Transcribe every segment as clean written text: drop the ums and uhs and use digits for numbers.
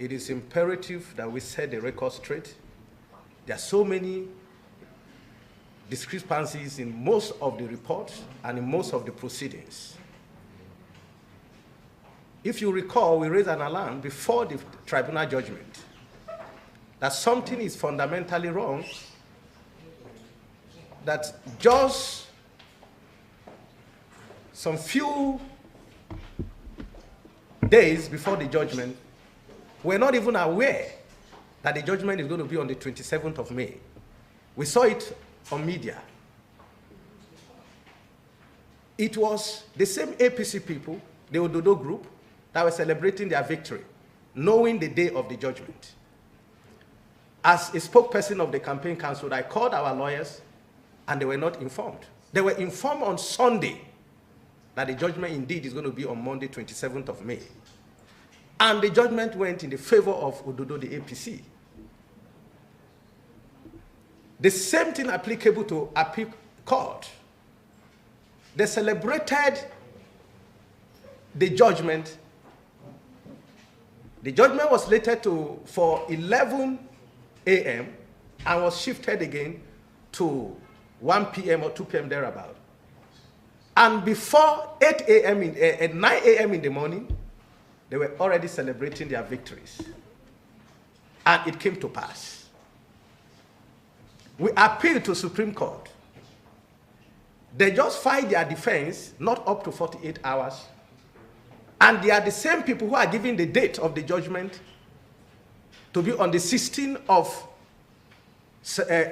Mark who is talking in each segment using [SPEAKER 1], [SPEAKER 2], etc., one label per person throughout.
[SPEAKER 1] it is imperative that we set the record straight. There are so many discrepancies in most of the reports and in most of the proceedings. If you recall, we raised an alarm before the tribunal judgment that something is fundamentally wrong, that just some few days before the judgment, we're not even aware that the judgment is going to be on the 27th of May. We saw it on media. It was the same APC people, the Ododo group, that were celebrating their victory, knowing the day of the judgment. As a spokesperson of the campaign council, I called our lawyers, and they were not informed. They were informed on Sunday that the judgment indeed is going to be on Monday, 27th of May. And the judgment went in the favor of Ododo, the APC. The same thing applicable to appeal court. They celebrated the judgment. The judgment was slated for 11 a.m. and was shifted again to 1 p.m. or 2 p.m. thereabout. And before 8 a.m. at 9 a.m. in the morning, they were already celebrating their victories. And it came to pass. We appealed to Supreme Court. They just filed their defense, not up to 48 hours. And they are the same people who are giving the date of the judgment to be on the 16th of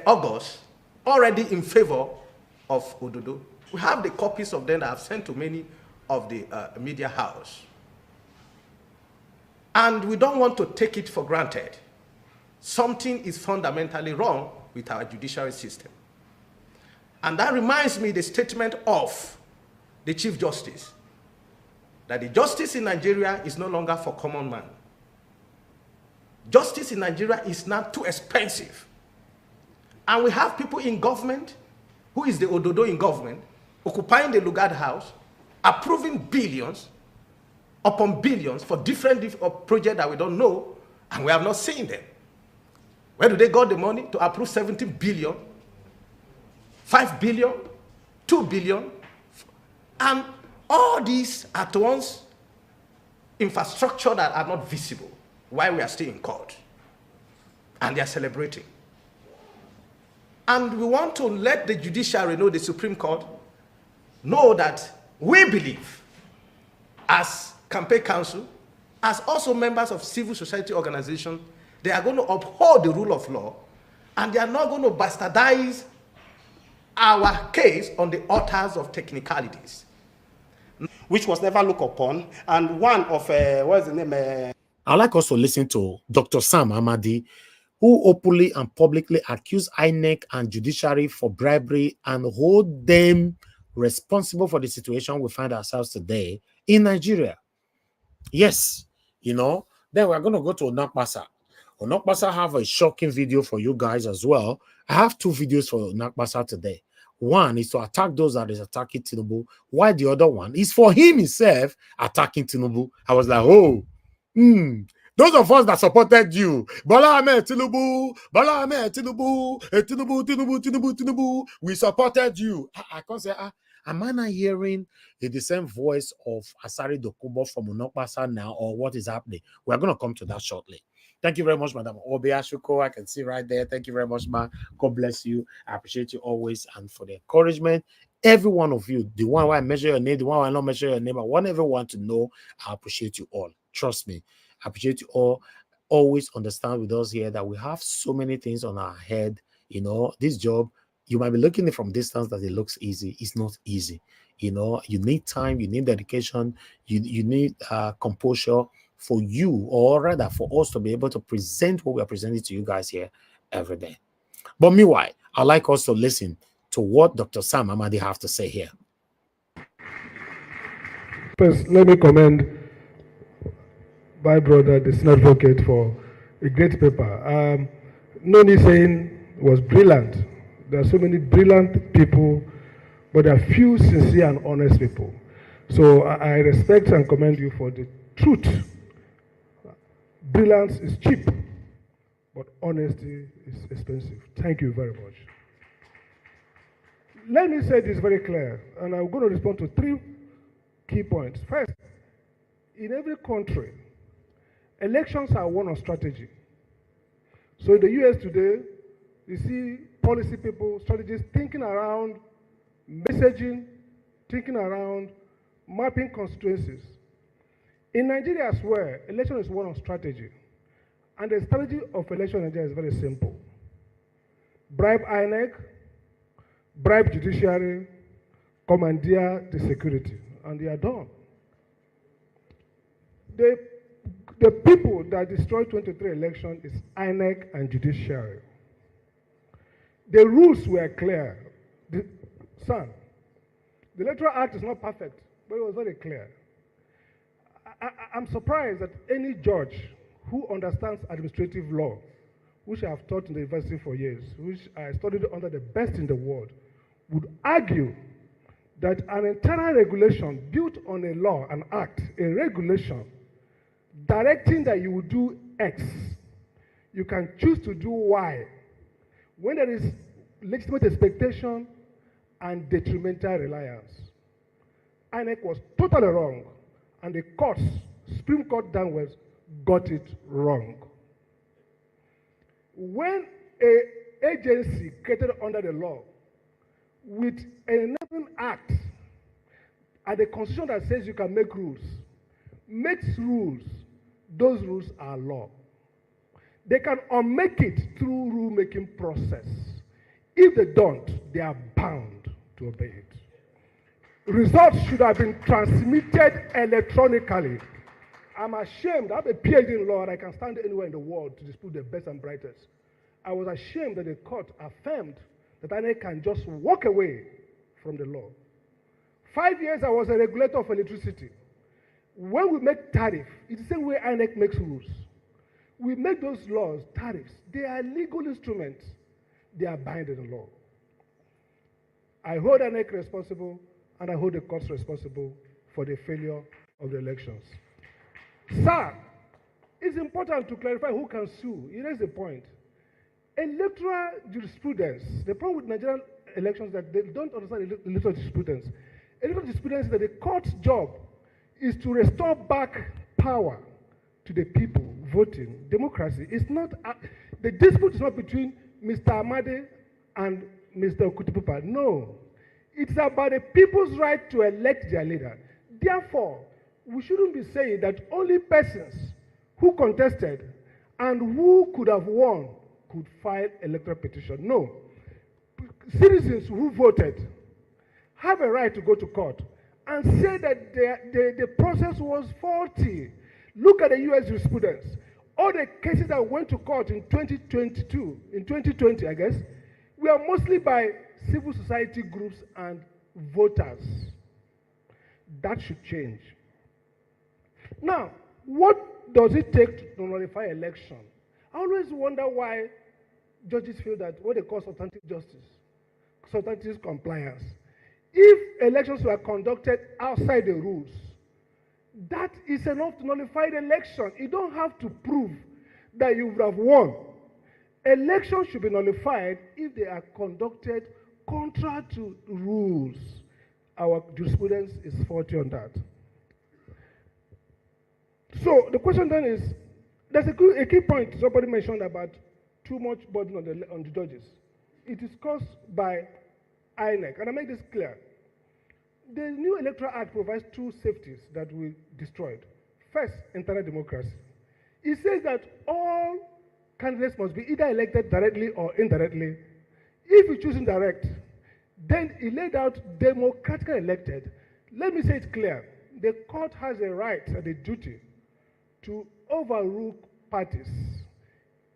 [SPEAKER 1] August, already in favor of Ododo. We have the copies of them that I've sent to many of the media houses. And we don't want to take it for granted. Something is fundamentally wrong with our judiciary system. And that reminds me the statement of the Chief Justice, that the justice in Nigeria is no longer for common man. Justice in Nigeria is now too expensive. And we have people in government, who is the Ododo in government, occupying the Lugard House, approving billions upon billions for different projects that we don't know, and we have not seen them. Where do they got the money to approve 17 billion, 5 billion, 2 billion, and all these at once infrastructure that are not visible while we are still in court, and they are celebrating. And we want to let the judiciary know, the Supreme Court, know that we believe, as campaign council, as also members of civil society organizations, they are going to uphold the rule of law, and they are not going to bastardize our case on the altars of technicalities,
[SPEAKER 2] which was never looked upon. And one of what's the name?
[SPEAKER 3] I'd like us to listen to Dr. Sam Amadi, who openly and publicly accused INEC and judiciary for bribery and hold them responsible for the situation we find ourselves today in Nigeria. Yes, you know, then we're going to go to Onakpasa. Onakpasa have a shocking video for you guys as well. I have two videos for Onakpasa today. One is to attack those that is attacking Tinubu, while the other one is for him himself attacking Tinubu. I was like, oh, those of us that supported you, Bola Ahmed Tinubu, Bola Ahmed Tinubu, Tinubu, we supported you. I can't say, am I not hearing the same voice of Asari Dokubo from Onakpasa now, or what is happening? We're going to come to that shortly. Thank you very much, Madam Obi Ashuko. I can see right there. Thank you very much, ma. God bless you. I appreciate you always, and for the encouragement. Every one of you, the one where I measure your name, the one where I not measure your name, I want everyone to know I appreciate you all. Trust me. I appreciate you all. Always understand with us here that we have so many things on our head. You know, this job, you might be looking at it from distance that it looks easy. It's not easy. You know, you need time, you need dedication, you need composure for you, or rather for us to be able to present what we are presenting to you guys here every day. But meanwhile, I'd like us to listen to what Dr. Sam Amadi have to say here.
[SPEAKER 4] First, let me commend my brother, the senior advocate, for a great paper. Noni saying was brilliant. There are so many brilliant people, but there are few sincere and honest people. So I respect and commend you for the truth Brilliance is cheap, but honesty is expensive. Thank you very much. Let me say this very clear, and I'm going to respond to 3 key points. First, in every country, elections are one of strategy. So in the US today, you see policy people, strategists thinking around messaging, thinking around mapping constituencies. In Nigeria as well, election is one of strategy. And the strategy of election in Nigeria is very simple. Bribe INEC, bribe Judiciary, Commandeer the Security, and they are done. The people that destroyed 23 election is INEC and Judiciary. The rules were clear. The Electoral Act is not perfect, but it was very clear. I'm surprised that any judge who understands administrative law, which I have taught in the university for years, which I studied under the best in the world, would argue that an internal regulation built on a law, an act, a regulation, directing that you will do X, you can choose to do Y, when there is legitimate expectation and detrimental reliance. INEC was totally wrong, and the courts, Supreme Court downwards, got it wrong. When an agency created under the law with an enabling act and a constitution that says you can make rules, makes rules, those rules are law. They can unmake it through rule-making process. If they don't, they are bound to obey it. Results should have been transmitted electronically. I'm ashamed. I have a PhD in law and I can stand anywhere in the world to dispute the best and brightest. I was ashamed that the court affirmed that INEC can just walk away from the law. 5 years I was a regulator of electricity. When we make tariff, it's the same way INEC makes rules. We make those laws, tariffs. They are legal instruments. They are binding in law. I hold INEC responsible and I hold the courts responsible for the failure of the elections. Sir, it's important to clarify who can sue. Here is the point. Electoral jurisprudence, the problem with Nigerian elections is that they don't understand electoral jurisprudence. Electoral jurisprudence is that the court's job is to restore back power to the people voting. Democracy is not, the dispute is not between Mr. Amadi and Mr. Okutupupa. No. It's about the people's right to elect their leader. Therefore, we shouldn't be saying that only persons who contested and who could have won could file electoral petition. No. Citizens who voted have a right to go to court and say that the process was faulty. Look at the US jurisprudence. All the cases that went to court in 2020, I guess, were mostly by civil society groups and voters. That should change. Now, what does it take to nullify election? I always wonder why judges feel that what they call substantive justice, substantive compliance. If elections were conducted outside the rules, that is enough to nullify the election. You don't have to prove that you would have won. Elections should be nullified if they are conducted contrary to rules. Our jurisprudence is faulty on that. So the question then is, there's a key point somebody mentioned about too much burden on the judges. It is caused by INEC, and I make this clear. The new Electoral Act provides 2 safeties that we destroyed. First, internal democracy. It says that all candidates must be either elected directly or indirectly. If you choose indirect, then it laid out democratically elected. Let me say it clear. The court has a right and a duty to overrule parties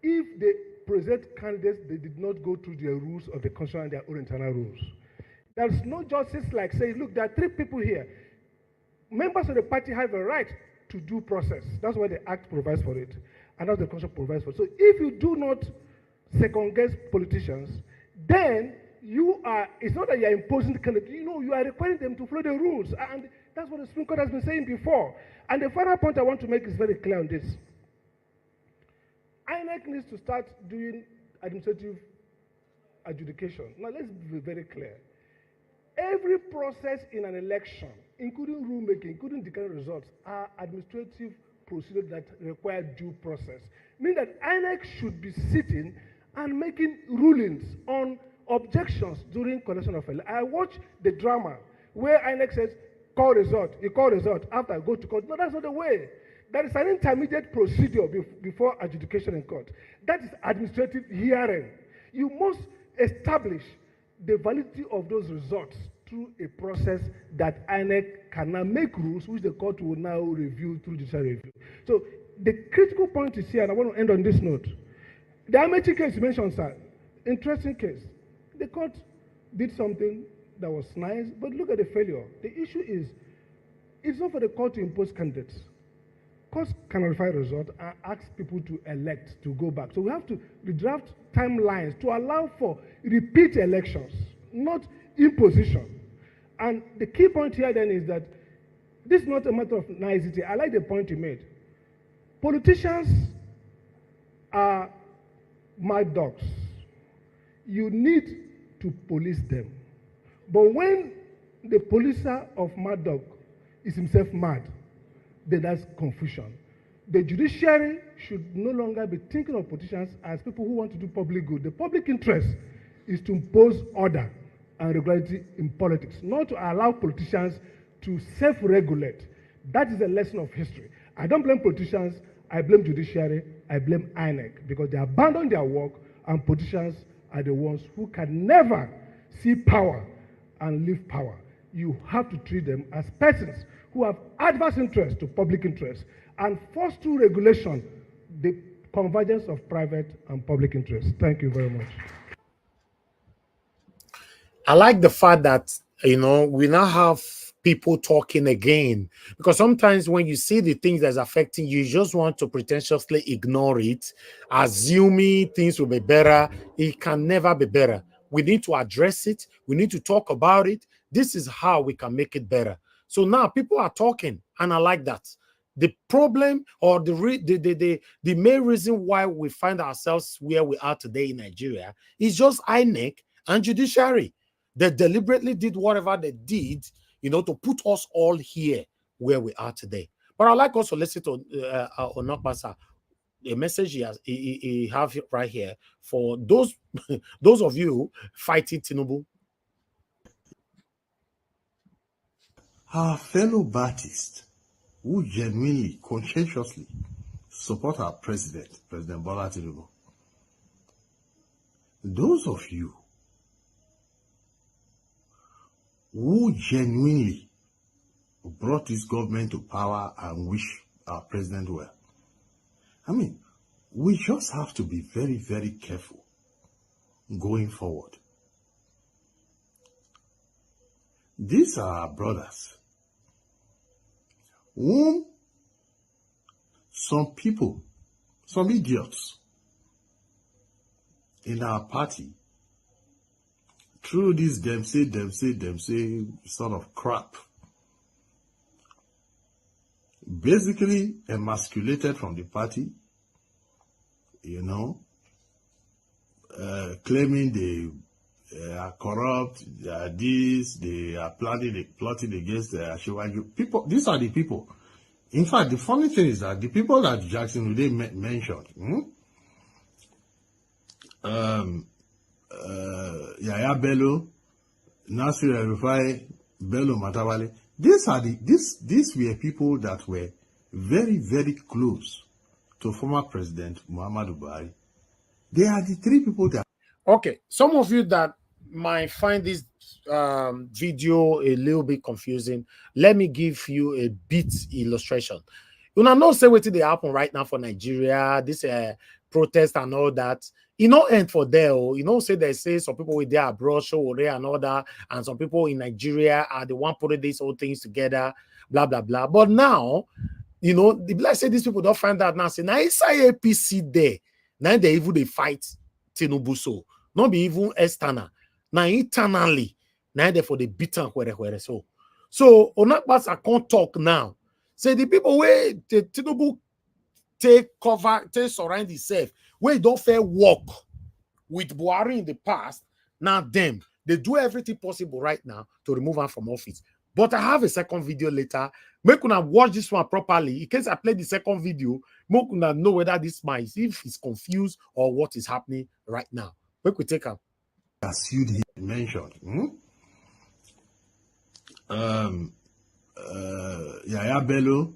[SPEAKER 4] if they present candidates that did not go through the rules of the constitution and their own internal rules. There's no justice like saying, look, there are 3 people here. Members of the party have a right to due process. That's why the Act provides for it, and that's the Constitution provides for it. So if you do not second-guess politicians, then you are, it's not that you are imposing the candidate, you are requiring them to follow the rules. And that's what the Supreme Court has been saying before. And the final point I want to make is very clear on this. INEC needs to start doing administrative adjudication. Now, let's be very clear. Every process in an election, including rulemaking, including declaring results, are administrative procedures that require due process. Meaning that INEC should be sitting and making rulings on objections during collection of elections. I watch the drama where INEC says, call result, you call result, after I go to court. No, that's not the way. There is an intermediate procedure before adjudication in court. That is administrative hearing. You must establish the validity of those results through a process that INEC can now make rules, which the court will now review through judicial review. So the critical point is here, and I want to end on this note. The Amadi case you mentioned, sir, interesting case. The court did something that was nice, but look at the failure. The issue is, it's not for the court to impose candidates. Courts can verify results and ask people to elect, to go back. So we have to redraft timelines to allow for repeat elections, not imposition. And the key point here then is that this is not a matter of nicety. I like the point you made. Politicians are mad dogs. You need to police them. But when the policer of mad dog is himself mad, then that's confusion. The judiciary should no longer be thinking of politicians as people who want to do public good. The public interest is to impose order and regularity in politics, not to allow politicians to self-regulate. That is a lesson of history. I don't blame politicians, I blame judiciary, I blame INEC, because they abandon their work, and politicians are the ones who can never see power and leave power. You have to treat them as persons who have adverse interest to public interest and force through regulation the convergence of private and public interest. Thank you very much.
[SPEAKER 3] I like the fact that, you know, we now have people talking again, because sometimes when you see the things that's affecting you, you just want to pretentiously ignore it, assuming things will be better. It can never be better. We need to address it. We need to talk about it. This is how we can make it better. So now people are talking, and I like that. The problem, or the main reason why we find ourselves where we are today in Nigeria is just INEC and judiciary. They deliberately did whatever they did, you know, to put us all here where we are today. But I'd like also to listen to Onakpasa, a message he have right here for those those of you fighting Tinubu.
[SPEAKER 5] Our fellow Baptists who genuinely, conscientiously support our president, President Bola Tinubu, those of you who genuinely brought this government to power and wish our president well, I mean, we just have to be very, very careful going forward. These are our brothers, whom some people, some idiots in our party, through this them say sort of crap, basically emasculated from the party, you know, claiming they are corrupt, they are this, they are plotting against the Ashiwaju. People, these are the people. In fact, the funny thing is that the people that Jackson Ude mentioned, Yaya Bello, Nasir Rufai, Bello Matawale, these were people that were very, very close to former President Muhammadu Buhari. They are the three people that.
[SPEAKER 3] Okay, some of you that might find this video a little bit confusing, let me give you a bit illustration. You know, say what they happen right now for Nigeria, this protest and all that. You know, end for there. You know, say they say some people with their abroad show and all that, and some people in Nigeria are the one putting these whole things together, blah blah blah. But now, you know, let's say these people don't find out now. Say now it's APC there. Now they even they fight Tinubu, so not be even external. Now internally, now therefore they beat up where so. So Onakpasa can't talk now. Say the people where the Tinubu take cover, take surround itself, where you don't fair work with Buhari in the past. Now them, they do everything possible right now to remove her from office. But I have a second video later. Make una watch this one properly. In case I play the second video, make una know whether this man is, if he's confused or what is happening right now. Make we take up.
[SPEAKER 5] As you mentioned, Yaya Bello,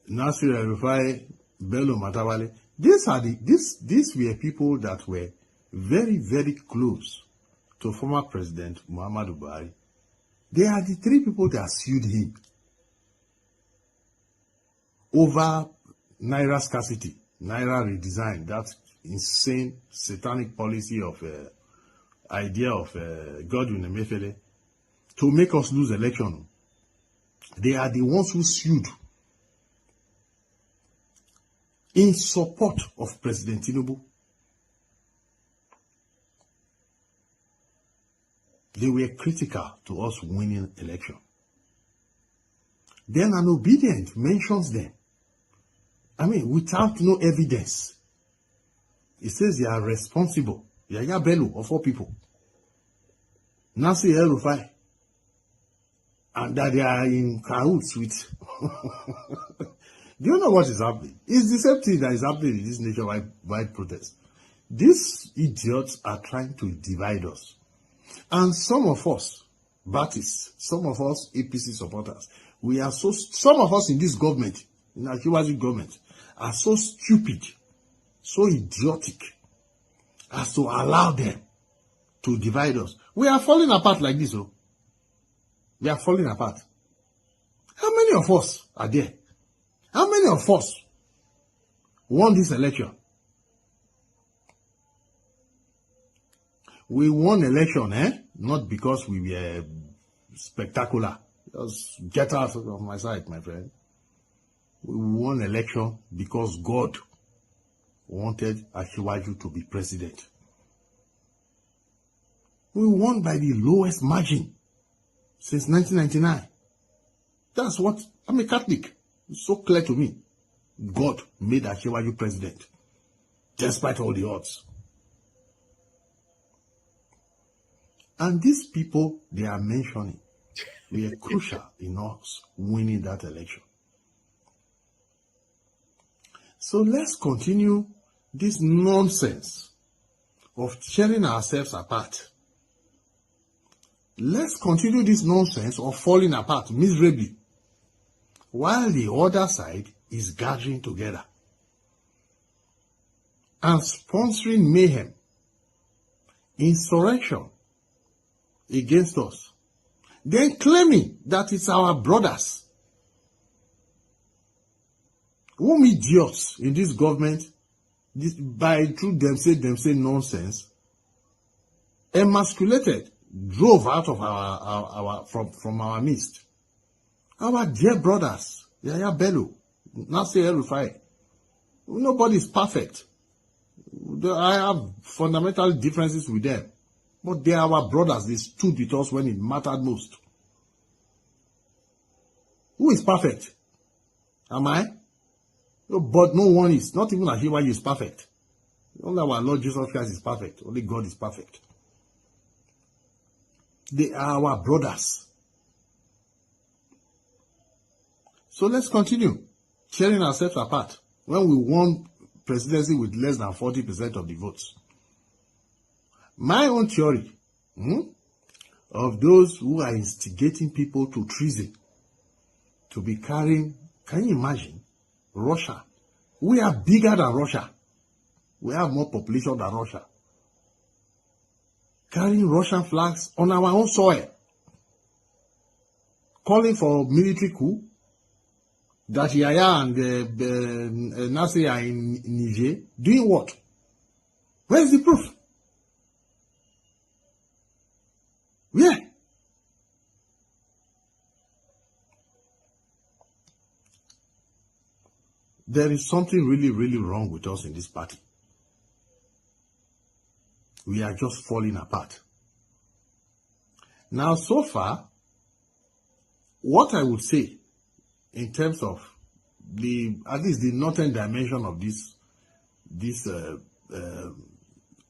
[SPEAKER 5] Nasir El-Rufai, Bello Matawale. These were people that were very, very close to former President Muhammadu Buhari. They are the three people that sued him over Naira scarcity, Naira redesign, that insane satanic policy of idea of Godwin Emefiele to make us lose election. They are the ones who sued in support of President Tinubu. They were critical to us winning election. Then an obedient mentions them. I mean, without no evidence. It says they are responsible. Yaya Bello, of all people. Nasir El-Rufai. And that they are in cahoots with. Do you know what is happening? It's the same thing that is happening in this nationwide protest. These idiots are trying to divide us. And some of us, Baptists, some of us APC supporters, some of us in this government, in our government, are so stupid, so idiotic, as to allow them to divide us. We are falling apart like this, oh. We are falling apart. How many of us are there? How many of us won this election? We won election, not because we were spectacular. Just get out of my sight, my friend. We won election because God wanted Asiwaju to be president. We won by the lowest margin since 1999. That's what, I'm a Catholic. It's so clear to me. God made Asiwaju president, despite all the odds. And these people they are mentioning were crucial in us winning that election. So let's continue this nonsense of tearing ourselves apart. Let's continue this nonsense of falling apart miserably, while the other side is gathering together and sponsoring mayhem, insurrection against us, then claiming that it's our brothers. Whom idiots in this government, through them say nonsense, emasculated, drove out of from our midst. Our dear brothers, Yaya Bello, Nasir El-Rufai. Nobody is perfect. I have fundamental differences with them. But they are our brothers. They stood with us when it mattered most. Who is perfect? Am I? No, but no one is. Not even Ahiwaju is perfect. Only our Lord Jesus Christ is perfect. Only God is perfect. They are our brothers. So let's continue tearing ourselves apart when we won presidency with less than 40% of the votes. My own theory of those who are instigating people to treason, to be carrying, can you imagine, Russia? We are bigger than Russia. We have more population than Russia. Carrying Russian flags on our own soil. Calling for military coup. That Yaya and Nasir are in Niger. Doing what? Where is the proof? Yeah. There is something really, really wrong with us in this party. We are just falling apart. Now, so far, what I would say in terms of at least the northern dimension of this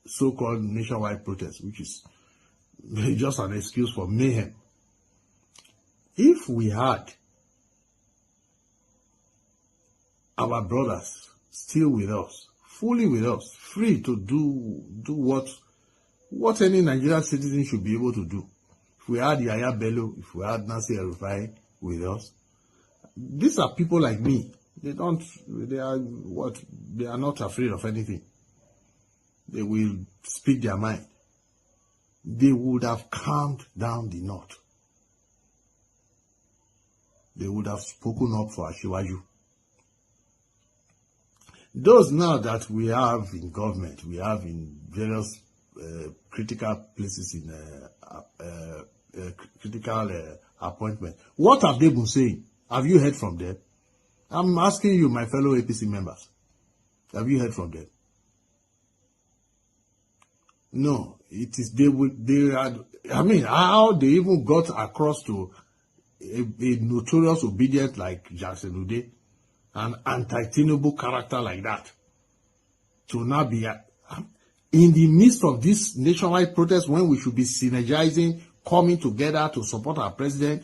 [SPEAKER 5] so-called nationwide protest, which is just an excuse for mayhem. If we had our brothers still with us, fully with us, free to do what any Nigerian citizen should be able to do. If we had Yaya Bello, if we had Nasir El-Rufai with us, these are people like me. They are not afraid of anything. They will speak their mind. They would have calmed down the North. They would have spoken up for Ashiwaju. Those now that we have in government, we have in various critical places in critical appointment. What have they been saying? Have you heard from them? I'm asking you, my fellow APC members. Have you heard from them? No, it is how they even got across to a notorious obedient like Jackson Ude, an anti-Tinubu character like that, to now be in the midst of this nationwide protest when we should be synergizing, coming together to support our president.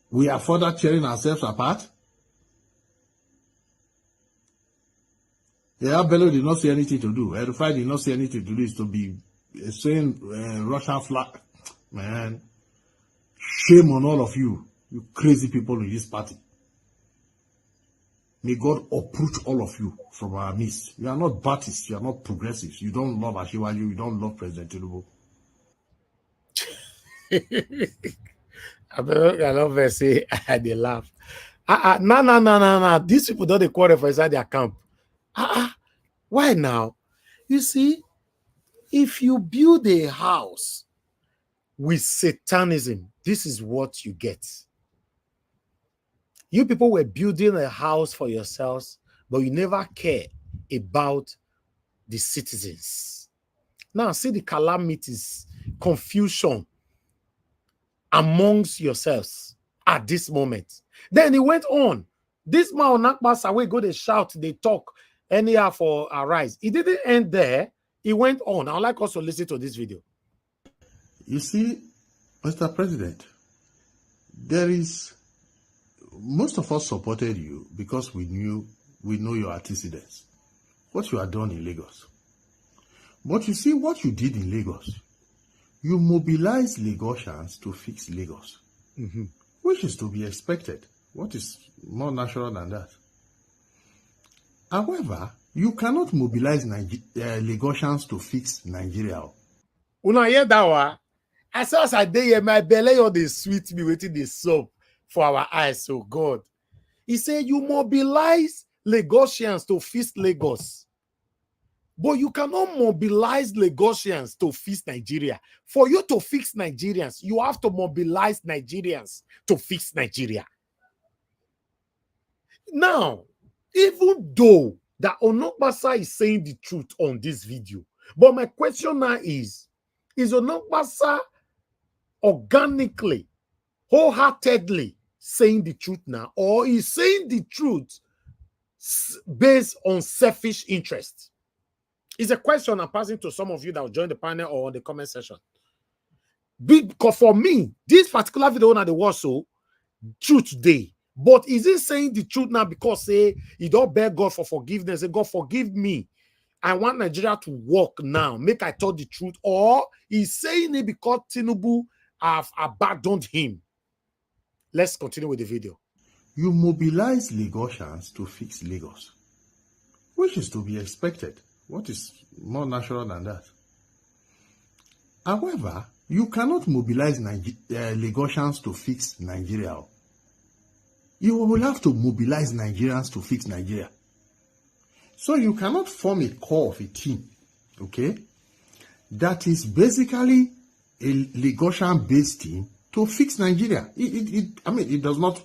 [SPEAKER 5] We are further tearing ourselves apart. Yeah, Bello did not say anything to do. El-Rufai did not say anything to do. Is to be saying Russian flag. Man, shame on all of you, you crazy people in this party. May God uproot all of you from our midst. You are not Baptists, you are not progressives. You don't love Ashiwaju, you don't love President Tinubu.
[SPEAKER 3] I love it. Say they laugh. No. These people don't quarrel for inside their camp. Why now? You see, if you build a house with Satanism, this is what you get. You people were building a house for yourselves, but you never care about the citizens. Now, see the calamities, confusion amongst yourselves at this moment. Then he went on. This man will not pass away, go, they shout, they talk anyhow for arise. He didn't end there. He went on. I'd like us to listen to this video.
[SPEAKER 5] You see, Mr. President, most of us supported you because we know your antecedents, what you had done in Lagos. But you see what you did in Lagos. You mobilized Lagosians to fix Lagos, which is to be expected. What is more natural than that? However, you cannot mobilize Lagosians to fix Nigeria.
[SPEAKER 3] Una hear that one? As soon as I dey here, my belly on the sweet me waiting the soap for our eyes. So God, he said you mobilize Lagosians to fix Lagos, but you cannot mobilize Lagosians to fix Nigeria. For you to fix Nigerians, you have to mobilize Nigerians to fix Nigeria. Now, even though that Onokbasa is saying the truth on this video, but my question now is Onokbasa organically, wholeheartedly saying the truth now, or is saying the truth based on selfish interest? It's a question I'm passing to some of you that will join the panel or on the comment section. Because for me, this particular video on the watch so truth today. But is he saying the truth now because say he don't beg God for forgiveness? Say, God forgive me. I want Nigeria to work now. Make I tell the truth. Or he's saying it because Tinubu have abandoned him. Let's continue with the video.
[SPEAKER 5] You mobilize Lagosians to fix Lagos, which is to be expected. What is more natural than that? However, you cannot mobilize Lagosians to fix Nigeria. You will have to mobilize Nigerians to fix Nigeria. So you cannot form a core of a team, okay, that is basically a Lagosian-based team to fix Nigeria. It does not.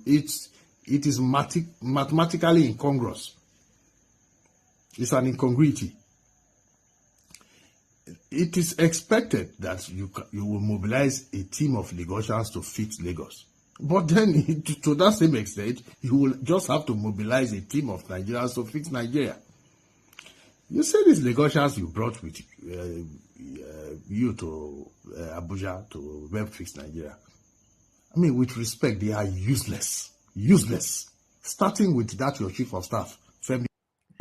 [SPEAKER 5] It is mathematically incongruous. It's an incongruity. It is expected that you will mobilize a team of Lagosians to fix Lagos. But then, to that same extent, you will just have to mobilize a team of Nigerians to fix Nigeria. You say these Lagosians you brought with you to Abuja to help fix Nigeria. I mean, with respect, they are useless. Useless. Starting with that your chief of staff, Femi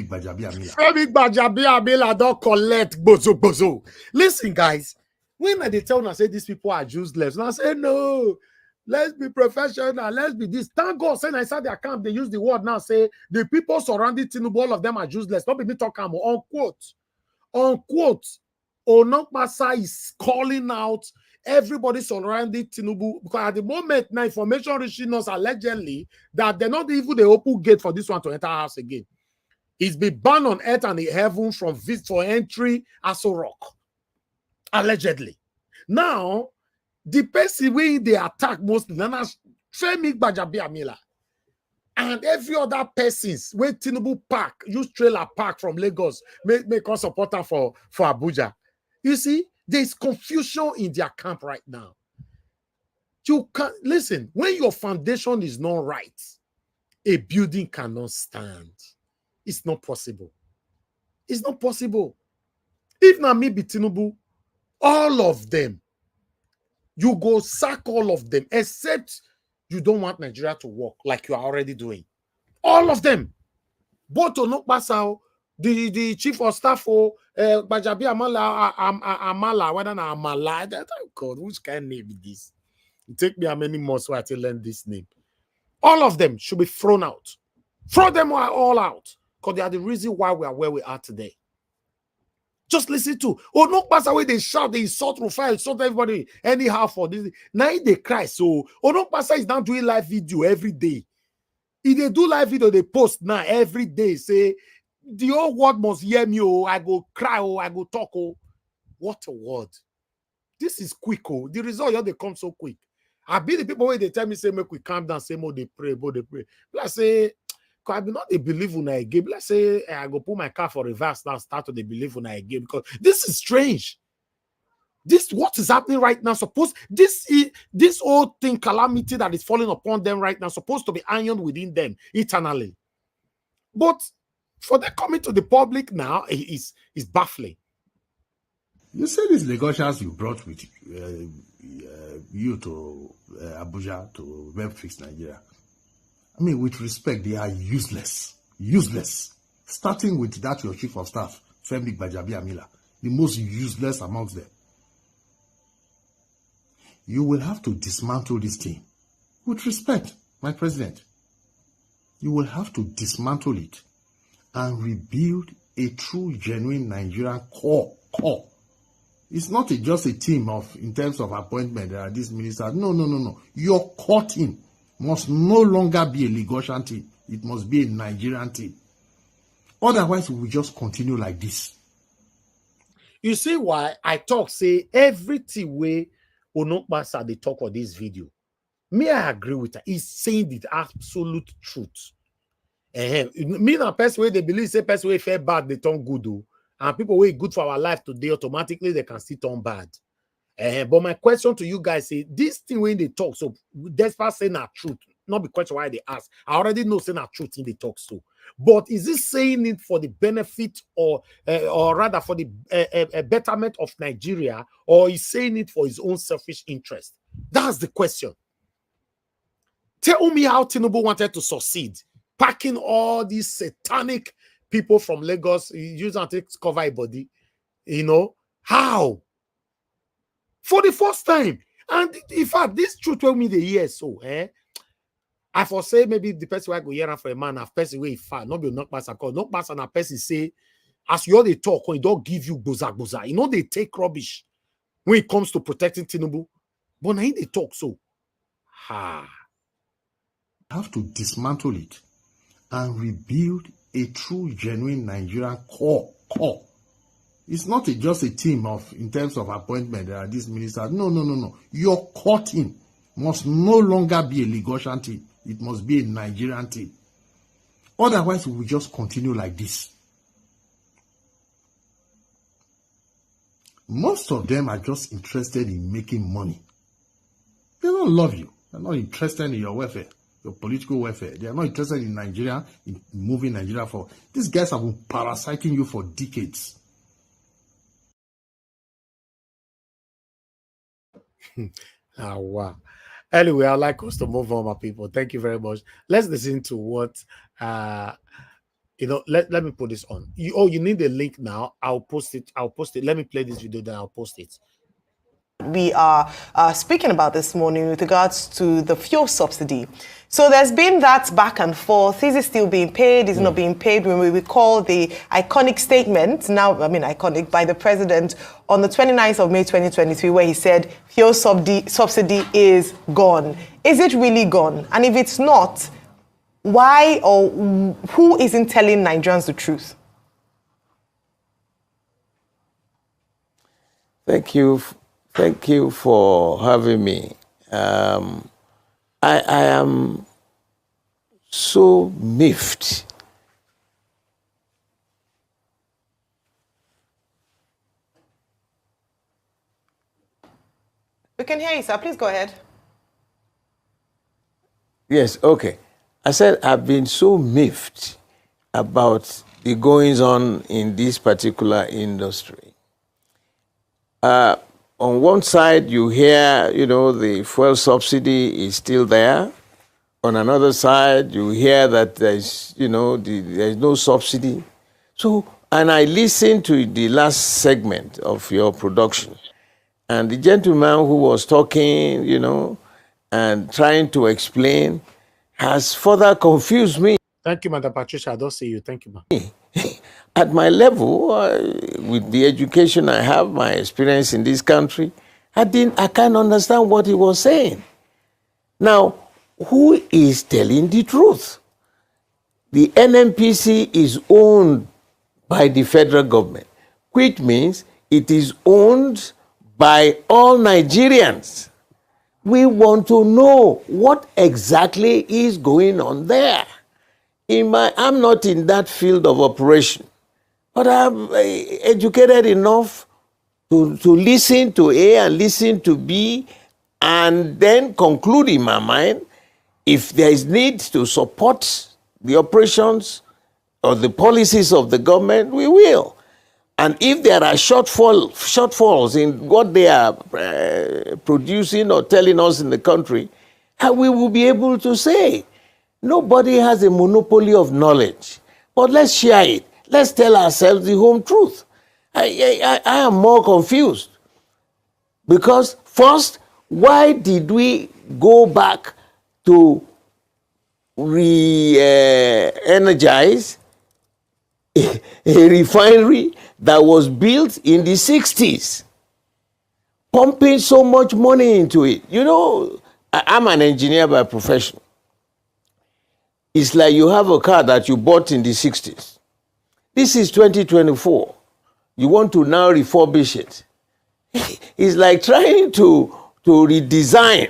[SPEAKER 5] Gbajabiamila.
[SPEAKER 3] Femi Gbajabiamila don't collect bozo. Listen, guys, when they tell us say these people are useless, and I say no, let's be professional, let's be this. Thank God, saying inside their camp, they use the word now, say the people surrounding Tinubu, all of them are useless. Don't be me talking unquote. Unquote. Onokpasa is calling out everybody surrounding Tinubu because at the moment now information reaching us allegedly that they're not even the open gate for this one to enter house again. It's been banned on earth and in heaven from for entry as a rock. Allegedly. Now, the person way they attack mostly, Femi Gbajabiamila and every other persons where Tinubu park, use trailer park from Lagos, make us supporter for Abuja. You see, there's confusion in their camp right now. You can't listen, when your foundation is not right, a building cannot stand. It's not possible. It's not possible. If not me be Tinubu, all of them, you go sack all of them, except you don't want Nigeria to work like you are already doing. All of them. Both Onokpasa, the chief of staff for Gbajabiamila, Amala, whether na Amala, oh God, which kind of name is this? It take me how many months so I to learn this name. All of them should be thrown out. Throw them all out. Because they are the reason why we are where we are today. Just listen to Onokpasa way they shout, they insult Rufai, insult everybody anyhow for this. Now they cry. So Onokpasa is now doing live video every day. If they do live video, they post now every day. Say the whole world must hear me. Oh, I go cry. Oh, I go talk. Oh, what a word! This is quick. Oh, the result they come so quick. I be the people where they tell me say make we calm down. Say more they pray, but they pray. Let's say. I be not they believe when I give. Let's say I go put my car for reverse now, start to they believe when I give because this is strange. This what is happening right now. Suppose this whole thing calamity that is falling upon them right now supposed to be ironed within them eternally. But for them coming to the public now is baffling.
[SPEAKER 5] You say these Lagosians you brought with you to Abuja to help fix Nigeria. I mean, with respect, they are useless. Useless. Starting with that your chief of staff, Femi Gbajabiamila, the most useless amongst them. You will have to dismantle this team. With respect, my president. You will have to dismantle it and rebuild a true, genuine Nigerian core. It's not just a team in terms of appointment, there are these ministers. No. Your core team must no longer be a Lagosian team. It must be a Nigerian team. Otherwise, we will just continue like this.
[SPEAKER 3] You see why I talk, say, everything way Onokpasa they talk on this video. Me, I agree with her. He's saying the absolute truth. Me and person way they believe, say, person way fair bad, they turn good. Though. And people way good for our life today, automatically they can still turn bad. But my question to you guys is, this thing when they talk, so despite saying that truth, not the question why they ask. I already know saying that truth in the talk so. But is he saying it for the benefit or rather for the betterment of Nigeria, or is saying it for his own selfish interest? That's the question. Tell me how Tinubu wanted to succeed, packing all these satanic people from Lagos, using to cover a body. You know how? For the first time. And in fact, this truth told me the year so. I foresee maybe the person who go hear for a man, a person way far, not be not pass because not pass and a person say, as you all they talk, when it don't give you boza. You know they take rubbish when it comes to protecting Tinubu. But now they talk so.
[SPEAKER 5] Have to dismantle it and rebuild a true, genuine Nigerian core. It's not just a team in terms of appointment, there are these ministers. No. Your core team must no longer be a Lagosian team. It must be a Nigerian team. Otherwise, we will just continue like this. Most of them are just interested in making money. They don't love you. They're not interested in your welfare, your political welfare. They are not interested in Nigeria, in moving Nigeria forward. These guys have been parasiting you for decades.
[SPEAKER 3] Wow. Anyway, I'd like us to move on, my people. Thank you very much. Let's listen to what let me put this on. You need the link now. I'll post it. Let me play this video, then I'll post it.
[SPEAKER 6] We are speaking about this morning with regards to the fuel subsidy. So there's been that back and forth. Is it still being paid? Is it not being paid? When we recall the iconic statement, iconic, by the president on the 29th of May 2023, where he said fuel subsidy is gone. Is it really gone? And if it's not, why or who isn't telling Nigerians the truth?
[SPEAKER 7] Thank you. Thank you for having me. I am so miffed.
[SPEAKER 6] We can hear you, sir. Please go ahead.
[SPEAKER 7] Yes, okay. I said I've been so miffed about the goings on in this particular industry. On one side, you hear, the fuel subsidy is still there. On another side, you hear that there's no subsidy. So, and I listened to the last segment of your production, and the gentleman who was talking, and trying to explain has further confused me.
[SPEAKER 3] Thank you, Madam Patricia. I don't see you. Thank you, ma'am.
[SPEAKER 7] At my level, with the education I have, my experience in this country, I can't understand what he was saying. Now, who is telling the truth? The NNPC is owned by the federal government, which means it is owned by all Nigerians. We want to know what exactly is going on there. I'm not in that field of operation, but I'm educated enough to listen to A and listen to B, and then conclude in my mind if there is need to support the operations or the policies of the government, we will. And if there are shortfalls in what they are producing or telling us in the country, we will be able to say. Nobody has a monopoly of knowledge, but let's share it. Let's tell ourselves the home truth. I am more confused because first, why did we go back to re-energize a refinery that was built in the 60s, pumping so much money into it? I'm an engineer by profession. It's like you have a car that you bought in the 60s. This is 2024. You want to now refurbish it. It's like trying to redesign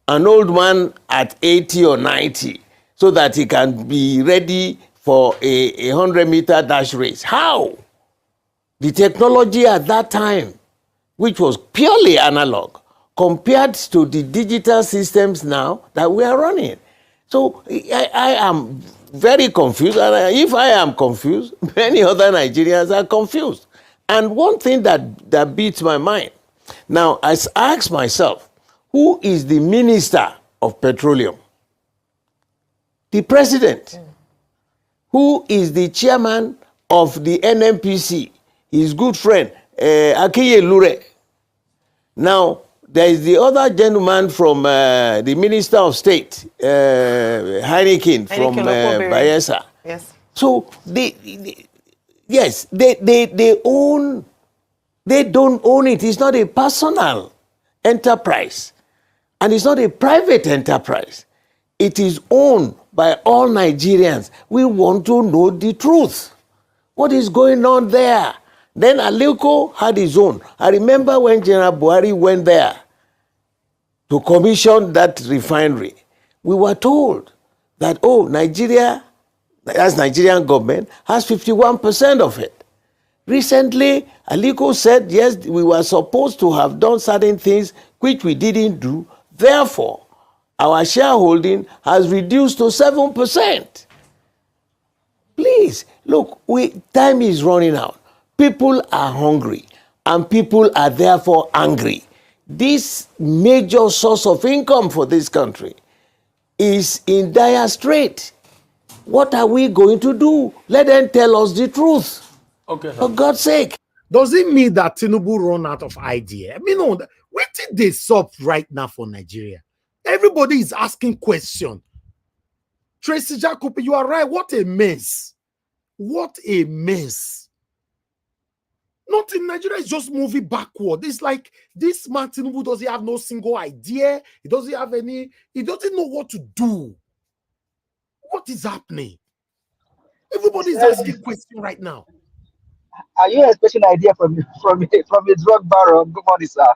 [SPEAKER 7] an old man at 80 or 90 so that he can be ready for a 100-meter dash race. How? The technology at that time, which was purely analog, compared to the digital systems now that we are running. So I am very confused, and if I am confused, many other Nigerians are confused. And one thing that beats my mind, now I ask myself, who is the Minister of Petroleum? The President. Who is the Chairman of the NNPC? His good friend, Akiye Lure. Now, there is the other gentleman from the Minister of State, Heineken from Bayelsa.
[SPEAKER 6] Yes.
[SPEAKER 7] So they own. They don't own it. It's not a personal enterprise, and it's not a private enterprise. It is owned by all Nigerians. We want to know the truth. What is going on there? Then Aliko had his own. I remember when General Buhari went there to commission that refinery, we were told that, Nigeria, as Nigerian government, has 51% of it. Recently, Aliko said, yes, we were supposed to have done certain things which we didn't do. Therefore, our shareholding has reduced to 7%. Please, look, time is running out. People are hungry, and people are therefore angry. This major source of income for this country is in dire strait. What are we going to do? Let them tell us the truth.
[SPEAKER 3] Okay.
[SPEAKER 7] For God's sake.
[SPEAKER 3] Does it mean that Tinubu run out of idea? I mean, no, what did they solve right now for Nigeria? Everybody is asking questions. Tracy Jacob, you are right. What a mess. What a mess. Nothing. Nigeria is just moving backward. It's like this man Tinubu doesn't have no single idea. He doesn't have any, he doesn't know what to do. What is happening? Everybody is asking questions right now.
[SPEAKER 8] Are you expecting an idea from a drug baron? Good morning, sir.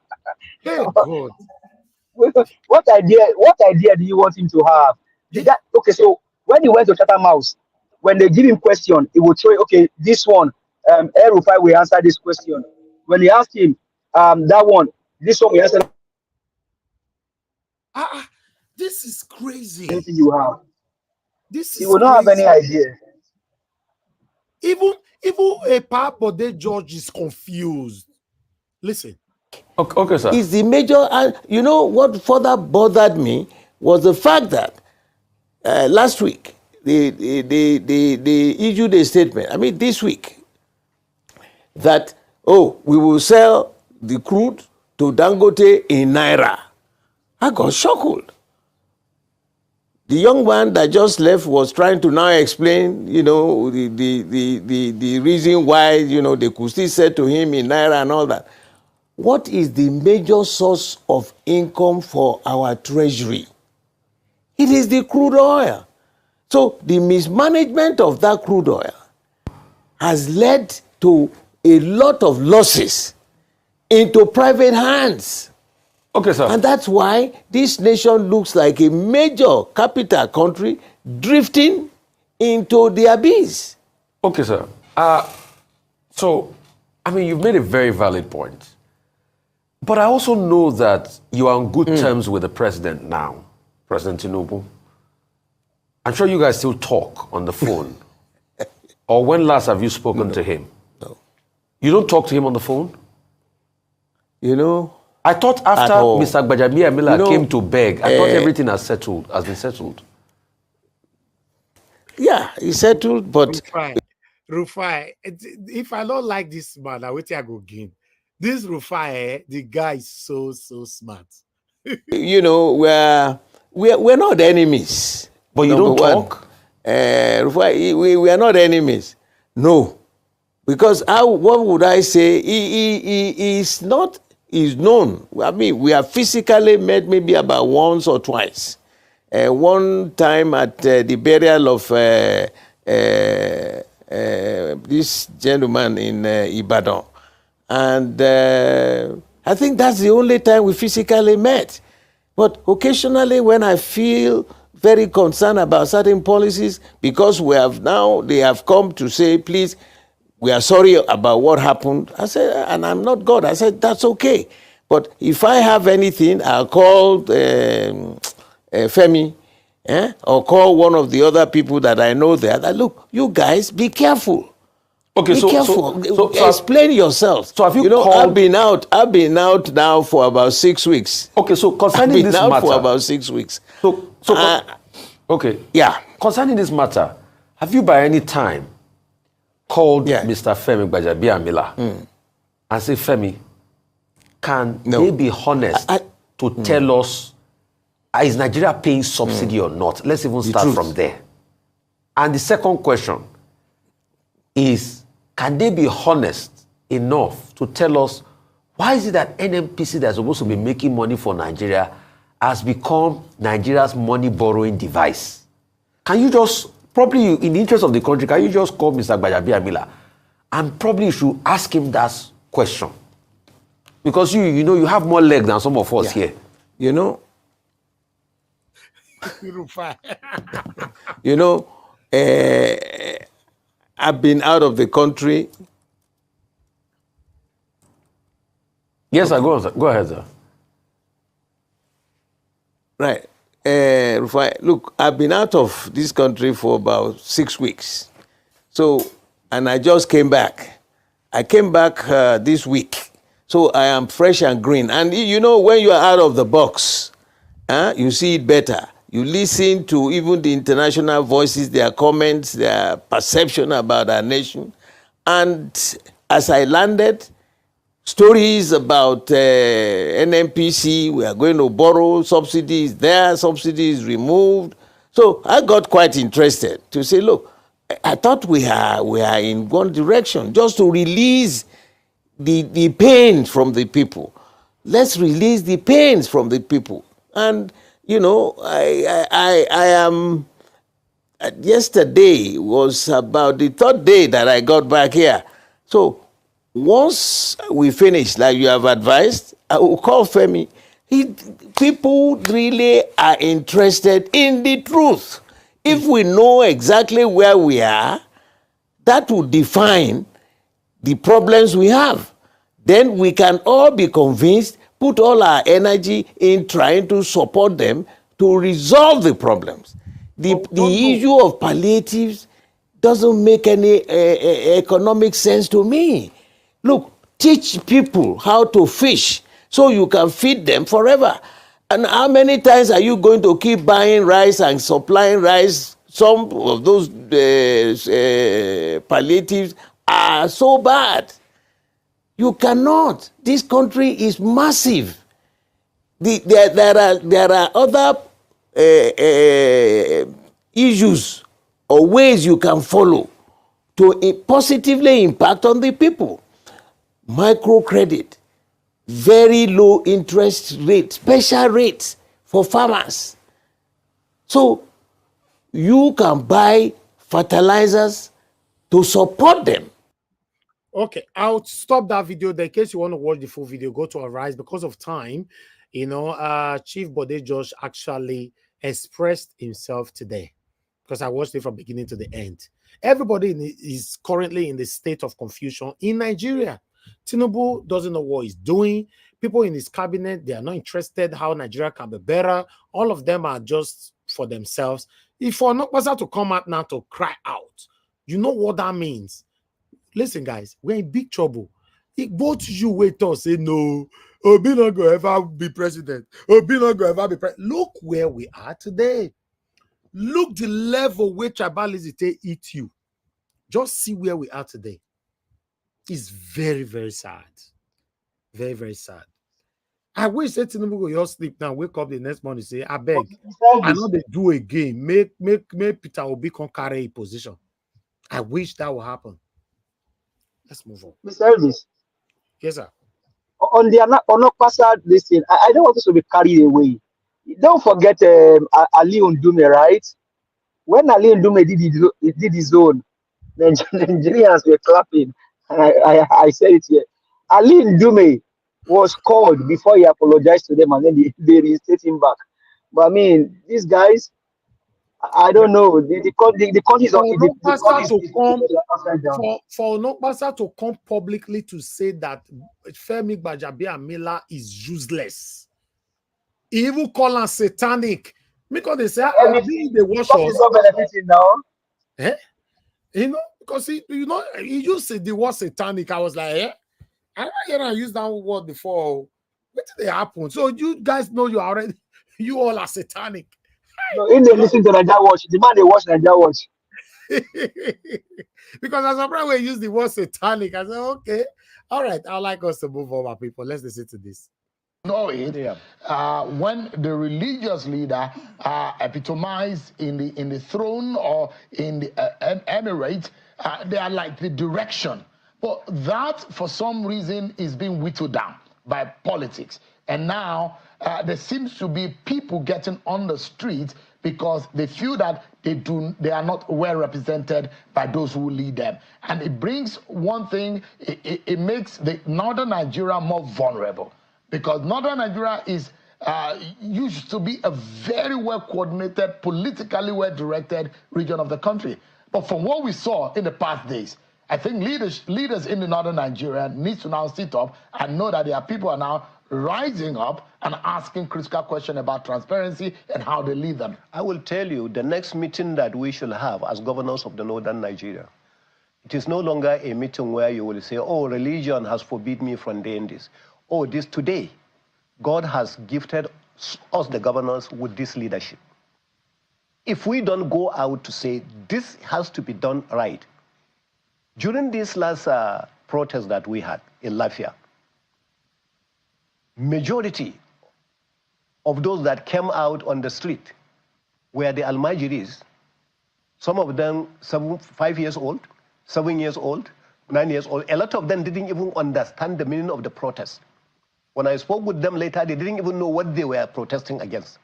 [SPEAKER 3] Hey God.
[SPEAKER 8] What idea do you want him to have? Okay, so when he went to Chatham House, when they give him question, he will say, okay, this one, Rufai will answer this question. When he asked him, that one, this one will answer.
[SPEAKER 3] This is crazy.
[SPEAKER 8] Anything you have.
[SPEAKER 3] This is
[SPEAKER 8] He will not have any idea.
[SPEAKER 3] Even a Papode judge is confused. Listen.
[SPEAKER 7] Okay, sir. It's the major, you know what further bothered me was the fact that last week they issued a statement. I mean, this week that we will sell the crude to Dangote in Naira. I got shocked. The young man that just left was trying to now explain, you know, the reason why, you know, they could still sell to him in Naira and all that. What is the major source of income for our treasury? It is the crude oil. So the mismanagement of that crude oil has led to a lot of losses into private hands.
[SPEAKER 9] Okay, sir.
[SPEAKER 7] And that's why this nation looks like a major capital country drifting into the abyss.
[SPEAKER 9] Okay, sir. So, I mean, you've made a very valid point. But I also know that you are on good terms with the president now, President Tinubu. I'm sure you guys still talk on the phone. Or when last have you spoken to him?
[SPEAKER 7] No.
[SPEAKER 9] You don't talk to him on the phone?
[SPEAKER 7] You know,
[SPEAKER 9] I thought after Mr. Gbajamiamila came to beg, I thought everything has been settled.
[SPEAKER 7] Yeah, he settled, but...
[SPEAKER 3] Rufai, if I don't like this man, I wait till I go again. This Rufai, the guy is so smart.
[SPEAKER 7] You know, we're not enemies.
[SPEAKER 9] But you don't talk?
[SPEAKER 7] Rufai, we are not enemies. No. Because what would I say? He is not... is known. I mean, we have physically met maybe about once or twice. One time at the burial of this gentleman in Ibadan. And I think that's the only time we physically met. But occasionally when I feel very concerned about certain policies, because they have come to say, please, we are sorry about what happened. I said, and I'm not God. I said, that's okay. But if I have anything, I'll call Femi, or call one of the other people that I know there. That, look, you guys, be careful.
[SPEAKER 9] Okay,
[SPEAKER 7] be careful. So explain yourself.
[SPEAKER 9] So have you
[SPEAKER 7] know,
[SPEAKER 9] called...
[SPEAKER 7] I've been out now for about 6 weeks.
[SPEAKER 9] Okay, so concerning this matter...
[SPEAKER 7] for about 6 weeks.
[SPEAKER 9] Okay.
[SPEAKER 7] Yeah.
[SPEAKER 9] Concerning this matter, have you by any time called Mr. Femi Gbajamiamila and say, Femi, can they be honest to tell us, is Nigeria paying subsidy or not? Let's even start from there. And the second question is, can they be honest enough to tell us why is it that NNPC that's supposed to be making money for Nigeria has become Nigeria's money borrowing device? Can you just... Probably in the interest of the country, can you just call Mr. Gbajamiamila and probably you should ask him that question? Because you know, you have more legs than some of us here.
[SPEAKER 7] You know, you know, I've been out of the country.
[SPEAKER 9] Yes, sir, go ahead, sir.
[SPEAKER 7] Right. Rufai, look, I've been out of this country for about 6 weeks. So, and I just came back. I came back this week. So I am fresh and green. And you know, when you are out of the box, you see it better. You listen to even the international voices, their comments, their perception about our nation. And as I landed, stories about NNPC, we are going to borrow subsidies, their subsidies removed. So I got quite interested to say, look, I thought we are in one direction, just to release the pain from the people. Let's release the pains from the people. And, you know, I am, yesterday was about the third day that I got back here. So once we finish, like you have advised, I will call Femi. People really are interested in the truth. If we know exactly where we are, that will define the problems we have. Then we can all be convinced, put all our energy in trying to support them to resolve the problems. The issue of palliatives doesn't make any economic sense to me. Look, teach people how to fish so you can feed them forever. And how many times are you going to keep buying rice and supplying rice? Some of those palliatives are so bad. You cannot. This country is massive. There are other issues or ways you can follow to positively impact on the people. Microcredit, very low interest rate, special rates for farmers. So you can buy fertilizers to support them.
[SPEAKER 3] Okay, I'll stop that video there. In case you want to watch the full video, go to Arise. Because of time, you know, Chief Bode Josh actually expressed himself today, because I watched it from beginning to the end. Everybody is currently in the state of confusion in Nigeria. Tinubu doesn't know what he's doing. People in his cabinet, they are not interested how Nigeria can be better. All of them are just for themselves. If for Nokpasa to come out now to cry out, you know what that means. Listen, guys, we're in big trouble. Both you wait us say no. Obi not going to ever be president. Obi not going to ever be president. Look where we are today. Look the level where tribalism eat you. Just see where we are today. It's very, very sad. Very, very sad. I wish that Tinubu go your sleep now, wake up the next morning, say, I beg, I know they do again. Make Peter Obi can carry a position. I wish that will happen. Let's move on.
[SPEAKER 8] Mr. Elvis.
[SPEAKER 3] Yes, sir.
[SPEAKER 8] On the Onokpasa listing, I don't want us to be carried away. Don't forget Ali Ndume, right? When Ali Ndume did his own, the Nigerians were clapping. And I said it here. Ali Ndume was called before he apologized to them, and then they reinstate him back. But I mean, these guys, I don't know. The country is
[SPEAKER 3] for Nokpasa to come publicly to say that Femi Gbajabiamila is useless. He even call us satanic because they say they wash us.
[SPEAKER 8] He's not benefiting now.
[SPEAKER 3] Eh? You know, because he used the word satanic. I was like, eh? I never use that word before. What did they happen? So you guys know you all are satanic.
[SPEAKER 8] No, in they listen to Nigeria Watch, the man they watch Nigeria Watch.
[SPEAKER 3] Because as a friend we use the word satanic, I said, okay, all right, I'd like us to move over, people. Let's listen to this.
[SPEAKER 10] Know it when the religious leader epitomized in the throne or in the emirate, they are like the direction. But that, for some reason, is being whittled down by politics. And now there seems to be people getting on the street because they feel that they are not well represented by those who lead them. And it brings one thing, it makes the northern Nigeria more vulnerable. Because northern Nigeria is used to be a very well-coordinated, politically well-directed region of the country. But from what we saw in the past days, I think leaders in the northern Nigeria need to now sit up and know that there are people are now rising up and asking critical questions about transparency and how they lead them.
[SPEAKER 11] I will tell you, the next meeting that we should have as governors of the northern Nigeria, it is no longer a meeting where you will say, oh, religion has forbidden me from doing this. Oh, this today, God has gifted us, the governors, with this leadership. If we don't go out to say this has to be done right, during this last protest that we had in Lafia, majority of those that came out on the street were the Almajiris, some of them 5 years old, 7 years old, 9 years old. A lot of them didn't even understand the meaning of the protest. When I spoke with them later, they didn't even know what they were protesting against.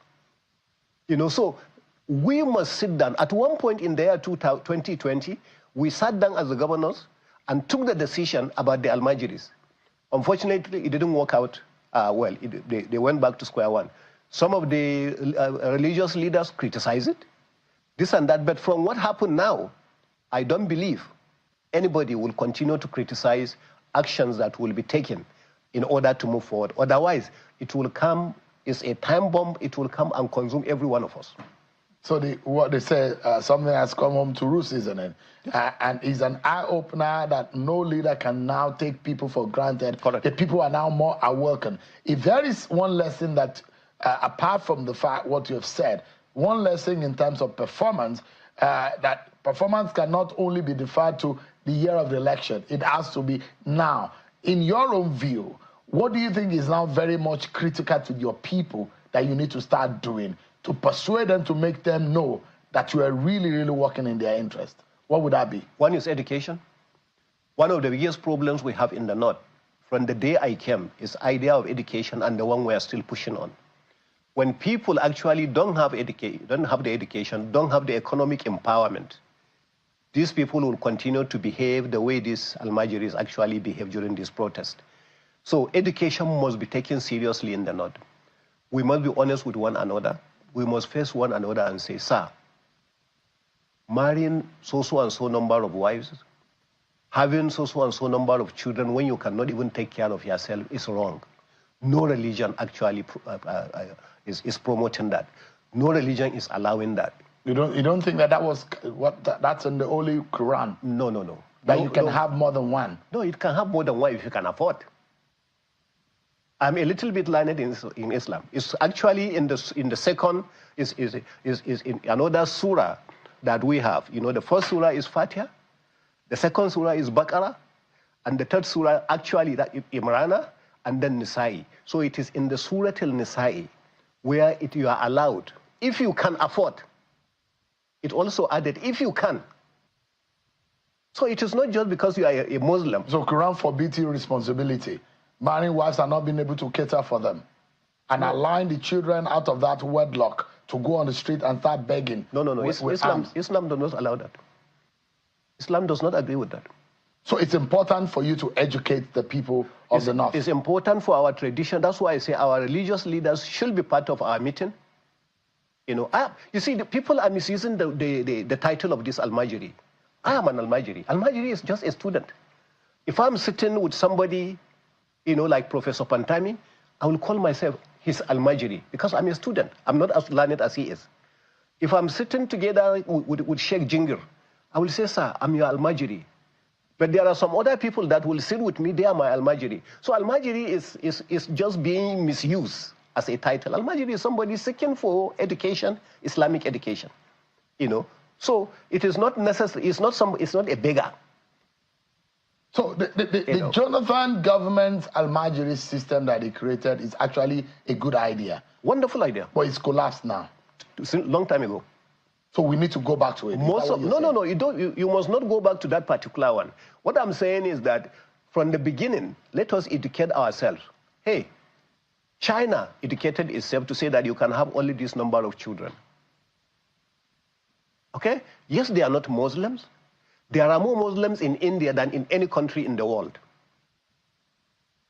[SPEAKER 11] You know, so we must sit down. At one point in the year 2020, we sat down as the governors and took the decision about the Almajiris. Unfortunately, it didn't work out well. They went back to square one. Some of the religious leaders criticized it, this and that. But from what happened now, I don't believe anybody will continue to criticize actions that will be taken in order to move forward. Otherwise, it will come, it's a time bomb, it will come and consume every one of us.
[SPEAKER 10] So what they say, something has come home to roost, isn't it? And it's an eye-opener that no leader can now take people for granted.
[SPEAKER 11] Correct.
[SPEAKER 10] The people are now more awoken. If there is one lesson that, apart from the fact what you have said, one lesson in terms of performance, that performance cannot only be deferred to the year of the election. It has to be now. In your own view, what do you think is now very much critical to your people that you need to start doing to persuade them, to make them know that you are really, really working in their interest? What would that be?
[SPEAKER 11] One is education. One of the biggest problems we have in the North, from the day I came, is idea of education, and the one we are still pushing on. When people actually don't have the education, don't have the economic empowerment, these people will continue to behave the way these Almajiris actually behave during this protest. So education must be taken seriously in the North. We must be honest with one another. We must face one another and say, sir, marrying so and so number of wives, having so and so number of children when you cannot even take care of yourself is wrong. No religion actually is promoting that. No religion is allowing that.
[SPEAKER 10] You don't think that was that's in the Holy Quran?
[SPEAKER 11] No, no, no.
[SPEAKER 10] That you can have more than one?
[SPEAKER 11] No, you can have more than one if you can afford. I'm a little bit learned in Islam. It's actually in the second is in another surah that we have. You know, the first surah is Fatiha, the second surah is Baqarah, and the third surah actually that Imran, and then Nisa'i. So it is in the Surah Al-Nisa'i where you are allowed, if you can afford. It also added, if you can. So it is not just because you are a Muslim.
[SPEAKER 10] So Quran forbids you responsibility. Marrying wives are not being able to cater for them. And allowing the children out of that wedlock to go on the street and start begging.
[SPEAKER 11] No. Islam does not allow that. Islam does not agree with that.
[SPEAKER 10] So it's important for you to educate the people of the North.
[SPEAKER 11] It's important for our tradition. That's why I say our religious leaders should be part of our meeting. You know, you see, the people are misusing the title of this Almajiri. I am an Almajiri. Almajiri is just a student. If I'm sitting with somebody, you know, like Professor Pantami, I will call myself his Almajiri because I'm a student. I'm not as learned as he is. If I'm sitting together with Sheikh Jingir, I will say, sir, I'm your Almajiri. But there are some other people that will sit with me, they are my Almajiri. So Almajiri is just being misused as a title. Almajiri is somebody seeking for education, Islamic education. You know, so it is not necessary, it's not a beggar.
[SPEAKER 10] So the Jonathan government's Almajiri system that he created is actually a good idea.
[SPEAKER 11] Wonderful idea.
[SPEAKER 10] But it's collapsed now.
[SPEAKER 11] Long time ago.
[SPEAKER 10] So we need to go back to it.
[SPEAKER 11] No, you must not go back to that particular one. What I'm saying is that from the beginning, let us educate ourselves. Hey, China educated itself to say that you can have only this number of children. Okay? Yes, they are not Muslims. There are more Muslims in India than in any country in the world.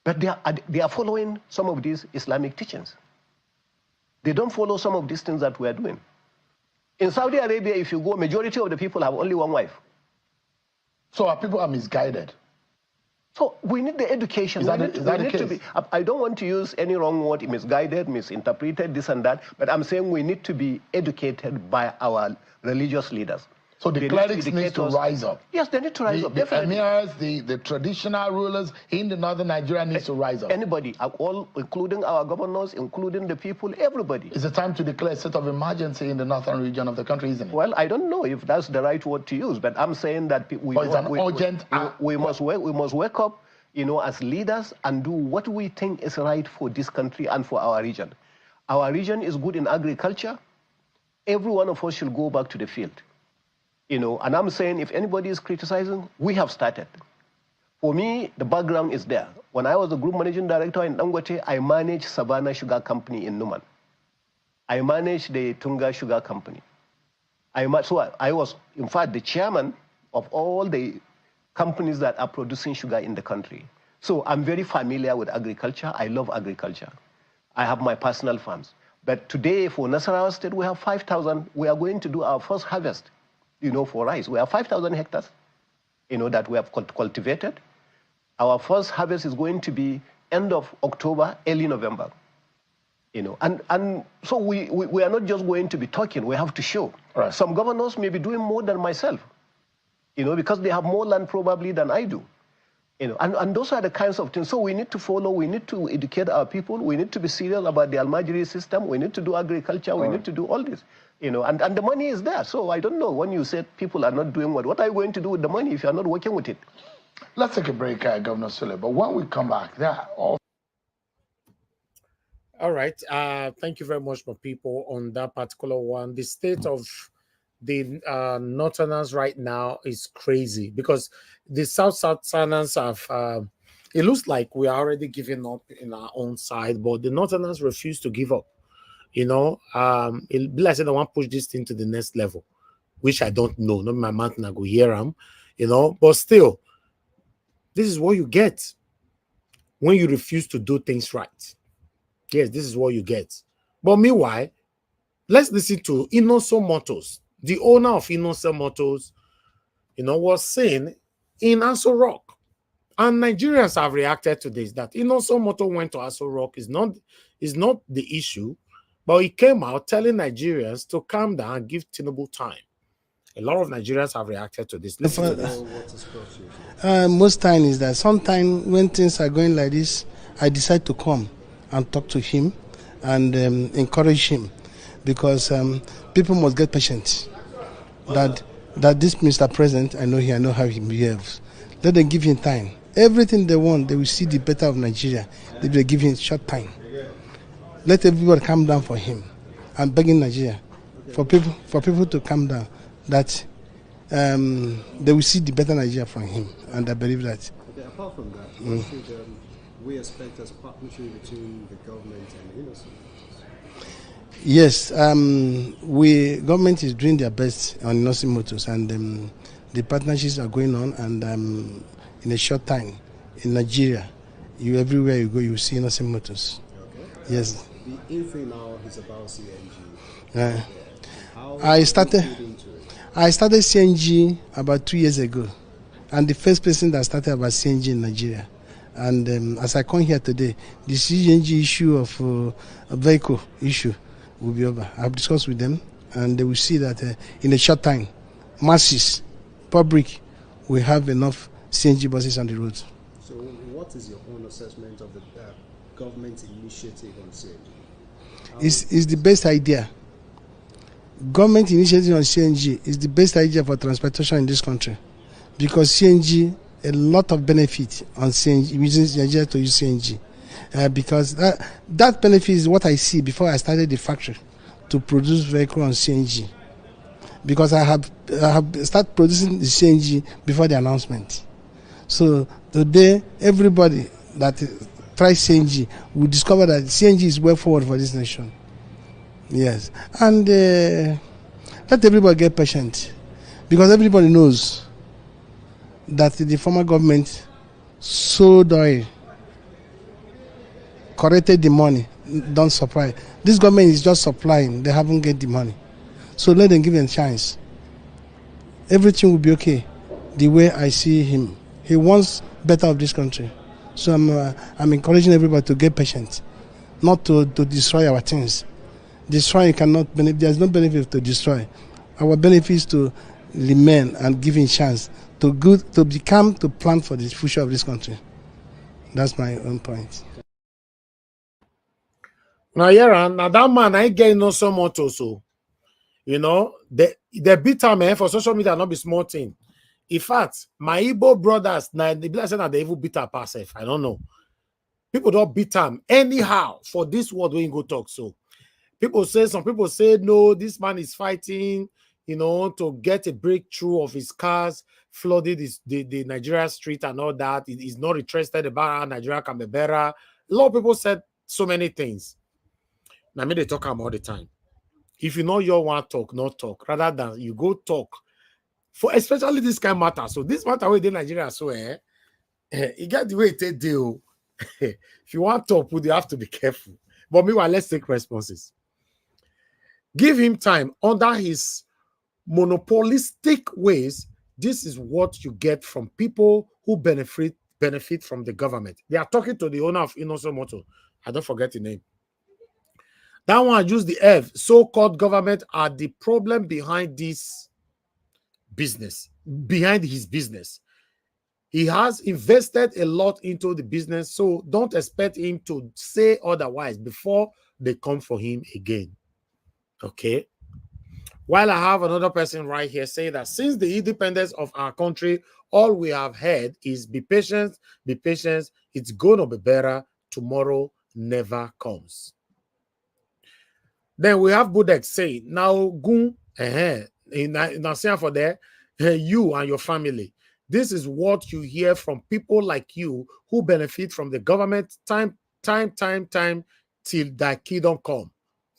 [SPEAKER 11] But they are following some of these Islamic teachings. They don't follow some of these things that we are doing. In Saudi Arabia, if you go, majority of the people have only one wife.
[SPEAKER 10] So our people are misguided.
[SPEAKER 11] So we need the education. I don't want to use any wrong word, misguided, misinterpreted, this and that, but I'm saying we need to be educated by our religious leaders.
[SPEAKER 10] So the clerics need to rise up.
[SPEAKER 11] Yes, they need to rise up.
[SPEAKER 10] The emirs, the traditional rulers in the northern Nigeria needs to rise up.
[SPEAKER 11] Anybody, all, including our governors, including the people, everybody.
[SPEAKER 10] It's a time to declare a state of emergency in the northern region of the country, isn't it?
[SPEAKER 11] Well, I don't know if that's the right word to use, but I'm saying that we must wake up, you know, as leaders and do what we think is right for this country and for our region. Our region is good in agriculture. Every one of us should go back to the field. You know, and I'm saying if anybody is criticizing, we have started. For me, the background is there. When I was the group managing director in Dangote, I managed Savannah Sugar Company in Numan. I managed the Tunga Sugar Company. I was, in fact, the chairman of all the companies that are producing sugar in the country. So I'm very familiar with agriculture. I love agriculture. I have my personal farms. But today, for Nasarawa State, we have 5,000. We are going to do our first harvest, you know, for rice. We have 5,000 hectares, you know, that we have cultivated. Our first harvest is going to be end of October, early November, you know. And so we are not just going to be talking, we have to show.
[SPEAKER 10] Right.
[SPEAKER 11] Some governors may be doing more than myself, you know, because they have more land probably than I do. You know, and those are the kinds of things. So we need to follow, we need to educate our people, we need to be serious about the Almajiri system, we need to do agriculture, we need to do all this. You know, and the money is there. So I don't know, when you said people are not doing what are you going to do with the money if you're not working with it?
[SPEAKER 10] Let's take a break, Governor Sule. But when we come back, there are
[SPEAKER 3] all right. Thank you very much, my people, on that particular one. The state of the Northerners right now is crazy because the Southerners have, it looks like we are already giving up in our own side, but the Northerners refuse to give up. You know, it be like I want to push this thing to the next level, which I don't know. Not my mountain, I go hear them, you know, but still, this is what you get when you refuse to do things right. Yes, this is what you get. But meanwhile, let's listen to Innoson Motors. The owner of Innoson Motors, you know, was saying in Aso Rock, and Nigerians have reacted to this, that Innoson Motors went to Aso Rock is not the issue, but he came out telling Nigerians to calm down and give Tinubu time. A lot of Nigerians have reacted to this. Listen to this.
[SPEAKER 12] Most time is that sometimes when things are going like this, I decide to come and talk to him and encourage him, because people must get patient. That this Mr. President, I know how he behaves. Let them give him time. Everything they want, they will see the better of Nigeria. They will give him short time. Let everybody calm down for him. I'm begging Nigeria for people to calm down. That they will see the better Nigeria from him, and I believe that.
[SPEAKER 13] Okay, apart from that, what should we expect as partnership between the government and Innoson?
[SPEAKER 12] Yes, government is doing their best on Innoson Motors, and the partnerships are going on, and in a short time, in Nigeria, everywhere you go, you see Innoson Motors. Okay. Yes.
[SPEAKER 13] The info now is about CNG.
[SPEAKER 12] I started CNG about 2 years ago, and the first person that started about CNG in Nigeria. And as I come here today, the CNG issue of a vehicle issue will be over. I've discussed with them, and they will see that in a short time, masses, public, will have enough CNG buses on the roads.
[SPEAKER 13] So what is your own assessment of the government initiative on CNG?
[SPEAKER 12] It's the best idea. Government initiative on CNG is the best idea for transportation in this country, because CNG, a lot of benefit on CNG, using Nigeria to use CNG, because that benefit is what I see before I started the factory to produce vehicle on CNG, because I have started producing the CNG before the announcement. So today, everybody that tries CNG will discover that CNG is way forward for this nation. Yes, and let everybody get patient, because everybody knows that the former government sold oil, corrected the money, don't supply. This government is just supplying, they haven't get the money. So let them give them a chance. Everything will be okay the way I see him. He wants better of this country. So I'm encouraging everybody to get patient, not to destroy our things. Destroy cannot benefit. There's no benefit to destroy. Our benefit is to remain and giving chance to plan for the future of this country. That's my own point.
[SPEAKER 3] Now, now that man, I get no so much also. You know, they beat him, man, for social media, not be small thing. In fact, my Igbo brothers, now the blessing that they even beat up ourselves. I don't know. People don't beat him anyhow for this word when you go talk. So some people say, no, this man is fighting, you know, to get a breakthrough of his cars, flooded the Nigeria street and all that. He's not interested about how Nigeria can be better. A lot of people said so many things. Now, me, they talk about all the time. If you know you want talk, not talk, rather than you go talk for especially this kind of matter. So this matter with the Nigeria, so you get the way it deal. If you want to talk, you have to be careful. But meanwhile, let's take responses. Give him time under his monopolistic ways. This is what you get from people who benefit from the government. They are talking to the owner of Innoson Motor. I don't forget the name. That one use the F. So-called government are the problem behind this business, behind his business. He has invested a lot into the business, so don't expect him to say otherwise before they come for him again. Okay? While I have another person right here saying that since the independence of our country, all we have heard is be patient, it's going to be better, tomorrow never comes. Then we have Budek saying, now, Gun, for there, you and your family. This is what you hear from people like you who benefit from the government time till that kingdom come.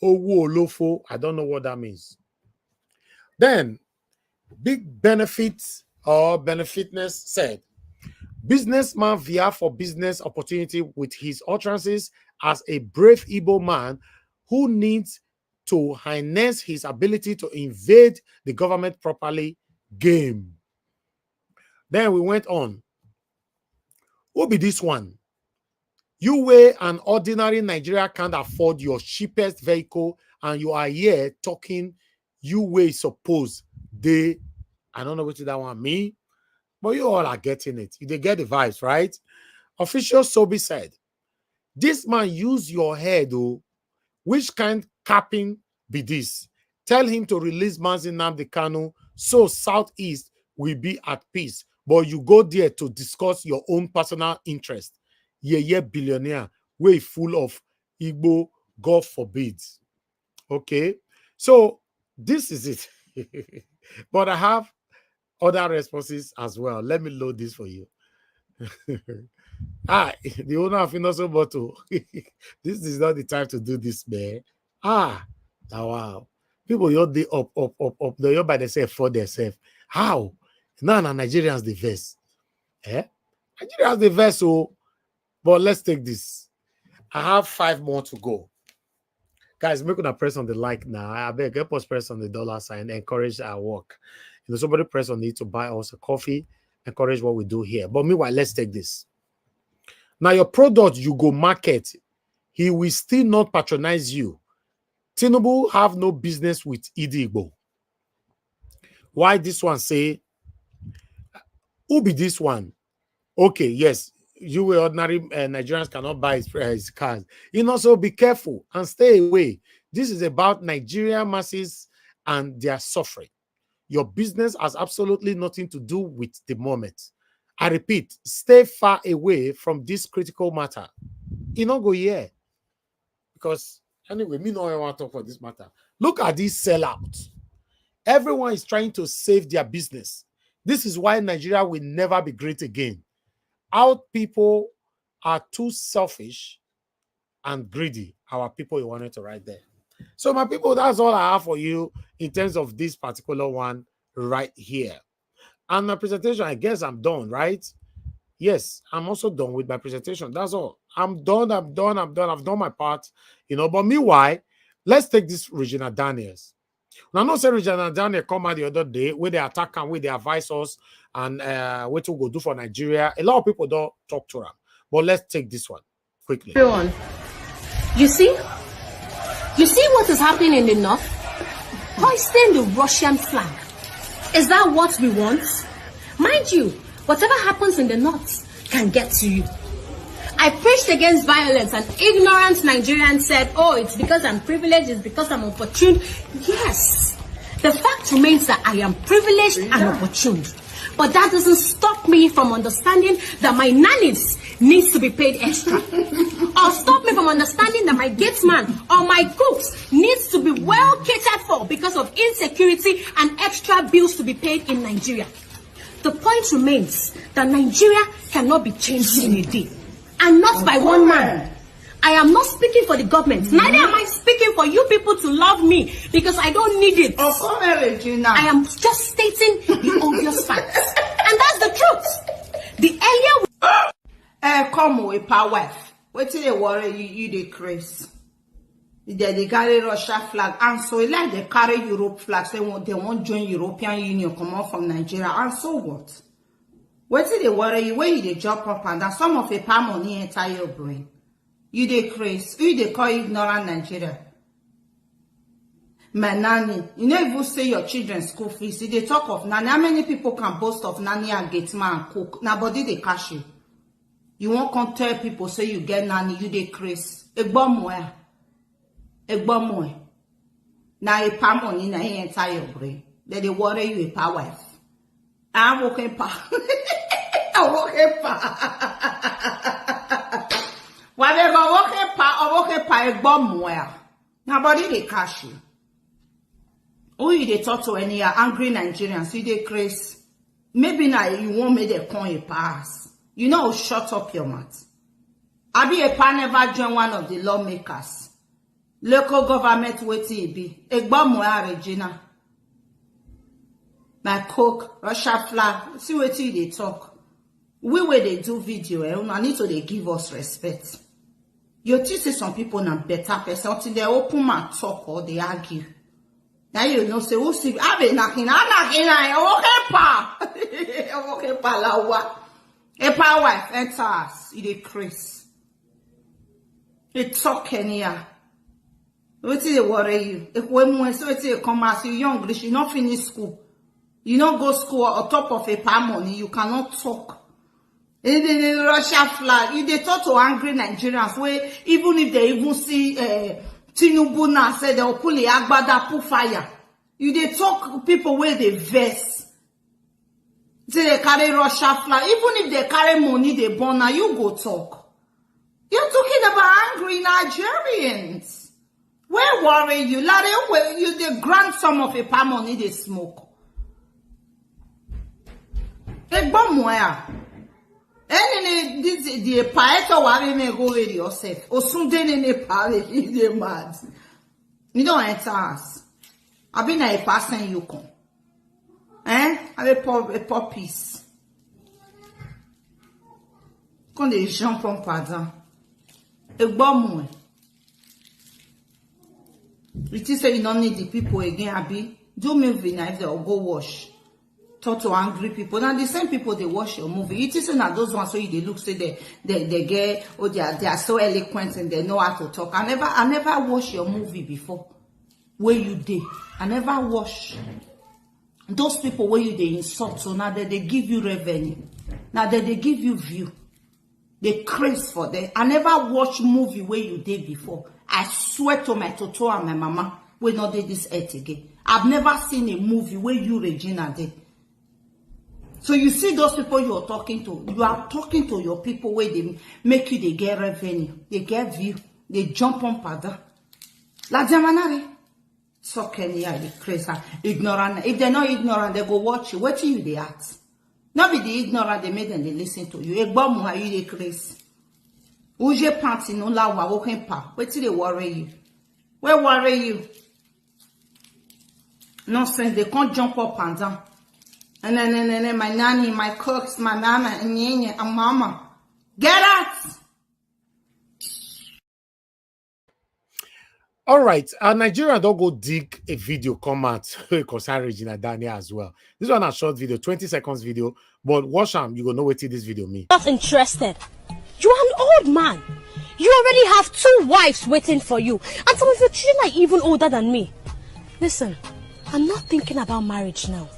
[SPEAKER 3] Olofo, I don't know what that means. Then, big benefits or benefitness said, businessman via for business opportunity with his utterances as a brave Igbo man who needs to harness his ability to invade the government properly game. Then we went on. Who be this one? You weigh an ordinary Nigeria can't afford your cheapest vehicle and you are here talking you weigh suppose they, I don't know what that one mean, but you all are getting it. They get the vibes, right? Official Sobi said, this man use your head, oh. Which kind capping be this? Tell him to release Mazi Nnamdi Kanu so Southeast will be at peace. But you go there to discuss your own personal interest. Yeah, billionaire, way full of Igbo, God forbid. Okay, so this is it. But I have other responses as well. Let me load this for you. The owner of Innoson Bottle. This is not the time to do this, man. Wow. People, you're the up. You're by themselves for themselves. How? Now, Nigerians the verse. Nigerians the verse, so. But let's take this. I have 5 more to go. Guys, make a press on the like now. I beg, help us press on the $sign, encourage our work. You know, somebody press on it to buy us a coffee, encourage what we do here. But meanwhile, let's take this. Now, your product you go market, he will still not patronize you. Tinubu have no business with Igbo. Why this one say, who be this one? Okay, yes, you will ordinary Nigerians cannot buy his cars. You know, so be careful and stay away. This is about Nigerian masses and their suffering. Your business has absolutely nothing to do with the moment. I repeat, stay far away from this critical matter. You don't go here. Because anyway, me no want to talk for this matter. Look at these sellouts. Everyone is trying to save their business. This is why Nigeria will never be great again. Our people are too selfish and greedy. Our people, you wanted to write there. So my people, that's all I have for you in terms of this particular one right here. And my presentation, I guess I'm done, right? Yes, I'm also done with my presentation. That's all. I'm done. I've done my part, you know. But meanwhile, let's take this Regina Daniels. Now, no say Regional Daniel come out the other day where they attack and where they advise us and what to go do for Nigeria. A lot of people don't talk to them. But let's take this one quickly.
[SPEAKER 14] Everyone, you see what is happening in the north? Hoisting the Russian flag. Is that what we want? Mind you, whatever happens in the north can get to you. I preached against violence and ignorant Nigerians said, oh, it's because I'm privileged, it's because I'm opportune. Yes, the fact remains that I am privileged and opportune. But that doesn't stop me from understanding that my nannies needs to be paid extra. Or stop me from understanding that my gatesman or my cooks needs to be well catered for because of insecurity and extra bills to be paid in Nigeria. The point remains that Nigeria cannot be changed in a day. And not by one man. I am not speaking for the government. Neither am I speaking for you people to love me because I don't need it. I am just stating the obvious facts. And that's the truth. The earlier
[SPEAKER 15] come with power. What till they worry you decrease. They carry Russia flag and so like they carry Europe flags. They won't join European Union, come out from Nigeria. And so what? What till they worry you when you jump up and down? Some of the palm money enter your brain. You decrease. Who they call ignorant Nigeria? My nanny. You know if you say your children's school fees, they talk of nanny. How many people can boast of nanny and get man and cook? Nobody they cash you. You won't come tell people say you get nanny, you decrease. Now a palm money na he enter your brain. Then they worry you a power wife. I'm working pa. I'm working pa. While they go working pa a bomb where. Nobody they cash you. Who you they talk to any angry Nigerians? You they crazy. Maybe now you won't make the coin a pass. You know, shut up your mouth. I be a pa never join one of the lawmakers. Local government waiting be. A bomb where Regina. My cook, Russia flag. See what they talk. We where they do video, I need to they give us respect. You see some people na better person until they open my talk or they argue. Now you know say who see I be knocking okay pa lawa. A power wife enter us, it is Chris. It talk here. What they worry you? If when so you come as you young, you not finish school. You not go school on top of a palm money, you cannot talk. In the Russia flag, you they talk to angry Nigerians where even if they even see Tinubu now say they'll pull the agbada, pull fire. You they talk people where they vex. Say they carry Russia flag. Even if they carry money, they burn now, you go talk. You're talking about angry Nigerians. Where worry you? Where you they grant some of a palm money they smoke. A bomb where? And this the paeto worry me go with yourself. Or soon in a party, they mad. You don't enter us. I've been a person you come. A poor piece. Quand les gens prennent pardon. A bomb. It is say you don't need the people again, Abi. Do me if they'll go wash. Talk to angry people. Now the same people they watch your movie. It isn't that those ones so they look say they get or they are so eloquent and they know how to talk. I never watched your movie before. Where you did. I never watch those people where you they insult. So now that they give you revenue. Now that they give you view. They craze for them. I never watched movie where you did before. I swear to my Toto and my mama we not did this earth again. I've never seen a movie where you Regina did. So you see those people you're talking to, you are talking to your people where they make you, they get revenue, they get view, they jump on pada. La Jamanare. So can you be crazy, ignorant. If they're not ignorant, they go watch you. What do you they act? Not be the ignorant, they made them they listen to you. A bomb why you they crazy. Uje panty no la wa walking pa. What do they worry you? Where worry you? Nonsense, they can't jump up and down. And then my nanny, my cooks, my mama, and nyenya, and mama. Get out!
[SPEAKER 3] All right, Nigeria don't go dig a video come out concerning Regina Daniel as well. This one a short video, 20 seconds video, but watch them, you go know what this video mean.
[SPEAKER 14] Not interested. You are an old man. You already have 2 wives waiting for you, and some of your children are even older than me. Listen, I'm not thinking about marriage now,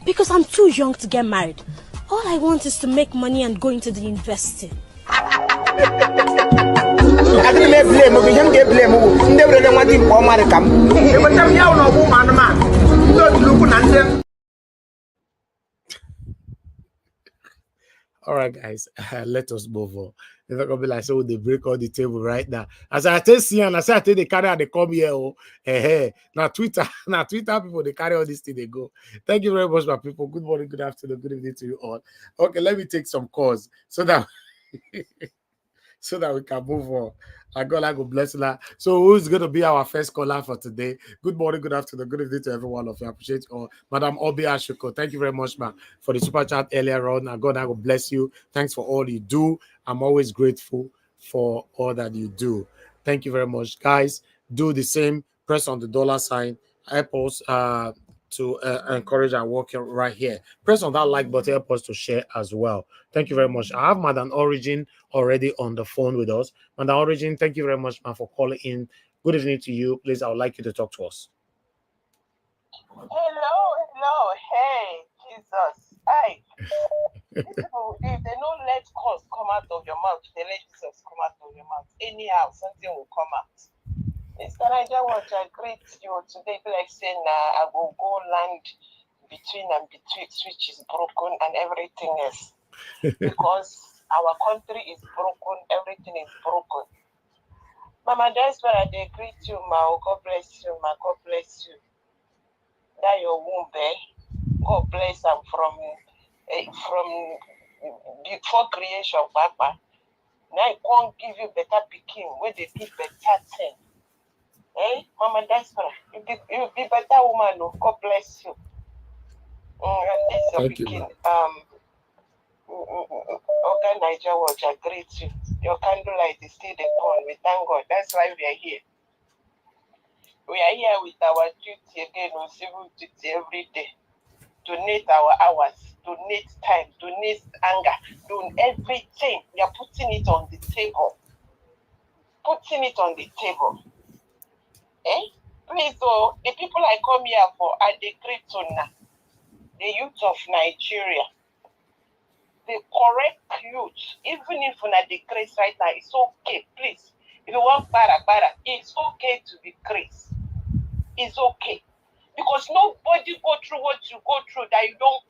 [SPEAKER 14] because I'm too young to get married. All I want is to make money and go into the university.
[SPEAKER 3] All right, guys, let us move on. It's not gonna be like so they break all the table right now. As I tell you, and I say I tell they carry out they come here. Oh, now Twitter, people they carry all this thing they go. Thank you very much, my people. Good morning, good afternoon, good evening to you all. Okay, let me take some calls so that so that we can move on. God bless you. So who's going to be our first caller for today? Good morning, good afternoon, good evening to everyone of you. I appreciate you all. Madam Obi Ashuko, thank you very much, man, for the super chat earlier on. God will bless you. Thanks for all you do. I'm always grateful for all that you do. Thank you very much, guys. Do the same. Press on the $sign. Help us to encourage our work right here. Press on that like button. Help us to share as well. Thank you very much. I have Madam Origin already on the phone with us. Madam Origin, thank you very much, man, for calling in. Good evening to you. Please, I would like you to talk to us.
[SPEAKER 16] Hello. Hey, Jesus. Hi. These people, if they don't let cause come out of your mouth, they let Jesus come out of your mouth. Anyhow, something will come out. Mr. Niger Watch, I greet you today. Like saying, I will go land between and betwixt, which is broken and everything else. Because our country is broken, everything is broken. Mama, that's where I greet you, ma. God bless you, ma. God bless you. That your womb, God bless them from before creation, Papa. Now I can't give you better picking where they do better thing. Hey, Mama, that's right. You be better woman. Oh, God bless you. And this your picking. Okay, Niger Watch, I greet you. Your candlelight is still the burn. We thank God. That's why we are here. We are here with our duty again on civil duty every day. Donate our hours, donate time, donate anger, donate everything. We are putting it on the table. Putting it on the table. Please, the people I come here for are the Gretona, the youth of Nigeria. The correct youth, even if you're not the grace right now, it's okay, please. If you want para, it's okay to be grace. It's okay. Because nobody go through what you go through that you don't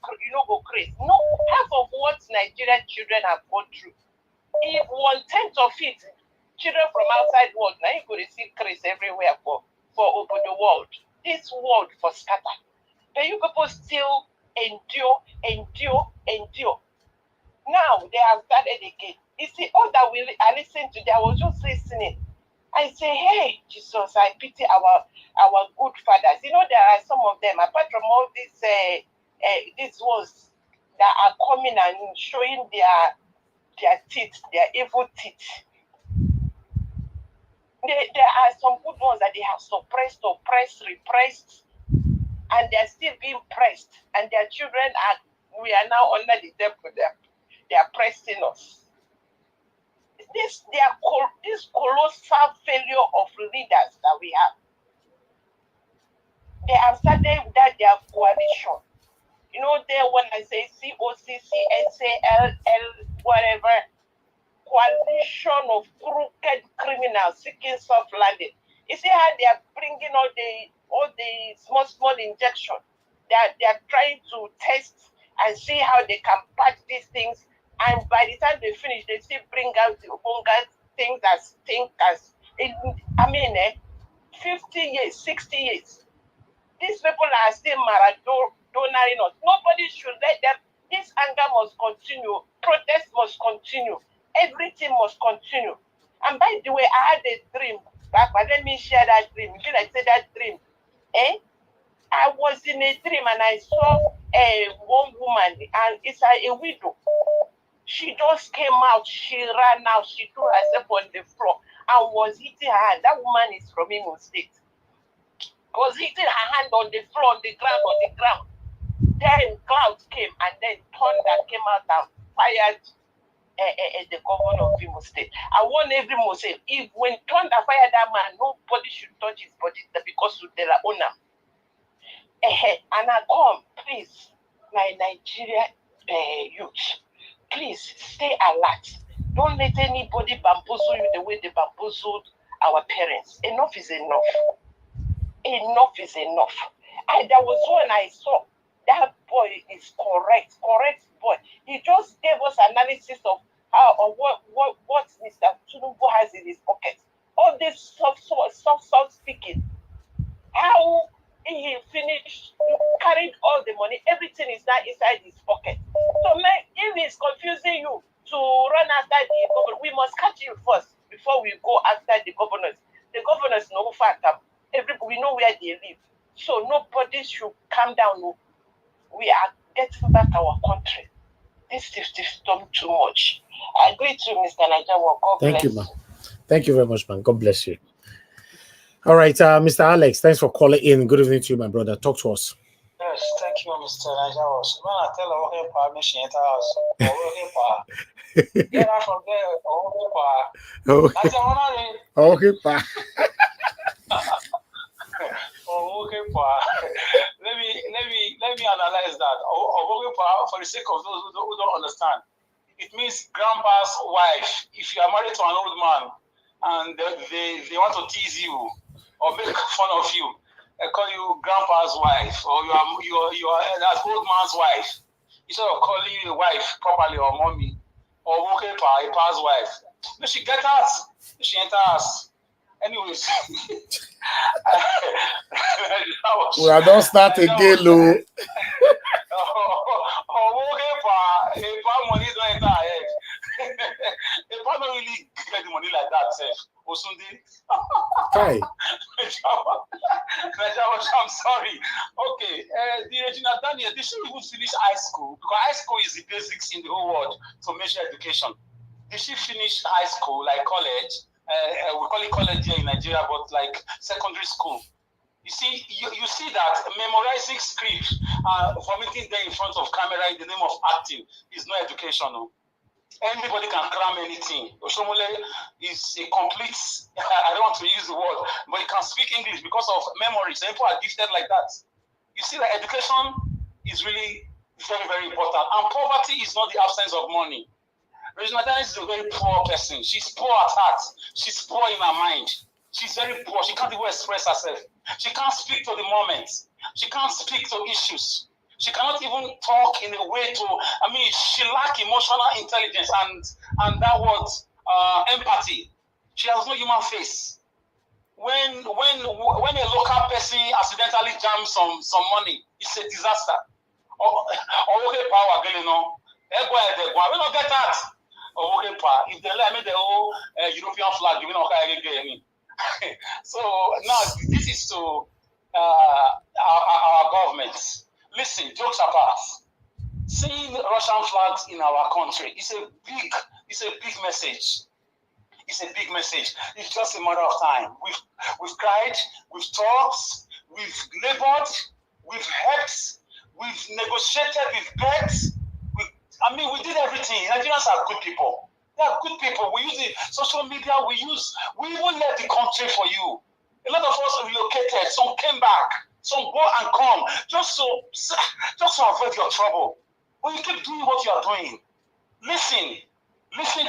[SPEAKER 16] go crazy. No, half of what Nigerian children have gone through. If 1/10 of it, children from outside world, now you go to see crazy everywhere for over the world. This world for scatter. But you people still endure. Now they have started again. You see, all that I listened to, I was just listening. I say, hey, Jesus, I pity our good fathers. You know, there are some of them, apart from all these ones that are coming and showing their teeth, their evil teeth. There are some good ones that they have suppressed, oppressed, repressed, and they're still being pressed. And their children we are now under the devil. They are pressing us. This colossal failure of leaders that we have. They have started that their coalition. You know, when I say COCCSALL, whatever, coalition of crooked criminals seeking soft landing. You see how they are bringing all the small injection. They are trying to test and see how they can patch these things. And by the time they finish, they still bring out the things that stink as 50 years, 60 years. These people are still maradonaing us. Nobody should let them. This anger must continue. Protest must continue. Everything must continue. And by the way, I had a dream. But let me share that dream. Should I say that dream? I was in a dream and I saw one woman, and it's a widow. She just came out. She ran out. She threw herself on the floor. and was hitting her hand. That woman is from Imo State. Was hitting her hand on the floor, on the ground. Then clouds came, and then thunder came out and fired the governor of Imo State. I want every Muslim, if when thunder fired that man, nobody should touch his body because of the owner. And I come, please, my Nigeria youth, please stay alert. Don't let anybody bamboozle you the way they bamboozled our parents. Enough is enough. Enough is enough. There was one I saw. That boy is correct boy. He just gave us analysis of how or what Mr. Tinubu has in his pocket. All this soft speaking. How he finished, carried all the money, everything is now inside his pocket. So if he's confusing you to run after the government, we must catch him first before we go after the governors. The governors know fact. We know where they live. So nobody should calm down. We are getting back our country. This is done too much. I agree to Mr. Nigeria. God
[SPEAKER 3] Thank
[SPEAKER 16] bless
[SPEAKER 3] you, man. Thank you very much, man. God bless you. All right, Mr. Alex, thanks for calling in. Good evening to you, my brother. Talk to us.
[SPEAKER 17] Yes, thank you, Mr. Nigeria. When I tell her okay, pa, me she enter house. Okay, pa. Get out from there. Okay, pa.
[SPEAKER 3] Okay, pa.
[SPEAKER 17] Okay, pa. Let me analyze that. Okay, pa. For the sake of those who don't understand, it means grandpa's wife. If you are married to an old man and they want to tease you or make fun of you, they call you grandpa's wife, or you are that old man's wife. Instead of calling you a wife properly or mommy or okay, pa, a pa's wife. No, she get us. She enter us. Anyways,
[SPEAKER 3] well, don't start again, Lou.
[SPEAKER 17] Money don't enter her head. If I don't really get the money like that, Osunde.
[SPEAKER 3] Hi.
[SPEAKER 17] I'm sorry. Okay, the Regina Daniel, they should even finish high school because high school is the basics in the whole world to measure education. They should finish high school like college. We call it college here in Nigeria, but like secondary school. You see, you see that memorizing scripts, vomiting there in front of camera in the name of acting is no educational. Anybody can cram anything. Oshomole is a complete, I don't want to use the word, but he can speak English because of memory. So people are gifted like that. You see that education is really very, very important. And poverty is not the absence of money. Regina Daniels is a very poor person. She's poor at heart. She's poor in her mind. She's very poor. She can't even express herself. She can't speak to the moment. She can't speak to issues. She cannot even talk in a way to, she lacks emotional intelligence and that word, empathy. She has no human face. When a local person accidentally jams some money, it's a disaster. Okay, power, we don't get that. Okay, if they let me the whole European flag, you know, so now this is to our government. Listen, jokes apart. Seeing Russian flags in our country is a big message. It's a big message. It's just a matter of time. We've cried, we've talked, we've labored, we've helped, we've negotiated, we've begged. We did everything. Nigerians are good people. They are good people. We use the social media. We even left the country for you. A lot of us relocated. Some came back. Some go and come just to avoid your trouble. But you keep doing what you are doing. Listen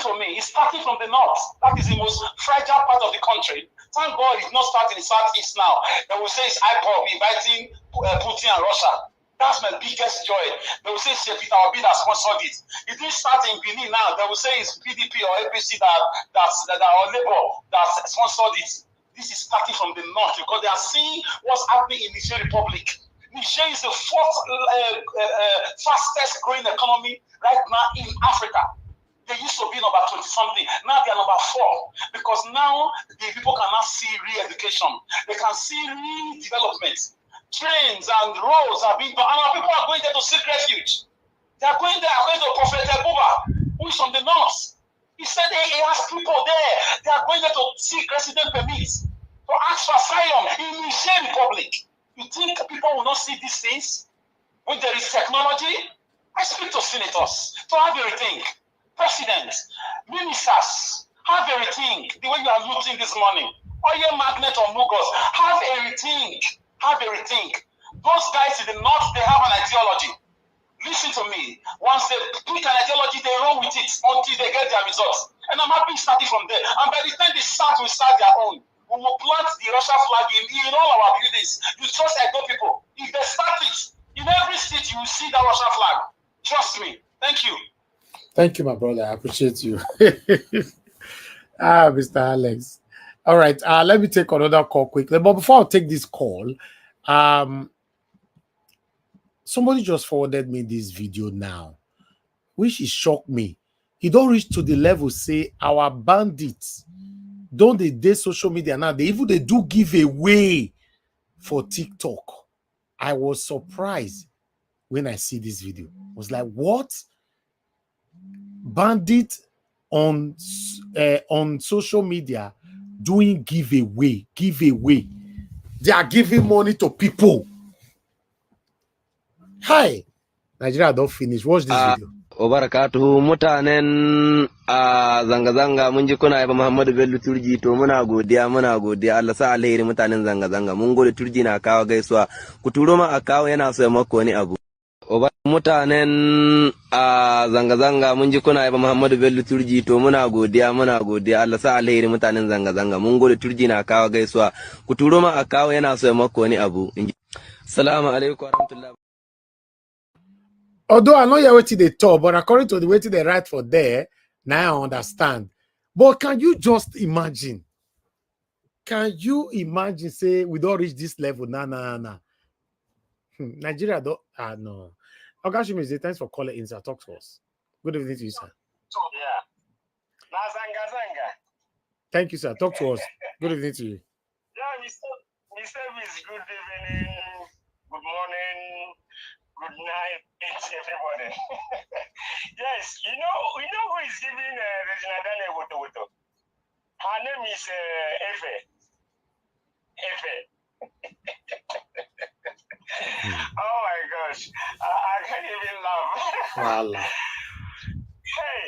[SPEAKER 17] to me. It's starting from the north. That is the most fragile part of the country. Thank God it's not starting in the southeast now. They will say it's IPOB inviting Putin and Russia. That's my biggest joy. They will say Peter Obi that sponsored it. It didn't start in Benin now. They will say it's PDP or APC that or Labour that sponsored it. This is starting from the north because they are seeing what's happening in Niger Republic. Niger is the fourth fastest growing economy right now in Africa. They used to be number 20-something. Now they are number 4 because now the people can now see real education. They can see real development. Trains and roads are being done, and our people are going there to seek refuge. They are going there according to Prophet Ebuba, who is from the north. He said he has people there. They are going there to seek resident permits, to ask for asylum in Niger Republic. You think people will not see these things when there is technology? I speak to senators to have a rethink. Presidents, ministers, have a rethink. The way you are looting this money, oil magnet or muggles, have a rethink. Have a rethink. Those guys in the north, they have an ideology. Listen to me. Once they pick an ideology, they run with it until they get their results. And I'm happy starting from there. And by the time they start, we start their own. We will plant the Russian flag in all our buildings. You trust Edo people. If they start it, in every state, you will see that Russian flag. Trust me. Thank you.
[SPEAKER 3] Thank you, my brother. I appreciate you. Mr. Alex. All right. Let me take another call quickly. But before I take this call, somebody just forwarded me this video now, which is shocked me. He don't reach to the level, say, our bandits, don't they social media now? They do give away for TikTok. I was surprised when I see this video. I was like, what? Bandit on social media doing giveaway. They are giving money to people. Hi, Nigeria don't finish. Watch this video.
[SPEAKER 18] Wabarakatuhu mutanen zanga-zanga mun ji kuna yaba Muhammadu Bello Turji to muna godiya Allah sa alheri mutanen zanga-zanga mun gode Turji na kawo gaisuwa ku turo ma akawo yana so maka wani abu mutanen zanga-zanga mun ji kuna yaba Muhammadu Bello Turji to muna godiya Allah sa alheri mutanen zanga-zanga mun gode Turji na kawo gaisuwa ku turo ma akawo yana so maka wani abu. Assalamu alaikum warahmatullahi.
[SPEAKER 3] Although I know you're waiting they talk, but according to the way they write for there, now I understand. But can you just imagine? Can you imagine, say, we don't reach this level? Nah. Nigeria don't, no. Okay, thanks for calling in, sir. Talk to us. Good evening to you, sir.
[SPEAKER 19] Yeah.
[SPEAKER 3] Thank you, sir. Talk to us. Good evening to you.
[SPEAKER 19] Yeah, Mr. Good evening, good morning, good night, everybody. Yes, you know who is giving Regina Dane Woto? Her name is Efe. Oh my gosh, I can't even laugh.
[SPEAKER 3] Wow.
[SPEAKER 19] Hey,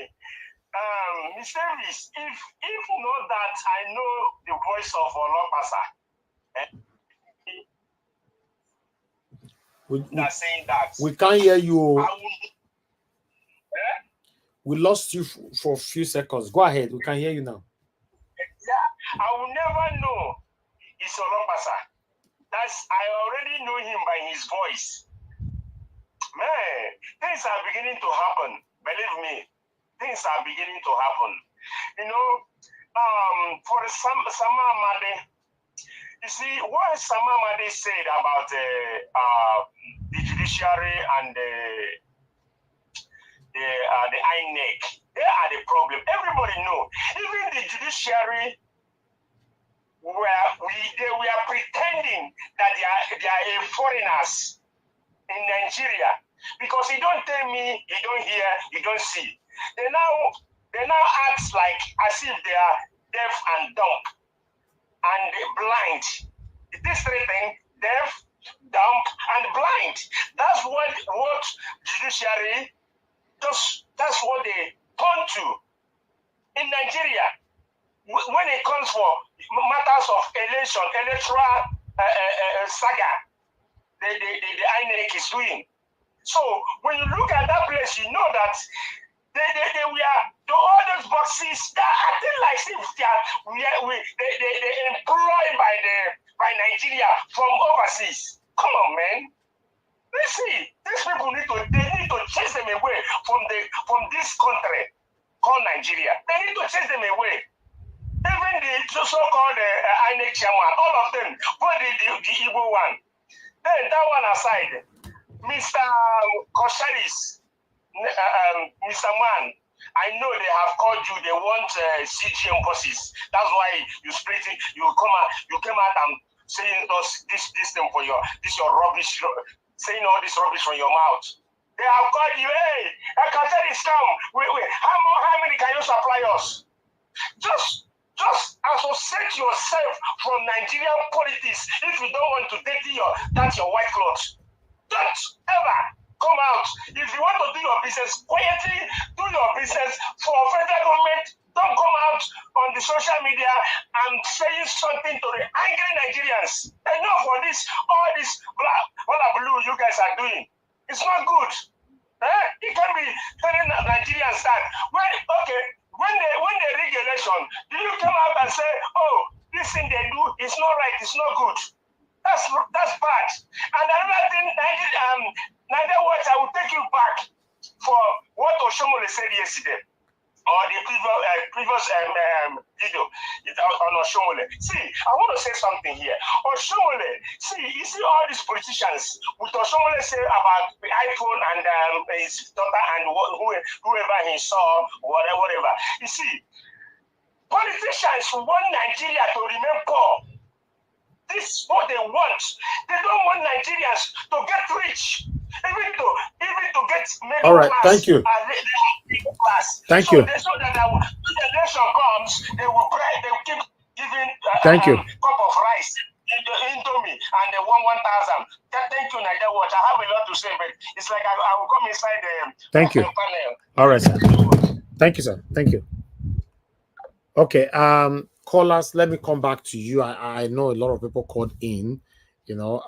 [SPEAKER 19] Mr. Reese, if not that I know the voice of Olopasa, saying that
[SPEAKER 3] we can't hear you. We lost you for a few seconds. Go ahead. We can hear you now.
[SPEAKER 19] Yeah, I will never know it's Olopasa. I already know him by his voice. Man, things are beginning to happen. Believe me, things are beginning to happen. You know, for Sama Amadi, you see, what Sama Amadi said about the judiciary and the INEC, they are the problem. Everybody know. Even the judiciary, they were pretending that they are foreigners in Nigeria, because you don't tell me, you don't hear, you don't see. They now act like as if they are deaf and dumb and blind. This three things: deaf, dumb, and blind. That's what judiciary. That's what they turn to in Nigeria. When it comes for matters of electoral saga, the INEC is doing. So when you look at that place, you know that they were all those boxes that acting like if they employed by Nigeria from overseas. Come on, man. Let's see. These people need to chase them away from this country called Nigeria. They need to chase them away. Even the so-called INEC chairman, all of them, but the Igbo one. Then that one aside, Mr. Kosharis, Mr. Man, I know they have called you. They want CGM bosses. That's why you split it. You came out and saying this thing for your rubbish, saying all this rubbish from your mouth. They have called you, hey, a cartel is come. How many can you supply us? Just associate yourself from Nigerian politics if you don't want to dirty that's your white clothes. Don't ever come out. If you want to do your business quietly, do your business for federal government. Don't come out on the social media and saying something to the angry Nigerians. Enough for this, all this blah blue you guys are doing. It's not good. It can be telling Nigerians that when they rig election, do you come out and say, oh, this thing they do is not right, it's not good? That's bad. And another thing, Nigeria Watch, I will take you back for what Oshomole said yesterday, or the previous video on Oshomole. See, I want to say something here. Oshomole, see, you see all these politicians, with Oshomole say about the iPhone and his daughter and whoever he saw, whatever. You see, politicians want Nigeria to remain poor. This is what they want. They don't want Nigerians to get rich, even to get middle
[SPEAKER 3] all right,
[SPEAKER 19] class.
[SPEAKER 3] thank you. Thank you.
[SPEAKER 19] So that when the election comes, they will keep giving
[SPEAKER 3] Thank you.
[SPEAKER 19] cup of rice, Indomie, and they want 1,000. Thank you, Nigeria Watch. I have a lot to say, but it's like I will come inside the
[SPEAKER 3] Thank you.
[SPEAKER 19] panel.
[SPEAKER 3] All right, sir. Thank you, sir. Thank you. Okay, callers, let me come back to you. I know a lot of people called in, you know.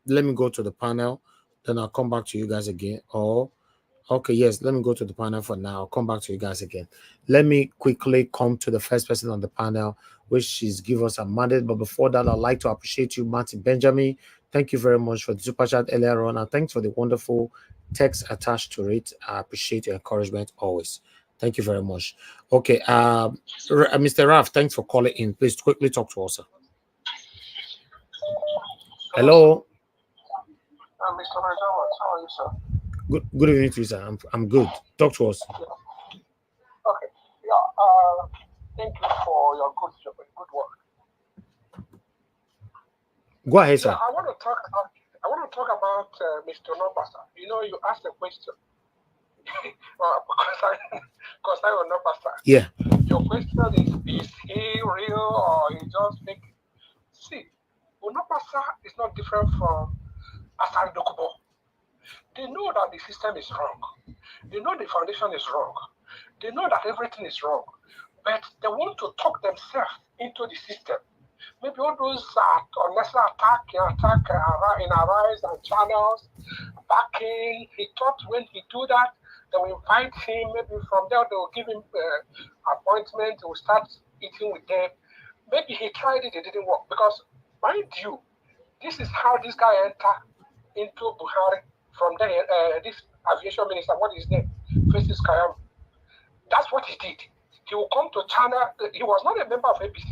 [SPEAKER 3] Let me go to the panel, then I'll come back to you guys again. Okay, yes, let me go to the panel for now. I'll come back to you guys again. Let me quickly come to the first person on the panel, which is give us a mandate. But before that, I'd like to appreciate you, Martin Benjamin. Thank you very much for the super chat earlier on, and thanks for the wonderful text attached to it. I appreciate your encouragement always. Thank you very much. Okay, Mr. Raf, thanks for calling in. Please quickly talk to us, sir. Hello.
[SPEAKER 20] Mr. Rajawa, how are you, sir?
[SPEAKER 3] Good evening to you, sir. I'm good. Talk to us.
[SPEAKER 20] Yeah. Okay. Yeah. Thank you for your good work.
[SPEAKER 3] Go ahead, sir.
[SPEAKER 20] Yeah, I want to talk about Mr. Nobasa. You know, you asked a question. Because I will not pastor.
[SPEAKER 3] Yeah.
[SPEAKER 20] Your question is he real or he just make? See, Unapasa is not different from Asari Dokubo. They know that the system is wrong. They know the foundation is wrong. They know that everything is wrong. But they want to talk themselves into the system. Maybe all those unnecessary attack in Arise and channels, backing. He thought when he do that, they will invite him. Maybe from there they will give him appointment. He will start eating with them. Maybe he tried it didn't work. Because, mind you, this is how this guy entered into Buhari. From there, this aviation minister, what is his name? Festus Kayam. That's what he did. He will come to China. He was not a member of ABC.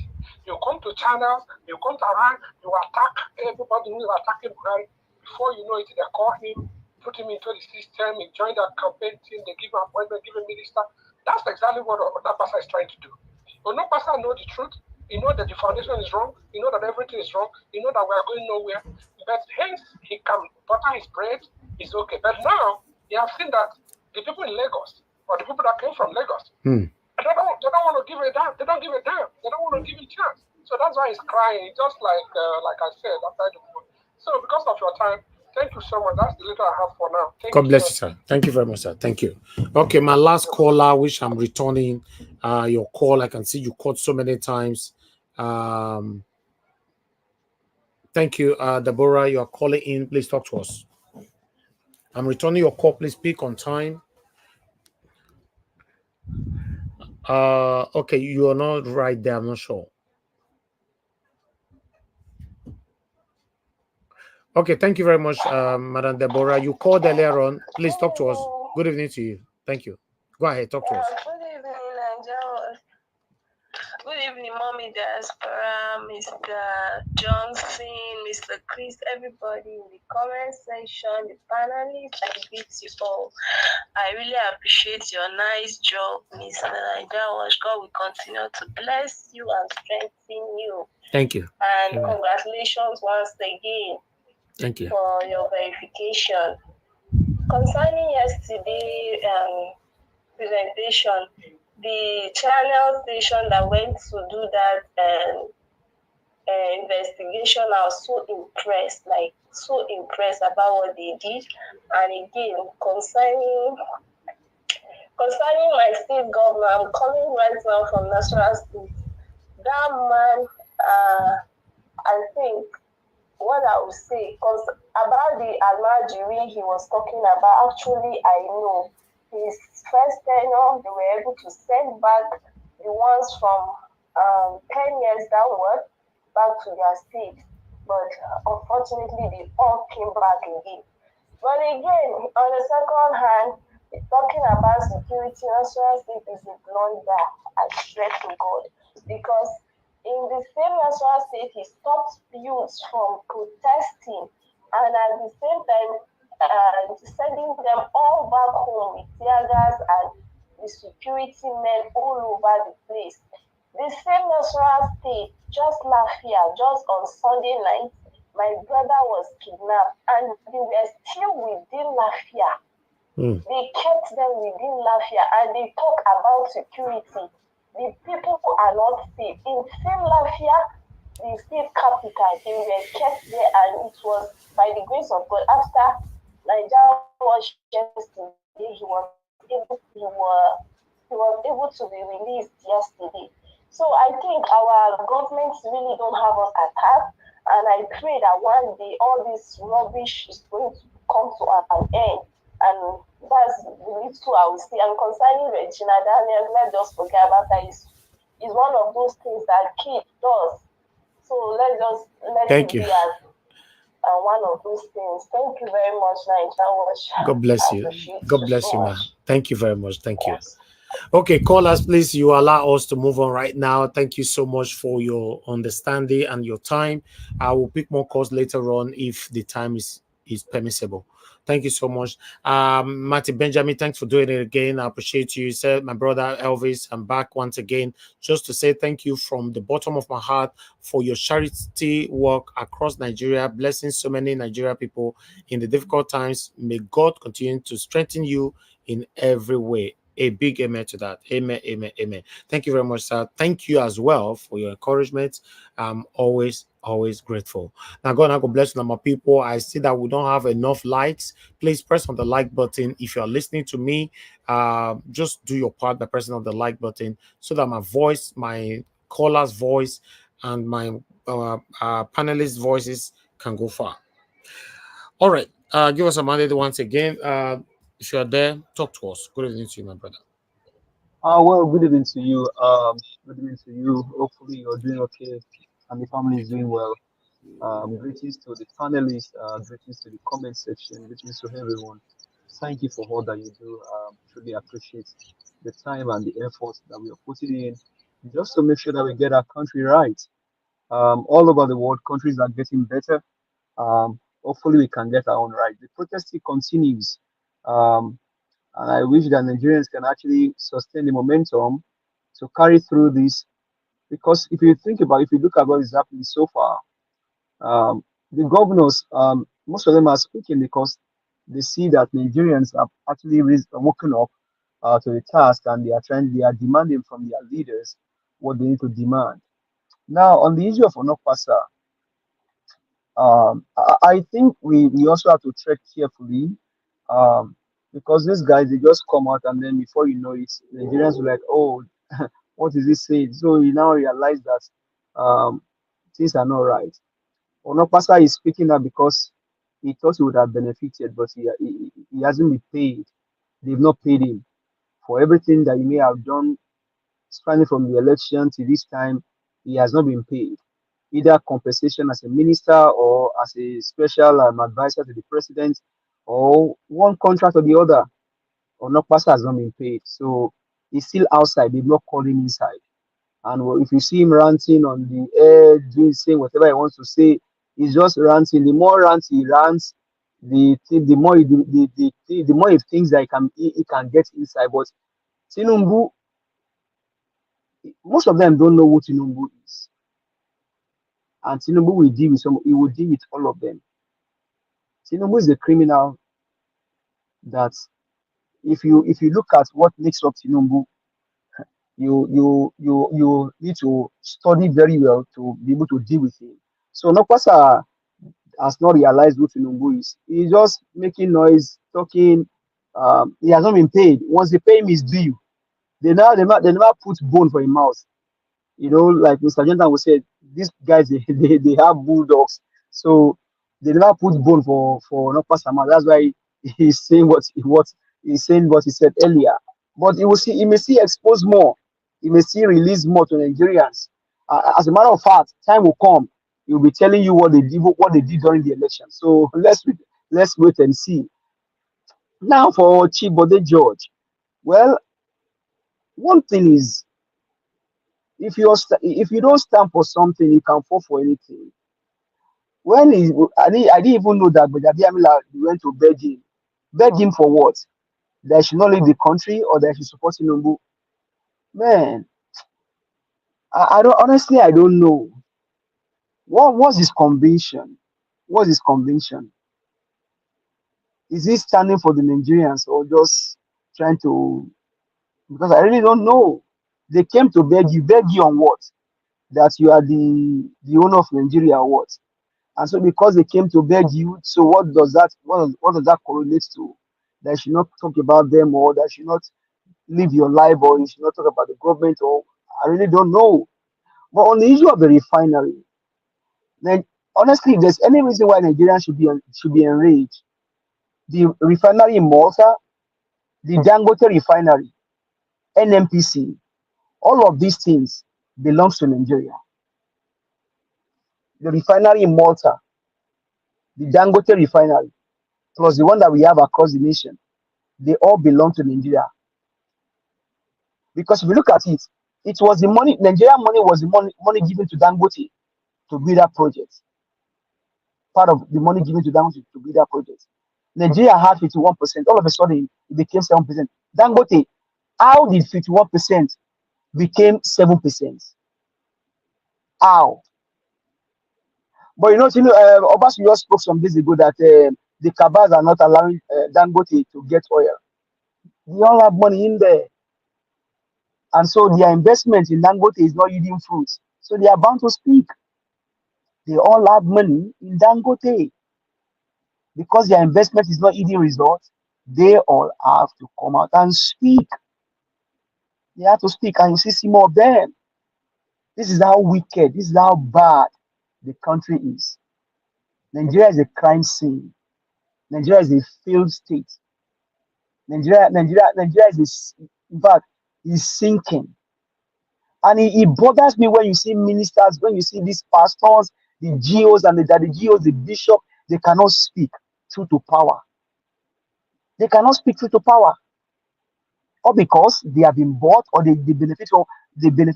[SPEAKER 20] You come to China, you come to Iran, you attack everybody who is attacking Buhari. Before you know it, they call him, put him into the system, he joined that campaign team, they give him appointment, give him minister. That's exactly what Onapasa is trying to do. Onapasa knows the truth. He knows that the foundation is wrong. He knows that everything is wrong. He knows that we are going nowhere. But hence, he can butter his bread. It's okay. But now, you have seen that the people in Lagos, or the people that came from Lagos, they don't want to give a damn. They don't give a damn. They don't want to give him chance. So that's why he's crying. Just like I said, after the phone. So because of your time, thank you so much. That's the little I have for now.
[SPEAKER 3] God bless you, sir. Thank you very much, sir. Thank you. Okay, my last caller, which I'm returning your call. I can see you called so many times. Thank you, Deborah. You are calling in. Please talk to us. I'm returning your call. Please speak on time. Okay, you are not right there. I'm not sure. Okay, thank you very much, Madam Deborah. You called earlier on. Please talk to us. Good evening to you. Thank you. Go ahead, talk to us.
[SPEAKER 21] Good evening, Nigeria. Good evening, Mommy Diaspora, Mr. Johnson, Mr. Chris, everybody in the comment section, the panelists, I greet you all. I really appreciate your nice job, Mr. Nigeria. God will continue to bless you and strengthen you.
[SPEAKER 3] Thank you.
[SPEAKER 21] And congratulations once again.
[SPEAKER 3] Thank you
[SPEAKER 21] For your verification. Concerning yesterday presentation, the channel station that went to do that investigation, I was so impressed, like so impressed about what they did. And again, concerning my state governor, I'm coming right now from National State. That man, I think what I would say, because about the Almajiri he was talking about, actually I know his first tenure, they were able to send back the ones from 10 years downward back to their state. But unfortunately, they all came back again. But again, on the second hand, talking about security, National State is a blunder, I swear to God. Because in the same National State, he stopped youths from protesting and at the same time sending them all back home with tear gas and the security men all over the place. The same National State, just last year, just on Sunday night, my brother was kidnapped and they were still within Lafia. They kept them within Lafia and they talk about security. The people are not safe. In same Lafia, the state capital, they were kept there and it was by the grace of God. After Nigeria was yesterday, he was able to be released yesterday. So I think our governments really don't have us at heart. And I pray that one day all this rubbish is going to come to an end. And that's the little I will say. And concerning Regina Daniels, let's just forget about that. It's one of those things that kid does. So let's just let
[SPEAKER 3] Thank
[SPEAKER 21] it
[SPEAKER 3] you.
[SPEAKER 21] be as one of those things. Thank you very much, Nigeria Watch.
[SPEAKER 3] God bless
[SPEAKER 21] I
[SPEAKER 3] you.
[SPEAKER 21] appreciate
[SPEAKER 3] God
[SPEAKER 21] you
[SPEAKER 3] bless
[SPEAKER 21] so
[SPEAKER 3] you,
[SPEAKER 21] much.
[SPEAKER 3] man. Thank you very much. Thank you. Okay, callers, please, you allow us to move on right now. Thank you so much for your understanding and your time. I will pick more calls later on if the time is permissible. Thank you so much. Matty Benjamin, thanks for doing it again. I appreciate you. Said my brother Elvis, I'm back once again just to say thank you from the bottom of my heart for your charity work across Nigeria, blessing so many Nigeria people in the difficult times. May God continue to strengthen you in every way. A big amen to that. Amen, amen, amen. Thank you very much, sir. Thank you as well for your encouragement. I'm always grateful. Now, God bless you, my people. I see that we don't have enough likes. Please press on the like button. If you're listening to me, just do your part by pressing on the like button so that my voice, my caller's voice, and my panelists' voices can go far. All right. Give us a mandate once again. If you're there, talk to us. Good evening to you, my brother.
[SPEAKER 8] Well, good evening to you. Good evening to you. Hopefully you're doing okay and the family is doing well. Greetings to the panelists, greetings to the comment section, greetings to everyone. Thank you for all that you do. Truly appreciate the time and the effort that we are putting in just to make sure that we get our country right. All over the world, countries are getting better. Hopefully we can get our own right. The protest still continues. And I wish that Nigerians can actually sustain the momentum to carry through this. Because if you look at what is happening so far, the governors, most of them are speaking because they see that Nigerians have actually woken up to the task and they are demanding from their leaders what they need to demand. Now, on the issue of Onokpasa, I think we also have to tread carefully because these guys, they just come out and then before you know it, Nigerians will like, oh, what is he saying? So you now realize that things are not right. Onokpasa is speaking up because he thought he would have benefited, but he hasn't been paid. They've not paid him for everything that he may have done, starting from the election to this time. He has not been paid either compensation as a minister or as a special advisor to the president, or one contract or the other. Onokpasa has not been paid, so he's still outside. They've not called him inside. And if you see him ranting on the air, saying whatever he wants to say, he's just ranting. The more rants he rants, the more the more he thinks that he can get inside. But Tinubu, most of them don't know who Tinubu is, and Tinubu will deal with he will deal with all of them. Tinubu is a criminal that if you look at what makes up Tinubu, you need to study very well to be able to deal with him. So Nokwasa has not realized who Tinubu is. He's just making noise, talking. He has not been paid. Once they pay him his due, they never put bone for him mouth. You know, like Mr. Jensen would say, these guys they have bulldogs, so they never put bone for Nokwasa mouth. That's why he's saying what he's saying what he said earlier. But he may see expose more, he may see release more to Nigerians. As a matter of fact, time will come. He'll be telling you what they did during the election. So let's wait and see. Now for Chibode George. Well, one thing is, if you don't stand for something, you can fall for anything. I didn't even know that, but Amila went to beg him. Beg him for what? That he should not leave the country or that he should support Tinubu. Man, I don't honestly, I don't know. What's his conviction? What's his conviction? Is he standing for the Nigerians or just trying to? Because I really don't know. They came to beg you on what? That you are the owner of Nigeria or what? And so because they came to beg you, so what does that correlate to? That you should not talk about them, or that you should not live your life, or you should not talk about the government, or I really don't know. But on the issue of the refinery, then honestly, if there's any reason why Nigerians should be enraged, the refinery in Malta, the Dangote refinery, NMPC, all of these things belongs to Nigeria. The refinery in Malta, the Dangote refinery, plus the one that we have across the nation, they all belong to Nigeria. Because if you look at it, it was the money, Nigerian money was the money given to Dangote to build that project. Part of the money given to Dangote to build that project. Nigeria had 51%. All of a sudden, it became 7%. Dangote, how did 51% became 7%? How? But Obasanjo just spoke some days ago that the cabals are not allowing Dangote to get oil. They all have money in there. And so their investment in Dangote is not yielding fruits. So they are bound to speak. They all have money in Dangote. Because their investment is not yielding results, they all have to come out and speak. They have to speak, and you see more of them. This is how wicked, this is how bad the country is. Nigeria is a crime scene. Nigeria is a failed state. Nigeria is, in fact, is sinking. And it bothers me when you see ministers, when you see these pastors, the GOs and the GOs, the bishop, they cannot speak truth to power. They cannot speak truth to power. Or because they have been bought, or they benefit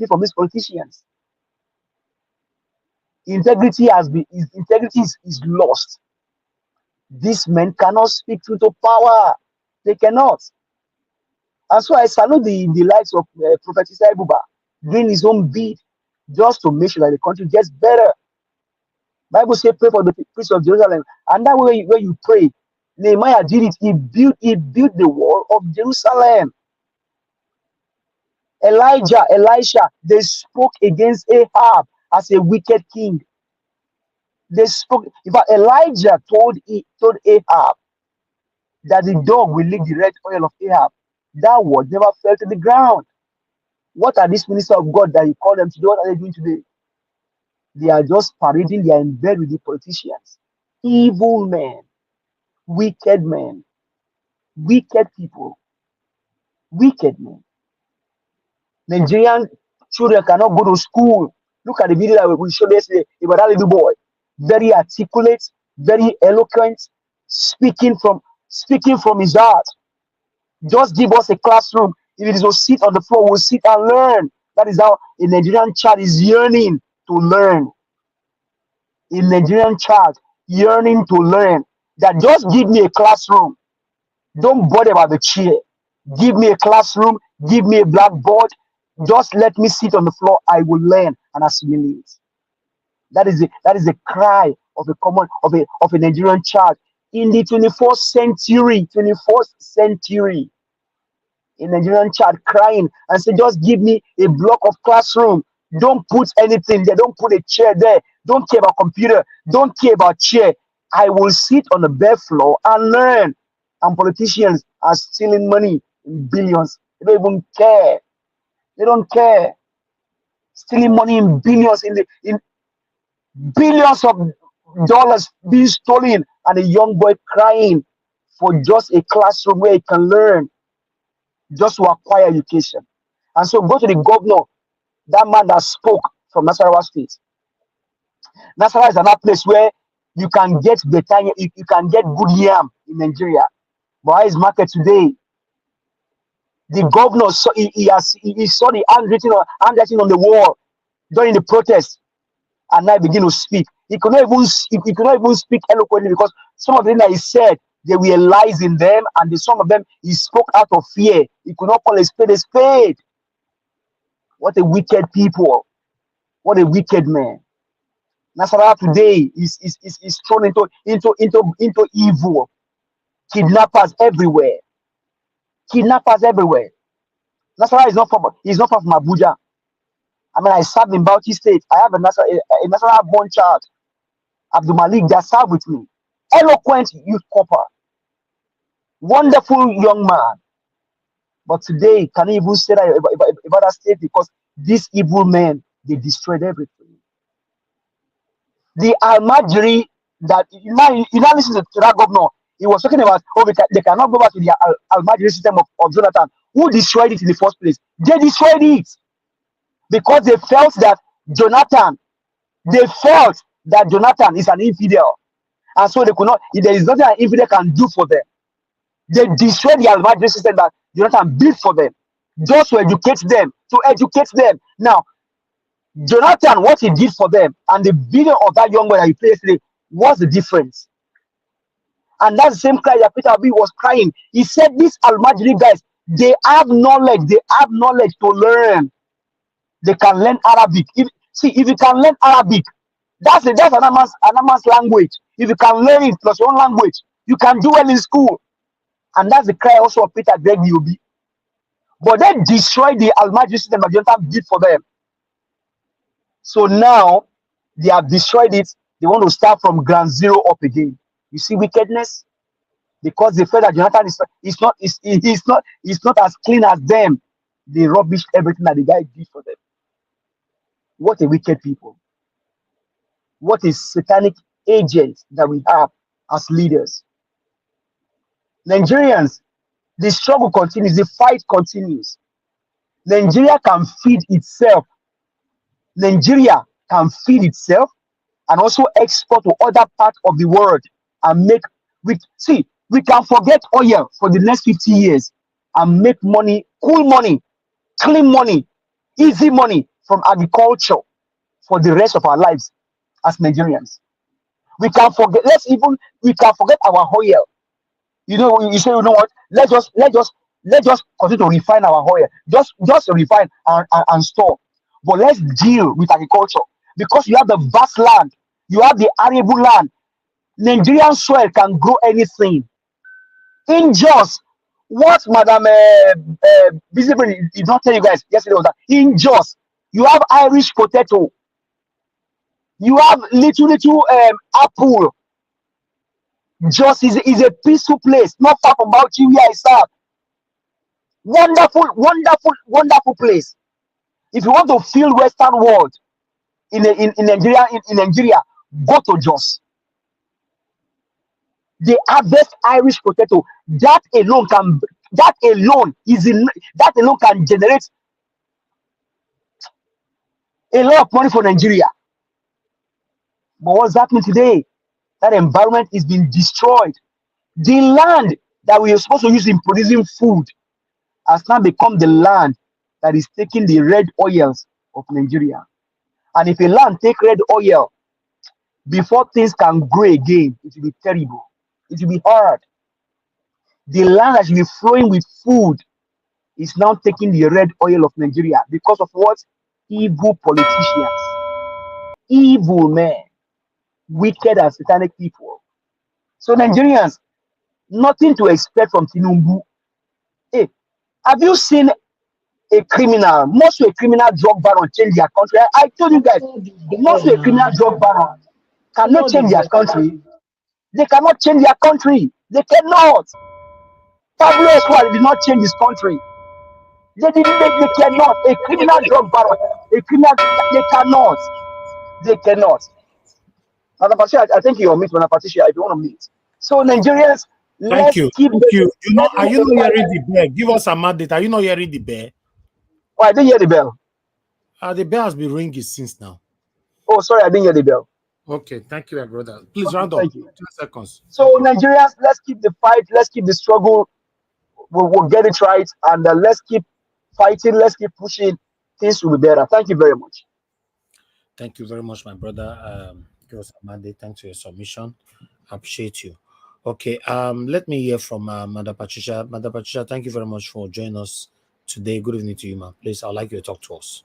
[SPEAKER 8] from these politicians. Integrity is lost. These men cannot speak truth to power. They cannot. And so I salute the likes of Prophet Isaiah Buba doing his own bid just to make sure that the country gets better. Bible says pray for the peace of Jerusalem. And that way where you pray, Nehemiah did it. He built the wall of Jerusalem. Elisha, they spoke against Ahab as a wicked king. They spoke. In fact, Elijah told Ahab that the dog will lick the red oil of Ahab. That word never fell to the ground. What are these ministers of God that you call them to do? What are they doing today? They are just parading. They are in bed with the politicians. Evil men, wicked people, wicked men. Nigerian children cannot go to school. Look at the video that we showed yesterday about that little boy. Very articulate, very eloquent, speaking from his heart. Just give us a classroom. If it is to sit on the floor, we'll sit and learn. That is how a Nigerian child is yearning to learn. A Nigerian child yearning to learn. That just give me a classroom. Don't bother about the chair. Give me a classroom. Give me a blackboard. Just let me sit on the floor. I will learn and assimilate. That is the cry of a Nigerian child in the 21st century, in Nigerian child crying and say, just give me a block of classroom. Don't put anything there. Don't put a chair there. Don't care about computer. Don't care about chair. I will sit on the bare floor and learn. And politicians are stealing money in billions. They don't even care. They don't care. Stealing money in billions, in billions of dollars being stolen, and a young boy crying for just a classroom where he can learn, just to acquire education. And so go to the governor, that man that spoke from Nasarawa State. Nasarawa is another place where you can get better, you can get good yam in Nigeria. But how is market today? The governor saw, he saw the handwriting on the wall during the protest, and now begin to speak. He could not even speak eloquently, because some of them that he said, there were lies in them, and some of them he spoke out of fear. He could not call a spade a spade. What a wicked people! What a wicked man! Nasarawa today is thrown into evil. Kidnappers everywhere. Kidnappers everywhere. Nasarawa is not far from Abuja. I mean, I served in Bauchi State. I have a Nasarawa born child, Abdul Malik, that served with me. Eloquent youth corper. Wonderful young man. But today, can you even say that about that state? Because these evil men, they destroyed everything. The Almajiri, that you now listen to that governor, he was talking about, they cannot go back to the Almajiri system of Jonathan. Who destroyed it in the first place? They destroyed it because they felt that Jonathan is an infidel. And so they could not, there is nothing an infidel can do for them. They destroyed the Almajiri system that Jonathan built for them, just to educate them, Now, Jonathan, what he did for them, and the video of that young boy that he played yesterday, what's the difference? And that's the same cry that Peter Obi was crying. He said, these Almajiri guys, they have knowledge to learn. They can learn Arabic. If you can learn Arabic, that's another man's language. If you can learn it plus your own language, you can do well in school. And that's the cry also of Peter Greg Obi. But they destroyed the Almajiri system that Jonathan did for them. So now they have destroyed it. They want to start from ground zero up again. You see wickedness? Because they felt that Jonathan is not as clean as them. They rubbished everything that the guy did for them. What a wicked people. What a satanic agent that we have as leaders. Nigerians, the struggle continues, the fight continues. Nigeria can feed itself. Nigeria can feed itself and also export to other parts of the world and make, we can forget oil for the next 50 years and make money, cool money, clean money, easy money from agriculture for the rest of our lives as Nigerians. We can forget, we can forget our oil. You know, you say, you know what? Let's just continue to refine our oil. Just refine and store. But let's deal with agriculture, because you have the vast land, you have the arable land. Nigerian soil can grow anything. In just what Madam Busy did not tell you guys yesterday was that in just you have Irish potato, you have little apple. Just is a peaceful place, not far from Bauchi where I serve. Wonderful place. If you want to feel Western world in Nigeria, go to Jos. They harvest Irish potato. That alone can generate a lot of money for Nigeria. But what's happening today? That environment is being destroyed. The land that we are supposed to use in producing food has now become the land that is taking the red oils of Nigeria. And if a land take red oil, before things can grow again, it will be terrible. It will be hard. The land that should be flowing with food is now taking the red oil of Nigeria because of what? Evil politicians, evil men, wicked and satanic people. So Nigerians, nothing to expect from Tinubu. Hey, have you seen a criminal, most of a criminal drug baron change their country? I told you guys, most of a criminal drug baron cannot change their country. They cannot change their country. They cannot. Pablo Escobar did not change his country. They cannot. A criminal drug baron, a criminal, they cannot. They cannot. Madam Patricia, I think you're on mute, Madam Patricia, if you want to meet. So Nigerians,
[SPEAKER 3] Thank
[SPEAKER 8] let's
[SPEAKER 3] you.
[SPEAKER 8] keep
[SPEAKER 3] Thank you. You know, are you not
[SPEAKER 8] fight.
[SPEAKER 3] hearing the bell? Give us a mandate. Are you not hearing the bell?
[SPEAKER 8] Oh, I didn't hear the bell.
[SPEAKER 3] The bell has been ringing since now.
[SPEAKER 8] Oh, sorry, I didn't hear the bell.
[SPEAKER 3] Okay, thank you, my brother. Please
[SPEAKER 8] Okay,
[SPEAKER 3] round up.
[SPEAKER 8] thank you.
[SPEAKER 3] 2 seconds.
[SPEAKER 8] So Nigerians, let's keep the fight. Let's keep the struggle. We'll get it right, and let's keep fighting. Let's keep pushing. Things will be better. Thank you very much.
[SPEAKER 3] Thank you very much, my brother. Give us a mandate. Thanks for your submission. I appreciate you. Okay. Let me hear from Madam Patricia. Madam Patricia, thank you very much for joining us today. Good evening to you, ma'am. Please, I'd like you to talk to us.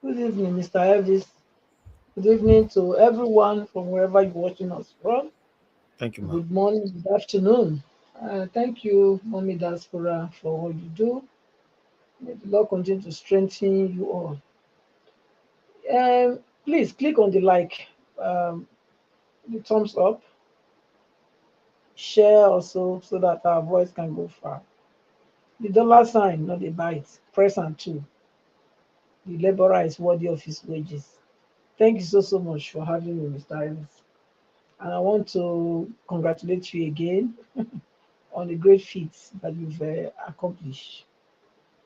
[SPEAKER 1] Good evening, Mr. Elvis. Good evening to everyone from wherever you're watching us from.
[SPEAKER 3] Thank you, ma'am.
[SPEAKER 1] Good morning, good afternoon. Thank you, Mommy Diaspora, for all you do. May the Lord continue to strengthen you all. Please click on the like, the thumbs up, share also so that our voice can go far. The dollar sign, not the bite. Press and two. The laborer is worthy of his wages. Thank you so much for having me, Mr. Evans. And I want to congratulate you again on the great feats that you've accomplished.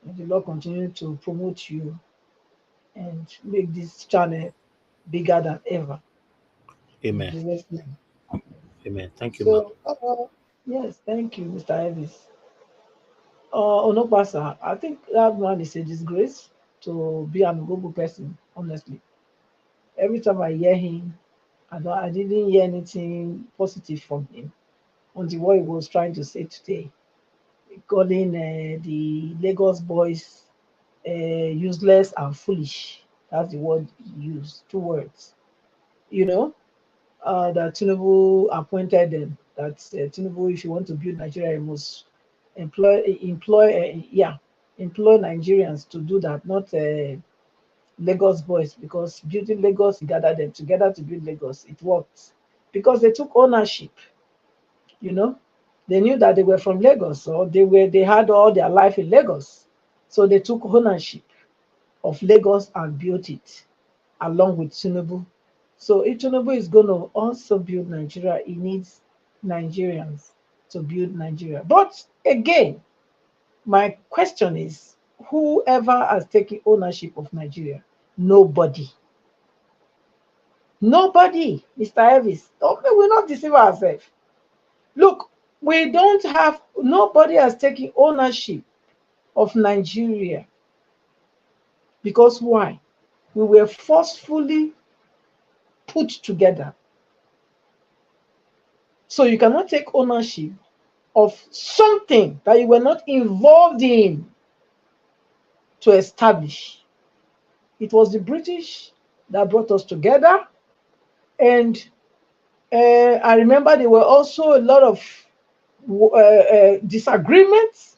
[SPEAKER 1] May the Lord continue to promote you and make this channel bigger than ever.
[SPEAKER 3] Amen.
[SPEAKER 1] In Jesus' name.
[SPEAKER 3] Amen. Thank you, ma'am.
[SPEAKER 1] So, yes, thank you, Mr. Elvis. Onopasa, I think that man is a disgrace to be an Ogogo person, honestly. Every time I hear him, I didn't hear anything positive from him until what he was trying to say today, calling the Lagos boys useless and foolish. That's the word he used, 2 words. You know, that Tinubu appointed them. That Tinubu, if you want to build Nigeria, you must employ Nigerians to do that, not Lagos boys, because building Lagos, you gather them together to build Lagos. It worked because they took ownership. You know, they knew that they were from Lagos, or they had all their life in Lagos, so they took ownership of Lagos and built it along with Tinubu. So if Tinubu is going to also build Nigeria, he needs Nigerians to build Nigeria. But again, my question is, whoever has taken ownership of Nigeria? Nobody. Nobody, Mr. Elvis. We're not deceive ourselves. Look, nobody has taken ownership of Nigeria. Because why? We were forcefully put together. So you cannot take ownership of something that you were not involved in to establish. It was the British that brought us together. And I remember there were also a lot of disagreements,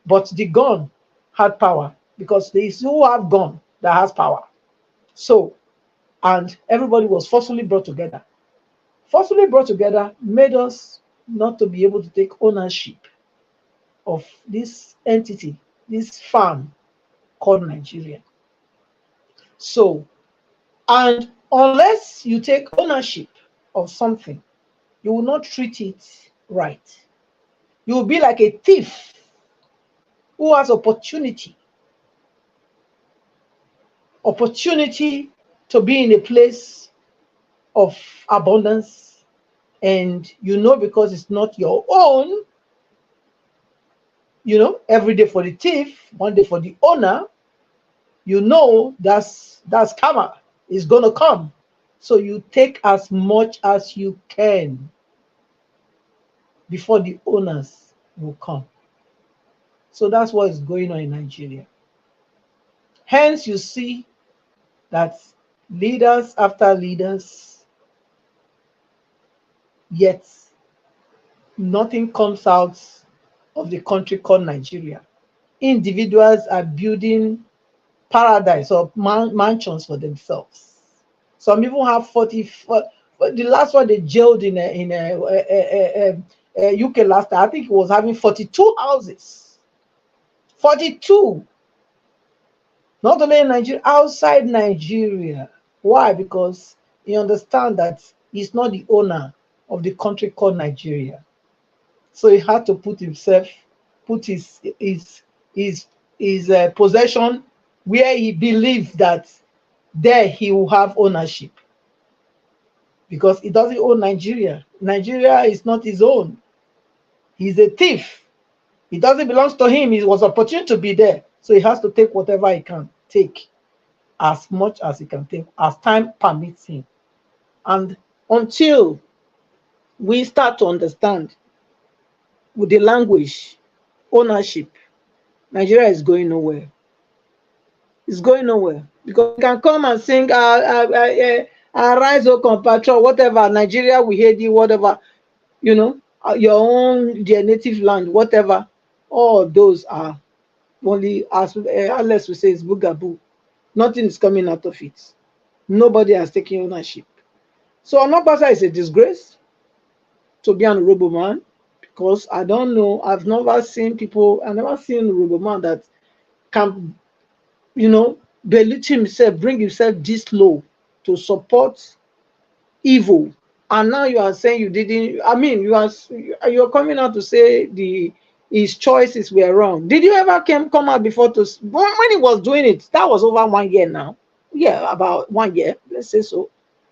[SPEAKER 1] but the gun had power, because there is who have gun that has power. So, and everybody was forcefully brought together. Forcefully brought together made us not to be able to take ownership of this entity, this farm called Nigeria. So, and unless you take ownership of something, you will not treat it right. You will be like a thief who has opportunity to be in a place of abundance, and because it's not your own, every day for the thief, one day for the owner, that's karma is gonna come. So you take as much as you can before the owners will come. So that's what is going on in Nigeria. Hence, you see that leaders after leaders yet nothing comes out of the country called Nigeria. Individuals are building paradise or mansions for themselves. Some even have 44. The last one they jailed in UK last time, I think it was having 42 houses. 42. Not only in Nigeria, outside Nigeria. Why? Because he understands that he's not the owner of the country called Nigeria. So he had to put his possession where he believed that there he will have ownership. Because he doesn't own Nigeria. Nigeria is not his own. He's a thief. It doesn't belong to him. He was opportune to be there. So he has to take whatever he can take, as much as he can take, as time permits him. And until we start to understand with the language, ownership, Nigeria is going nowhere. It's going nowhere. Because you can come and sing, arise, O compatriot, whatever, Nigeria, we hate you, whatever, you know, your own, their native land, whatever. All those are only, as Alex will say, is boogaboo. Nothing is coming out of it. Nobody has taken ownership. So Onopasa is a disgrace to be an honorable man, because I don't know, I've never seen people, I've never seen a honorable man that can, you know, belittle himself, bring himself this low to support evil. And now you are saying you didn't, I mean, you're coming out to say his choices were wrong. Did you ever come out before to, when he was doing it, that was over 1 year now. Yeah, about 1 year, let's say so.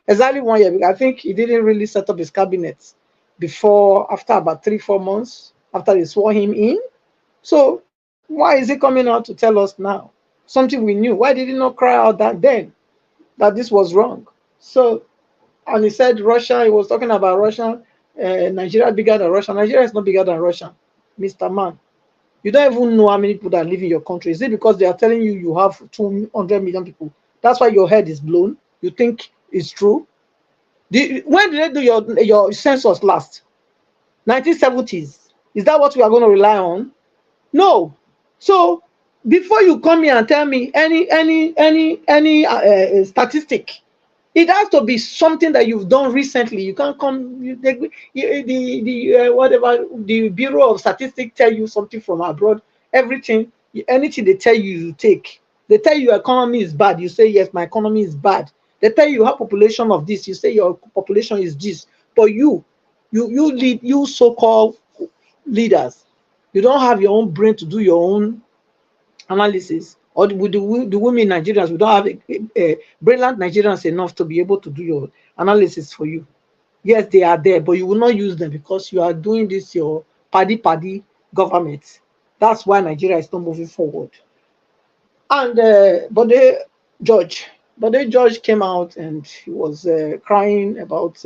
[SPEAKER 1] Exactly 1 year, because I think he didn't really set up his cabinet before, after about 3-4 months, after they swore him in. So why is he coming out to tell us now something we knew? Why did he not cry out that then that this was wrong? So, and he said Russia, he was talking about Russia, Nigeria bigger than Russia. Nigeria is not bigger than Russia, Mr. Man. You don't even know how many people that live in your country. Is it because they are telling you you have 200 million people? That's why your head is blown. You think it's true? When did they do your census last? 1970s. Is that what we are going to rely on? No. So before you come here and tell me any statistic, it has to be something that you've done recently. You can't come, whatever, the Bureau of Statistics tell you something from abroad, everything, anything they tell you, you take. They tell you your economy is bad, you say, yes, my economy is bad. They tell you have population of this, you say your population is this. But you so-called leaders, you don't have your own brain to do your own analysis. Or the women Nigerians, we don't have brilliant Nigerians enough to be able to do your analysis for you. Yes, they are there, but you will not use them because you are doing this your paddy government. That's why Nigeria is not moving forward. And but the judge came out and he was crying about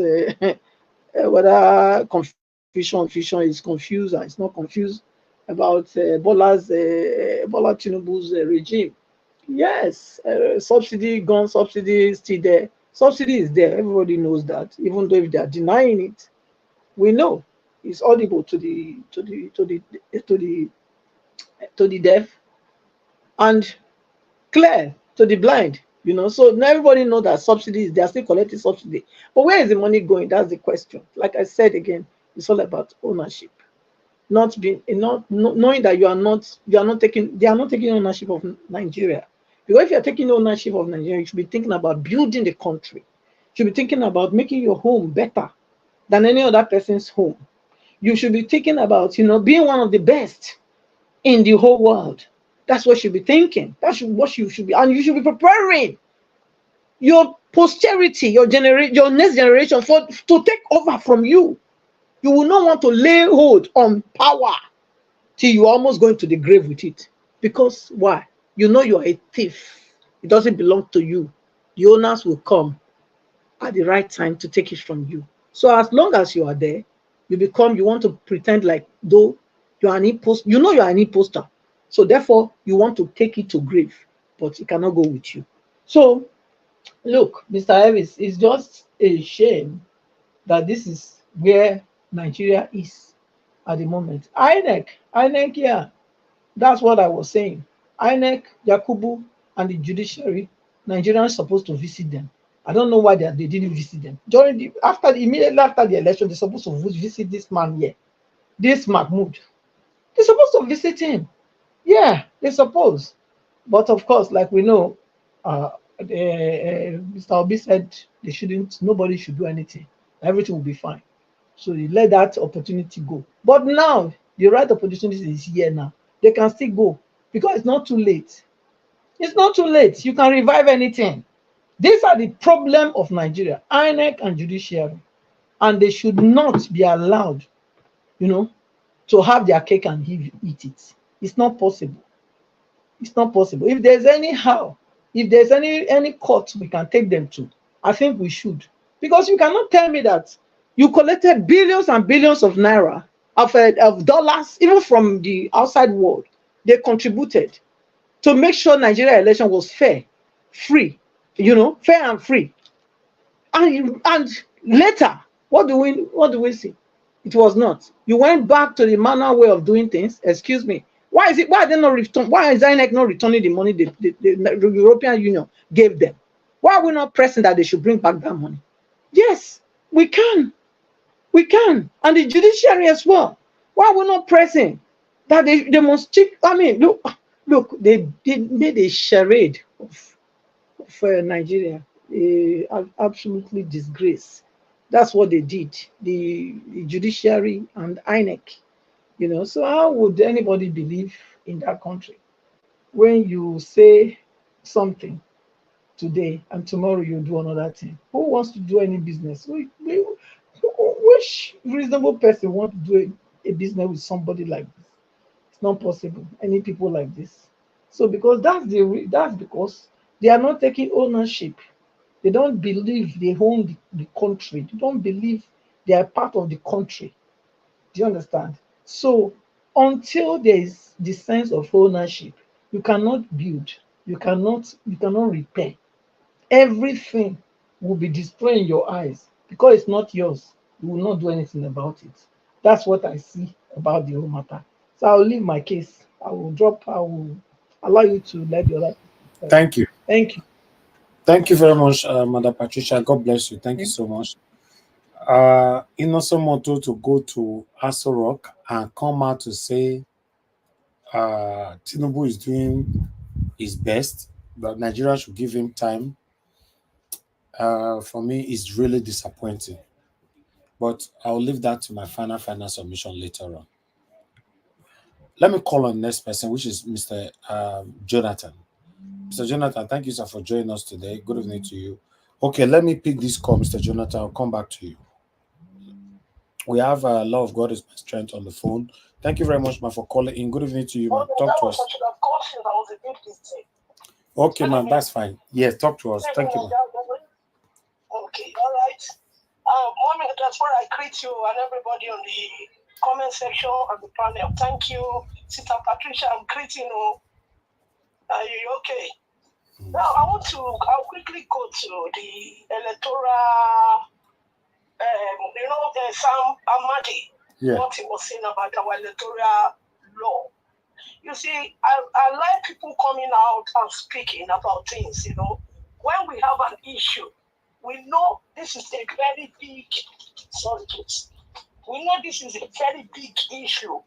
[SPEAKER 1] whether confusion is confused and it's not confused about Bola Tinubu's regime. Yes, subsidy, gun subsidy is still there. Subsidy is there. Everybody knows that. Even though if they are denying it, we know it's audible to the deaf and clear to the blind. You know, so now everybody know that subsidies, they are still collecting subsidy. But where is the money going? That's the question. Like I said again, it's all about ownership. Not knowing that they are not taking ownership of Nigeria. Because if you're taking ownership of Nigeria, you should be thinking about building the country. You should be thinking about making your home better than any other person's home. You should be thinking about, being one of the best in the whole world. That's what you should be thinking. That's what you should be, and you should be preparing your posterity, your next generation to take over from you. You will not want to lay hold on power till you're almost going to the grave with it. Because why? You know you are a thief. It doesn't belong to you. The owners will come at the right time to take it from you. So as long as you are there, you want to pretend like though you are an imposter. You know you are an imposter. So therefore, you want to take it to grave, but it cannot go with you. So look, Mr. Elvis, it's just a shame that this is where Nigeria is at the moment. INEC, yeah, that's what I was saying. INEC, Yakubu, and the judiciary, Nigerians are supposed to visit them. I don't know why they didn't visit them. Immediately after the election, they're supposed to visit this man here, this Mahmoud. They're supposed to visit him. Yeah, they're supposed. But of course, like we know, Mr. Obi said nobody should do anything. Everything will be fine. So you let that opportunity go. But now, the right opportunity is here now. They can still go because it's not too late. It's not too late. You can revive anything. These are the problem of Nigeria, INEC and judiciary. And they should not be allowed, to have their cake and eat it. It's not possible. It's not possible. If there's any court we can take them to, I think we should. Because you cannot tell me that you collected billions and billions of naira, of dollars, even from the outside world. They contributed to make sure Nigeria election was fair, free, fair and free. And later, what do we see? It was not. You went back to the manual way of doing things. Excuse me. Why are they not return? Why is INEC not returning the money the European Union gave them? Why are we not pressing that they should bring back that money? Yes, we can. We can. And the judiciary as well. Why are we not pressing that they must check? I mean, look, they made a charade of Nigeria. Absolutely disgrace. That's what they did. The judiciary and INEC. So how would anybody believe in that country when you say something today and tomorrow you do another thing? Who wants to do any business? Which reasonable person wants to do a business with somebody like this? It's not possible. Any people like this. So because that's because they are not taking ownership. They don't believe they own the country. They don't believe they are part of the country. Do you understand? So until there is the sense of ownership, you cannot build, you cannot repair. Everything will be destroyed in your eyes because it's not yours. You will not do anything about it. That's what I see about the whole matter. So I'll leave my case. I will allow you to let the other.
[SPEAKER 3] Thank you.
[SPEAKER 1] Thank you.
[SPEAKER 3] Thank you very much, Mother Patricia. God bless you. Thank you so much. Innoson Moto to go to Aso Rock and come out to say Tinubu is doing his best, but Nigeria should give him time. For me, it's really disappointing. But I'll leave that to my final submission later on. Let me call on the next person, which is Mr. Jonathan. Mr. Jonathan, thank you, sir, for joining us today. Good evening to you. Okay, let me pick this call, Mr. Jonathan. I'll come back to you. We have a Law of God is my strength on the phone. Thank you very much, man, for calling in. Good evening to you, man. Talk to us. Okay, man, that's fine. Yes, talk to us. Thank you, man.
[SPEAKER 16] Okay, all right. Mommy, that's where I greet you and everybody on the comment section and the panel. Thank you, Sister Patricia. I'm greeting you. Are you okay? Now, I'll quickly go to the electoral, Sam Amadi, what he was saying about our electoral law. You see, I like people coming out and speaking about things, When we have an issue, we know this is a very big, we know this is a very big issue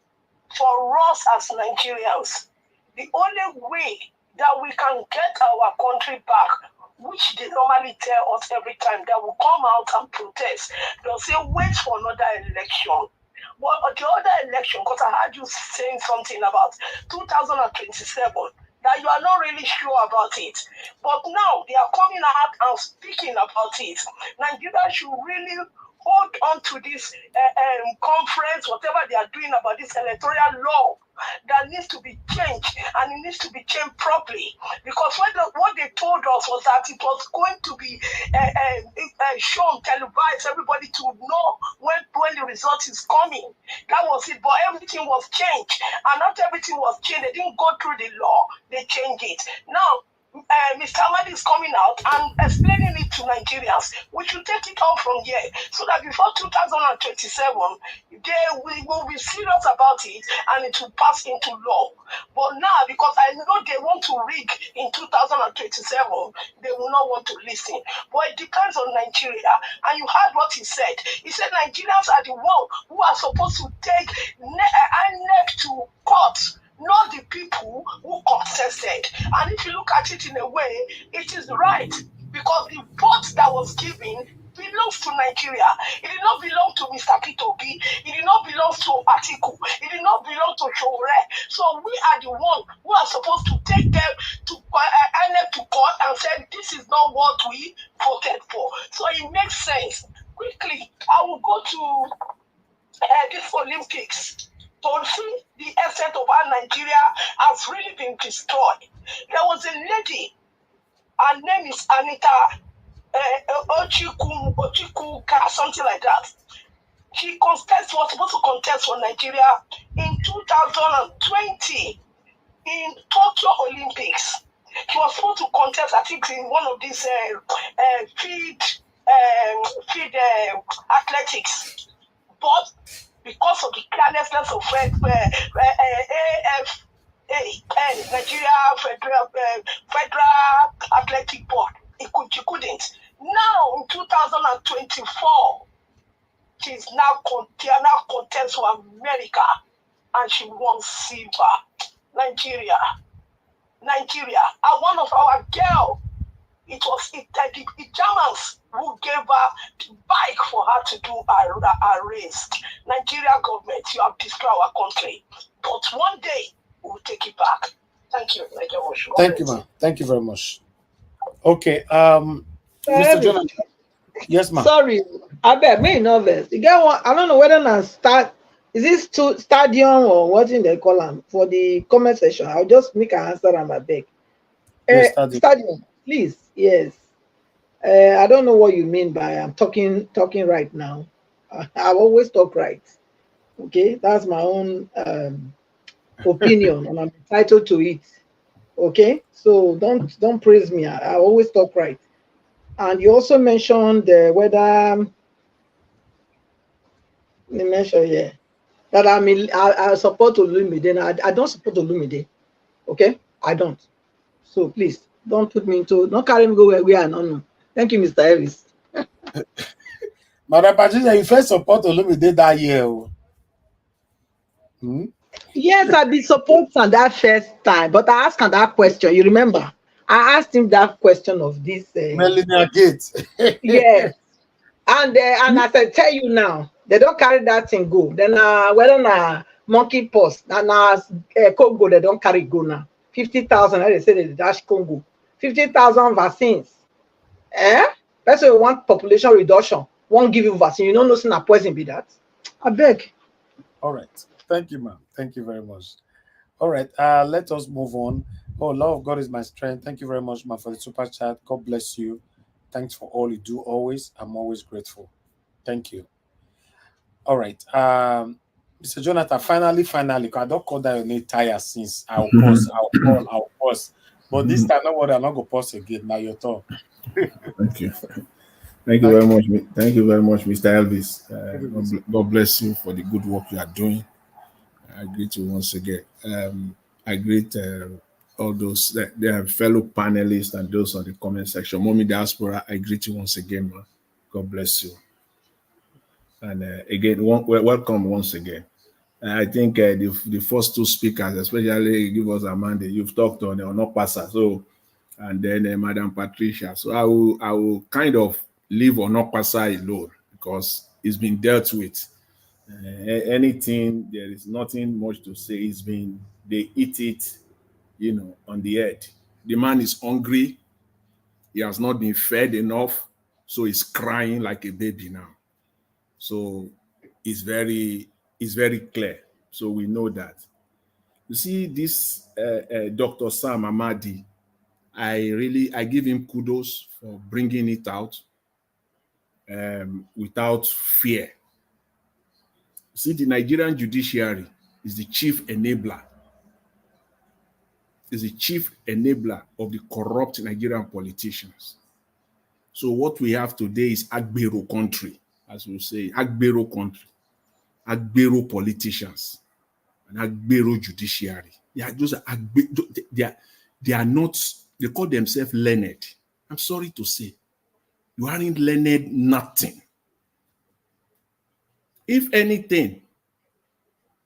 [SPEAKER 16] for us as Nigerians. The only way that we can get our country back, which they normally tell us every time, that will come out and protest. They'll say, wait for another election. But the other election, because I heard you saying something about 2027, that you are not really sure about it. But now they are coming out and speaking about it. Nigeria should really hold on to this conference, whatever they are doing about this electoral law that needs to be changed, and it needs to be changed properly. Because what they told us was that it was going to be shown, televised, everybody to know when the result is coming. That was it, but everything was changed. And after everything was changed, they didn't go through the law, they changed it. Now, Mr. Amadi is coming out and explaining it to Nigerians. We should take it on from here so that before 2027, we will be serious about it and it will pass into law. But now, because I know they want to rig in 2027, they will not want to listen. But it depends on Nigeria. And you heard what he said. He said Nigerians are the one who are supposed to take INEC to court, not the people who contested. And if you look at it in a way, it is right, because the vote that was given belongs to Nigeria. It did not belong to Mr. P2B. It did not belong to Atiku. It did not belong to Shore. So we are the one who are supposed to take them to INEC to court and say this is not what we voted for. So it makes sense. Quickly, I will go to this Olympics to see the extent of how Nigeria has really been destroyed. There was a lady, her name is Anita Ochikuka, something like that. She was supposed to contest for Nigeria in 2020 in Tokyo Olympics. She was supposed to contest, I think, in one of these field athletics. But because of the carelessness of Nigeria Federal Athletic Board, she couldn't. Now, in 2024, she's now contest for America, and she won silver. Nigeria, and one of our girls, the Germans who gave her the bike for her to do her race. Nigeria government, you have destroyed our country. But one day, we will take it back. Thank you.
[SPEAKER 3] Thank you, ma'am. Thank you very much. Okay, Mr. Jonathan. Yes, ma'am.
[SPEAKER 1] Sorry, I bet me nervous. You get one. I don't know whether I start. Is this stadium or what in they call them for the comment section? I'll just make an answer on my back. Stadium, please. Yes. I don't know what you mean by I'm talking right now. I always talk right. Okay, that's my own opinion, and I'm entitled to it. Okay, so don't praise me. I always talk right. And you also mentioned whether you mentioned that I support Olumide. I don't support Olumide. Okay, I don't. So please don't put me into, don't carry me go where we are. No. Thank you, Mr. Ellis.
[SPEAKER 3] Madam Patricia, you first support Olumide that year.
[SPEAKER 1] Yes, I did support on that first time, but I asked him that question. You remember? I asked him that question of this.
[SPEAKER 3] Melania Gates.
[SPEAKER 1] Yes. And I said, tell you now, they don't carry that thing go. Then whether monkey post, Congo, they don't carry go now. 50,000, they say they dash Congo. 50,000 vaccines. That's why we want population reduction. Won't give you vaccine. You don't know a poison be that. I beg.
[SPEAKER 3] All right. Thank you, ma'am. Thank you very much. All right. Let us move on. Oh, love of God is my strength. Thank you very much, ma'am, for the super chat. God bless you. Thanks for all you do always. I'm always grateful. Thank you. All right. Mr. Jonathan, finally, I don't call that your name tire since I'll pause. But this time, I'm not going to pause again. Now your turn.
[SPEAKER 5] Thank you. Thank you very much. Thank you very much, Mr. Elvis. God bless you for the good work you are doing. I greet you once again. I greet all those their fellow panelists and those on the comment section. Mommy Diaspora, I greet you once again, man. God bless you. And again, welcome once again. I think the first two speakers, especially give us Amanda, you've talked on Onopasa, so and then Madam Patricia. So I will kind of leave Onopasa alone because it's been dealt with. Anything, there is nothing much to say. They eat it, on the head. The man is hungry. He has not been fed enough, so he's crying like a baby now. So it's very clear. So we know that. You see, this Dr. Sam Amadi, I give him kudos for bringing it out without fear. See, the Nigerian judiciary is the chief enabler
[SPEAKER 2] is the chief enabler of the corrupt Nigerian politicians. So what we have today is Agbero country, as we say, Agbero country, Agbero politicians, and Agbero judiciary. They are not, they call themselves learned. I'm sorry to say, you aren't learned nothing. If anything,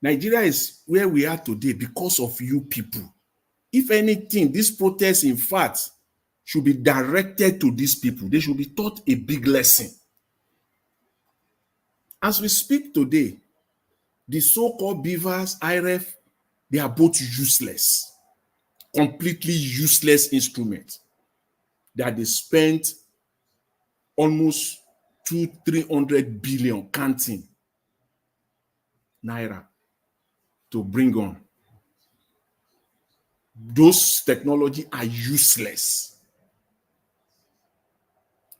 [SPEAKER 2] Nigeria is where we are today because of you people. If anything, this protest, in fact, should be directed to these people. They should be taught a big lesson. As we speak today, the so-called beavers, IRF, they are both useless, completely useless instruments that they spent almost 200-300 billion counting naira to bring on. Those technology are useless.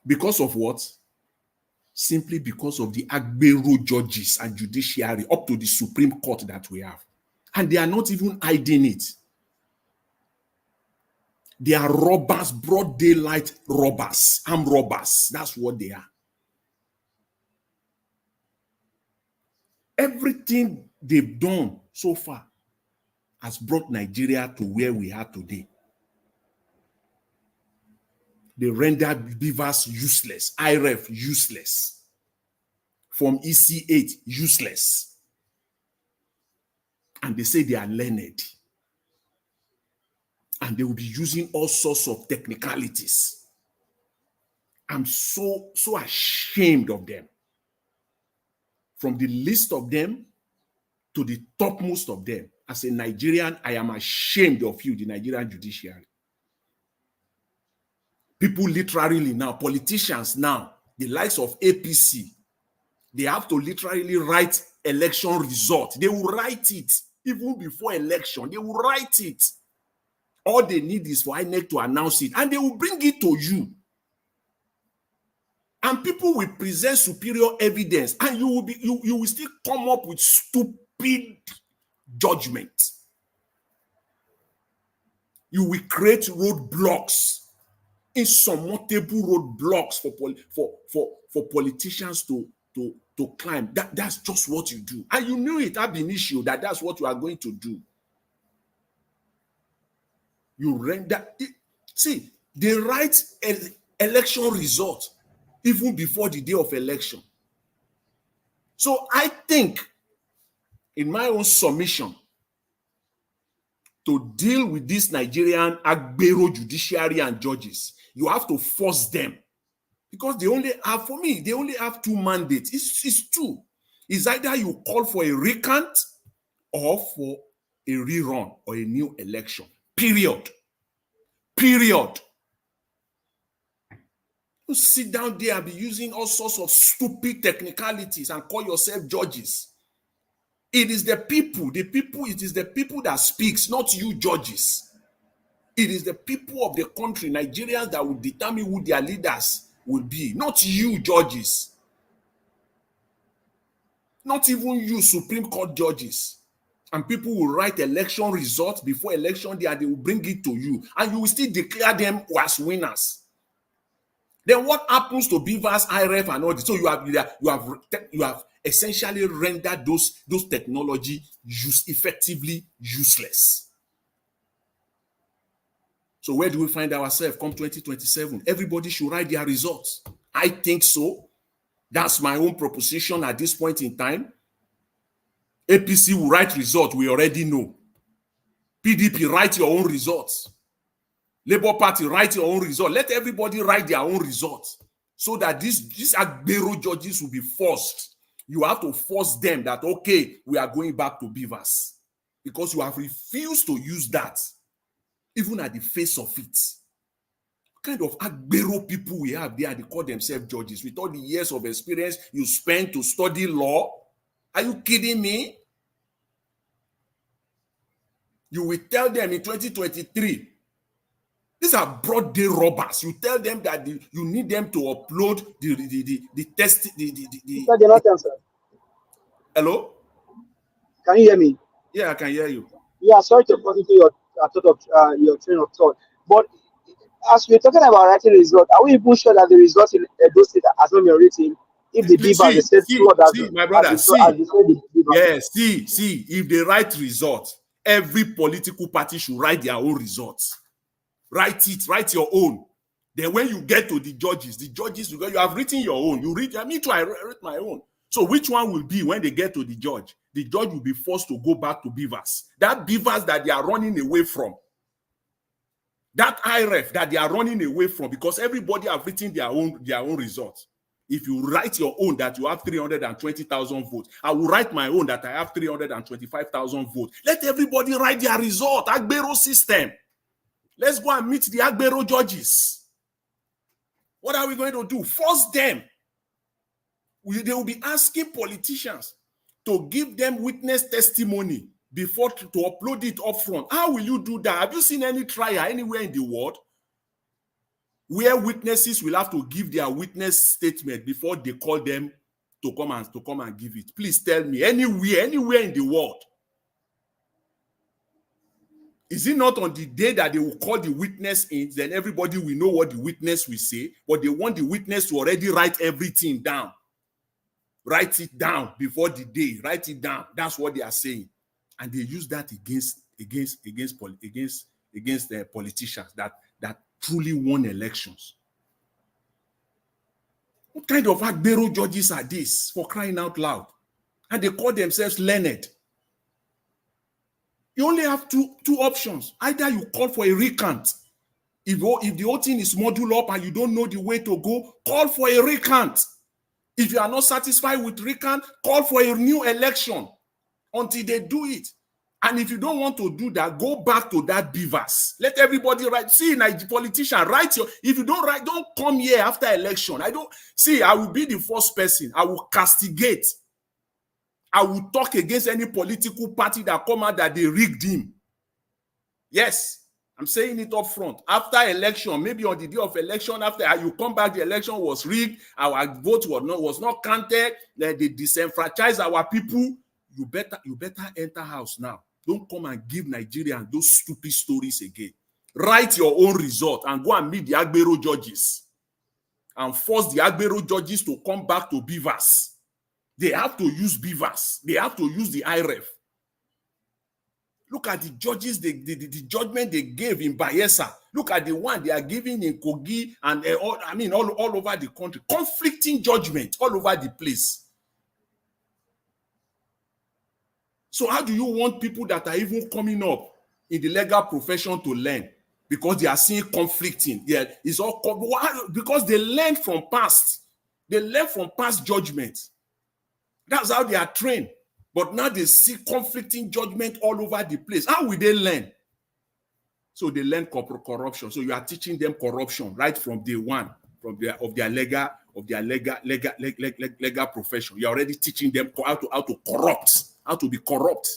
[SPEAKER 2] Because of what? Simply because of the Agbero judges and judiciary up to the Supreme Court that we have. And they are not even hiding it. They are robbers, broad daylight robbers, armed robbers. That's what they are. Everything they've done so far has brought Nigeria to where we are today. They rendered beavers useless, IRF useless, from EC8 useless. And they say they are learned. And they will be using all sorts of technicalities. I'm so ashamed of them. From the least of them to the topmost of them. As a Nigerian, I am ashamed of you, the Nigerian judiciary. People literally now, politicians now, the likes of APC, they have to literally write election result. They will write it even before election. They will write it. All they need is for INEC to announce it, and they will bring it to you. And people will present superior evidence, and you will still come up with stupid judgment. You will create roadblocks, insurmountable roadblocks for politicians to climb. That's just what you do. And you knew it ab initio that that's what you are going to do. You render it. See, they write election result even before the day of election. So I think, in my own submission, to deal with this Nigerian Agbero judiciary and judges, you have to force them. Because they only have, for me, they only have two mandates. It's two. It's either you call for a recount or for a rerun or a new election. Period. Period. You sit down there and be using all sorts of stupid technicalities and call yourself judges. It is the people, it is the people that speaks, not you judges. It is the people of the country, Nigerians, that will determine who their leaders will be, not you judges. Not even you Supreme Court judges. And people will write election results before election day and they will bring it to you. And you will still declare them as winners. Then what happens to beavers, IRF, and all this? So you have essentially rendered those technology effectively useless. So where do we find ourselves come 2027? Everybody should write their results. I think so. That's my own proposition at this point in time. APC will write results, we already know. PDP, write your own results. Labour Party, write your own result. Let everybody write their own results so that these Agbero judges will be forced. You have to force them that, okay, we are going back to beavers because you have refused to use that, even at the face of it. What kind of Agbero people we have there, they call themselves judges with all the years of experience you spent to study law? Are you kidding me? You will tell them in 2023, these are broad day robbers. You tell them that you need them to upload the test.
[SPEAKER 8] Hello?
[SPEAKER 2] Hello?
[SPEAKER 8] Can you hear me?
[SPEAKER 2] Yeah, I can hear you.
[SPEAKER 8] Yeah, sorry to cut into your your train of thought. But as we're talking about writing result, are we even sure that the result in those state has not been written? If the beavers they said fraud
[SPEAKER 2] See, my brother,
[SPEAKER 8] as they say the beavers.
[SPEAKER 2] yes, see, if they write results, every political party should write their own results. Write your own. Then when you get to the judges, you have written your own. You read, me too, I wrote my own. So which one will be when they get to the judge? The judge will be forced to go back to beavers. That beavers that they are running away from. That IRF that they are running away from, because everybody have written their own results. If you write your own that you have 320,000 votes, I will write my own that I have 325,000 votes. Let everybody write their result. Agbero system. Let's go and meet the Agbero judges. What are we going to do? Force them. They will be asking politicians to give them witness testimony before to upload it up front. How will you do that? Have you seen any trial anywhere in the world where witnesses will have to give their witness statement before they call them to come and give it? Please tell me, anywhere in the world. Is it not on the day that they will call the witness in, then everybody will know what the witness will say, but they want the witness to already write everything down. Write it down before the day. Write it down. That's what they are saying. And they use that against politicians that truly won elections. What kind of Agbero judges are these, for crying out loud? And they call themselves learned. You only have two options. Either you call for a recount. If the whole thing is modeled up and you don't know the way to go, call for a recount. If you are not satisfied with recount, call for a new election until they do it. And if you don't want to do that, go back to that beavers. Let everybody write. See, politician, write your. If you don't write, don't come here after election. I will be the first person. I will castigate. I will talk against any political party that come out that they rigged him. Yes, I'm saying it up front. After election, maybe on the day of election, after you come back, the election was rigged, our vote was not counted, they disenfranchised our people. You better enter house now. Don't come and give Nigerians those stupid stories again. Write your own result and go and meet the Agbero judges and force the Agbero judges to come back to beavers. They have to use beavers. They have to use the IRF. Look at the judges, the judgment they gave in Bayelsa. Look at the one they are giving in Kogi and all over the country. Conflicting judgment all over the place. So how do you want people that are even coming up in the legal profession to learn? Because they are seeing conflicting. It's all because they learned from past. They learn from past judgments. That's how they are trained. But now they see conflicting judgment all over the place. How will they learn? So they learn corruption. So you are teaching them corruption right from day one, of their legal profession. You're already teaching them how to corrupt, how to be corrupt.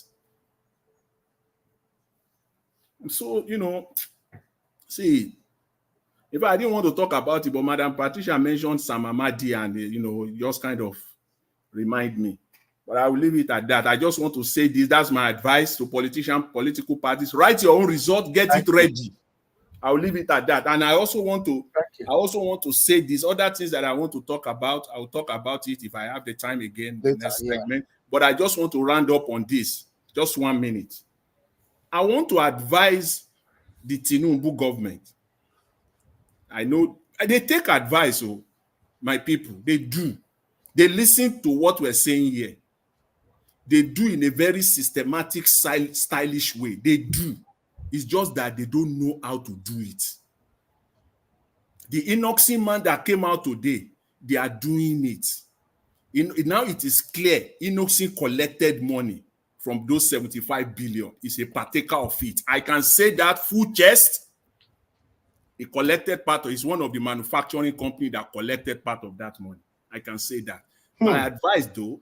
[SPEAKER 2] And so, see, if I didn't want to talk about it, but Madam Patricia mentioned Sam Amadi and, just kind of remind me. But I will leave it at that. I just want to say this. That's my advice to politicians, political parties. Write your own result, get it ready. I will leave it at that. And I also want to say these other things that I want to talk about. I will talk about it if I have the time again in the next segment. But I just want to round up on this. Just 1 minute. I want to advise the Tinubu government. I know they take advice, my people. They do. They listen to what we're saying here. They do in a very systematic, stylish way. They do. It's just that they don't know how to do it. The Innoson man that came out today, they are doing it. Now it is clear Innoson collected money from those 75 billion. It's a partaker of it. I can say that full chest. He collected part of, it's one of the manufacturing companies that collected part of that money. I can say that. My advice, though,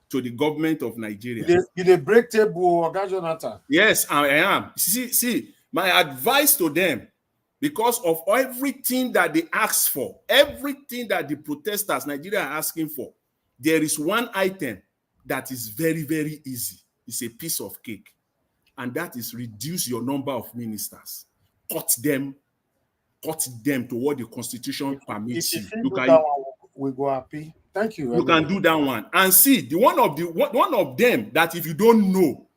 [SPEAKER 2] to the government of Nigeria.
[SPEAKER 3] Did they break table, Jonathan?
[SPEAKER 2] Yes, I am. See, my advice to them, because of everything that they ask for, everything that the protesters, Nigeria are asking for, there is one item that is very, very easy. It's a piece of cake. and that is reduce your number of ministers. Cut them to what the Constitution permits
[SPEAKER 3] If
[SPEAKER 2] you.
[SPEAKER 3] you do that one, we go happy. Thank you.
[SPEAKER 2] You can do that one. And see, one of them that if you don't know,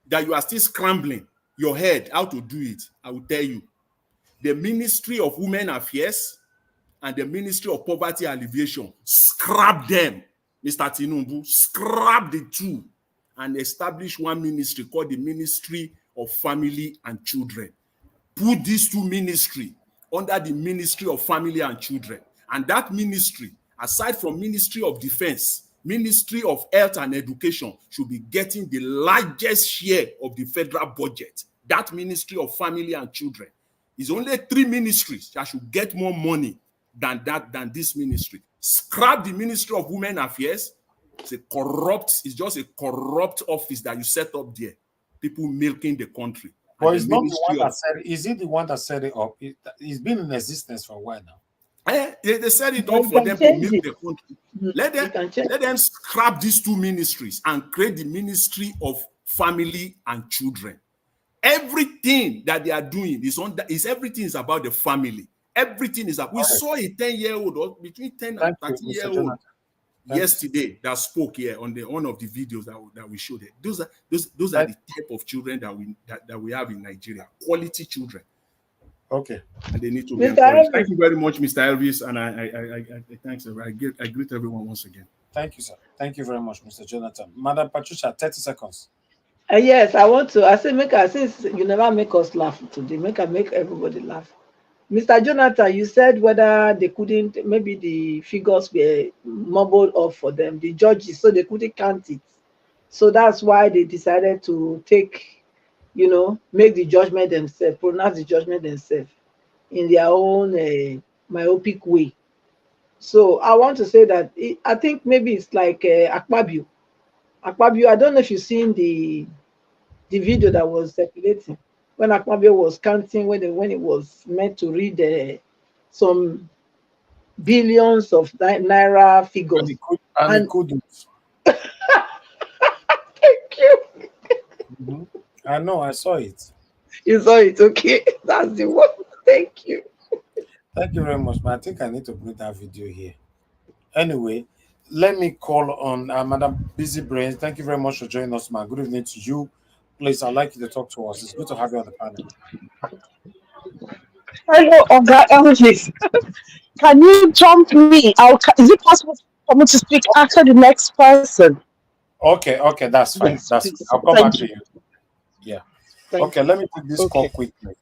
[SPEAKER 2] that you are still scrambling your head how to do it, I will tell you. The Ministry of Women Affairs and the Ministry of Poverty Alleviation, scrap them, Mr. Tinubu, scrap the two and establish one ministry called the Ministry of Family and Children. Put these two ministries under the Ministry of Family and Children. And that ministry, aside from Ministry of Defense, Ministry of Health and Education should be getting the largest share of the federal budget. That Ministry of Family and Children is only 3 ministries that should get more money than this ministry. Scrap the Ministry of Women Affairs. It's just a corrupt office that you set up there. People milking the country.
[SPEAKER 3] But it's not the one that said it. Is it the one that set it up? It's been in existence for a while now.
[SPEAKER 2] They set it up for them to milk the country. Let them scrap these 2 ministries and create the Ministry of Family and Children. Everything that they are doing everything is about the family. Everything is up. We saw a 10-year-old or between 10 and 13-year-old yesterday that spoke here on one of the videos that we showed. Those are the type of children that we have in Nigeria. Quality children.
[SPEAKER 3] Okay.
[SPEAKER 2] And they need to be encouraged. Thank you very much, Mr. Elvis, and I thanks. I greet everyone once again.
[SPEAKER 3] Thank you, sir. Thank you very much, Mr. Jonathan. Madam Patricia, 30 seconds.
[SPEAKER 1] Yes, I want to. I say, since you never make us laugh today, make everybody laugh. Mr. Jonathan, you said whether they couldn't, maybe the figures were mumbled up for them, the judges, so they couldn't count it. So that's why they decided to make the judgment themselves, pronounce the judgment themselves in their own myopic way. So I want to say that I think maybe it's like Akpabio. Akpabio, I don't know if you've seen the video that was circulating when Akpabio was counting when it was meant to read some billions of naira figures.
[SPEAKER 3] And he couldn't.
[SPEAKER 1] Thank you.
[SPEAKER 3] Mm-hmm. I know, I saw it.
[SPEAKER 1] You saw it, okay? That's the one. Thank you.
[SPEAKER 3] Thank you very much, but I think I need to bring that video here. Anyway, let me call on Madam Busy Brains. Thank you very much for joining us, man. Good evening to you. Please, I'd like you to talk to us. It's good to have you on the panel.
[SPEAKER 4] Hello, Oga Elvis. Can you jump me? Is it possible for me to speak after the next person?
[SPEAKER 3] Okay, that's fine.
[SPEAKER 4] Yes,
[SPEAKER 3] that's
[SPEAKER 4] please.
[SPEAKER 3] I'll come
[SPEAKER 4] Thank
[SPEAKER 3] back to
[SPEAKER 4] you.
[SPEAKER 3] you. Yeah.
[SPEAKER 4] Thank
[SPEAKER 3] Let me take this call quickly.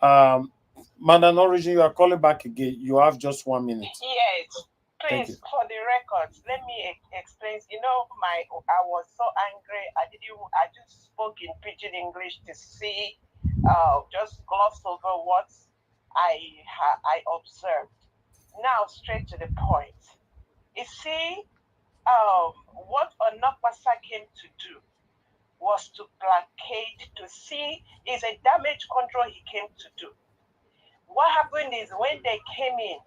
[SPEAKER 3] Madam Origin, you are calling back again. You have just 1 minute.
[SPEAKER 16] Yes. Please, for the records, let me explain. I was so angry. I just spoke in pidgin English to see, just gloss over what I observed. Now, straight to the point. You see, what Onopasa came to do was to placate, to see is a damage control he came to do. What happened is when they came in,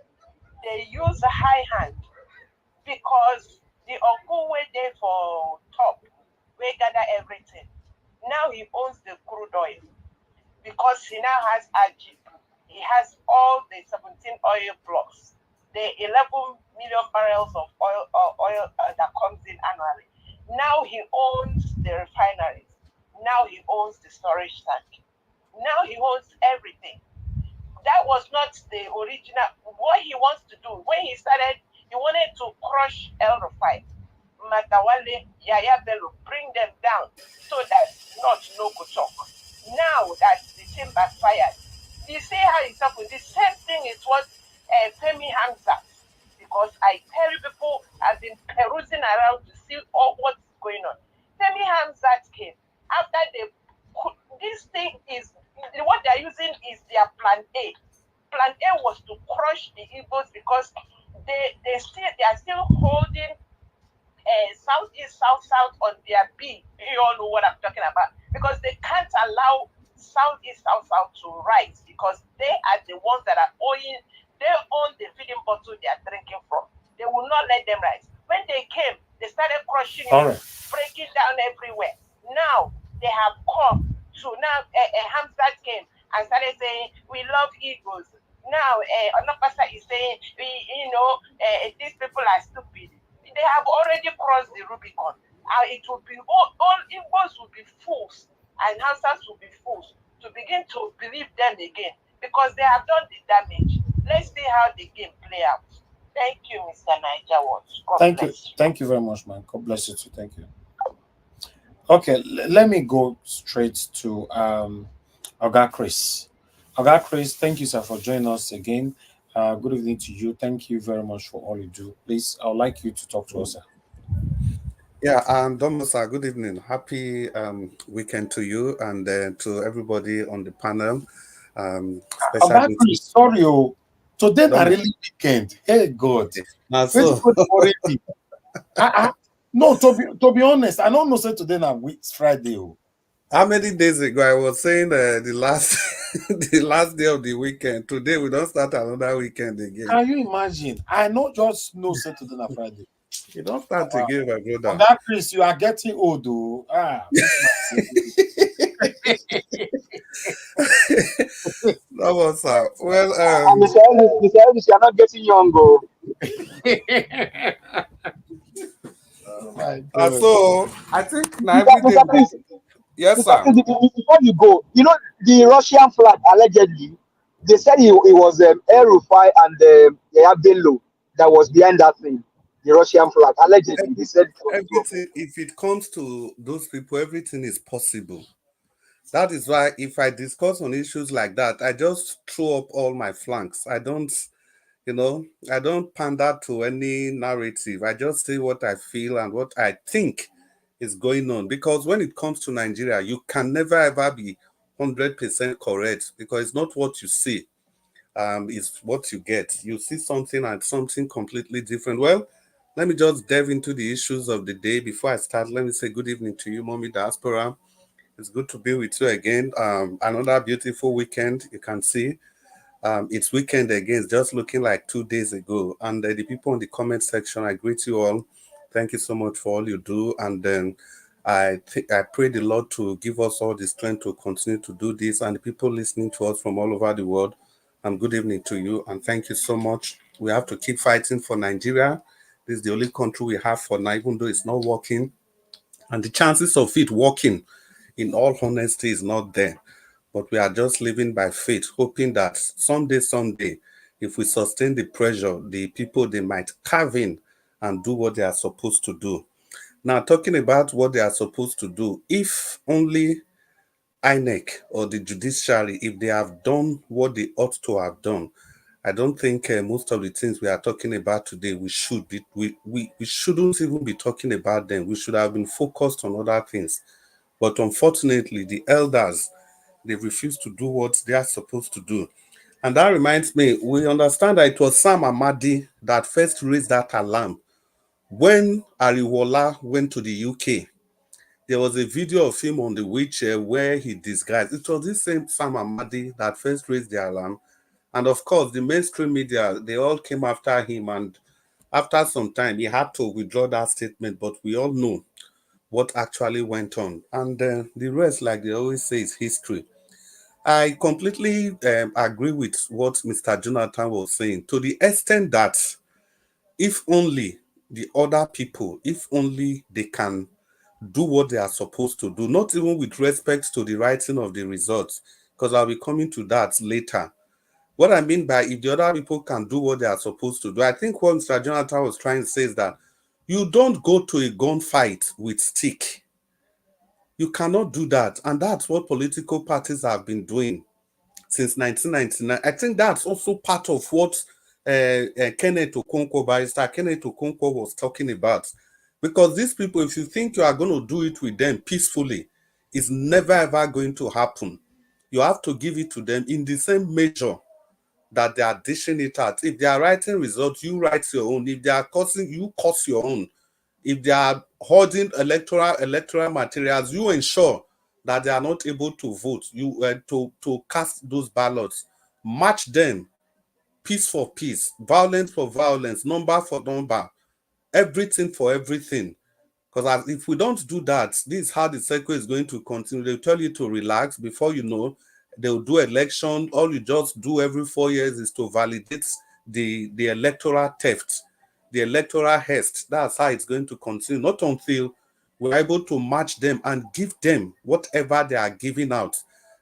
[SPEAKER 16] they used a high hand because the uncle went there for top, we gather everything. Now he owns the crude oil because he now has AGIP. He has all the 17 oil blocks, the 11 million barrels of oil that comes in annually. Now he owns the refineries. Now he owns the storage tank. Now he owns everything. That was not the original. What he wants to do, when he started, he wanted to crush El Rufai, Matawale, Yaya Bello, bring them down so that no go talk. Now that the thing backfired, you see how it's happened. The same thing is what Femi Hamza, because I tell you people, I've been perusing around to see all what's going on. Femi Hamza came after this thing is. What they're using is their plan A. Plan A was to crush the Igbos because they are still holding southeast, south on their B. You all know what I'm talking about. Because they can't allow southeast, south to rise because they are the ones that are owing. They own the feeding bottle they are drinking from. They will not let them rise. When they came, they started crushing it, breaking down everywhere. Now, they have come to now. Hamzat came and started saying, we love Eagles. Now, Onapasa is saying, these people are stupid. They have already crossed the Rubicon. It will be, all Igbos will be fools and Hausas will be fools to begin to believe them again because they have done the damage. Let's see how the game play out. Thank you, Mr. Niger Watch.
[SPEAKER 3] Thank you. Thank you very much, man. God bless you too. Thank you. Okay, let me go straight to Oga Chris. Oga Chris, thank you, sir, for joining us again. Good evening to you. Thank you very much for all you do. Please, I would like you to talk to us, sir.
[SPEAKER 6] Yeah, Domo, sir, good evening. Happy weekend to you and to everybody on the panel.
[SPEAKER 3] Oga Chris, sorry, today not really weekend. Hey, God.
[SPEAKER 6] Now, so.
[SPEAKER 3] No, to be honest, I don't know say today now it's Friday.
[SPEAKER 6] How many days ago I was saying the last the last day of the weekend. Today we don't start another weekend again.
[SPEAKER 3] Can you imagine? I not just know say today na Friday.
[SPEAKER 6] You don't start again, my brother.
[SPEAKER 3] That Chris, you are getting old, though.
[SPEAKER 6] No more, sir. Well,
[SPEAKER 8] Mr. Elvis, you are not getting young,
[SPEAKER 3] oh my God.
[SPEAKER 6] So I think now every day. Yes, sir.
[SPEAKER 8] Before you go, you know the Russian flag allegedly, they said it was El-Rufai and Bello that was behind that thing. The Russian flag allegedly, they said
[SPEAKER 6] everything. If it comes to those people, everything is possible. That is why if I discuss on issues like that, I just throw up all my flanks. I don't, I don't pander to any narrative. I just say what I feel and what I think is going on. Because when it comes to Nigeria, you can never ever be 100% correct because it's not what you see, it's what you get. You see something and something completely different. Well, let me just delve into the issues of the day. Before I start, let me say good evening to you, Mommy Diaspora. It's good to be with you again. Another beautiful weekend. You can see it's weekend again. It's just looking like 2 days ago. And the people in the comment section, I greet you all. Thank you so much for all you do. And then I pray the Lord to give us all the strength to continue to do this. And the people listening to us from all over the world, good evening to you. And thank you so much. We have to keep fighting for Nigeria. This is the only country we have for now, even though it's not working. And the chances of it working, in all honesty, is not there. But we are just living by faith, hoping that someday, if we sustain the pressure, the people, they might carve in and do what they are supposed to do. Now, talking about what they are supposed to do, if only INEC or the judiciary, if they have done what they ought to have done, I don't think most of the things we are talking about today, we shouldn't even be talking about them. We should have been focused on other things. But unfortunately, the elders, they refuse to do what they are supposed to do. And that reminds me, we understand that it was Sam Amadi that first raised that alarm. When Ariwola went to the UK, there was a video of him on the wheelchair where he disguised. It was this same Sam Amadi that first raised the alarm. And of course, the mainstream media, they all came after him. And after some time, he had to withdraw that statement. But we all know what actually went on. And the rest, like they always say, is history. I completely agree with what Mr. Jonathan was saying, to the extent that if only the other people, if only they can do what they are supposed to do, not even with respect to the writing of the results, because I'll be coming to that later. What I mean by if the other people can do what they are supposed to do, I think what Mr. Jonathan was trying to say is that you don't go to a gunfight with stick. You cannot do that. And that's what political parties have been doing since 1999. I think that's also part of what Kenneth Okonkwo, barrister Kenneth Okonkwo was talking about. Because these people, if you think you are going to do it with them peacefully, it's never ever going to happen. You have to give it to them in the same measure that they are dishing it out. If they are writing results, you write your own. If they are cursing, you curse your own. If they are hoarding electoral materials, you ensure that they are not able to vote. You to cast those ballots. Match them, piece for piece, violence for violence, number for number, everything for everything. Because if we don't do that, this is how the cycle is going to continue. They'll tell you to relax. Before you know, they'll do election. All you just do every 4 years is to validate the electoral theft, the electoral haste. That's how it's going to continue. Not until we're able to match them and give them whatever they are giving out.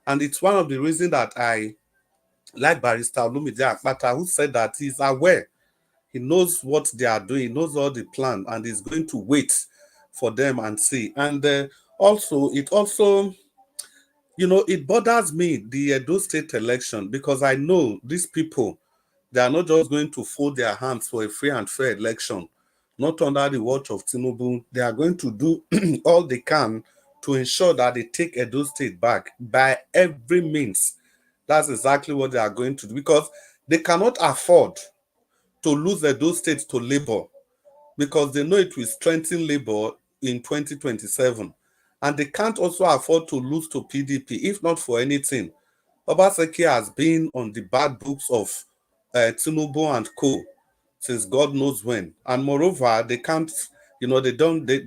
[SPEAKER 6] And it's one of the reasons that I like Barrister Olumide Akpata, who said that he's aware. He knows what they are doing, he knows all the plan, and he's going to wait for them and see. And it also, it bothers me, the Edo State election, because I know these people, they are not just going to fold their hands for a free and fair election, not under the watch of Tinubu. They are going to do all they can to ensure that they take Edo State back by every means. That's exactly what they are going to do, because they cannot afford to lose Edo State to Labour, because they know it will strengthen Labour in 2027. And they can't also afford to lose to PDP, if not for anything. Obaseki has been on the bad books of Tinubu and co since God knows when. And moreover, they can't, they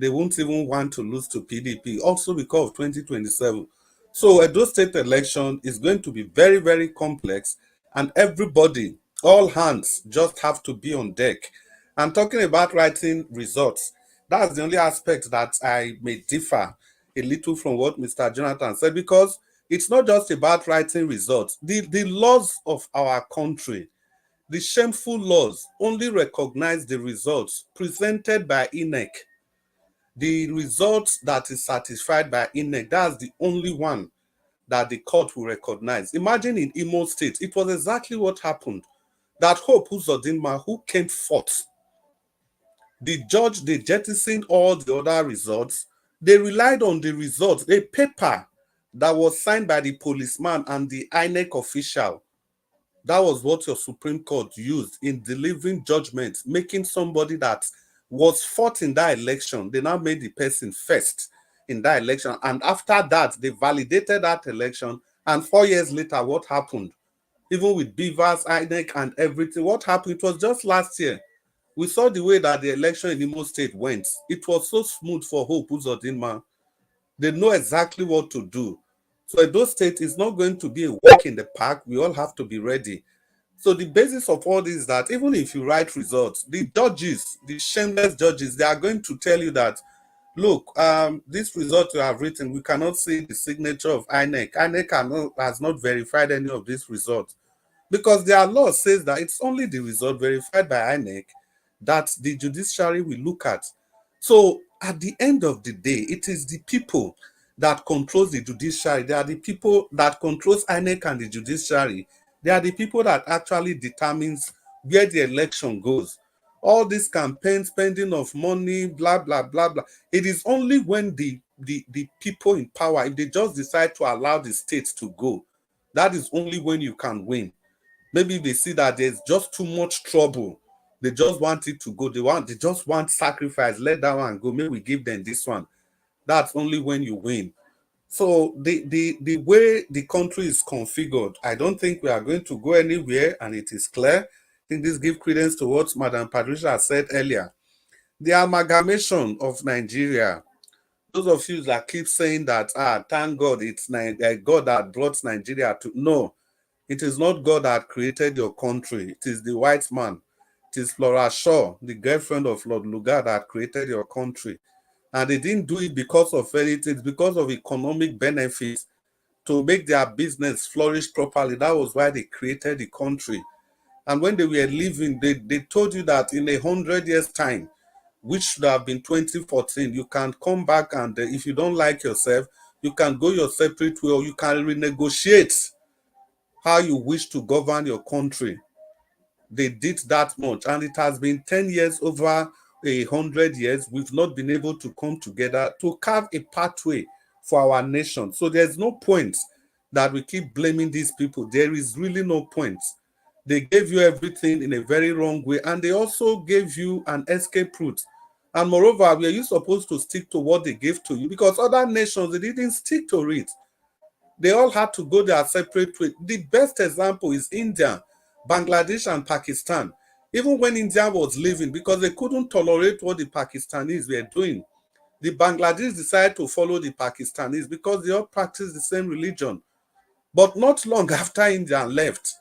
[SPEAKER 6] won't even want to lose to PDP, also because of 2027. So Edo State election is going to be very, very complex, and everybody, all hands just have to be on deck. And talking about writing results, that's the only aspect that I may differ a little from what Mr. Jonathan said, because it's not just about writing results. The laws of our country, the shameful laws, only recognize the results presented by INEC. The results that is certified by INEC, that's the only one that the court will recognize. Imagine in Imo State, it was exactly what happened. That Hope Uzodinma, who came fourth, the judge, they jettisoned all the other results. They relied on the results, a paper that was signed by the policeman and the INEC official. That was what your Supreme Court used in delivering judgment, making somebody that was fought in that election. They now made the person first in that election. And after that, they validated that election. And 4 years later, what happened? Even with Beavers, INEC, and everything, what happened? It was just last year. We saw the way that the election in Imo State went. It was so smooth for Hope Uzodinma. They know exactly what to do. So Edo State is not going to be a walk in the park. We all have to be ready. So the basis of all this is that even if you write results, the judges, the shameless judges, they are going to tell you that, look, this result you have written, we cannot see the signature of INEC. INEC has not verified any of these results, because their law says that it's only the result verified by INEC that the judiciary will look at. So at the end of the day, it is the people that controls the judiciary. They are the people that controls INEC and the judiciary. They are the people that actually determines where the election goes. All this campaign, spending of money, blah, blah, blah, blah. It is only when the people in power, if they just decide to allow the states to go, that is only when you can win. Maybe they see that there's just too much trouble. They just want it to go. They just want sacrifice. Let that one go. Maybe we give them this one. That's only when you win. So the way the country is configured, I don't think we are going to go anywhere, and it is clear. I think this gives credence to what Madam Patricia said earlier. The amalgamation of Nigeria. Those of you that keep saying that, thank God it's God that brought Nigeria to. No, it is not God that created your country. It is the white man. It is Flora Shaw, the girlfriend of Lord Lugard, that created your country. And they didn't do it because of anything. It's because of economic benefits, to make their business flourish properly. That was why they created the country. And when they were leaving, they told you that in 100 years' time, which should have been 2014, you can come back, and if you don't like yourself, you can go your separate way, or you can renegotiate how you wish to govern your country. They did that much, and it has been 10 years, over 100 years, we've not been able to come together to carve a pathway for our nation. So there's no point that we keep blaming these people. There is really no point. They gave you everything in a very wrong way, and they also gave you an escape route. And moreover, were you supposed to stick to what they gave to you? Because other nations, they didn't stick to it. They all had to go their separate way. The best example is India, Bangladesh, and Pakistan. Even when India was leaving, because they couldn't tolerate what the Pakistanis were doing, The Bangladeshis decided to follow the Pakistanis because they all practice the same religion. But not long after India left,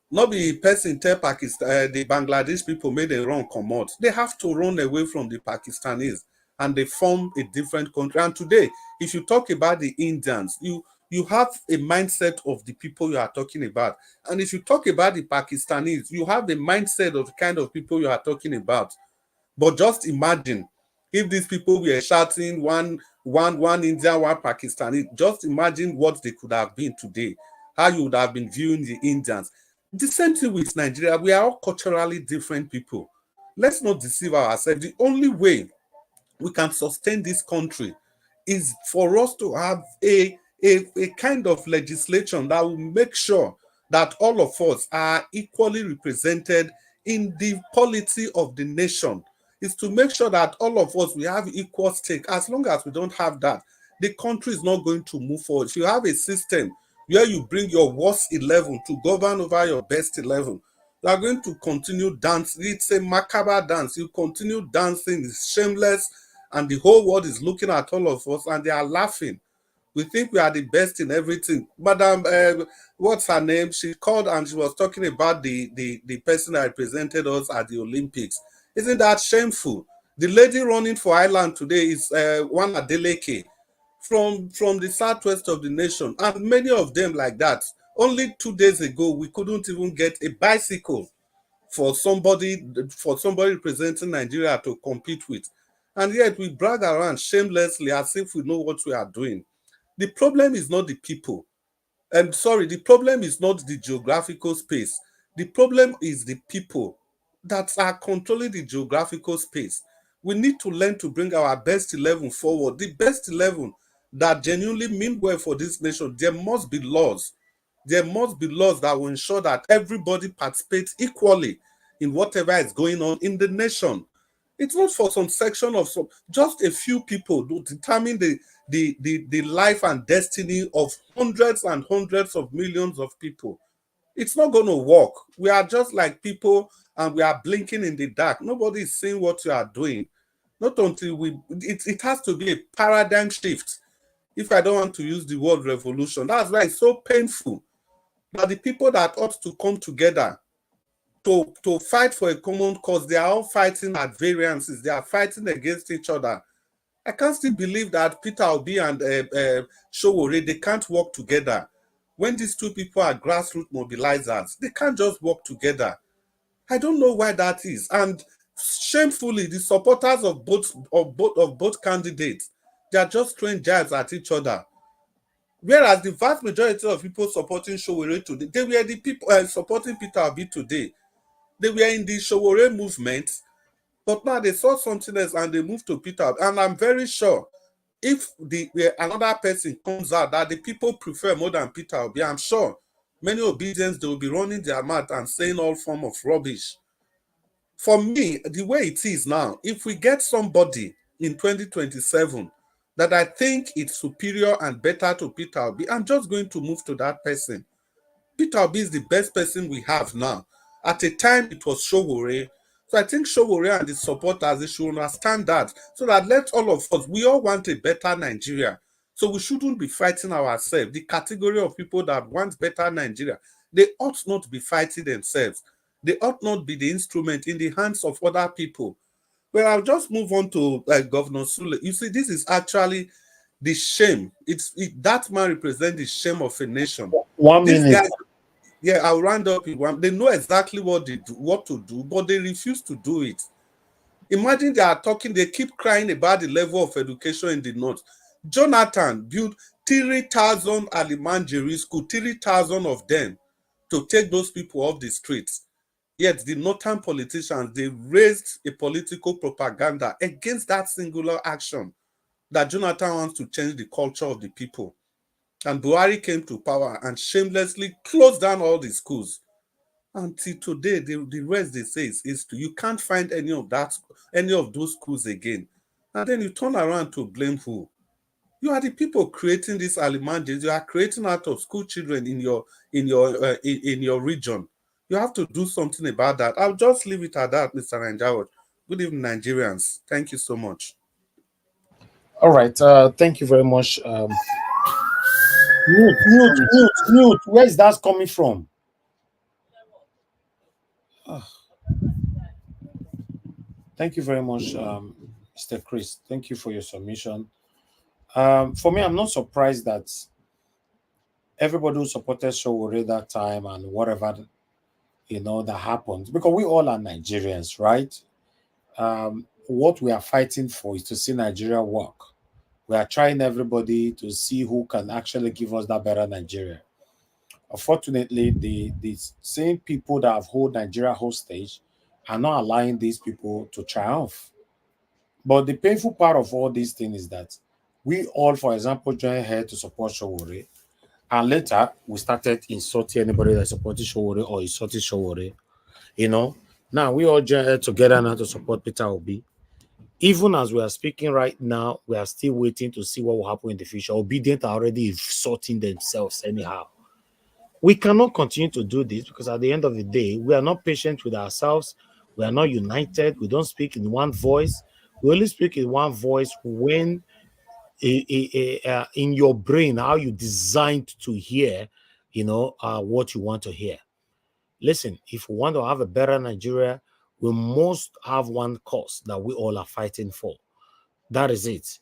[SPEAKER 6] not be person tell Pakistan, the Bangladesh people made a wrong commode. They have to run away from the Pakistanis and they form a different country. And today, if you talk about the Indians, you have a mindset of the people you are talking about. And if you talk about the Pakistanis, you have the mindset of the kind of people you are talking about. But just imagine if these people were shouting one Indian, one Pakistani, just imagine what they could have been today, how you would have been viewing the Indians. The same thing with Nigeria. We are all culturally different people. Let's not deceive ourselves. The only way we can sustain this country is for us to have a kind of legislation that will make sure that all of us are equally represented in the polity of the nation. Is to make sure that all of us, we have equal stake. As long as we don't have that, the country is not going to move forward. If you have a system where you bring your worst 11 to govern over your best 11, you are going to continue dancing. It's a macabre dance. You continue dancing. It's shameless. And the whole world is looking at all of us and they are laughing. We think we are the best in everything. Madam, what's her name? She called and she was talking about the person that represented us at the Olympics. Isn't that shameful? The lady running for Ireland today is one Adeleke from the southwest of the nation. And many of them like that. Only 2 days ago, we couldn't even get a bicycle for somebody representing Nigeria to compete with. And yet we brag around shamelessly as if we know what we are doing. The problem is not the people. The problem is not the geographical space. The problem is the people that are controlling the geographical space. We need to learn to bring our best 11 forward. The best 11 that genuinely mean well for this nation. There must be laws. There must be laws that will ensure that everybody participates equally in whatever is going on in the nation. It's not for some section of just a few people to determine the life and destiny of hundreds and hundreds of millions of people. It's not going to work. We are just like people and we are blinking in the dark. Nobody is seeing what you are doing. Not until it has to be a paradigm shift. If I don't want to use the word revolution, that's why it's so painful that the people that ought to come together to fight for a common cause, they are all fighting at variances. They are fighting against each other. I can't still believe that Peter Obi and Showore, they can't work together. When these two people are grassroots mobilizers, they can't just work together. I don't know why that is. And shamefully, the supporters of both candidates, they are just throwing jabs at each other. Whereas the vast majority of people supporting Showore today, they were the people supporting Peter Obi today. They were in the Showore movement, but now they saw something else and they moved to Peter Obi. And I'm very sure if another person comes out that the people prefer more than Peter Obi, I'm sure many Obidians, they will be running their mouth and saying all form of rubbish. For me, the way it is now, if we get somebody in 2027 that I think it's superior and better to Peter Obi, I'm just going to move to that person. Peter Obi is the best person we have now. At a time, it was Showore. So I think Showore and his supporters, they should understand that, so that let all of us, we all want a better Nigeria. So we shouldn't be fighting ourselves. The category of people that want better Nigeria, they ought not be fighting themselves. They ought not be the instrument in the hands of other people. Well, I'll just move on to Governor Sule. You see, this is actually the shame. That man represents the shame of a nation.
[SPEAKER 3] 1
[SPEAKER 6] These
[SPEAKER 3] minute.
[SPEAKER 6] guys, yeah, I'll round up in one. They know exactly what to do, but they refuse to do it. Imagine they are talking, they keep crying about the level of education in the north. Jonathan built 3,000 Alimanjeri school, 3,000 of them to take those people off the streets. Yet the northern politicians, they raised a political propaganda against that singular action that Jonathan wants to change the culture of the people. And Buhari came to power and shamelessly closed down all the schools. Until today, the rest they say is history. You can't find any of those schools again. And then you turn around to blame who? You are the people creating these alimanjis. You are creating out of school children in your region. You have to do something about that. I'll just leave it at that, Mr. Nanjawad. Good evening, Nigerians. Thank you so much.
[SPEAKER 3] All right. Thank you very much. Mute. Where is that coming from? Thank you very much, Mr. Chris. Thank you for your submission. For me, I'm not surprised that everybody who supported Sowore that time and whatever that happened, because we all are Nigerians, right? What we are fighting for is to see Nigeria work. We are trying everybody to see who can actually give us that better Nigeria. Unfortunately, the same people that have held Nigeria hostage are not allowing these people to triumph. But the painful part of all these things is that we all, for example, joined here to support Sowore, and later we started insulting anybody that supported Sowore or insulted Sowore. Now we all joined here together now to support Peter Obi. Even as we are speaking right now, we are still waiting to see what will happen in the future. Obedient are already insulting themselves anyhow. We cannot continue to do this because at the end of the day, we are not patient with ourselves. We are not united. We don't speak in one voice. We only speak in one voice when in your brain, how you designed to hear, what you want to hear. Listen, if we want to have a better Nigeria, we must have one cause that we all are fighting for. That is it.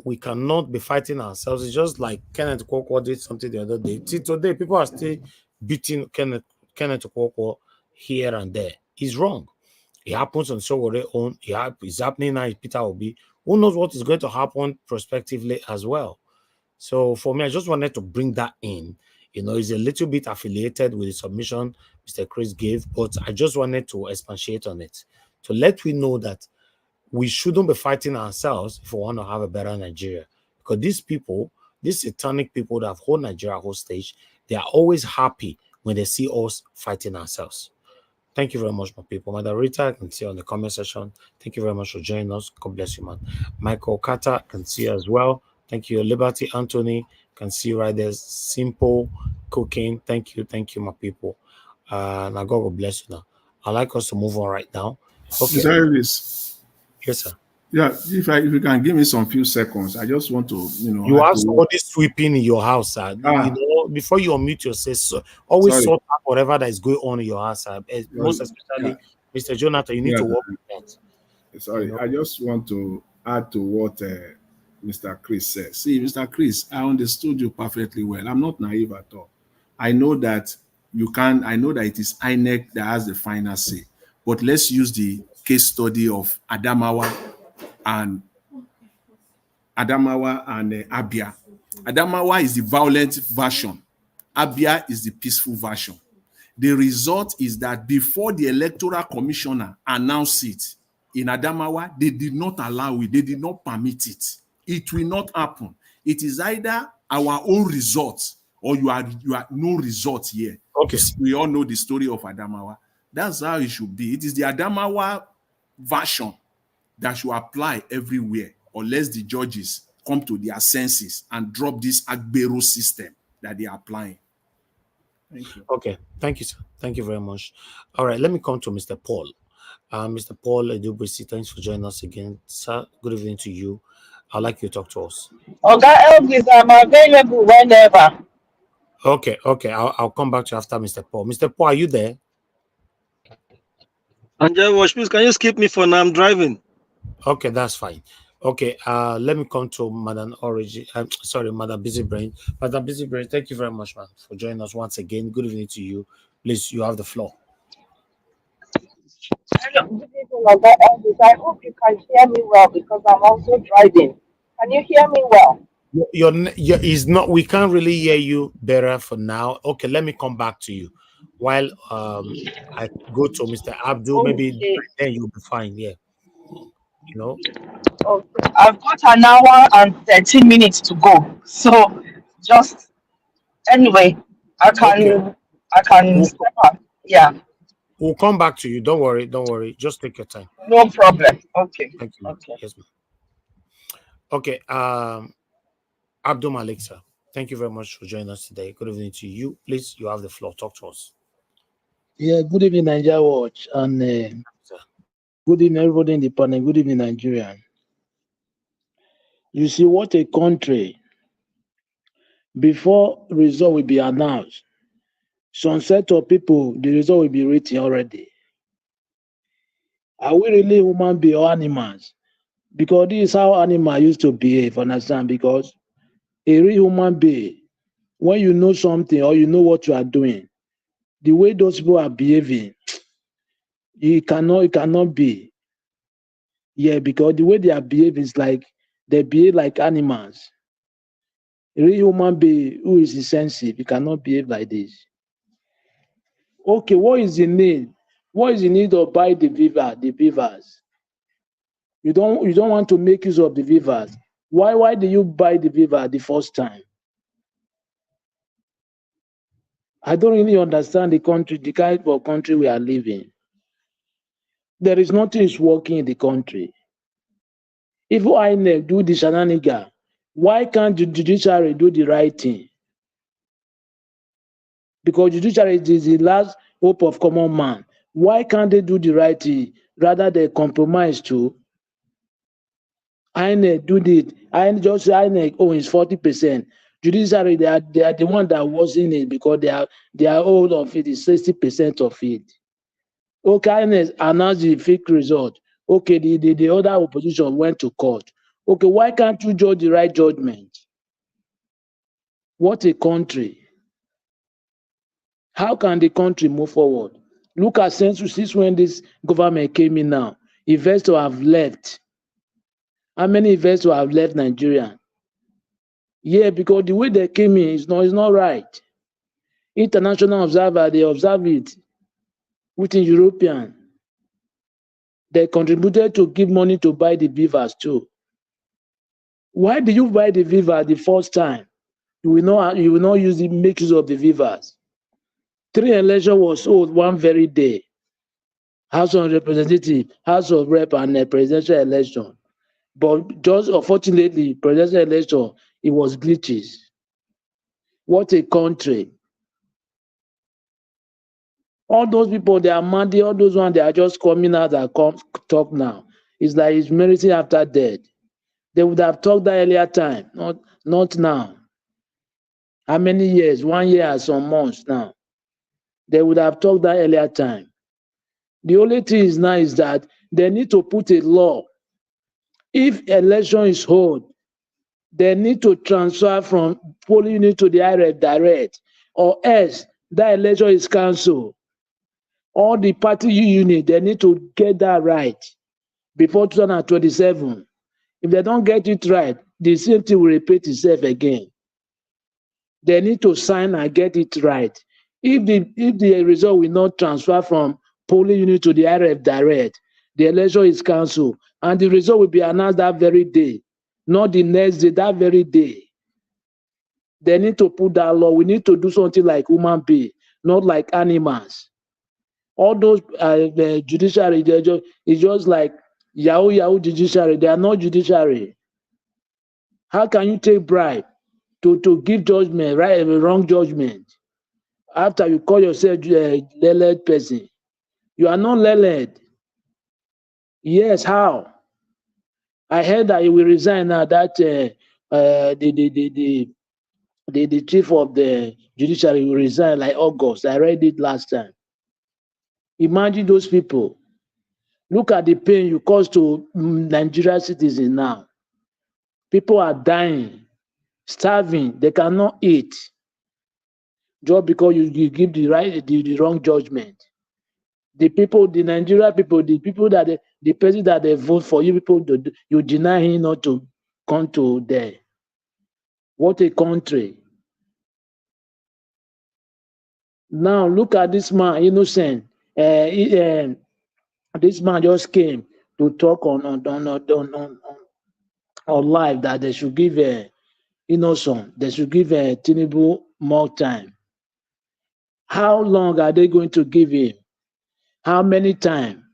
[SPEAKER 3] We cannot be fighting ourselves. It's just like Kenneth Okonkwo did something the other day. See, today, people are still beating Kenneth Okonkwo here and there. He's wrong. It happens on Sowore own. It's happening now in Peter Obi. Who knows what is going to happen prospectively as well? So for me, I just wanted to bring that in. It's a little bit affiliated with the submission Mr. Chris gave, but I just wanted to expatiate on it to let we know that we shouldn't be fighting ourselves if we want to have a better Nigeria. Because these people, these satanic people that have hold Nigeria hostage, they are always happy when they see us fighting ourselves. Thank you very much, my people. Madam Rita, I can see you on the comment section. Thank you very much for joining us. God bless you, man. Michael Carter, can see you as well. Thank you. Liberty Anthony, can see you right there. Simple Cooking. Thank you, my people. Now God will bless you now. I'd like us to move on right now. Okay. Yes, sir.
[SPEAKER 2] Yeah, if you can give me some few seconds, I just want to,
[SPEAKER 3] You have somebody sweeping in your house, sir. Before you unmute yourself, always sort out whatever that is going on in your house, sir. Most especially, Mr. Jonathan, you need to work with that.
[SPEAKER 2] Sorry, I just want to add to what Mr. Chris said. See, Mr. Chris, I understood you perfectly well. I'm not naive at all. I know that I know that it is INEC that has the final say. But let's use the case study of Adamawa and Abia. Adamawa is the violent version. Abia is the peaceful version. The result is that before the Electoral Commissioner announced it in Adamawa, they did not allow it. They did not permit it. It will not happen. It is either our own results or you are no result here.
[SPEAKER 3] Okay.
[SPEAKER 2] We all know the story of Adamawa. That's how it should be. It is the Adamawa version that should apply everywhere, unless the judges come to their senses and drop this Agbero system that they are applying. Thank you.
[SPEAKER 3] Okay. Thank you, sir. Thank you very much. All right. Let me come to Mr. Paul. Mr. Paul Edubusi, thanks for joining us again. Sir, good evening to you. I'd like you to talk to us.
[SPEAKER 9] Okay, Elvis, I'm available whenever.
[SPEAKER 3] Okay. I'll come back to you after Mr. Paul. Mr. Paul, are you there?
[SPEAKER 22] Anja Wash, please, can you skip me for now? I'm driving.
[SPEAKER 3] Okay, that's fine. Okay, let me come to Madam Origin. Madam Busy Brain. Madam Busy Brain, thank you very much, man, for joining us once again. Good evening to you. Please, you have the floor.
[SPEAKER 9] Hello, good evening, Elvis. I hope you can hear me well because I'm also driving. Can you hear me well?
[SPEAKER 3] Is not. We can't really hear you better for now. Okay, let me come back to you. While I go to Mr. Abdul, maybe then you'll be fine. Yeah.
[SPEAKER 9] Okay. I've got an hour and 13 minutes to go. So just anyway, I can step up. Yeah.
[SPEAKER 3] We'll come back to you. Don't worry. Just take your time.
[SPEAKER 9] No problem. Okay.
[SPEAKER 3] Thank you.
[SPEAKER 9] Okay.
[SPEAKER 3] Yes, ma'am. Okay. Abdul Malik, sir. Thank you very much for joining us today. Good evening to you. Please, you have the floor. Talk to us.
[SPEAKER 23] Yeah, good evening, Nigeria Watch, and good evening, everybody in the panel. Good evening, Nigerian. You see what a country, before result will be announced, some set of people, the result will be written already. Are we really human beings or animals? Because this is how animals used to behave, understand? Because a real human being, when you know something or you know what you are doing, the way those people are behaving, it cannot be. Yeah, because the way they are behaving is like they behave like animals. A real human being who is insensitive, he cannot behave like this. Okay, what is the need? What is the need of buy the beavers? You don't want to make use of the beavers. Why do you buy the beaver the first time? I don't really understand the country, the kind of country we are living. There is nothing is working in the country. If INEC do the shenanigan, why can't the judiciary do the right thing? Because judiciary is the last hope of common man. Why can't they do the right thing rather than compromise to INEC do it? INEC owns 40%. Judiciary, they are the one that was in it because they are hold of it is 60% of it. Okay, INEC announced the fake result. Okay, the other opposition went to court. Okay, why can't you judge the right judgment? What a country. How can the country move forward? Look at since when this government came in now, investors have left. How many investors have left Nigeria? Yeah, because the way they came in is not right. International observer, they observe it. Within European, they contributed to give money to buy the beavers too. Why did you buy the beaver the first time? You will not make use of the beavers. 3 elections was held one very day. House of Representatives, House of Rep, and a presidential election. But just unfortunately, presidential election, it was glitches. What a country. All those people, they are Amadi, all those ones, they are just coming out and talk now. It's like it's meriting after death. They would have talked that earlier time, not now. How many years? 1 year and some months now. They would have talked that earlier time. The only thing is now is that they need to put a law. If election is held, they need to transfer from polling unit to the IRF direct, or else that election is cancelled. All the party unit, they need to get that right before 2027. If they don't get it right, the same thing will repeat itself again. They need to sign and get it right. If the result will not transfer from polling unit to the IRF direct, the election is cancelled, and the result will be announced that very day, not the next day, that very day. They need to put that law. We need to do something like human beings, not like animals. All those the judiciary, it's just like Yahoo judiciary. They are not judiciary. How can you take bribe to give judgment, right? A wrong judgment, after you call yourself a learned person? You are not learned. Yes, how? I heard that he will resign now. That the chief of the judiciary will resign like August. I read it last time. Imagine those people. Look at the pain you cause to Nigerian citizens now. People are dying, starving. They cannot eat just because you give the wrong judgment. The people, the Nigerian people, the people that the person that they vote for, you people, you deny him not to come to there. What a country. Now look at this man, Innocent. This man just came to talk on live that they should give Innoson, they should give Tinubu more time. How long are they going to give him? How many time?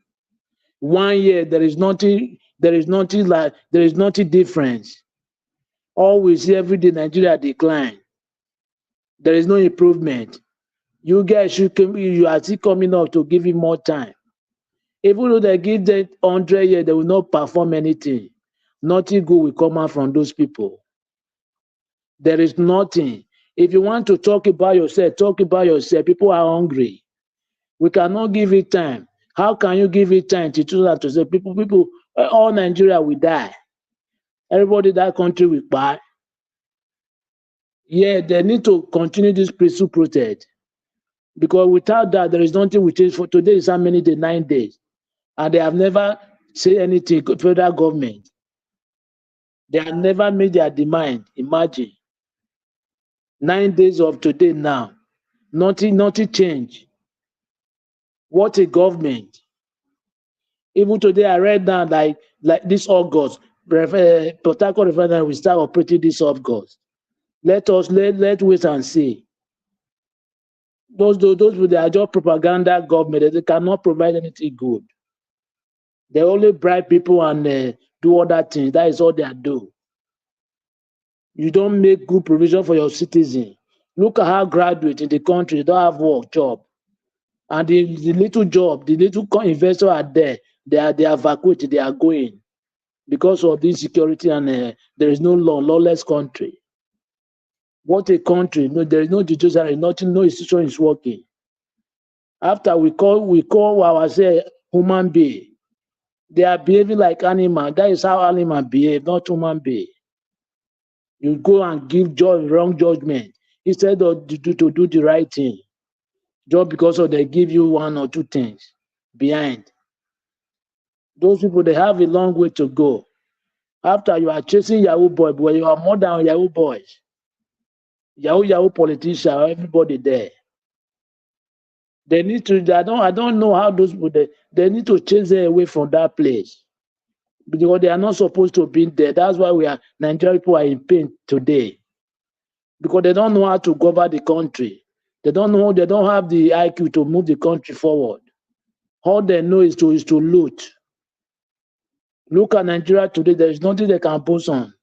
[SPEAKER 23] 1 year, there is nothing difference. Always every day Nigeria decline. There is no improvement. You guys you are still coming up to give him more time. Even though they give them 100 years, they will not perform anything. Nothing good will come out from those people. There is nothing. If you want to talk about yourself, talk about yourself. People are hungry. We cannot give it time. How can you give it time to say people, all Nigeria will die. Everybody in that country will buy. Yeah, they need to continue this peaceful protest. Because without that, there is nothing we change. For today is how many days? 9 days. And they have never said anything, federal government. They have never made their demand. Imagine. 9 days of today now. Nothing changed. What a government. Even today, I read down like this August, Port Harcourt Refinery will start operating this August. Let's wait and see. Those they are just propaganda government. They cannot provide anything good. They only bribe people and do other things. That is all they do. You don't make good provision for your citizens. Look at how graduates in the country don't have work, job. And the little job, the little investors are there. They are evacuated, they are going. Because of the insecurity and there is no law, lawless country. What a country. No, there is no judiciary, nothing, no institution is working. After we call ourselves human being. They are behaving like animals. That is how animals behave, not human being. You go and give wrong judgment instead of to do the right thing. Just because of they give you one or two things behind. Those people, they have a long way to go. After you are chasing Yahoo boy, you are more than Yahoo boys. Yahoo politician, everybody there. They need to, I don't know how those people, they need to chase them away from that place. Because they are not supposed to be there. That's why Nigerian people are in pain today. Because they don't know how to govern the country. They don't have the IQ to move the country forward. All they know is to loot. Look at Nigeria today, there is nothing they can boast on.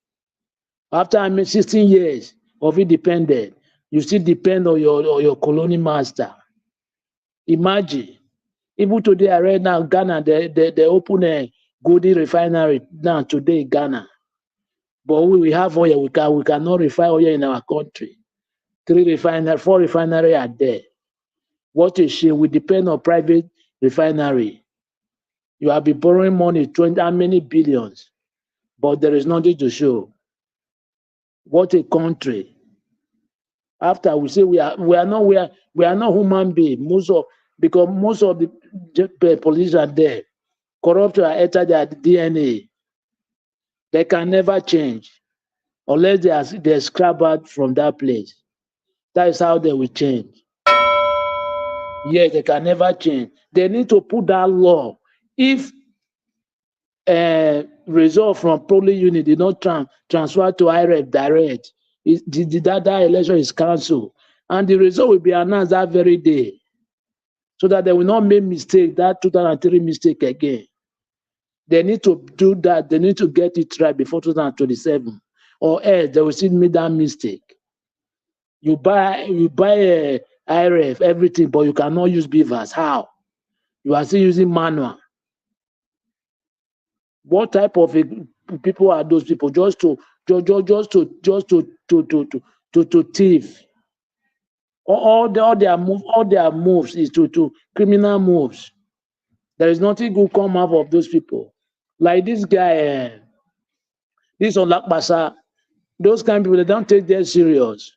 [SPEAKER 23] After 16 years of independence, you still depend on your colonial master. Imagine. Even today, I read now Ghana, they open a Golden Refinery now today in Ghana. But we have oil, we cannot refine oil in our country. 4 refineries are there. What a shame, we depend on private refinery. You have been borrowing money, 20 how many billions, but there is nothing to show. What a country. After we say we are not human beings, because most of the politicians there, corrupt or enter their DNA. They can never change unless they scrap out from that place. That is how they will change. Yes, they can never change. They need to put that law. If result from polling unit did not transfer to IREF direct, that election is cancelled. And the result will be announced that very day. So that they will not make mistake, that 2003 mistake again. They need to do that. They need to get it right before 2027. Or else they will still make that mistake. You buy a IRF, everything, but you cannot use beavers. How? You are still using manual. What type of people are those people? Just to thief. All their moves is to criminal moves. There is nothing good come out of those people. Like this guy, this Olakbasa, those kind of people, they don't take them serious.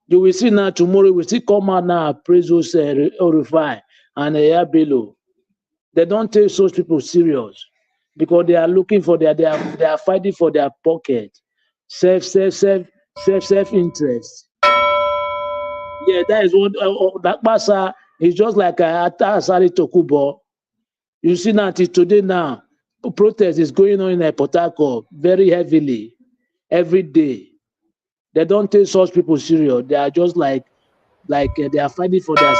[SPEAKER 23] You will see now tomorrow, we still come out now, praise those Refinery and Bello. They don't take such people serious because they are looking for they are fighting for their pocket, self-interest. Yeah, that is what Olakbasa is just like Asari Tokubo. You see now today now, protest is going on in Port Harcourt very heavily every day. They don't take such people serious. They are just like they are fighting for their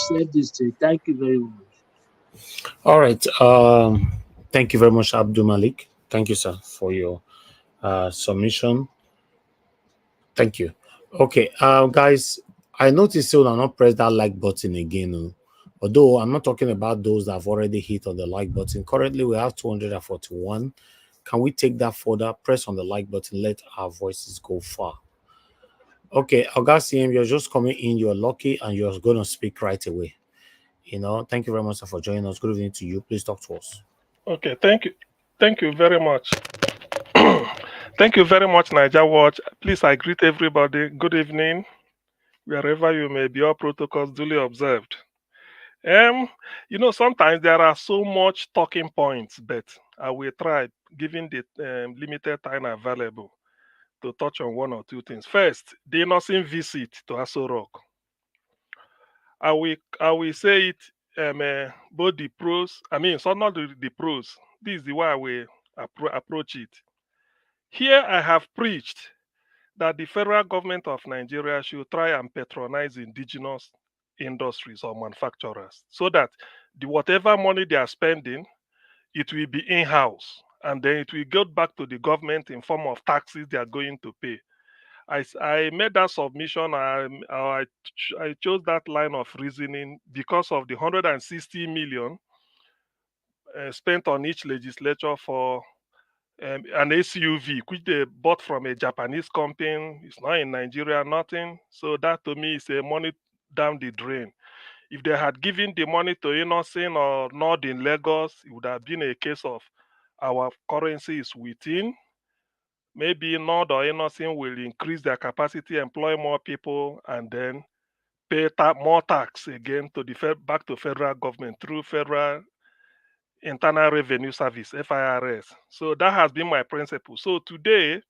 [SPEAKER 23] self-district. Thank you very much.
[SPEAKER 3] All right. Thank you very much, Abdul Malik. Thank you, sir, for your submission. Thank you. Okay, guys, I noticed you will not press that like button again. Although I'm not talking about those that have already hit on the like button. Currently, we have 241. can we take that further? Press on the like button. Let our voices go far. Okay, Augustine, you're just coming in. You're lucky, and you're going to speak right away. Thank you very much for joining us. Good evening to you. Please talk to us.
[SPEAKER 7] Okay, thank you very much. Thank you very much, Niger Watch. Please, I greet everybody. Good evening, wherever you may be. All protocols duly observed. Sometimes there are so much talking points, but I will try, given the limited time available, to touch on one or two things. First, the Innoson visit to Aso Rock. I will say it, both the pros. So not the pros. This is the way I will approach it. Here I have preached that the federal government of Nigeria should try and patronize indigenous industries or manufacturers so that whatever money they are spending, it will be in-house, and then it will go back to the government in form of taxes they are going to pay. I made that submission. I chose that line of reasoning because of the 160 million spent on each legislature for an SUV, which they bought from a Japanese company. It's not in Nigeria, nothing. So that to me is a money down the drain. If they had given the money to Innoson or Nord in Lagos, it would have been a case of our currency is within. Maybe Nord or Innoson will increase their capacity, employ more people, and then pay more tax again to back to federal government through Federal Internal Revenue Service, FIRS. So that has been my principle. So today,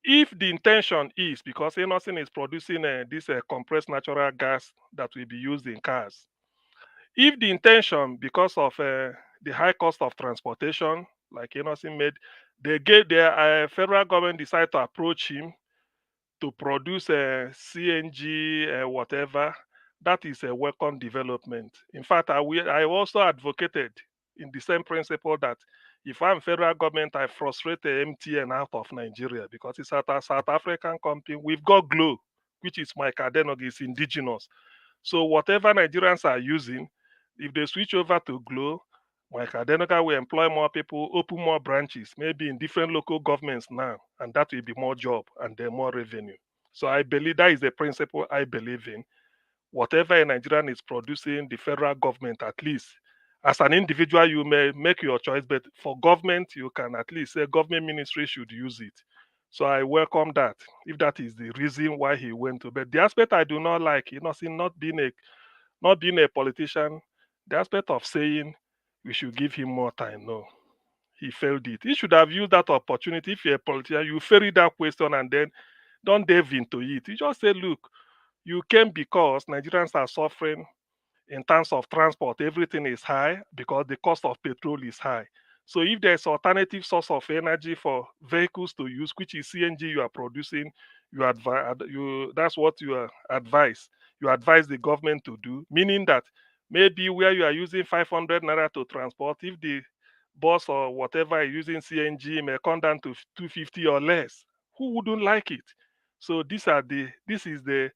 [SPEAKER 7] if the intention is, because Innoson is producing this compressed natural gas that will be used in cars, if the intention, because of the high cost of transportation, like Innoson made, their federal government decide to approach him to produce a CNG, whatever, that is a welcome development. In fact, I also advocated in the same principle that if I'm federal government, I frustrate the MTN out of Nigeria because it's a South African company. We've got Glow, which is my Cadenog, is indigenous. So whatever Nigerians are using, if they switch over to Glow, my Cadenog will employ more people, open more branches, maybe in different local governments now, and that will be more job and then more revenue. So I believe that is the principle I believe in. Whatever a Nigerian is producing, the federal government, at least, as an individual, you may make your choice, but for government, you can at least say government ministry should use it. So I welcome that, if that is the reason why he went to. But the aspect I do not like, not being a politician, the aspect of saying we should give him more time. No, he failed it. He should have used that opportunity. If you're a politician, you ferry that question and then don't delve into it. You just say, look, you came because Nigerians are suffering in terms of transport. Everything is high because the cost of petrol is high. So if there's alternative source of energy for vehicles to use, which is CNG you are producing, that's what you advise. You advise the government to do, meaning that maybe where you are using 500 naira to transport, if the bus or whatever is using CNG may come down to 250 or less, who wouldn't like it? So this is the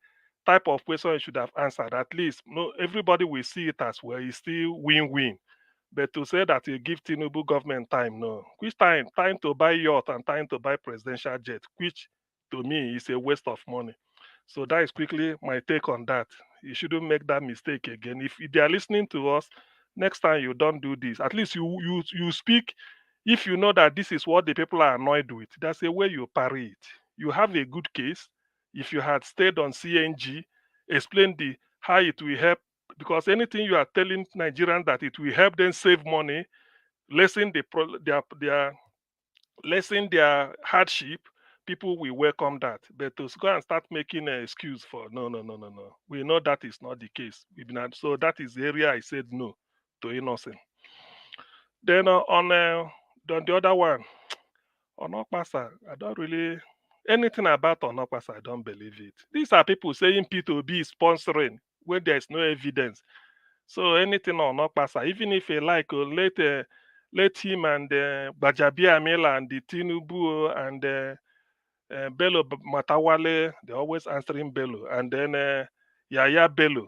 [SPEAKER 7] type of question you should have answered. At least no, everybody will see it as well. It's still win-win. But to say that you give Tinubu government time, no. Which time? Time to buy yacht and time to buy presidential jet, which to me is a waste of money. So that is quickly my take on that. You shouldn't make that mistake again. If they are listening to us, next time you don't do this. At least you speak. If you know that this is what the people are annoyed with, that's a way you parry it. You have a good case. If you had stayed on CNG, explain how it will help, because anything you are telling Nigerians that it will help them save money, lessen their hardship, people will welcome that. But to go and start making an excuse for no. We know that is not the case. So that is the area I said no to Innoson. Then on the other one, on Okpasa, I don't really anything about Onokpasa, I don't believe it. These are people saying P2B is sponsoring when there's no evidence. So anything on Okpasa, even if you like, let him and Bajabi Amela and the Tinubu and Bello Matawale, they're always answering Bello, and then Yaya Bello.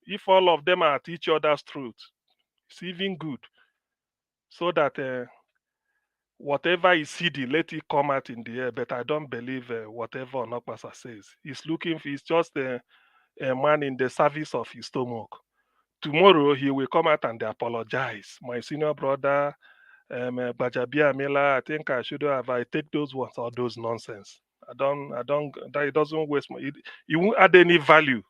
[SPEAKER 7] If all of them are at each other's truth, it's even good. So that whatever is seedy, let it come out in the air. But I don't believe whatever Onokpasa says. He's just a man in the service of his stomach. Tomorrow he will come out and apologize. My senior brother, Bajabia Mila, I think I should have. I take those ones or those nonsense. I don't. That it doesn't waste my. It won't add any value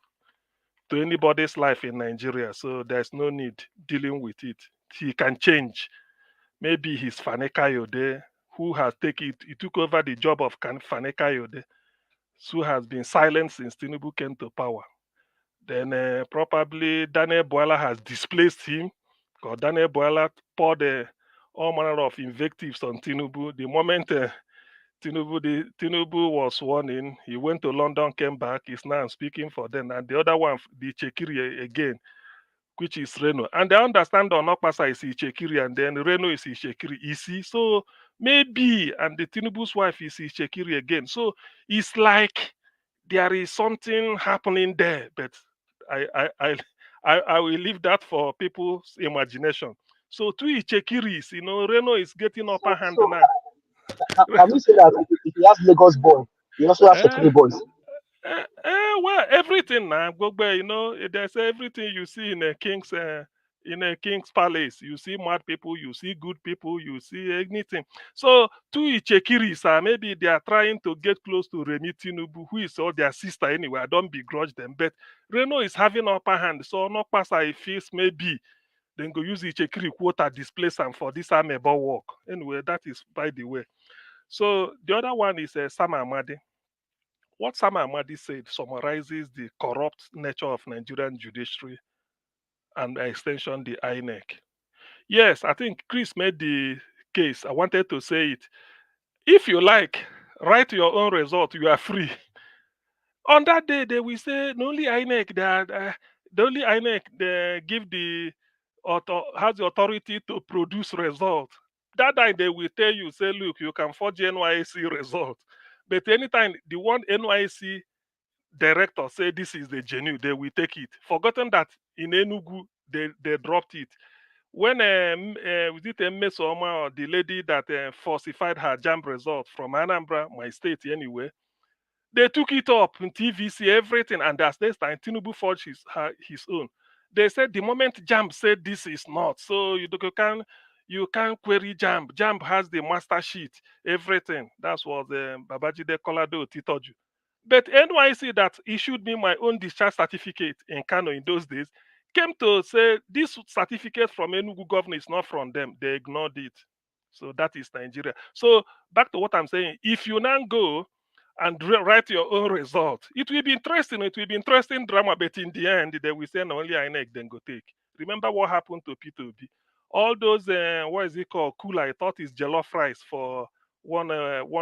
[SPEAKER 7] to anybody's life in Nigeria. So there's no need dealing with it. He can change. Maybe he's Faneka Yode, who has he took over the job of Faneka Yode, who has been silent since Tinubu came to power. Then probably Daniel Boala has displaced him, because Daniel Boala poured all manner of invectives on Tinubu. The moment Tinubu was sworn in, he went to London, came back, he's now speaking for them. And the other one, the Chekiri again, which is Reno. And I understand Onokpasa is Ichekiri, and then Reno is Ichekiri. You see, so maybe, and the Tinubu's wife is Ichekiri again. So it's like there is something happening there, but I will leave that for people's imagination. So two Ichekiris, Reno is getting upper hand now.
[SPEAKER 8] Can we say that if he has Lagos boy, he also has Shekiri boys?
[SPEAKER 7] Well, everything now, there's everything you see in a king's palace. You see mad people, you see good people, you see anything. So two Ichekiris, maybe they are trying to get close to Remi Tinubu, who is all their sister anyway. I don't begrudge them, but Reno is having upper hand. So Onokpasa feels maybe then go use Ichekiri quota displace them for this amebo work. Anyway, that is by the way. So the other one is Sam Amadi. What Sam Amadi said summarizes the corrupt nature of Nigerian judiciary and by extension the INEC. Yes, I think Chris made the case. I wanted to say it. If you like, write your own result. You are free. On that day, they will say the only INEC they give has the authority to produce result. That time they will tell you, say, look, you can forge NYSC result. But anytime the one NYSC director say this is the genuine, they will take it. Forgotten that in Enugu they dropped it. When was it Mmesoma, or the lady that falsified her JAMB result from Anambra, my state anyway, they took it up in TVC, everything, and as this time Tinubu forged his own. They said the moment JAMB said this is not, so you can query JAMB. JAMB has the master sheet, everything. That's what Babajide Kolado Titoju. But NYC that issued me my own discharge certificate in Kano in those days came to say this certificate from Enugu governor is not from them. They ignored it. So that is Nigeria. So back to what I'm saying. If you now go and write your own result, it will be interesting. It will be interesting drama, but in the end, they will say no, only INEC then go take. Remember what happened to P2B? All those, what is it called? Kula, I thought is jollof rice for one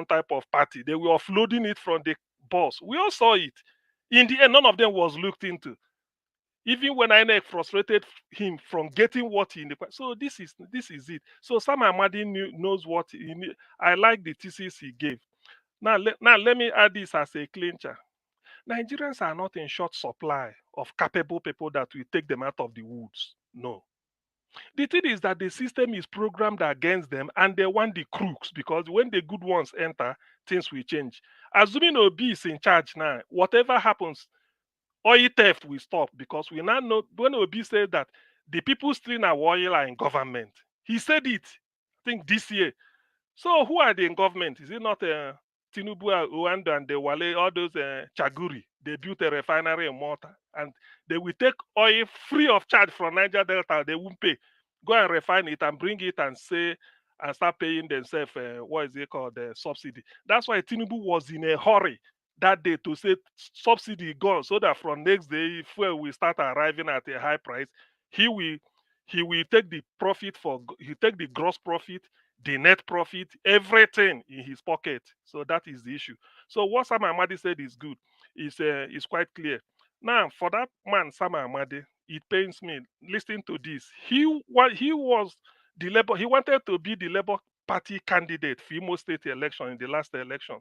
[SPEAKER 7] type of party. They were offloading it from the boss. We all saw it. In the end, none of them was looked into. Even when INEC frustrated him from getting what he needed. So this is it. So Sam Amadi knows what he need. I like the thesis he gave. Now let me add this as a clincher. Nigerians are not in short supply of capable people that will take them out of the woods. No. The thing is that the system is programmed against them and they want the crooks, because when the good ones enter, things will change. Assuming Obi is in charge now, whatever happens, oil theft will stop, because we now know when Obi said that the people stealing our oil are in government. He said it, I think, this year. So who are they in government? Is it not Tinubu, Uwanda, and the Wale, all those Chaguri? They built a refinery in Malta, and they will take oil free of charge from Niger Delta. They won't pay. Go and refine it and bring it and say and start paying themselves. What is it called? Subsidy. That's why Tinubu was in a hurry that day to say subsidy gone, so that from next day fuel will start arriving at a high price. He will take the profit he take the gross profit, the net profit, everything in his pocket. So that is the issue. So what Sam Amadi said is good. Is quite clear. Now, for that man, Sam Amadi, it pains me listening to this. He was the Labour. He wanted to be the Labour Party candidate for Imo State election in the last election.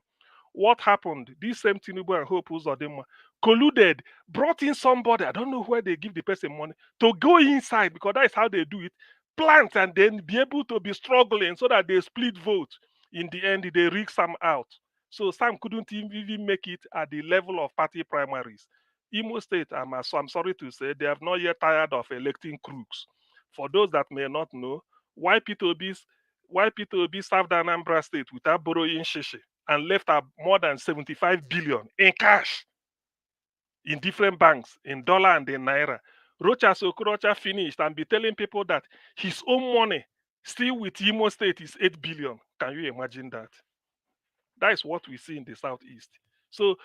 [SPEAKER 7] What happened? This same Tinubu and Hope Uzodinma colluded, brought in somebody, I don't know where they give the person money, to go inside, because that is how they do it, plant and then be able to be struggling so that they split vote. In the end, they rig Sam out. So Sam couldn't even make it at the level of party primaries. Imo State, I'm sorry to say, they have not yet tired of electing crooks. For those that may not know, why Peter Obi served Anambra State without borrowing shishi and left more than 75 billion in cash in different banks, in dollar and in naira. Rocha Sokorocha finished and be telling people that his own money still with Imo State is 8 billion. Can you imagine that? That is what we see in the Southeast. So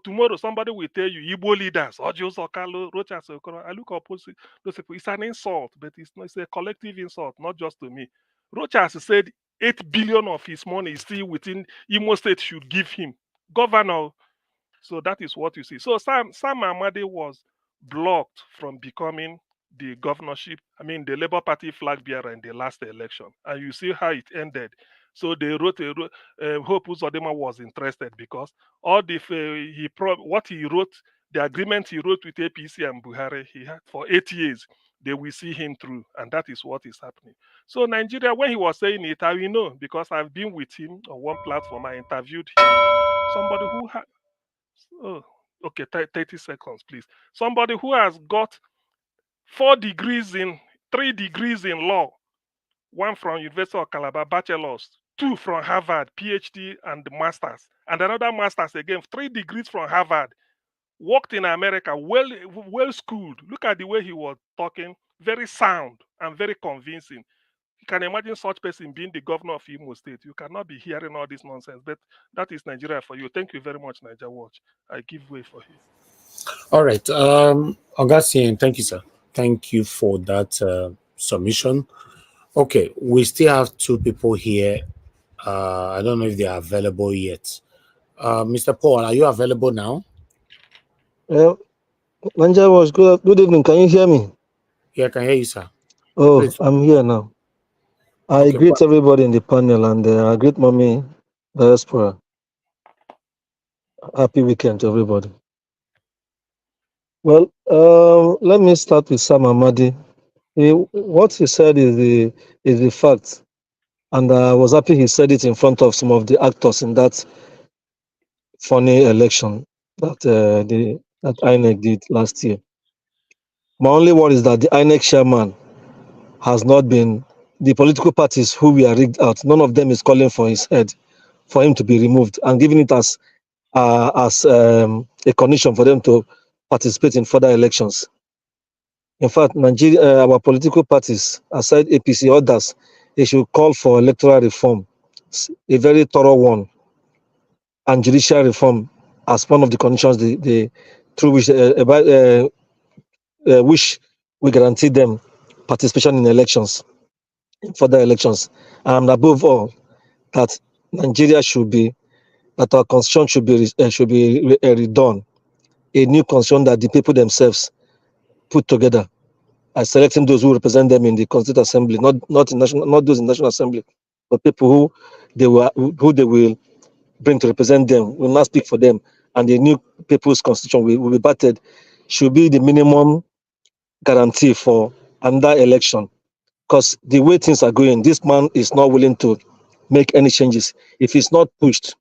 [SPEAKER 7] tomorrow somebody will tell you Igbo leaders, Ojo Sokalo, Rocha Sokoro. I look opposite those people. It's an insult, but it's a collective insult, not just to me. Rocha has said 8 billion of his money is still within Imo State should give him. Governor. So that is what you see. So Sam Amadi was blocked from becoming the governorship, the Labour Party flag bearer in the last election. And you see how it ended. So they wrote Hope Uzodinma was interested because all the what he wrote, the agreement he wrote with APC and Buhari, he had for 8 years, they will see him through, and that is what is happening. So Nigeria, when he was saying it, I will know because I've been with him on one platform. I interviewed him. Somebody who had 30 seconds, please. Somebody who has got 3 degrees in law, one from University of Calabar, bachelor's, 2 from Harvard, PhD and master's, and another master's again, 3 degrees from Harvard, worked in America, well schooled. Look at the way he was talking, very sound and very convincing. You can imagine such person being the governor of Imo State. You cannot be hearing all this nonsense, but that is Nigeria for you. Thank you very much, Niger Watch. I give way for you.
[SPEAKER 3] All right. Augustine, thank you, sir. Thank you for that submission. Okay, we still have 2 people here. I don't know if they are available yet. Mr. Paul, are you available now?
[SPEAKER 22] Niger Watch, good evening. Can you hear me?
[SPEAKER 3] Yeah, I can hear you, sir.
[SPEAKER 22] Oh,
[SPEAKER 3] Please.
[SPEAKER 22] I'm here now. I greet everybody in the panel and I greet Mommy Diaspora. Happy weekend to everybody. Well, let me start with Sam Amadi. What he said is the fact, and I was happy he said it in front of some of the actors in that funny election that that INEC did last year. My only worry is that the INEC chairman has not been, the political parties who we are rigged out, none of them is calling for his head, for him to be removed and giving it as a condition for them to participate in further elections. In fact, Nigeria, our political parties, aside APC, others, they should call for electoral reform, a very thorough one, and judicial reform as one of the conditions through which we guarantee them participation in elections, in further elections, and above all, that Nigeria that our constitution should be redone, a new constitution that the people themselves put together, as selecting those who represent them in the Constituent Assembly, not those in National Assembly, but people who they will bring to represent them, will not speak for them, and the new people's constitution will be battered, should be the minimum guarantee for another election. Because the way things are going, this man is not willing to make any changes. If he's not pushed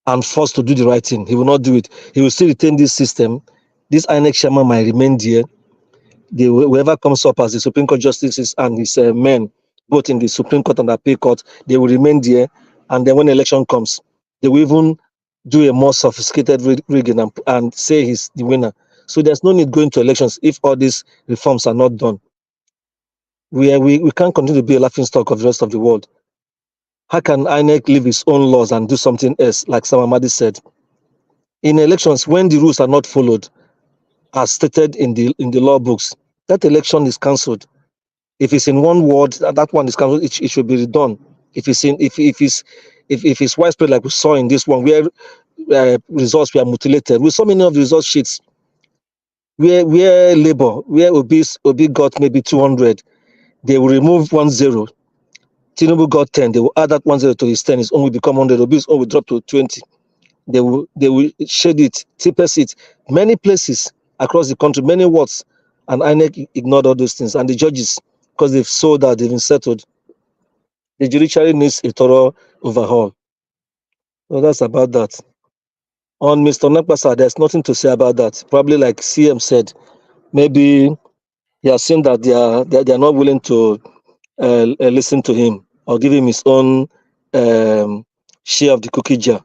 [SPEAKER 22] and forced to do the right thing, he will not do it. He will still retain this system. This INEC chairman might remain there. Whoever comes up as the Supreme Court justices and his men, both in the Supreme Court and the Appeal Court, they will remain there. And then when election comes, they will even do a more sophisticated rigging and say he's the winner. So there's no need going to elections if all these reforms are not done. We can't continue to be a laughingstock of the rest of the world. How can INEC leave its own laws and do something else, like Sam Amadi said? In elections, when the rules are not followed, as stated in the law books, that election is cancelled. If it's in one ward, that one is cancelled. It should be redone. If it's widespread, like we saw in this one, where results were mutilated, we saw many of the result sheets where Obi got maybe 200, they will remove 10. Tinubu got 10. They will add that 10 to his 10. His own will become 100. Obi's own will drop to 20. They will shade it, tipper it, many places across the country, many wards, and INEC ignored all those things. And the judges because they've sold out, they've been settled. The judiciary needs a thorough overhaul. So that's about that. On Mr. Nakpasa, there's nothing to say about that. Probably like CM said, maybe he has seen that they are not willing to listen to him or give him his own share of the cookie jar.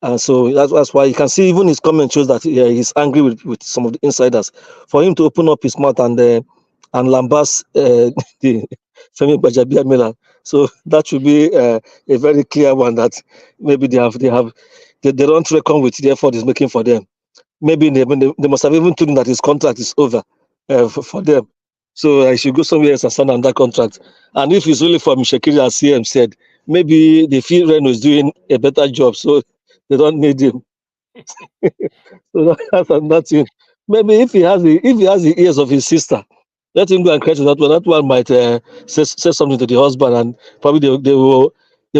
[SPEAKER 22] And so that's why you can see even his comment shows that he's angry with some of the insiders. For him to open up his mouth and lambast the Femi Gbajabiamila, so that should be a very clear one that maybe they don't reckon with the effort he's making for them. Maybe they must have even told him that his contract is over for them. So I should go somewhere else and sign on that contract. And if it's really for Mishakiri, as CM said, maybe they feel Reno is doing a better job, so they don't need him. So that's nothing. Maybe if he has the ears of his sister, let him go and cry to that one. That one might say something to the husband, and probably they will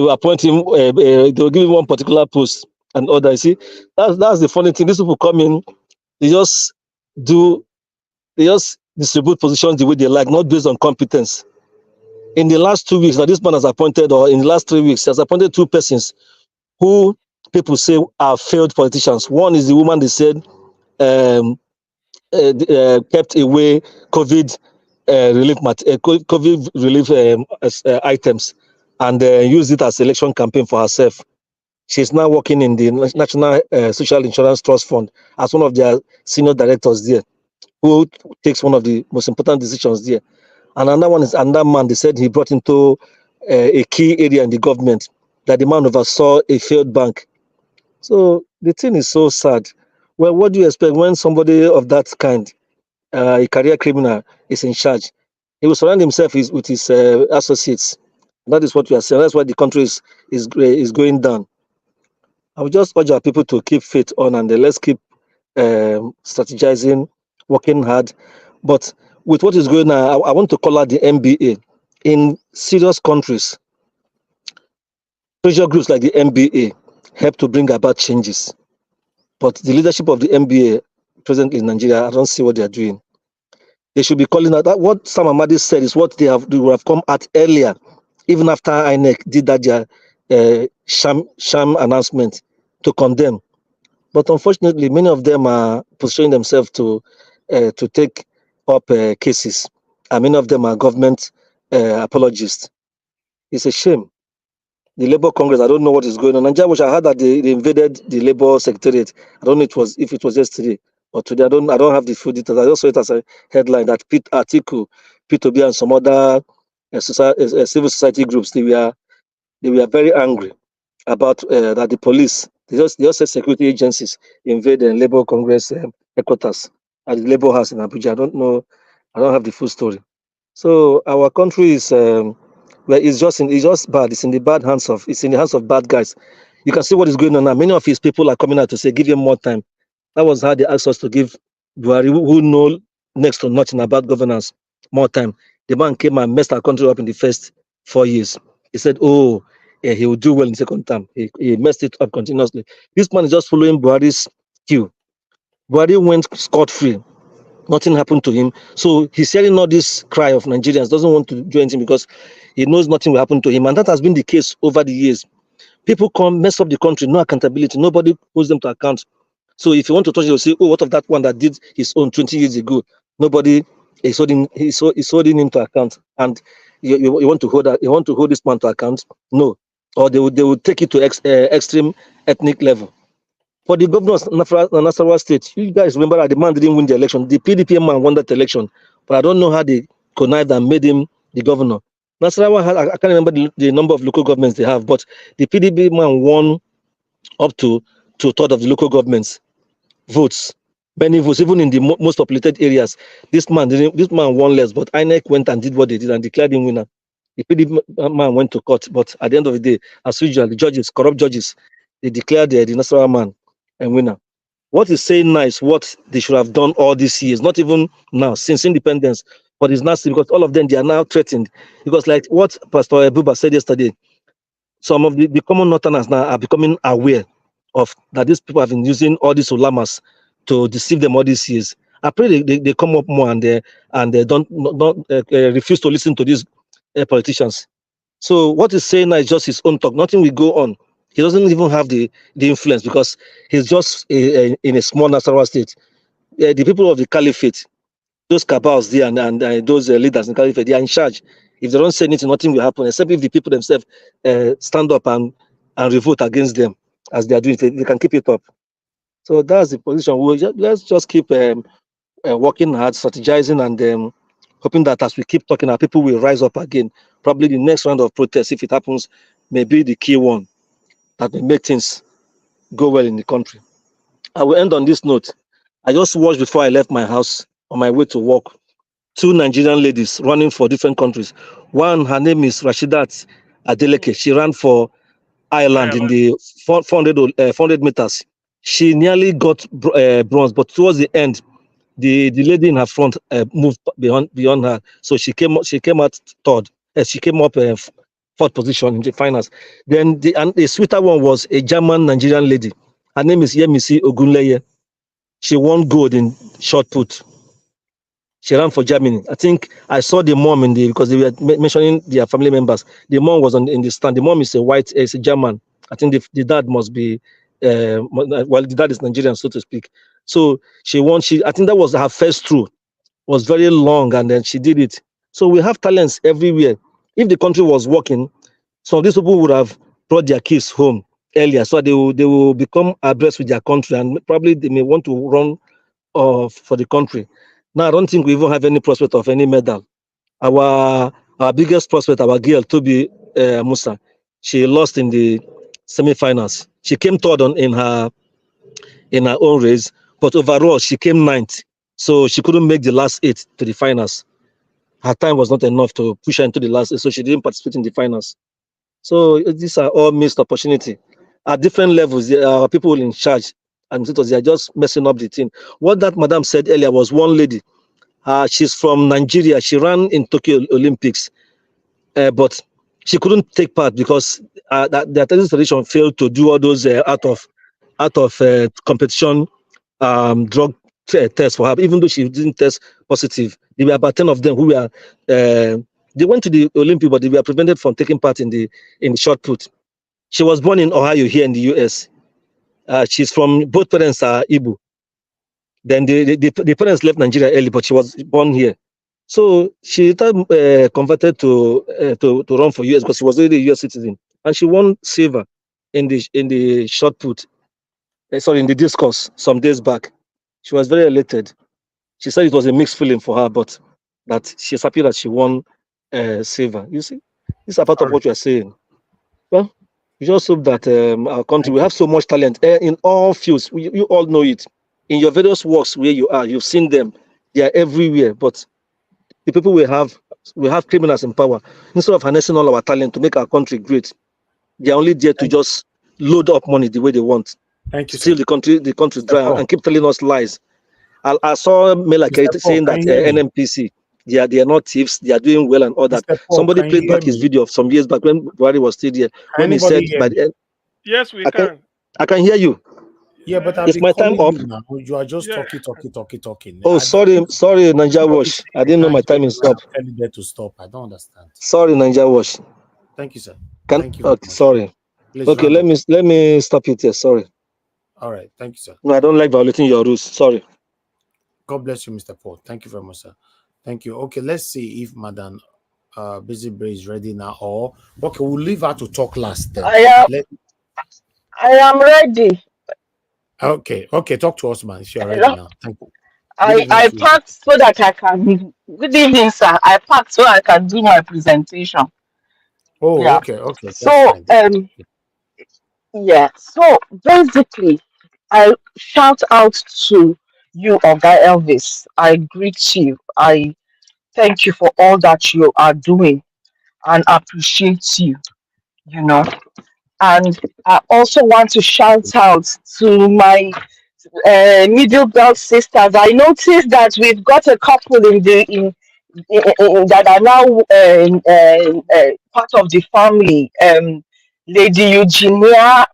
[SPEAKER 22] appoint him. They will give him one particular post and order. You see, that's the funny thing. These people come in, they just distribute positions the way they like, not based on competence. In the last 2 weeks, now this man has appointed, or in the last 3 weeks, he has appointed 2 persons who people say are failed politicians. One is the woman they said kept away COVID relief items and used it as election campaign for herself. She's now working in the National Social Insurance Trust Fund as one of their senior directors there, who takes one of the most important decisions there. And another one is another man they said he brought into a key area in the government, that the man oversaw a failed bank. So the thing is so sad. Well, what do you expect when somebody of that kind, a career criminal, is in charge? He will surround himself with his associates. That is what we are saying. That's why the country is going down. I would just urge our people to keep faith on, and let's keep strategizing, working hard. But with what is going on, I want to call out the NBA. In serious countries, pressure groups like the NBA help to bring about changes. But the leadership of the NBA presently in Nigeria, I don't see what they are doing. They should be calling out that what Sam Amadi said is what they would have come at earlier, even after INEC did that their sham announcement to condemn. But unfortunately, many of them are positioning themselves to take up cases, and many of them are government apologists. It's a shame. The Labour Congress, I don't know what is going on. Nigeria, which I heard that they invaded the Labour Secretariat. I don't know if it was yesterday or today. I don't have the full details. I just saw it as a headline that Atiku, P2B, and some other civil society groups, they were very angry about that the police, they just said security agencies invaded Labour Congress headquarters at the Labour House in Abuja. I don't know. I don't have the full story. So our country is it's just bad. It's in the hands of bad guys. You can see what is going on now. Many of his people are coming out to say, give him more time. That was how they asked us to give Buhari, who know next to nothing about governance, more time. The man came and messed our country up in the first 4 years. He said, he will do well in the second term. He messed it up continuously. This man is just following Buhari's cue. Buhari went scot-free. Nothing happened to him. So he's hearing all this cry of Nigerians, doesn't want to do anything because he knows nothing will happen to him. And that has been the case over the years. People come, mess up the country, no accountability. Nobody holds them to account. So if you want to touch it, you'll say, what of that one that did his own 20 years ago? Nobody is holding him to account. And you want to hold this man to account? No. Or they will take it to extreme ethnic level. For the governor of Nasarawa State, you guys remember that the man didn't win the election. The PDP man won that election, but I don't know how they connived and made him the governor. Nasarawa I can't remember the number of local governments they have, but the PDP man won up to 2/3 of the local governments votes, many votes, even in the most populated areas. This man won less, but INEC went and did what they did and declared him winner. The PDP man went to court, but at the end of the day, as usual, the corrupt judges, they declared the Nasarawa man and winner. What is saying now is what they should have done all these years, not even now, since independence. But it's nasty because all of them, they are now threatened. Because like what Pastor Ebuba said yesterday, some of the common northerners now are becoming aware of that these people have been using all these ulamas to deceive them all these years. I pray they come up more and they don't refuse to listen to these politicians. So what he's saying now is just his own talk. Nothing will go on. He doesn't even have the influence because he's just in a small Nasarawa state. The people of the caliphate, those cabals there and those leaders in the caliphate, they are in charge. If they don't say anything, nothing will happen, except if the people themselves stand up and revolt against them, as they are doing. They can keep it up. So that's the position. Let's just keep working hard, strategizing, and hoping that as we keep talking, our people will rise up again. Probably the next round of protests, if it happens, may be the key one that will make things go well in the country. I will end on this note. I just watched before I left my house on my way to work, two Nigerian ladies running for different countries. One, her name is Rashidat Adeleke. She ran for Ireland in the 400 meters. She nearly got bronze, but towards the end, the lady in her front moved beyond her, so she came out third. She came up fourth position in the finals. Then the sweeter one was a German Nigerian lady. Her name is Yemisi Ogunleye. She won gold in shot put. She ran for Germany. I think I saw the mom because they were mentioning their family members. The mom was in the stand. The mom is a German. I think the dad must be the dad is Nigerian, so to speak. So she won. I think that was her first throw. Was very long, and then she did it. So we have talents everywhere. If the country was working, some of these people would have brought their kids home earlier, so they will become abreast with their country, and probably they may want to run for the country. Now, I don't think we even have any prospect of any medal. Our biggest prospect, our girl, Toby Musa, she lost in the semi-finals. She came third in her own race, but overall, she came ninth. So she couldn't make the last 8 to the finals. Her time was not enough to push her into the last 8, so she didn't participate in the finals. So these are all missed opportunity. At different levels, there are people in charge, and they are just messing up the thing. What that madam said earlier was one lady. She's from Nigeria. She ran in Tokyo Olympics, but she couldn't take part because the athletics federation failed to do all those out of competition drug tests for her. Even though she didn't test positive, there were about 10 of them who were. They went to the Olympics, but they were prevented from taking part in the shot put. She was born in Ohio here in the US. She's from, both parents are Igbo. Then the parents left Nigeria early, but she was born here. So she converted to run for US because she was already a US citizen, and she won silver in the shot put. In the discus some days back. She was very elated. She said it was a mixed feeling for her, but that she's happy that she won silver. You see, this is a part of what you are saying. Well, we just hope that our country, we have so much talent in all fields. You all know it. In your various works where you are, you've seen them. They are everywhere. But the people we have criminals in power. Instead of harnessing all our talent to make our country great, they are only there to just load up money the way they want.
[SPEAKER 3] Thank you.
[SPEAKER 22] Still, the country dry and keep telling us lies. I saw Melaka saying that NMPC, they are not thieves, they are doing well and all that. Somebody played back his video of some years back when Buhari was still there, when he said by the end.
[SPEAKER 7] Yes, we can.
[SPEAKER 22] I can hear you.
[SPEAKER 3] Yeah, but
[SPEAKER 22] is my time up?
[SPEAKER 3] Now. You are just talking.
[SPEAKER 22] Oh, sorry, Ninja Wash. I didn't know my time is up.
[SPEAKER 3] Telling them to stop. I don't understand.
[SPEAKER 22] Sorry, Ninja Wash.
[SPEAKER 3] Thank you, sir.
[SPEAKER 22] Thank you. Okay, sorry. Please okay, let me stop it here. Sorry.
[SPEAKER 3] All right, thank you, sir.
[SPEAKER 22] No, I don't like violating your rules. Sorry.
[SPEAKER 3] God bless you, Mr. Paul. Thank you very much, sir. Thank you. Okay, let's see if Madam Busy Bray is ready now, or okay, we'll leave her to talk last. Then.
[SPEAKER 9] I am ready.
[SPEAKER 3] Okay, talk to us, man. If you're ready now. Thank you.
[SPEAKER 9] I packed so that I can. Good evening, sir. I packed so I can do my presentation.
[SPEAKER 22] Oh,
[SPEAKER 9] yeah.
[SPEAKER 22] Okay.
[SPEAKER 9] So yeah. So basically, I shout out to you, Oga Elvis. I greet you. I thank you for all that you are doing and appreciate you. You know, and I also want to shout out to my middle belt sisters. I noticed that we've got a couple in that are now part of the family. Lady Eugenia,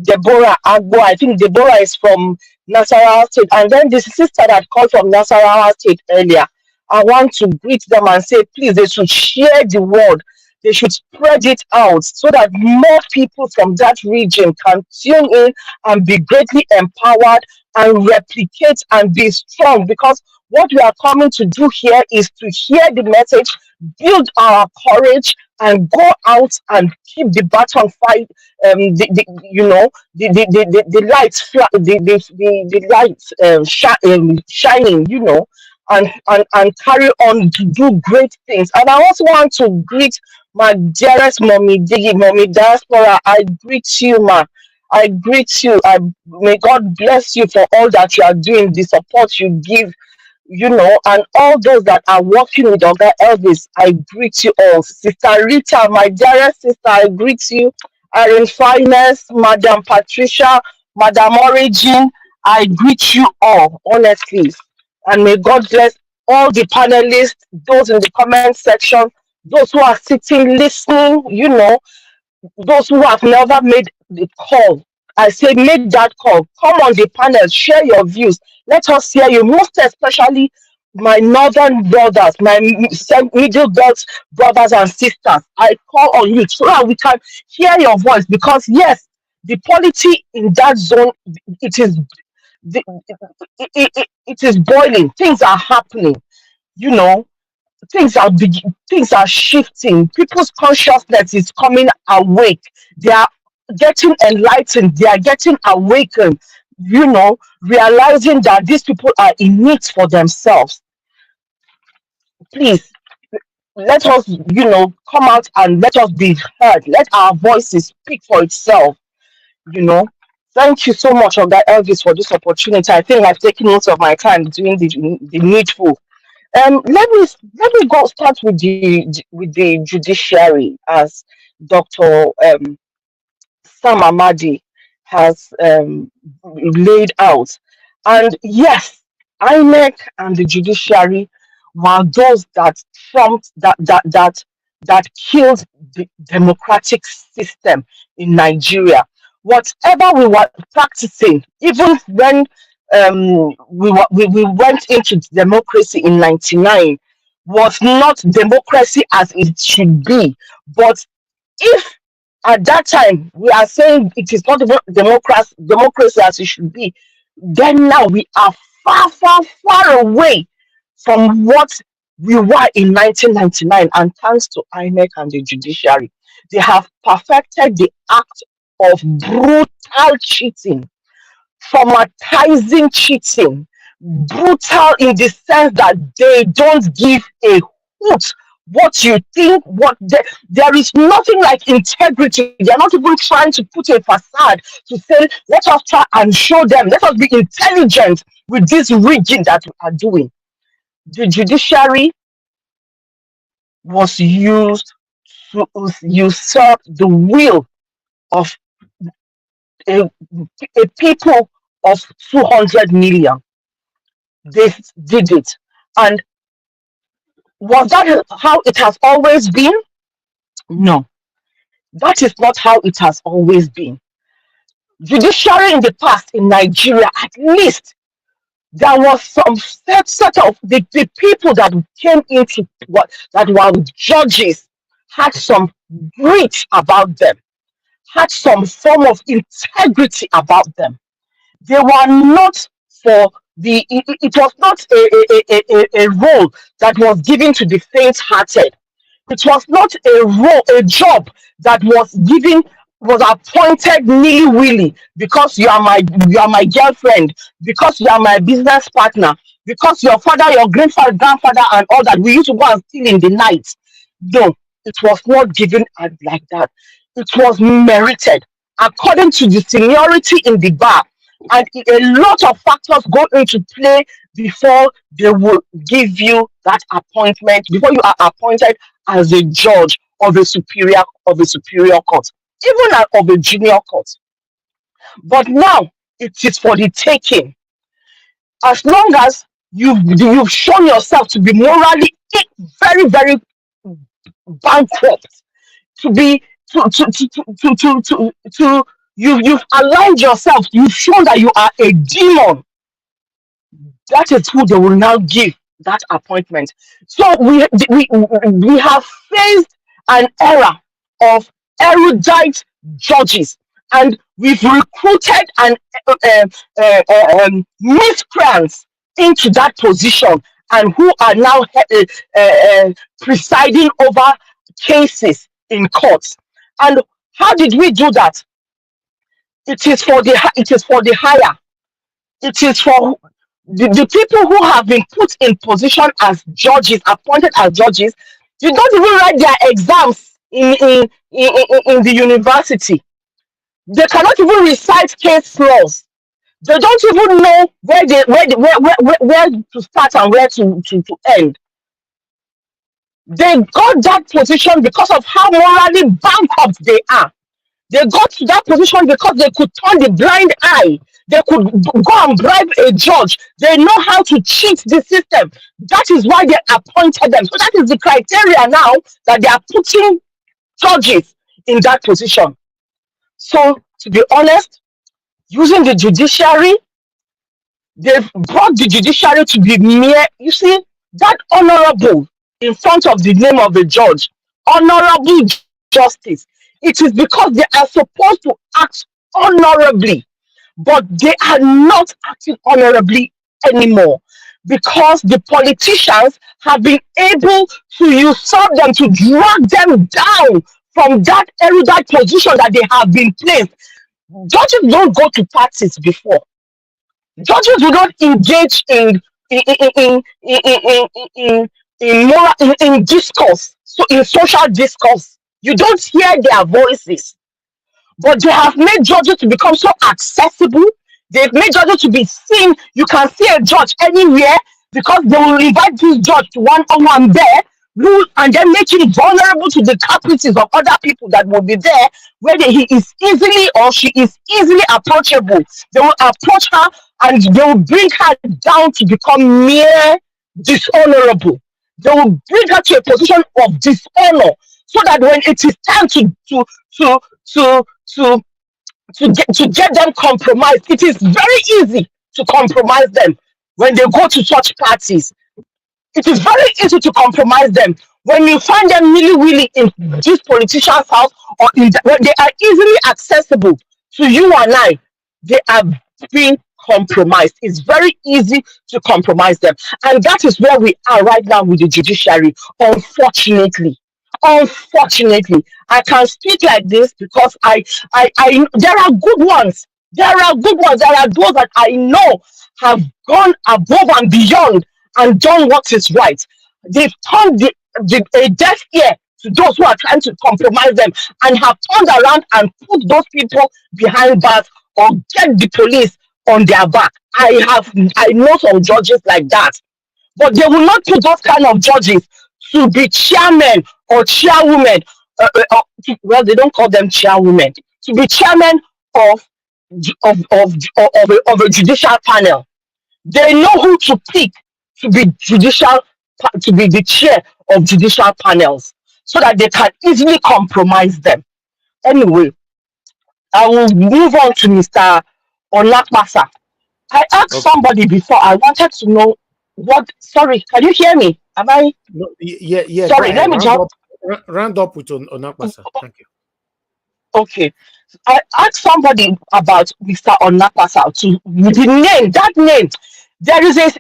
[SPEAKER 9] Deborah Agbo. I think Deborah is from Nasarawa State. And then the sister that called from Nasarawa State earlier. I want to greet them and say, please, they should share the word. They should spread it out so that more people from that region can tune in and be greatly empowered and replicate and be strong. Because what we are coming to do here is to hear the message, build our courage, and go out and keep the baton fight. The lights, the lights shining. And carry on to do great things. And I also want to greet my dearest mommy, Diggy, mommy diaspora. I greet you, ma. I greet you. May God bless you for all that you are doing, the support you give, and all those that are working with Oga Elvis. I greet you all. Sister Rita, my dearest sister, I greet you. Erin Finest, Madam Patricia, Madam Origin, I greet you all, honestly. And may God bless all the panelists, those in the comment section, those who are sitting, listening, those who have never made the call. I say, make that call. Come on the panel, share your views. Let us hear you, most especially my northern brothers, my middle belt brothers and sisters. I call on you so that we can hear your voice, because yes, the polity in that zone, it is it is boiling. Things are happening. You know, things are shifting. People's consciousness is coming awake. They are getting enlightened. They are getting awakened. Realizing that these people are in it for themselves. Please let us, come out and let us be heard. Let our voices speak for itself. Thank you so much, Oga Elvis, for this opportunity. I think I've taken most of my time doing the needful. Let me go start with the judiciary, as Dr. Sam Amadi has laid out. And yes, INEC and the judiciary were those that trumped that killed the democratic system in Nigeria. Whatever we were practicing, even when we went into democracy in 99, was not democracy as it should be. But if at that time we are saying it is not democracy as it should be, then now we are far, far, far away from what we were in 1999. And thanks to INEC and the judiciary, they have perfected the act of brutal cheating, traumatizing cheating, brutal in the sense that they don't give a hoot what you think, there is nothing like integrity. They're not even trying to put a facade to say, let us try and show them, let us be intelligent with this rigging that we are doing. The judiciary was used to usurp the will of a people of 200 million. They did it. And was that how it has always been? No, that is not how it has always been. Judiciary in the past in Nigeria, at least, there was some set of the people that came into that were judges had some grit about them, had some form of integrity about them. They were not for it was not a role that was given to the faint-hearted. It was not a job that was appointed nilly-willy because you are my girlfriend, because you are my business partner, because your father, your grandfather, and all that. We used to go and steal in the night. No, it was not given like that. It was merited according to the seniority in the bar. And a lot of factors go into play before they will give you that appointment, before you are appointed as a judge of a superior court, even of a junior court. But now it is for the taking. As long as you've shown yourself to be morally very, very bankrupt, to you've aligned yourself. You've shown that you are a demon. That is who they will now give that appointment. So we have faced an era of erudite judges, and we've recruited and miscreants into that position, and who are now presiding over cases in courts. And how did we do that? It is for the hire. It is for the people who have been put in position as judges, appointed as judges. You don't even write their exams in the university. They cannot even recite case laws. They don't even know where to start and where to end. They got that position because of how morally bankrupt they are. They got to that position because they could turn the blind eye. They could go and bribe a judge. They know how to cheat the system. That is why they appointed them. So that is the criteria now that they are putting judges in that position. So, to be honest, using the judiciary, they've brought the judiciary to be mere, you see, that honorable in front of the name of the judge, honorable justice. It is because they are supposed to act honorably, but they are not acting honorably anymore because the politicians have been able to usurp them, to drag them down from that erudite position that they have been placed. Judges don't go to parties before. Judges do not engage in moral in discourse, so in social discourse. You don't hear their voices, but they have made judges to become so accessible. They've made judges to be seen. You can see a judge anywhere because they will invite this judge to one there, and then make him vulnerable to the caprices of other people that will be there, where he is easily or she is easily approachable. They will approach her and they will bring her down to become mere dishonorable. They will bring her to a position of dishonor, so that when it is time to get them compromised, it is very easy to compromise them when they go to such parties. It is very easy to compromise them when you find them really in this politician's house, or when they are easily accessible to you and I. They are being compromised. It's very easy to compromise them, and that is where we are right now with the judiciary. Unfortunately, I can speak like this because I there are good ones. There are good ones. There are those that I know have gone above and beyond and done what is right. They've turned a deaf ear to those who are trying to compromise them, and have turned around and put those people behind bars or get the police on their back. I know some judges like that, but they will not put those kind of judges to be chairmen or chairwomen. Well, they don't call them chairwomen. To be chairman of a judicial panel. They know who to pick to be the chair of judicial panels, so that they can easily compromise them. Anyway, I will move on to Mr. Onakpasa. I asked somebody before. I wanted to know what. Sorry, can you hear me? Am I?
[SPEAKER 3] No, yeah.
[SPEAKER 9] Sorry, let me jump.
[SPEAKER 3] Round up with Onakpasa. Thank you.
[SPEAKER 9] Okay. I asked somebody about Mr. Onakpasa with the name. That name,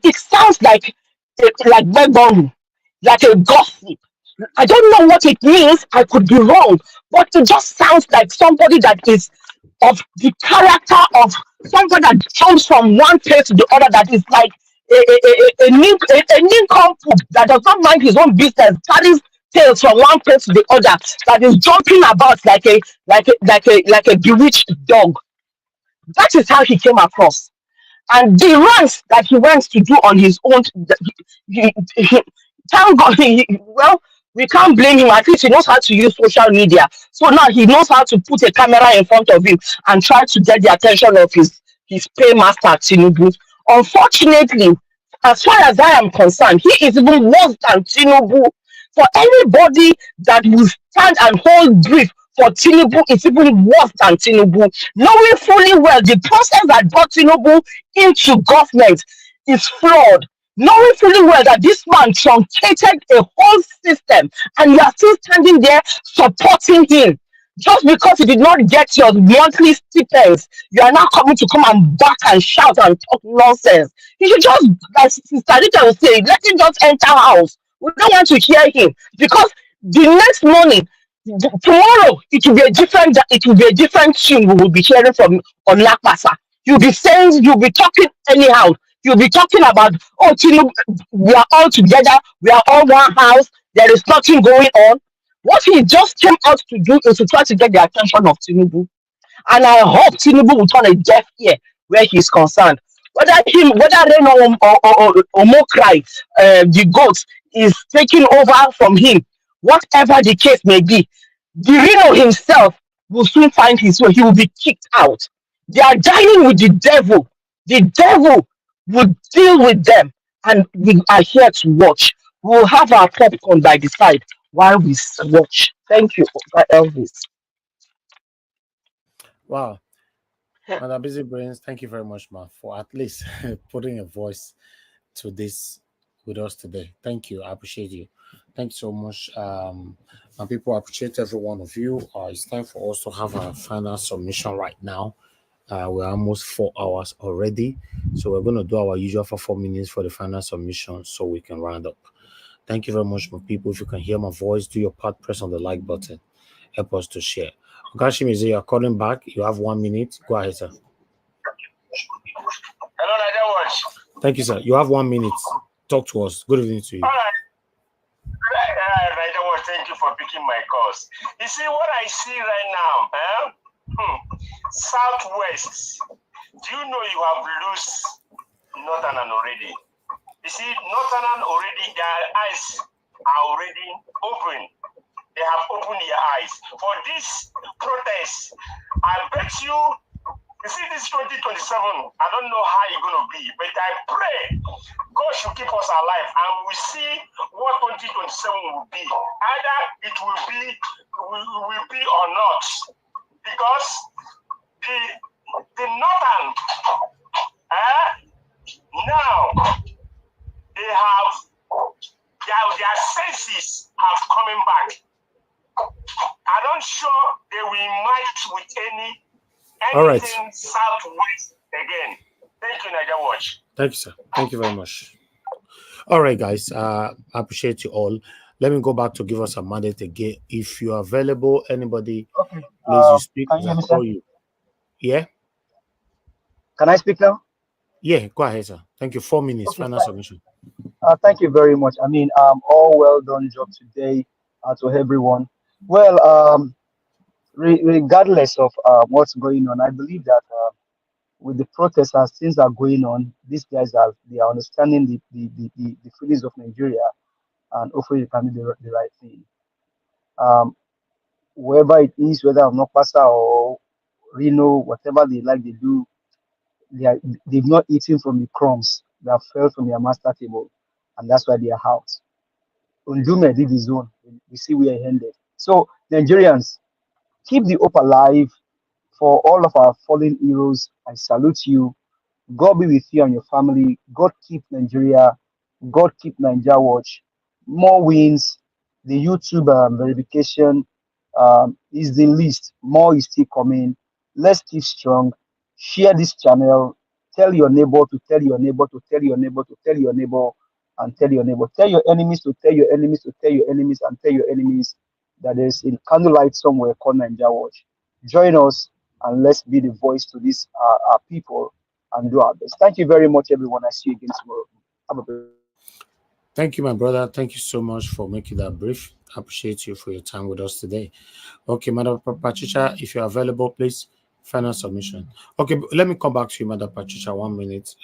[SPEAKER 9] it sounds like Begbonu, like a gossip. I don't know what it means. I could be wrong, but it just sounds like somebody that is of the character of somebody that jumps from one place to the other, that is like a nincompoop that does not mind his own business, carries tails from one place to the other, that is jumping about like a bewitched dog. That is how he came across. And the runs that he went to do on his own, thank God, well, we can't blame him. At least he knows how to use social media. So now he knows how to put a camera in front of him and try to get the attention of his paymaster, Tinubu. Unfortunately, as far as I am concerned, he is even worse than Tinubu. For anybody that will stand and hold brief for Tinubu is even worse than Tinubu, knowing fully well the process that brought Tinubu into government is flawed, knowing fully well that this man truncated a whole system and you are still standing there supporting him. Just because you did not get your monthly stipends, you are now coming to come and back and shout and talk nonsense. You should just, like Sister Rita will say, let him just enter house. We don't want to hear him because the next morning, tomorrow, it will be a different tune we will be hearing from on Lakpasa. You'll be saying, you'll be talking anyhow. You'll be talking about, oh, Tinubu, we are all together, we are all one house, there is nothing going on. What he just came out to do is to try to get the attention of Tinubu. And I hope Tinubu will turn a deaf ear where he's concerned. Whether Reno or Mokrai, the goat, is taking over from him, whatever the case may be, the Reno himself will soon find his way. He will be kicked out. They are dining with the devil. The devil will deal with them, and we are here to watch. We'll have our popcorn by the side while we watch. Thank you, Elvis.
[SPEAKER 3] Wow. Madam Busy Brains, thank you very much, ma, for at least putting a voice to this with us today. Thank you. I appreciate you. Thanks so much. And people, appreciate every one of you. It's time for us to have our final submission right now. We're almost 4 hours already. So we're going to do our usual for 4 minutes for the final submission so we can round up. Thank you very much, my people. If you can hear my voice, do your part, press on the like button. Help us to share. Okashimize, you are calling back. You have 1 minute. Go ahead, sir.
[SPEAKER 19] Hello, Niger Watch.
[SPEAKER 3] Thank you, sir. You have 1 minute. Talk to us. Good evening to you.
[SPEAKER 19] All right. Niger Watch, thank you for picking my calls. You see, what I see right now, Southwest, do you know you have lost Northern already? You see, Northern already, their eyes are already open. They have opened their eyes. For this protest, I bet you see this 2027, I don't know how it's going to be, but I pray God should keep us alive and we see what 2027 will be. Either it will be or not. Because the Northern, now, they have, their senses have coming back. I'm not sure they will match with anything Southwest again. Thank you, Niger Watch.
[SPEAKER 3] Thank you, sir. Thank you very much. All right, guys. I appreciate you all. Let me go back to give us a mandate again. If you are available, anybody,
[SPEAKER 8] okay.
[SPEAKER 3] Please, you speak.
[SPEAKER 8] Can you hear me,
[SPEAKER 3] Call
[SPEAKER 8] sir?
[SPEAKER 3] you. Yeah?
[SPEAKER 8] Can I speak now?
[SPEAKER 3] Yeah, go ahead, sir. Thank you. 4 minutes.
[SPEAKER 8] Okay,
[SPEAKER 3] Final
[SPEAKER 8] fine.
[SPEAKER 3] submission.
[SPEAKER 8] Thank you very much. I mean, all well done job today to everyone. Well, regardless of what's going on, I believe that with the protests as things are going on, these guys they are understanding the feelings of Nigeria, and hopefully they can do the right thing. Wherever it is, whether I'm not Pasa or Reno, whatever they like, they do. They've not eaten from the crumbs that fell from their master table, and that's why they are out. Undume did his own. We see where he ended. So Nigerians, keep the hope alive for all of our fallen heroes. I salute you. God be with you and your family. God keep Nigeria. God keep Nigeria Watch. More wins. The YouTube verification is the least. More is still coming. Let's keep strong. Share this channel. Tell your neighbor to tell your neighbor to tell your neighbor to tell your neighbor and tell your neighbor. Tell your enemies to tell your enemies to tell your enemies and tell your enemies that there's a candlelight somewhere called Nigeria Watch. Join us and let's be the voice to these our people and do our best. Thank you very much, everyone. I see you again tomorrow. Have a good.
[SPEAKER 3] Thank you, my brother. Thank you so much for making that brief. I appreciate you for your time with us today. Okay, Madam Patricia, if you're available, please, final submission. Okay, let me come back to you, Madam Patricia, 1 minute.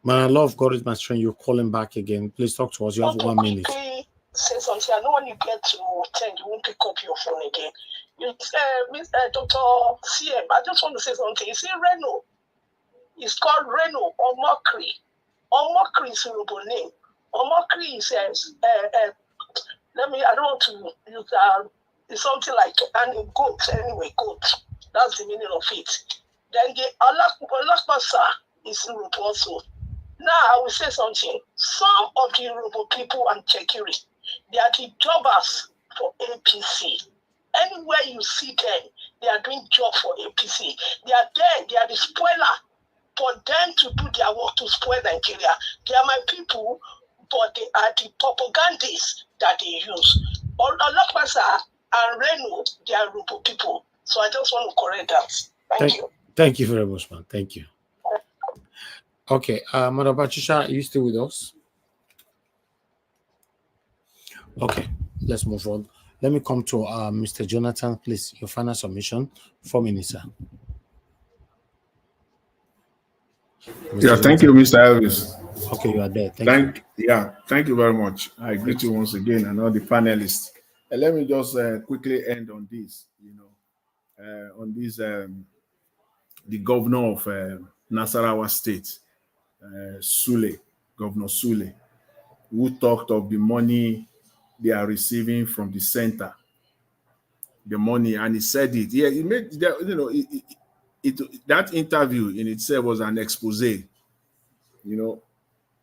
[SPEAKER 3] My love, God is my strength. You're calling back again. Please talk to us. You have 1 minute.
[SPEAKER 20] Say something. I know when you get to 10, you won't pick up your phone again. You Dr. CM, I just want to say something. You see, Reno. It's called Reno or Mockery. Omokri is Yoruba name. Omokri is I don't want to use
[SPEAKER 10] It's something like an goat, anyway, goat. That's the meaning of it. Then the Alakmasa is Europe also. Now I will say something. Some of the Yoruba people and Chekiri, they are the jobbers for APC. Anywhere you see them, they are doing job for APC. They are there, they are the spoiler for them to do their work to spoil Nigeria. They are my people, but they are the propagandists that they use. Alakmasa and Reno, they are Yoruba people. So I just want to correct that. Thank you.
[SPEAKER 3] Thank you very much, man. Thank you. Okay, Madam Patricia, are you still with us? Okay, let's move on. Let me come to Mr. Jonathan, please. Your final submission. 4 minutes, sir.
[SPEAKER 2] Yeah, thank you, Mr. Elvis.
[SPEAKER 3] Okay, you are there. Thank you.
[SPEAKER 2] Yeah, thank you very much. I greet you once again and all the panelists. And let me just quickly end on this. On this, the governor of Nasarawa State, Sule, Governor Sule, who talked of the money they are receiving from the center, the money, and he said it. Yeah, he made that interview in itself was an expose.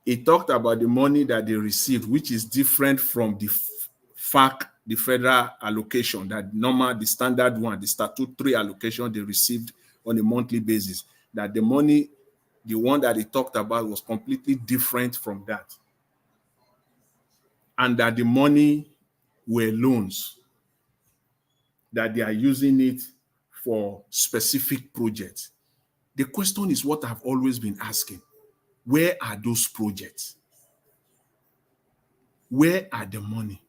[SPEAKER 2] He talked about the money that they received, which is different from the FAC, the federal allocation, the standard one, the statutory allocation they received on a monthly basis. That the money, the one that he talked about, was completely different from that. And that the money were loans, that they are using it for specific projects. The question is what I've always been asking. Where are those projects? Where are the money?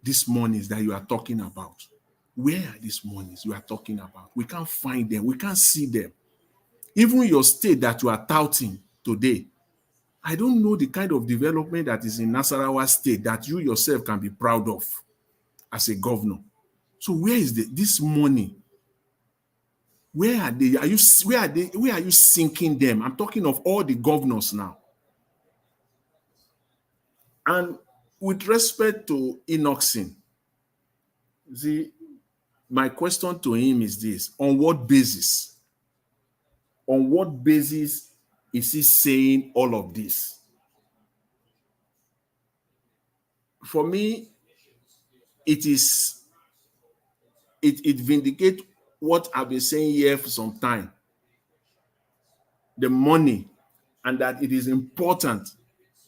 [SPEAKER 2] These monies that you are talking about. Where are these monies you are talking about? We can't find them. We can't see them. Even your state that you are touting today, I don't know the kind of development that is in Nasarawa State that you yourself can be proud of as a governor. So where is this money? Where are they? Where are you sinking them? I'm talking of all the governors now. And with respect to Innoson, see, my question to him is this: on what basis? On what basis is he saying all of this? For me, it vindicates what I've been saying here for some time. The money, and that it is important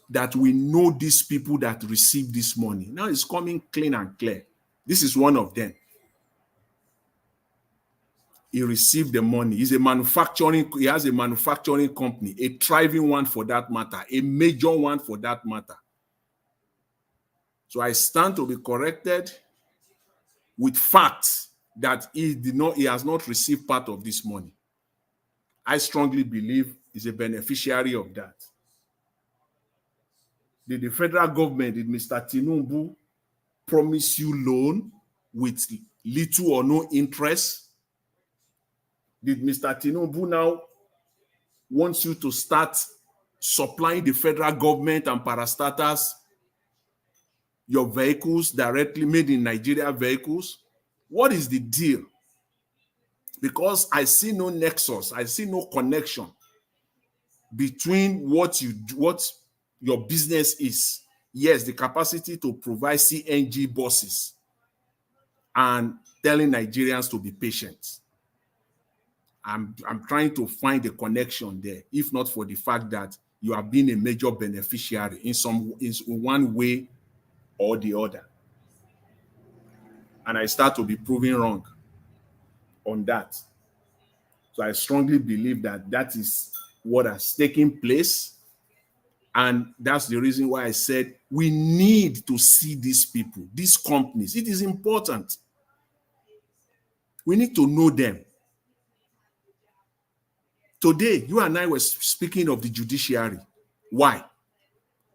[SPEAKER 2] that we know these people that receive this money. Now it's coming clean and clear. This is one of them. He received the money. He has a manufacturing company, a thriving one for that matter, a major one for that matter. So I stand to be corrected with facts that he has not received part of this money. I strongly believe he's a beneficiary of that. Did the federal government, did Mr. Tinubu promise you loan with little or no interest? Did Mr. Tinubu now want you to start supplying the federal government and parastatals your vehicles directly, made in Nigeria vehicles? What is the deal? Because I see no nexus, I see no connection between what your business is. Yes, the capacity to provide CNG buses and telling Nigerians to be patient. I'm trying to find a connection there, if not for the fact that you have been a major beneficiary in one way or the other. And I start to be proven wrong on that. So I strongly believe that is what has taken place. And that's the reason why I said we need to see these people, these companies. It is important. We need to know them. Today, you and I were speaking of the judiciary. Why?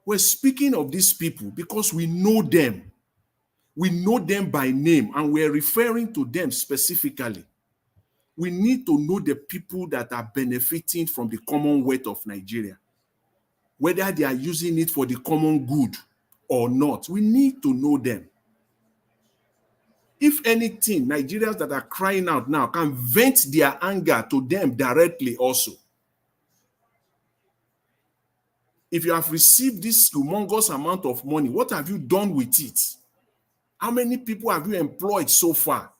[SPEAKER 2] We're speaking of these people because we know them. We know them by name, and we're referring to them specifically. We need to know the people that are benefiting from the Commonwealth of Nigeria, whether they are using it for the common good or not. We need to know them. If anything, Nigerians that are crying out now can vent their anger to them directly also. If you have received this humongous amount of money, what have you done with it? How many people have you employed so far?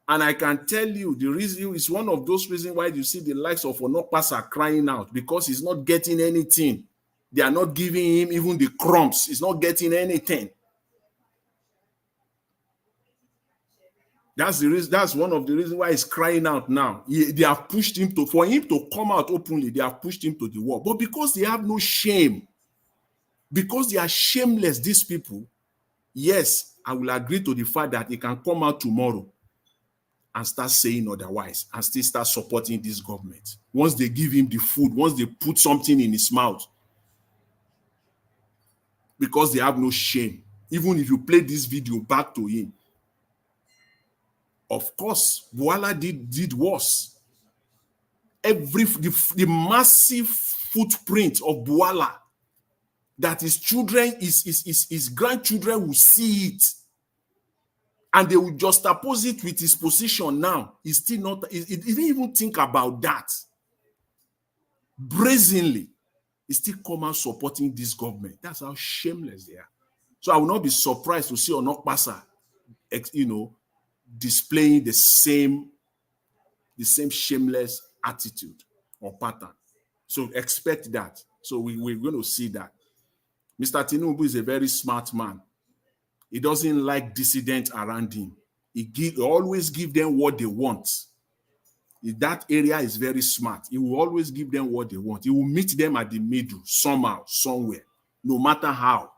[SPEAKER 2] And I can tell you, the reason is one of those reasons why you see the likes of Onokpasa crying out, because he's not getting anything. They are not giving him even the crumbs. He's not getting anything. That's the reason. That's one of the reasons why he's crying out now. They have pushed him to, for him to come out openly, they have pushed him to the wall. But because they have no shame, because they are shameless, these people, yes, I will agree to the fact that he can come out tomorrow and start saying otherwise and still start supporting this government. Once they give him the food, once they put something in his mouth, because they have no shame. Even if you play this video back to him, of course, Buala did worse. The massive footprint of Buala, that his children, his grandchildren will see it, and they will juxtapose it with his position now. He's still not, he didn't even think about that. Brazenly, he still come out supporting this government. That's how shameless they are. So I will not be surprised to see Onokpasa, displaying the same shameless attitude or pattern. So expect that. So we're going to see that. Mr. Tinubu is a very smart man. He doesn't like dissidents around him. He always give them what they want. That area is very smart. He will always give them what they want. He will meet them at the middle, somehow, somewhere, no matter how.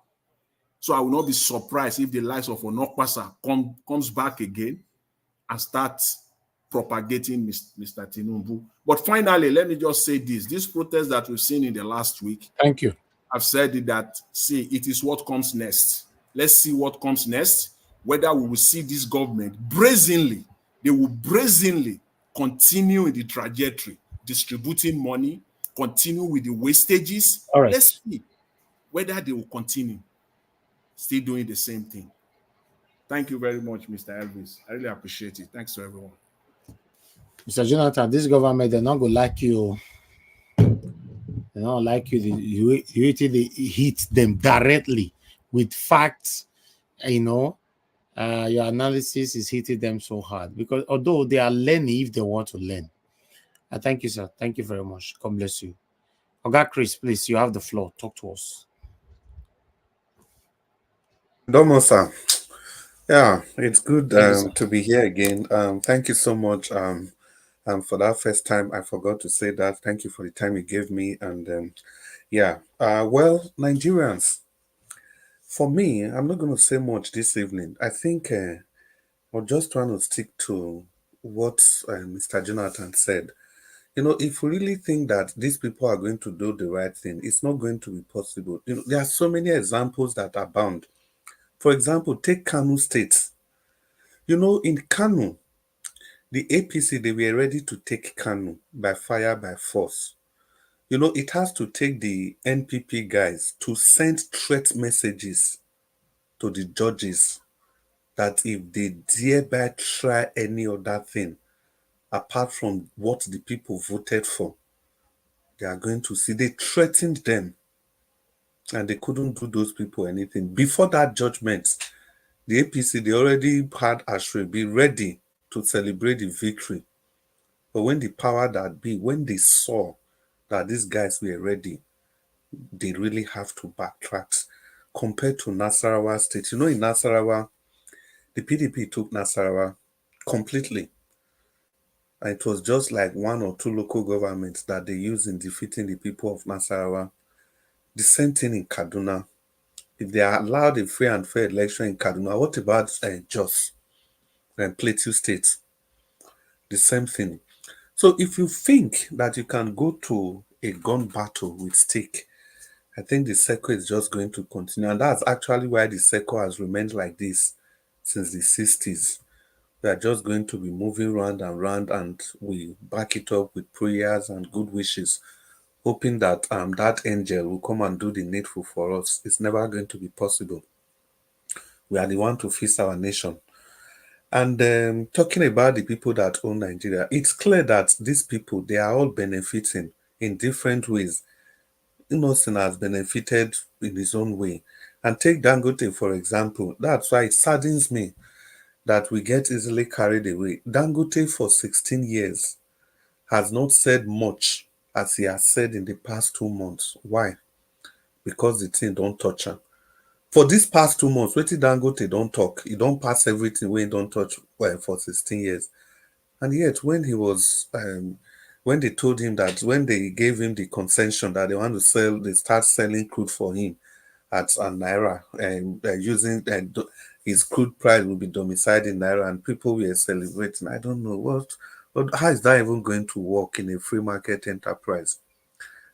[SPEAKER 2] So I will not be surprised if the likes of Onokpasa comes back again and starts propagating Mr. Tinubu. But finally, let me just say this. This protest that we've seen in the last week.
[SPEAKER 3] Thank you.
[SPEAKER 2] I've said it that, see, it is what comes next. Let's see what comes next. Whether we will see this government brazenly, they will brazenly continue in the trajectory, distributing money, continue with the wastages.
[SPEAKER 3] All right.
[SPEAKER 2] Let's see whether they will continue still doing the same thing. Thank you very much, Mr. Elvis. I really appreciate it. Thanks to everyone.
[SPEAKER 3] Mr. Jonathan, this government, they're not going to like you. They don't like you. You hit them directly with facts. Your analysis is hitting them so hard, because although they are learning, if they want to learn. Thank you, sir. Thank you very much. God bless you. Oga Chris, please, you have the floor. Talk to us.
[SPEAKER 6] Domo, sir. Yeah, it's good to be here again. Thank you so much for that first time. I forgot to say that. Thank you for the time you gave me. And well, Nigerians, for me, I'm not going to say much this evening. I think we're just trying to stick to what Mr. Jonathan said. If we really think that these people are going to do the right thing, it's not going to be possible. There are so many examples that abound. For example, take Kano State. In Kano, the APC, they were ready to take Kano by fire, by force. It has to take the NPP guys to send threat messages to the judges that if they thereby try any other thing, apart from what the people voted for, they are going to see. They threatened them, and they couldn't do those people anything. Before that judgment, the APC, they already had Ashray be ready to celebrate the victory. But when the power that be, when they saw that these guys were ready, they really have to backtrack. Compared to Nasarawa State, in Nasarawa, the PDP took Nasarawa completely. And it was just like one or two local governments that they used in defeating the people of Nasarawa. The same thing in Kaduna. If they are allowed a free and fair election in Kaduna, what about Jos and Plateau State? The same thing. So if you think that you can go to a gun battle with stick, I think the circle is just going to continue. And that's actually why the circle has remained like this since the 60s. We are just going to be moving round and round, and we back it up with prayers and good wishes, hoping that that angel will come and do the needful for us. It's never going to be possible. We are the one to fix our nation. And talking about the people that own Nigeria, it's clear that these people, they are all benefiting in different ways. Innoson has benefited in his own way. And take Dangote, for example. That's why it saddens me that we get easily carried away. Dangote for 16 years has not said much as he has said in the past 2 months. Why? Because the thing don't touch him. For these past 2 months, wetin Dangote don't talk, he don't pass everything wey he don't touch for 16 years. And yet, when he was, when they told him that, when they gave him the concession that they want to sell, they start selling crude for him at Naira, and using his crude price will be domiciled in Naira, and people were celebrating. I don't know how is that even going to work in a free market enterprise?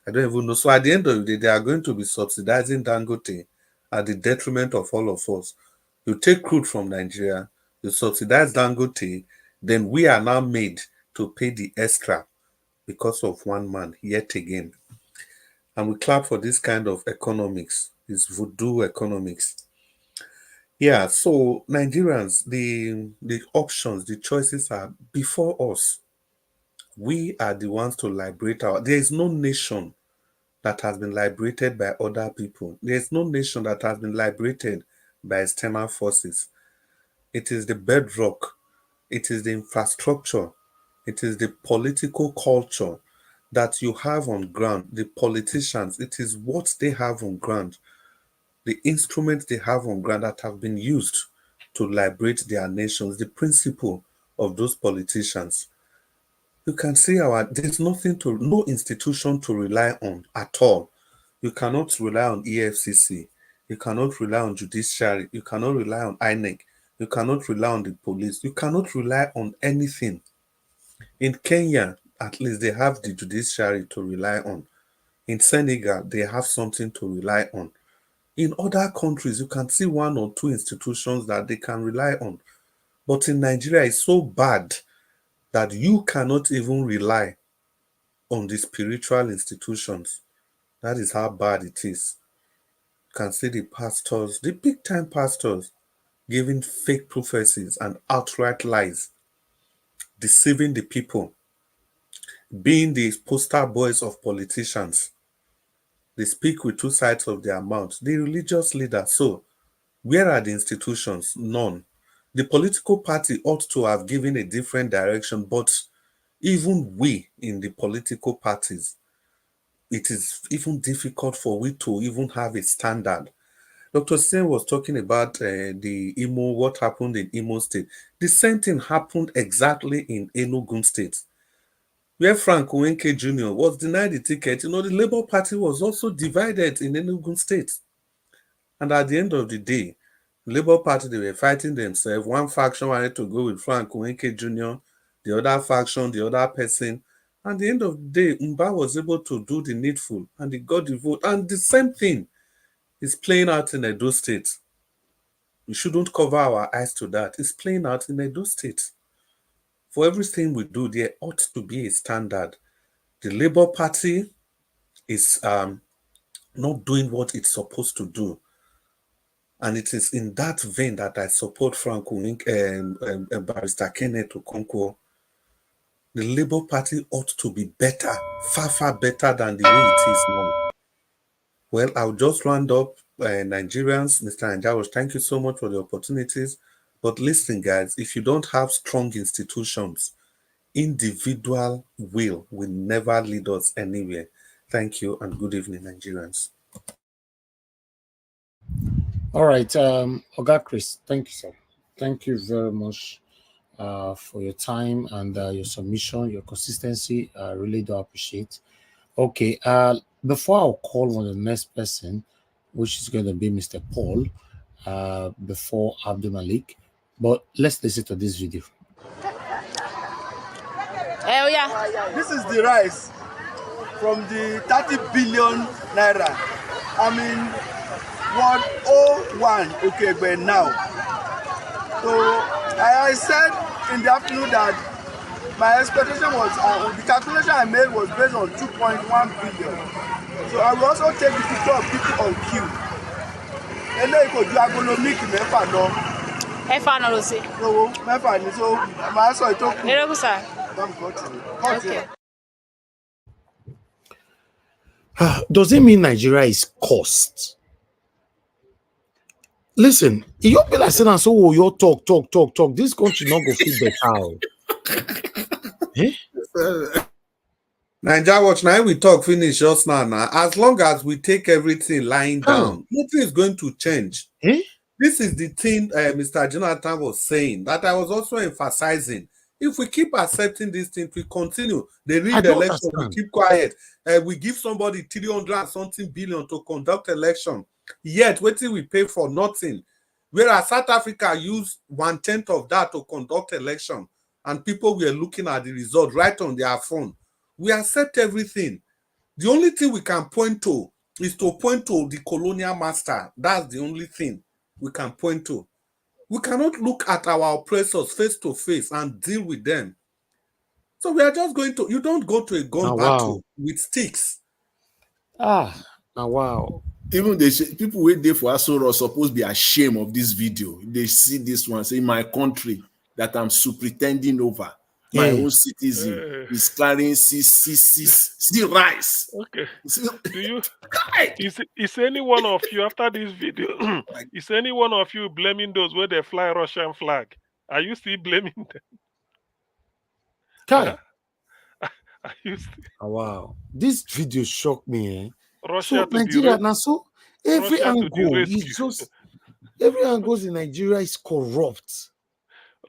[SPEAKER 6] I don't even know. So at the end of the day, they are going to be subsidizing Dangote at the detriment of all of us. You take crude from Nigeria, you subsidize Dangote, then we are now made to pay the extra because of one man yet again. And we clap for this kind of economics, this voodoo economics. Yeah, so Nigerians, the options, the choices are before us. We are the ones to liberate there is no nation that has been liberated by other people. There is no nation that has been liberated by external forces. It is the bedrock, it is the infrastructure, it is the political culture that you have on ground, the politicians, it is what they have on ground, the instruments they have on ground that have been used to liberate their nations, the principle of those politicians. You can see there's no institution to rely on at all. You cannot rely on EFCC. You cannot rely on Judiciary. You cannot rely on INEC. You cannot rely on the police. You cannot rely on anything. In Kenya, at least they have the Judiciary to rely on. In Senegal, they have something to rely on. In other countries, you can see one or two institutions that they can rely on. But in Nigeria, it's so bad that you cannot even rely on the spiritual institutions. That is how bad it is. You can see the pastors, the big-time pastors, giving fake prophecies and outright lies, deceiving the people, being the poster boys of politicians. They speak with two sides of their mouth. The religious leaders, so where are the institutions? None. The political party ought to have given a different direction, but even we in the political parties, it is even difficult for we to even have a standard. Dr. Sen was talking about what happened in Imo State. The same thing happened exactly in Enugu State, where Frank Owenke Jr. was denied the ticket. The Labour Party was also divided in Enugu State. And at the end of the day, the Labour Party, they were fighting themselves. One faction wanted to go with Frank Owenke Jr., the other faction, the other person. And at the end of the day, Mba was able to do the needful and he got the vote. And the same thing is playing out in Edo State. We shouldn't cover our eyes to that. It's playing out in Edo State. For everything we do, there ought to be a standard. The Labour Party is not doing what it's supposed to do. And it is in that vein that I support Frank and Barrister Kenneth Okonkwo. The Labour Party ought to be better, far, far better than the way it is now. Well, I'll just round up Nigerians. Mr. Anjaros, thank you so much for the opportunities. But listen, guys, if you don't have strong institutions, individual will never lead us anywhere. Thank you and good evening, Nigerians.
[SPEAKER 3] All right, Oga Chris, thank you, sir. Thank you very much for your time and your submission, your consistency. I really do appreciate. Okay, before I'll call on the next person, which is going to be Mr. Paul, before Abdul Malik, but let's listen to this video.
[SPEAKER 11] Hell yeah. This is the rise from the 30 billion naira. I mean, 101, okay, but now. So I said in the afternoon that my expectation was, the calculation I made was based on 2.1 billion. So I will also take the picture of people on queue.
[SPEAKER 12] Ẹ̀fà náà ló ṣe.
[SPEAKER 11] Lówó mẹ́fà ni so màá sọ ìtókù.
[SPEAKER 12] Erékù sà.
[SPEAKER 11] Okay.
[SPEAKER 3] Does it mean Nigeria is cursed? Listen, you be like saying, so oh, you talk. This country not go fit better. Eh?
[SPEAKER 6] Nigeria watch now we talk finish just now. As long as we take everything lying down, nothing is going to change.
[SPEAKER 3] Eh?
[SPEAKER 6] This is the thing Mr. Jonathan was saying that I was also emphasizing. If we keep accepting these things, we continue. They read the election, we keep quiet. We give somebody 300 and something billion to conduct election. Yet, waiting we pay for nothing. Whereas South Africa used 1/10 of that to conduct election, and people were looking at the result right on their phone. We accept everything. The only thing we can point to is to point to the colonial master. That's the only thing we can point to. We cannot look at our oppressors face to face and deal with them. So we are just going to, you don't go to a gun battle with sticks.
[SPEAKER 3] Wow.
[SPEAKER 2] Even the people wait there for Asoro are supposed to be ashamed of this video. They see this one, say my country that I'm pretending over. My own citizen is carrying still rise.
[SPEAKER 7] Okay. Do you is any one of you after this video? Is any one of you blaming those where they fly Russian flag? Are you still blaming them? Are you still...
[SPEAKER 3] Wow, this video shocked me. Eh?
[SPEAKER 7] Russia
[SPEAKER 3] so Nigeria now, so every angle is just every angle in Nigeria is corrupt.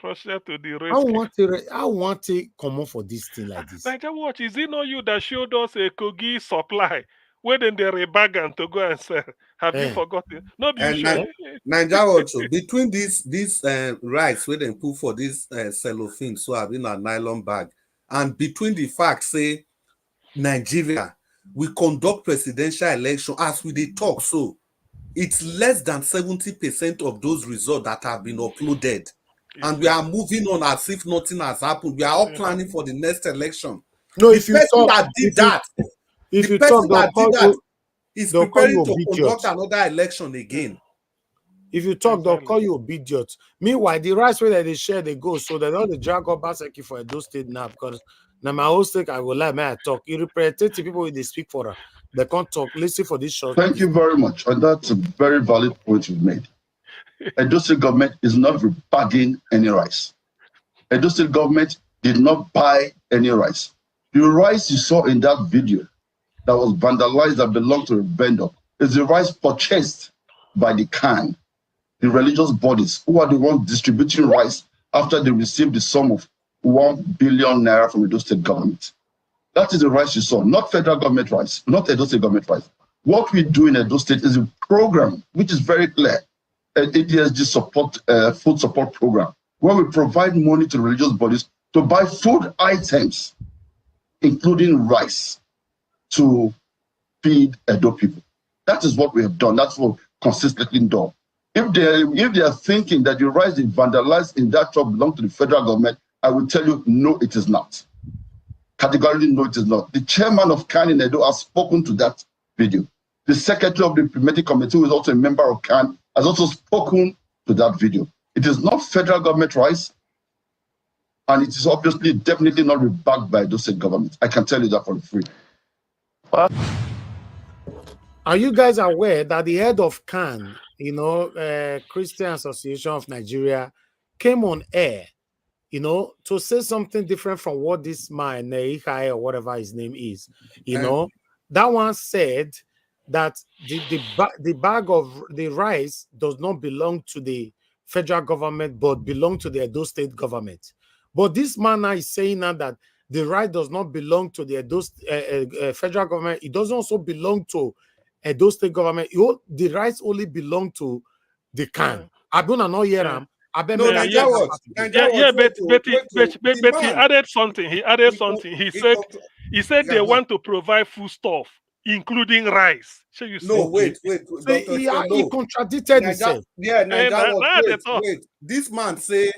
[SPEAKER 7] Russia to the rescue.
[SPEAKER 3] I want to come on for this thing like this.
[SPEAKER 7] Nigeria watch, is it not you that showed us a Kogi supply where then they rebag to go and sell? Have you forgotten? No,
[SPEAKER 6] Nigeria watch, between these rice where they put for this cellophane, so I've been a nylon bag, and between the fact say Nigeria, we conduct presidential election as we did talk, so it's less than 70% of those results that have been uploaded. And we are moving on as if nothing has happened. We are all planning for the next election.
[SPEAKER 3] No,
[SPEAKER 6] the
[SPEAKER 3] if you
[SPEAKER 6] person
[SPEAKER 3] talk,
[SPEAKER 6] that did that,
[SPEAKER 3] if
[SPEAKER 6] the
[SPEAKER 3] you
[SPEAKER 6] person
[SPEAKER 3] talk,
[SPEAKER 6] that did that is preparing to
[SPEAKER 3] obedient.
[SPEAKER 6] conduct another election again.
[SPEAKER 3] If you talk, they'll call you obedient. Meanwhile, the rights way that they share, they go. So they don't drag up Baseki for those state now because now my whole stake, I will let me talk. You representative people when they speak for her. They can't talk. Listen for this short.
[SPEAKER 13] Thank you very much. And that's a very valid point you've made. Edo State government is not rebagging any rice. Edo State government did not buy any rice. The rice you saw in that video that was vandalized that belonged to a vendor is the rice purchased by the Khan, the religious bodies, who are the ones distributing rice after they received the sum of 1 billion naira from Edo State government. That is the rice you saw, not federal government rice, not Edo State government rice. What we do in Edo State is a program which is very clear, an ADSG support, food support program, where we provide money to religious bodies to buy food items, including rice, to feed Edo people. That is what we have done. That's what consistently done. If they are thinking that the rice they vandalized in that shop belong to the federal government, I will tell you, no, it is not. Categorically, no, it is not. The chairman of CAN in Edo has spoken to that video. The secretary of the implementing committee, who is also a member of CAN, has also spoken to that video. It is not federal government rice, and it is obviously definitely not rebacked by those state governments. I can tell you that for free.
[SPEAKER 3] Are you guys aware that the head of CAN, Christian Association of Nigeria, came on air, to say something different from what this man, Neikai or whatever his name is, that one said that the bag of the rice does not belong to the federal government, but belong to the Edo State government. But this man now is saying now that the rice does not belong to the Edo federal government. It doesn't also belong to Edo State government. The rights only belong to the CAN. I don't know here.
[SPEAKER 7] But he added something. He said they want to provide food stuff, including rice.
[SPEAKER 6] Wait.
[SPEAKER 3] He contradicted himself.
[SPEAKER 6] Wait. This man say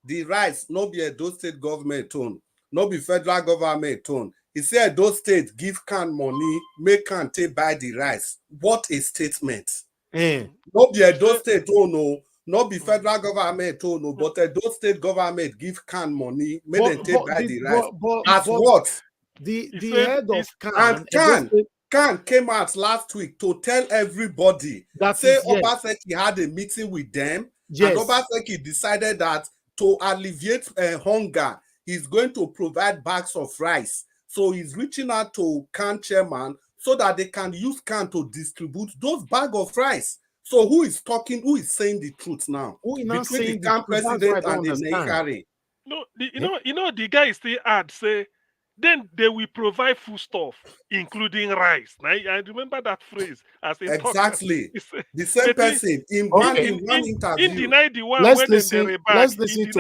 [SPEAKER 6] the rice not be Edo State government own, not be federal government own. He said those states give CAN money, make CAN take buy the rice. What a statement! Not be Edo State own, no. Not be federal government, oh no, but those state government give can money, make them take buy the rice. As what?
[SPEAKER 3] The head of
[SPEAKER 6] CAN and CAN came out last week to tell everybody that say Obaseki had a meeting with them, and Obaseki decided that to alleviate hunger, he's going to provide bags of rice. So he's reaching out to CAN chairman so that they can use CAN to distribute those bags of rice. So who is talking? Who is saying the truth now? Between the CAN president and the Nekari.
[SPEAKER 7] No, the guy still add say, then they will provide food stuff, including rice. Now, I remember that phrase as a
[SPEAKER 6] exactly the same person in one interview.
[SPEAKER 7] He denied the one
[SPEAKER 3] let's
[SPEAKER 7] when
[SPEAKER 3] listen to
[SPEAKER 6] CAN.
[SPEAKER 3] Let's
[SPEAKER 6] listen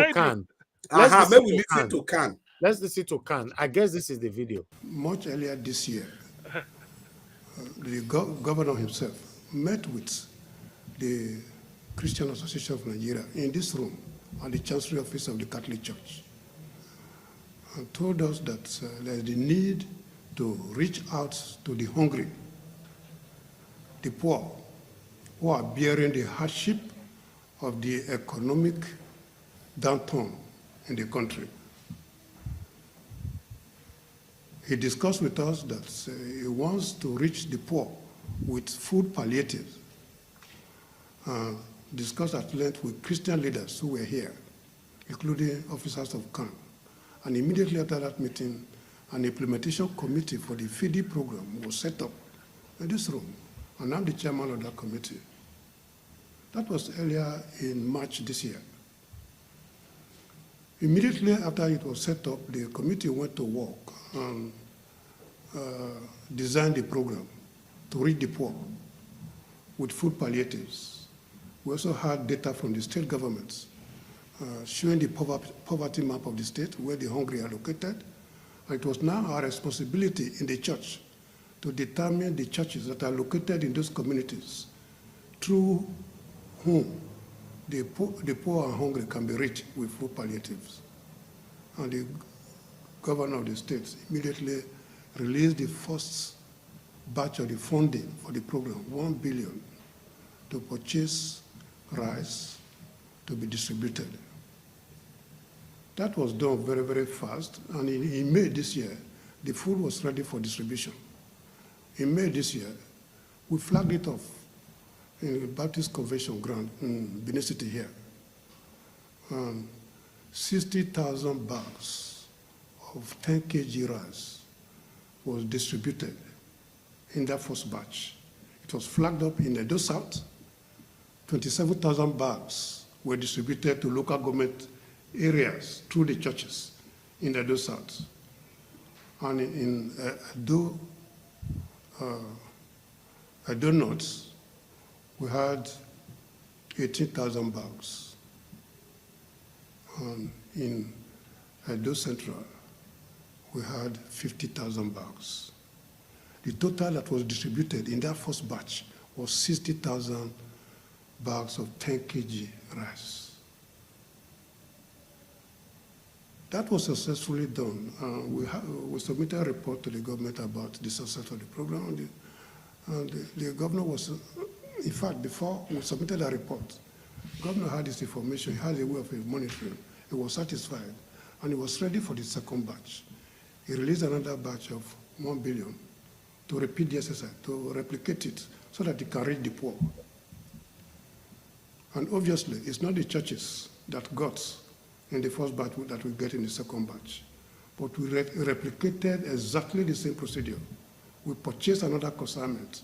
[SPEAKER 6] to CAN.
[SPEAKER 3] Let's listen to CAN. I guess this is the video.
[SPEAKER 12] Much earlier this year, the governor himself met with the Christian Association of Nigeria in this room at the Chancery Office of the Catholic Church and told us that there's the need to reach out to the hungry, the poor, who are bearing the hardship of the economic downturn in the country. He discussed with us that he wants to reach the poor with food palliatives. Discussed at length with Christian leaders who were here, including officers of CAN. And immediately after that meeting, an implementation committee for the FIDI program was set up in this room. And I'm the chairman of that committee. That was earlier in March this year. Immediately after it was set up, the committee went to work and designed the program to reach the poor with food palliatives. We also had data from the state governments showing the poverty map of the state, where the hungry are located. And it was now our responsibility in the church to determine the churches that are located in those communities through whom the poor and hungry can be reached with food palliatives. And the governor of the state immediately released the first batch of the funding for the program, 1 billion, to purchase rice to be distributed. That was done very, very fast, and in May this year, the food was ready for distribution. In May this year, we flagged it off in the Baptist Convention ground in Benin City here. 60,000 bags of 10 kg rice was distributed in that first batch. It was flagged up in Edo South. 27,000 bags were distributed to local government areas through the churches in Edo South. And in Edo North, we had 18,000 bags. And in Edo Central, we had 50,000 bags. The total that was distributed in that first batch was 60,000 bags of 10 kg rice. That was successfully done. We submitted a report to the government about the success of the program, and the governor was, in fact, before we submitted a report, the governor had this information, he had a way of monitoring, he was satisfied, and he was ready for the second batch. He released another batch of 1 billion to repeat the exercise, to replicate it, so that it can reach the poor. And obviously, it's not the churches that got in the first batch that we get in the second batch. But we replicated exactly the same procedure. We purchased another consignment,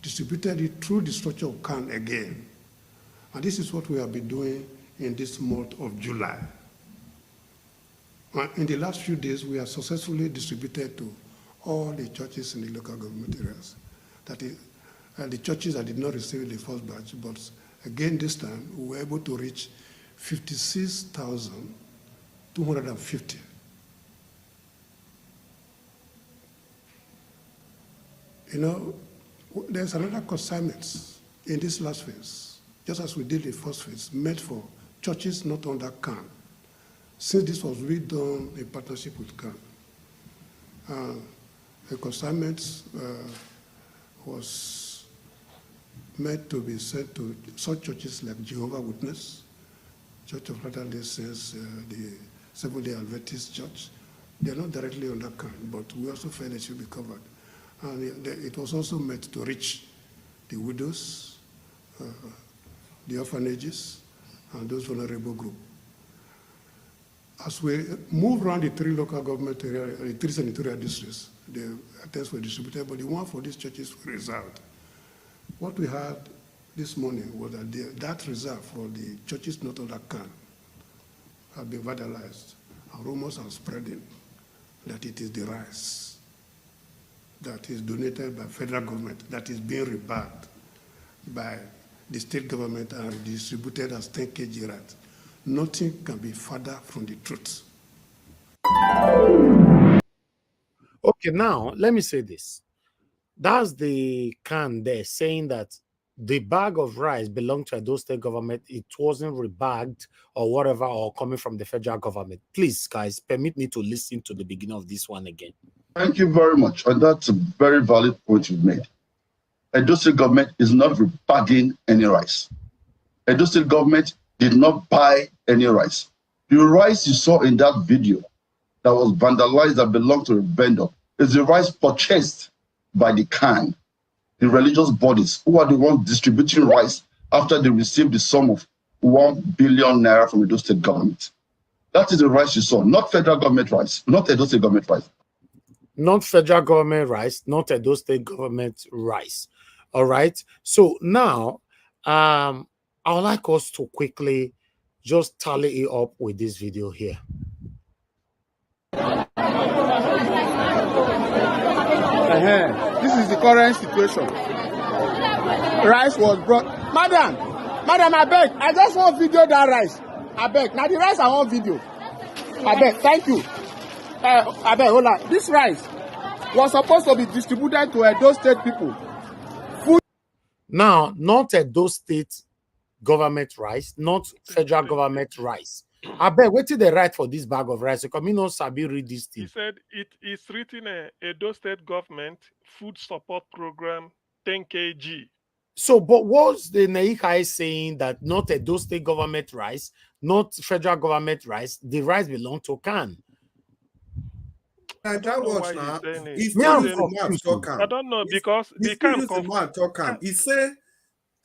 [SPEAKER 12] distributed it through the structure of CAN again. And this is what we have been doing in this month of July. In the last few days, we have successfully distributed to all the churches in the local government areas. That is, the churches that did not receive the first batch, but again this time, we were able to reach 56,250. You know, there's another consignment in this last phase, just as we did the first phase, meant for churches not under CAN. Since this was redone in partnership with CAN, the consignment was meant to be sent to such churches like Jehovah's Witness, Church of Latter-day Saints, the Seventh-day Adventist Church. They are not directly on that count, but we also felt it should be covered. And it was also meant to reach the widows, the orphanages, and those vulnerable groups. As we move around the three local government areas, the three senatorial districts, the items were distributed, but the one for these churches were reserved. What we had this morning was that that reserve for the churches not on that can have been vandalized, and rumors are spreading that it is the rice that is donated by federal government that is being rebagged by the state government and distributed as 10 kg rice. Nothing can be further from the truth.
[SPEAKER 3] Okay, now let me say this. That's the can there saying that the bag of rice belonged to Edo State government. It wasn't rebagged or whatever, or coming from the federal government. Please, guys, permit me to listen to the beginning of this one again.
[SPEAKER 13] Thank you very much. And that's a very valid point you've made. Edo State government is not rebagging any rice. Edo State government did not buy any rice. The rice you saw in that video that was vandalized that belonged to a vendor is the rice purchased by the can, the religious bodies who are the ones distributing rice after they received the sum of 1 billion naira from the Edo State government. That is the rice you saw, not federal government rice, not Edo State government rice.
[SPEAKER 3] Not federal government rice, not Edo State government rice. All right. So now, I would like us to quickly just tally it up with this video here.
[SPEAKER 14] This is the current situation. Rice was brought. Madam, I beg. I just want video that rice. I beg. Now the rice I want video. I beg. Thank you. I beg. Hold on. This rice was supposed to be distributed to Edo State people. Food.
[SPEAKER 3] Now, not Edo State government rice, not federal government rice. I beg, wait till they write for this bag of rice. Because me no sabi read this thing.
[SPEAKER 7] He said it is written Edo State government food support program 10 kg.
[SPEAKER 3] So, but what's the Naikai saying that not Edo State government rice, not federal government rice, the rice belong to can?
[SPEAKER 2] And that was now.
[SPEAKER 7] I don't know because they can't
[SPEAKER 2] come. He said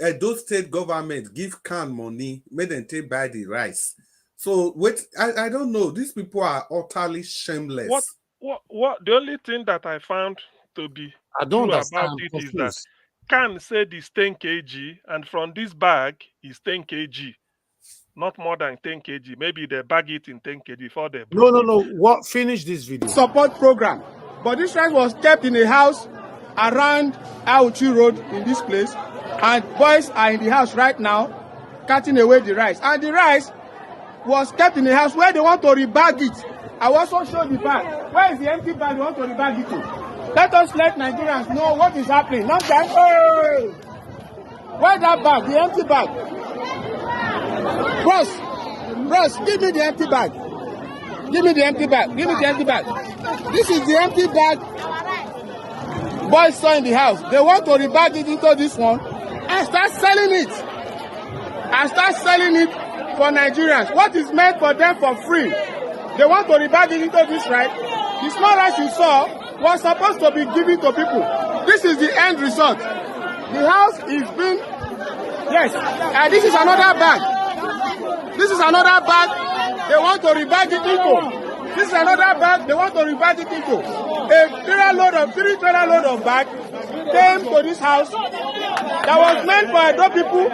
[SPEAKER 2] Edo State government give can money, made them take buy the rice. So wait, I don't know. These people are utterly shameless.
[SPEAKER 7] What? The only thing that I found to be true about it is that can said is 10 kg, and from this bag is 10 kg, not more than 10 kg. Maybe they bag it in 10 kg before they.
[SPEAKER 3] No. What? Finish this video.
[SPEAKER 14] Support program, but this rice was kept in a house around Auchi Road in this place, and boys are in the house right now, cutting away the rice, and the rice was kept in the house where they want to rebag it. I also show the bag. Where is the empty bag they want to rebag it to? Let us let Nigerians know what is happening. Not that, hey! Where's that bag? The empty bag. Bros, give me the empty bag. Give me the empty bag. Give me the empty bag. This is the empty bag boys saw in the house. They want to rebag it into this one and start selling it. For Nigerians. What is meant for them for free? They want to rebag it into this right. The small rice you saw was supposed to be given to people. This is the end result. The house is being, yes, and this is another bag. This is another bag they want to rebag it into. This is another bag they want to rebag it into. Three trailer load of bag came to this house that was meant for Edo people.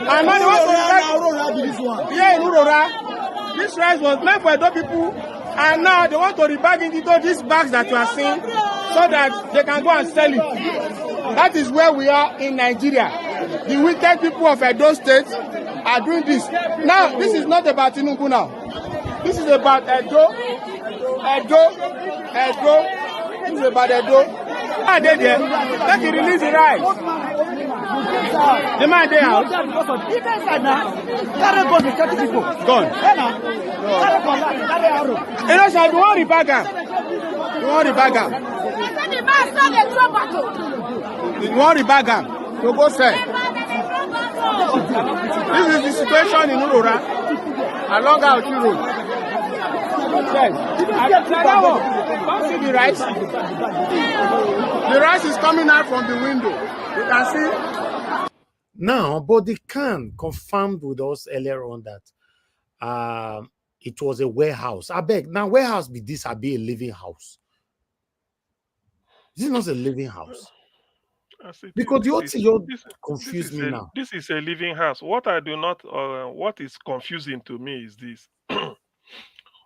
[SPEAKER 14] And now they want to this one. Yeah, in Urora. This rice was meant for Edo people, and now they want to rebag it into these bags that you are seeing, so that they can go and sell it. That is where we are in Nigeria. The wicked people of Edo State are doing this. Now, this is not about Tinubu now. This is about Edo. This is about Edo. Ah, they there. Let it release the rice. The man there out. Gone. Innoson, you want the bagger? You want the bagger? You go sell. This is the situation in Urora along Auchi Road. Yes. Don't see the rice. The rice is coming out from the window. You can see.
[SPEAKER 3] Now, but they can confirmed with us earlier on that it was a warehouse. I beg, now warehouse be this, I be a living house. This is not a living house. Because you're confused me now.
[SPEAKER 7] This is a living house. What I do not, what is confusing to me is this.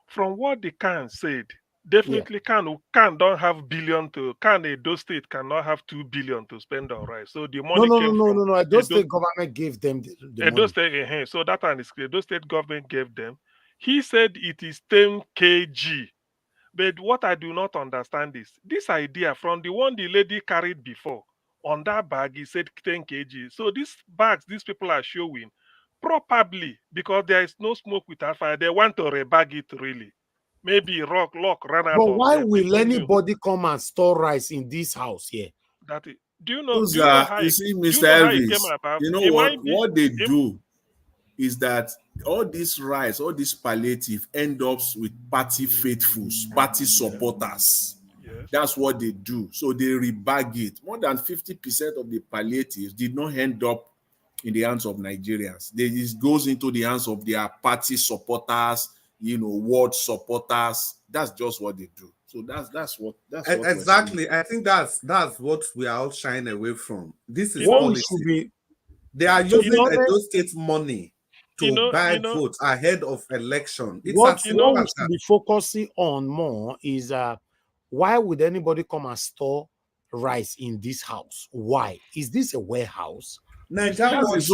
[SPEAKER 7] From what the Khan said, definitely Khan don't have billion to, Khan Edo State cannot have 2 billion to spend on rice. So the money
[SPEAKER 3] no. Edo State government gave them the
[SPEAKER 7] Edo
[SPEAKER 3] money.
[SPEAKER 7] State, so that one is clear. Edo State government gave them. He said it is 10 kg. But what I do not understand is this idea from the one the lady carried before. On that bag, he said 10 kg. So these bags, these people are showing, probably because there is no smoke without fire, they want to rebag it really. Maybe lock ran out.
[SPEAKER 3] But
[SPEAKER 7] of
[SPEAKER 3] why
[SPEAKER 7] them.
[SPEAKER 3] will
[SPEAKER 7] People knew
[SPEAKER 3] anybody come and store rice in this house here?
[SPEAKER 7] that it, do you know?
[SPEAKER 2] Those
[SPEAKER 7] Do you know
[SPEAKER 2] are,
[SPEAKER 7] how
[SPEAKER 2] you
[SPEAKER 7] it,
[SPEAKER 2] see,
[SPEAKER 7] do
[SPEAKER 2] Mr.
[SPEAKER 7] you know how it
[SPEAKER 2] Elvis,
[SPEAKER 7] came about?
[SPEAKER 2] you know
[SPEAKER 7] It
[SPEAKER 2] what?
[SPEAKER 7] might be-
[SPEAKER 2] What they
[SPEAKER 7] it-
[SPEAKER 2] do is that all this rice, all this palliative end up with party faithfuls, party supporters.
[SPEAKER 7] Yes.
[SPEAKER 2] That's what they do. So they rebag it. More than 50% of the palliatives did not end up in the hands of Nigerians. It goes into the hands of their party supporters, ward supporters. That's just what they do. So that's what
[SPEAKER 6] Exactly. I think that's what we are all shying away from. This is
[SPEAKER 3] What
[SPEAKER 6] policy.
[SPEAKER 3] should be
[SPEAKER 6] They are
[SPEAKER 3] So
[SPEAKER 6] using
[SPEAKER 3] you know that-
[SPEAKER 6] Edo State money to buy votes ahead of election. It's
[SPEAKER 3] what
[SPEAKER 6] as simple
[SPEAKER 3] we
[SPEAKER 6] as
[SPEAKER 3] should
[SPEAKER 6] that.
[SPEAKER 3] be focusing on more is why would anybody come and store rice in this house? Why? Is this a warehouse?
[SPEAKER 6] Naija Watch,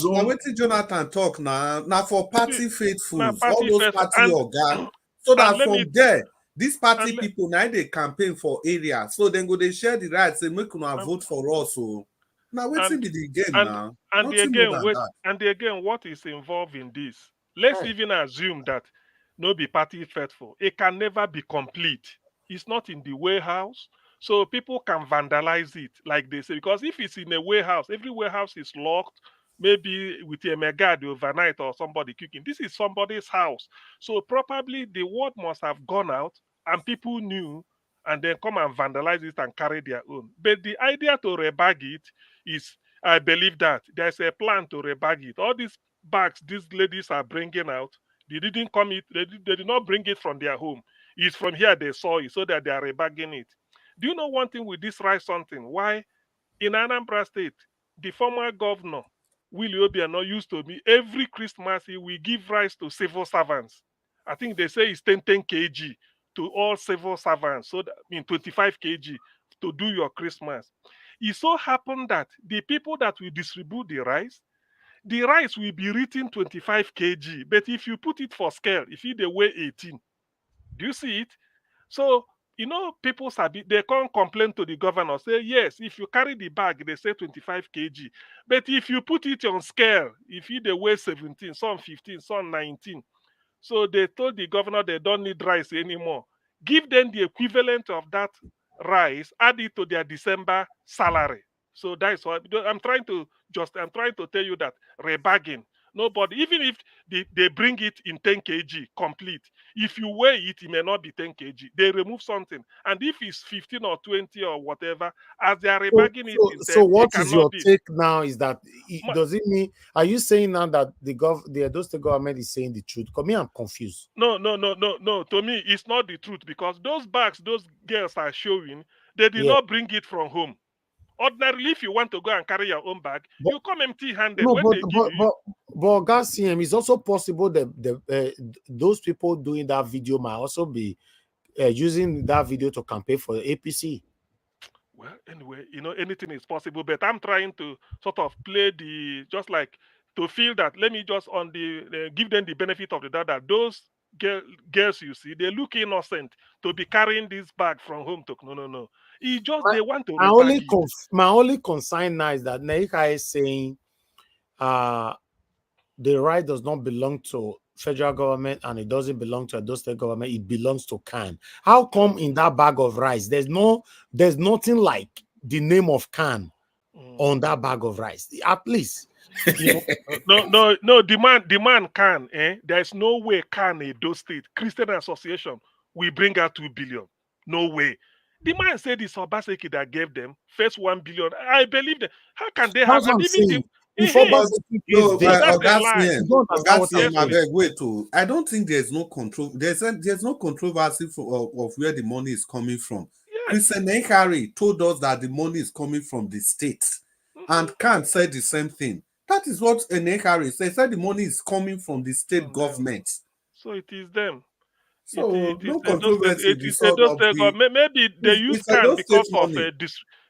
[SPEAKER 6] now wetin Jonathan talk now for party faithfuls, all those party oga, so that from there, these party people now they campaign for area, so then go they share the rights, say make una vote for us. So now wetin be the game now? Nothing more than that.
[SPEAKER 7] And again, what is involved in this? Let's even assume that no be party faithful. It can never be complete. It's not in the warehouse. So people can vandalize it, like they say, because if it's in a warehouse, every warehouse is locked, maybe with a megad overnight or somebody cooking. This is somebody's house. So probably the word must have gone out and people knew and then come and vandalize it and carry their own. But the idea to rebag it is, I believe that there's a plan to rebag it. All these bags these ladies are bringing out, they didn't come it, they did not bring it from their home. It's from here they saw it, so that they are rebagging it. Do you know one thing with this rice something? Why in Anambra State, the former governor, Willie Obiano, used to be every Christmas he will give rice to civil servants. I think they say it's 10 kg to all civil servants, so that, 25 kg to do your Christmas. It so happened that the people that will distribute the rice will be written 25 kg, but if you put it for scale, if they weigh 18, do you see it? So, people they can't complain to the governor, say, yes, if you carry the bag, they say 25 kg. But if you put it on scale, if they weigh 17, some 15, some 19. So they told the governor they don't need rice anymore. Give them the equivalent of that rice, add it to their December salary. So that's what I'm trying to tell you that rebagging. Nobody, even if they bring it in 10 kg complete, if you weigh it, it may not be 10 kg. They remove something. And if it's 15 or 20 or whatever, as they are rebagging it in 10,
[SPEAKER 3] so what
[SPEAKER 7] it
[SPEAKER 3] is your
[SPEAKER 7] cannot be.
[SPEAKER 3] take now is that, does it mean, are you saying now that the Edo State government is saying the truth? Because me, I'm confused.
[SPEAKER 7] No. To me, it's not the truth, because those bags, those girls are showing, they did not bring it from home. Ordinarily, if you want to go and carry your own bag, you come empty-handed.
[SPEAKER 3] No,
[SPEAKER 7] when
[SPEAKER 3] but
[SPEAKER 7] they give you,
[SPEAKER 3] CM, it's also possible that those people doing that video might also be using that video to campaign for the APC.
[SPEAKER 7] Well, anyway, anything is possible, but I'm trying to sort of play just like to feel that, let me just give them the benefit of the doubt that those girls you see, they look innocent to be carrying this bag from home to, no. It's just they want to rebag it.
[SPEAKER 3] My only concern now is that Neika is saying the right does not belong to federal government and it doesn't belong to Edo State government, it belongs to Khan. How come in that bag of rice there's nothing like the name of Khan on that bag of rice? At least
[SPEAKER 7] You know, no. Demand can. There is no way can Edo State Christian Association will bring out 2 billion. No way. The man said it's Obaseki that gave them first 1 billion. I believe that. How can they have?
[SPEAKER 3] That's what
[SPEAKER 7] And
[SPEAKER 3] I'm
[SPEAKER 7] even
[SPEAKER 3] saying.
[SPEAKER 7] the
[SPEAKER 3] If
[SPEAKER 7] hey,
[SPEAKER 3] Obaseki gave them,
[SPEAKER 7] that's a
[SPEAKER 6] Augustine,
[SPEAKER 7] lie.
[SPEAKER 3] you don't understand what I'm saying.
[SPEAKER 6] Abeg, wait. I don't think there's no control. There's no controversy of where the money is coming from.
[SPEAKER 7] Yes.
[SPEAKER 6] Christian Ekari told us that the money is coming from the state, and Khan said the same thing. That is what Ekari said. He said the money is coming from the state government.
[SPEAKER 7] So it is them.
[SPEAKER 6] So no
[SPEAKER 7] It
[SPEAKER 6] controversy.
[SPEAKER 7] is those maybe they use can because of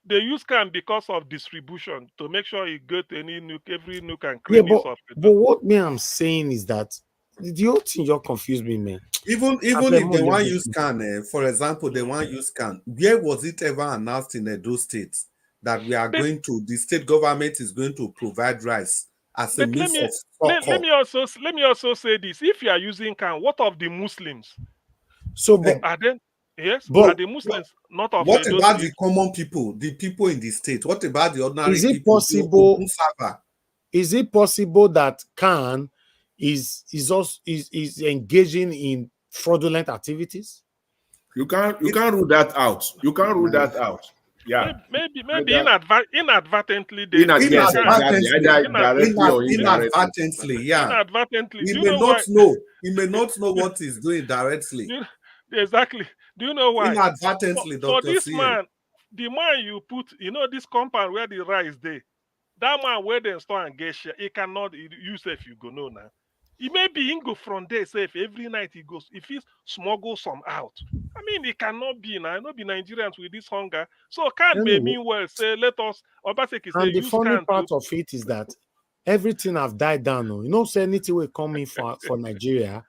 [SPEAKER 7] they use can because of distribution to make sure it go to every nook and crannies of it.
[SPEAKER 3] But what me I'm saying is that the whole thing just confused me, man.
[SPEAKER 6] Even if they want to use can, for example, they want to use can. Where was it ever announced in Edo State that we are going to? The state government is going to provide rice as a means of stock.
[SPEAKER 7] Let me also say this: if you are using can, what of the Muslims?
[SPEAKER 3] So, but
[SPEAKER 7] are they? Yes,
[SPEAKER 3] but
[SPEAKER 7] are the Muslims not of
[SPEAKER 6] what
[SPEAKER 7] Edo
[SPEAKER 6] about
[SPEAKER 7] State?
[SPEAKER 6] the common people, the people in the state? What about the ordinary
[SPEAKER 3] is it
[SPEAKER 6] people?
[SPEAKER 3] possible? Is it possible that can is engaging in fraudulent activities?
[SPEAKER 2] You can't rule that out. You can't rule that out. Yeah.
[SPEAKER 7] Maybe inadvertently they
[SPEAKER 6] inadvertently, yeah.
[SPEAKER 7] Inadvertently.
[SPEAKER 6] He may not know what he's doing directly.
[SPEAKER 7] Exactly. Do you know why?
[SPEAKER 6] Inadvertently,
[SPEAKER 7] for this
[SPEAKER 6] CA.
[SPEAKER 7] man, the man you put, this compound where the rice there, that man where they store and get share, he cannot use if you go no now. He may be in go from there, say if every night he goes, if he smuggle some out. I mean, it cannot be now. Not be Nigerians with this hunger. So can't be meanwhile say let us Obaseki say
[SPEAKER 3] and the
[SPEAKER 7] use
[SPEAKER 3] funny
[SPEAKER 7] can
[SPEAKER 3] part of it is that everything have died down. You know, say anything will come in for Nigeria,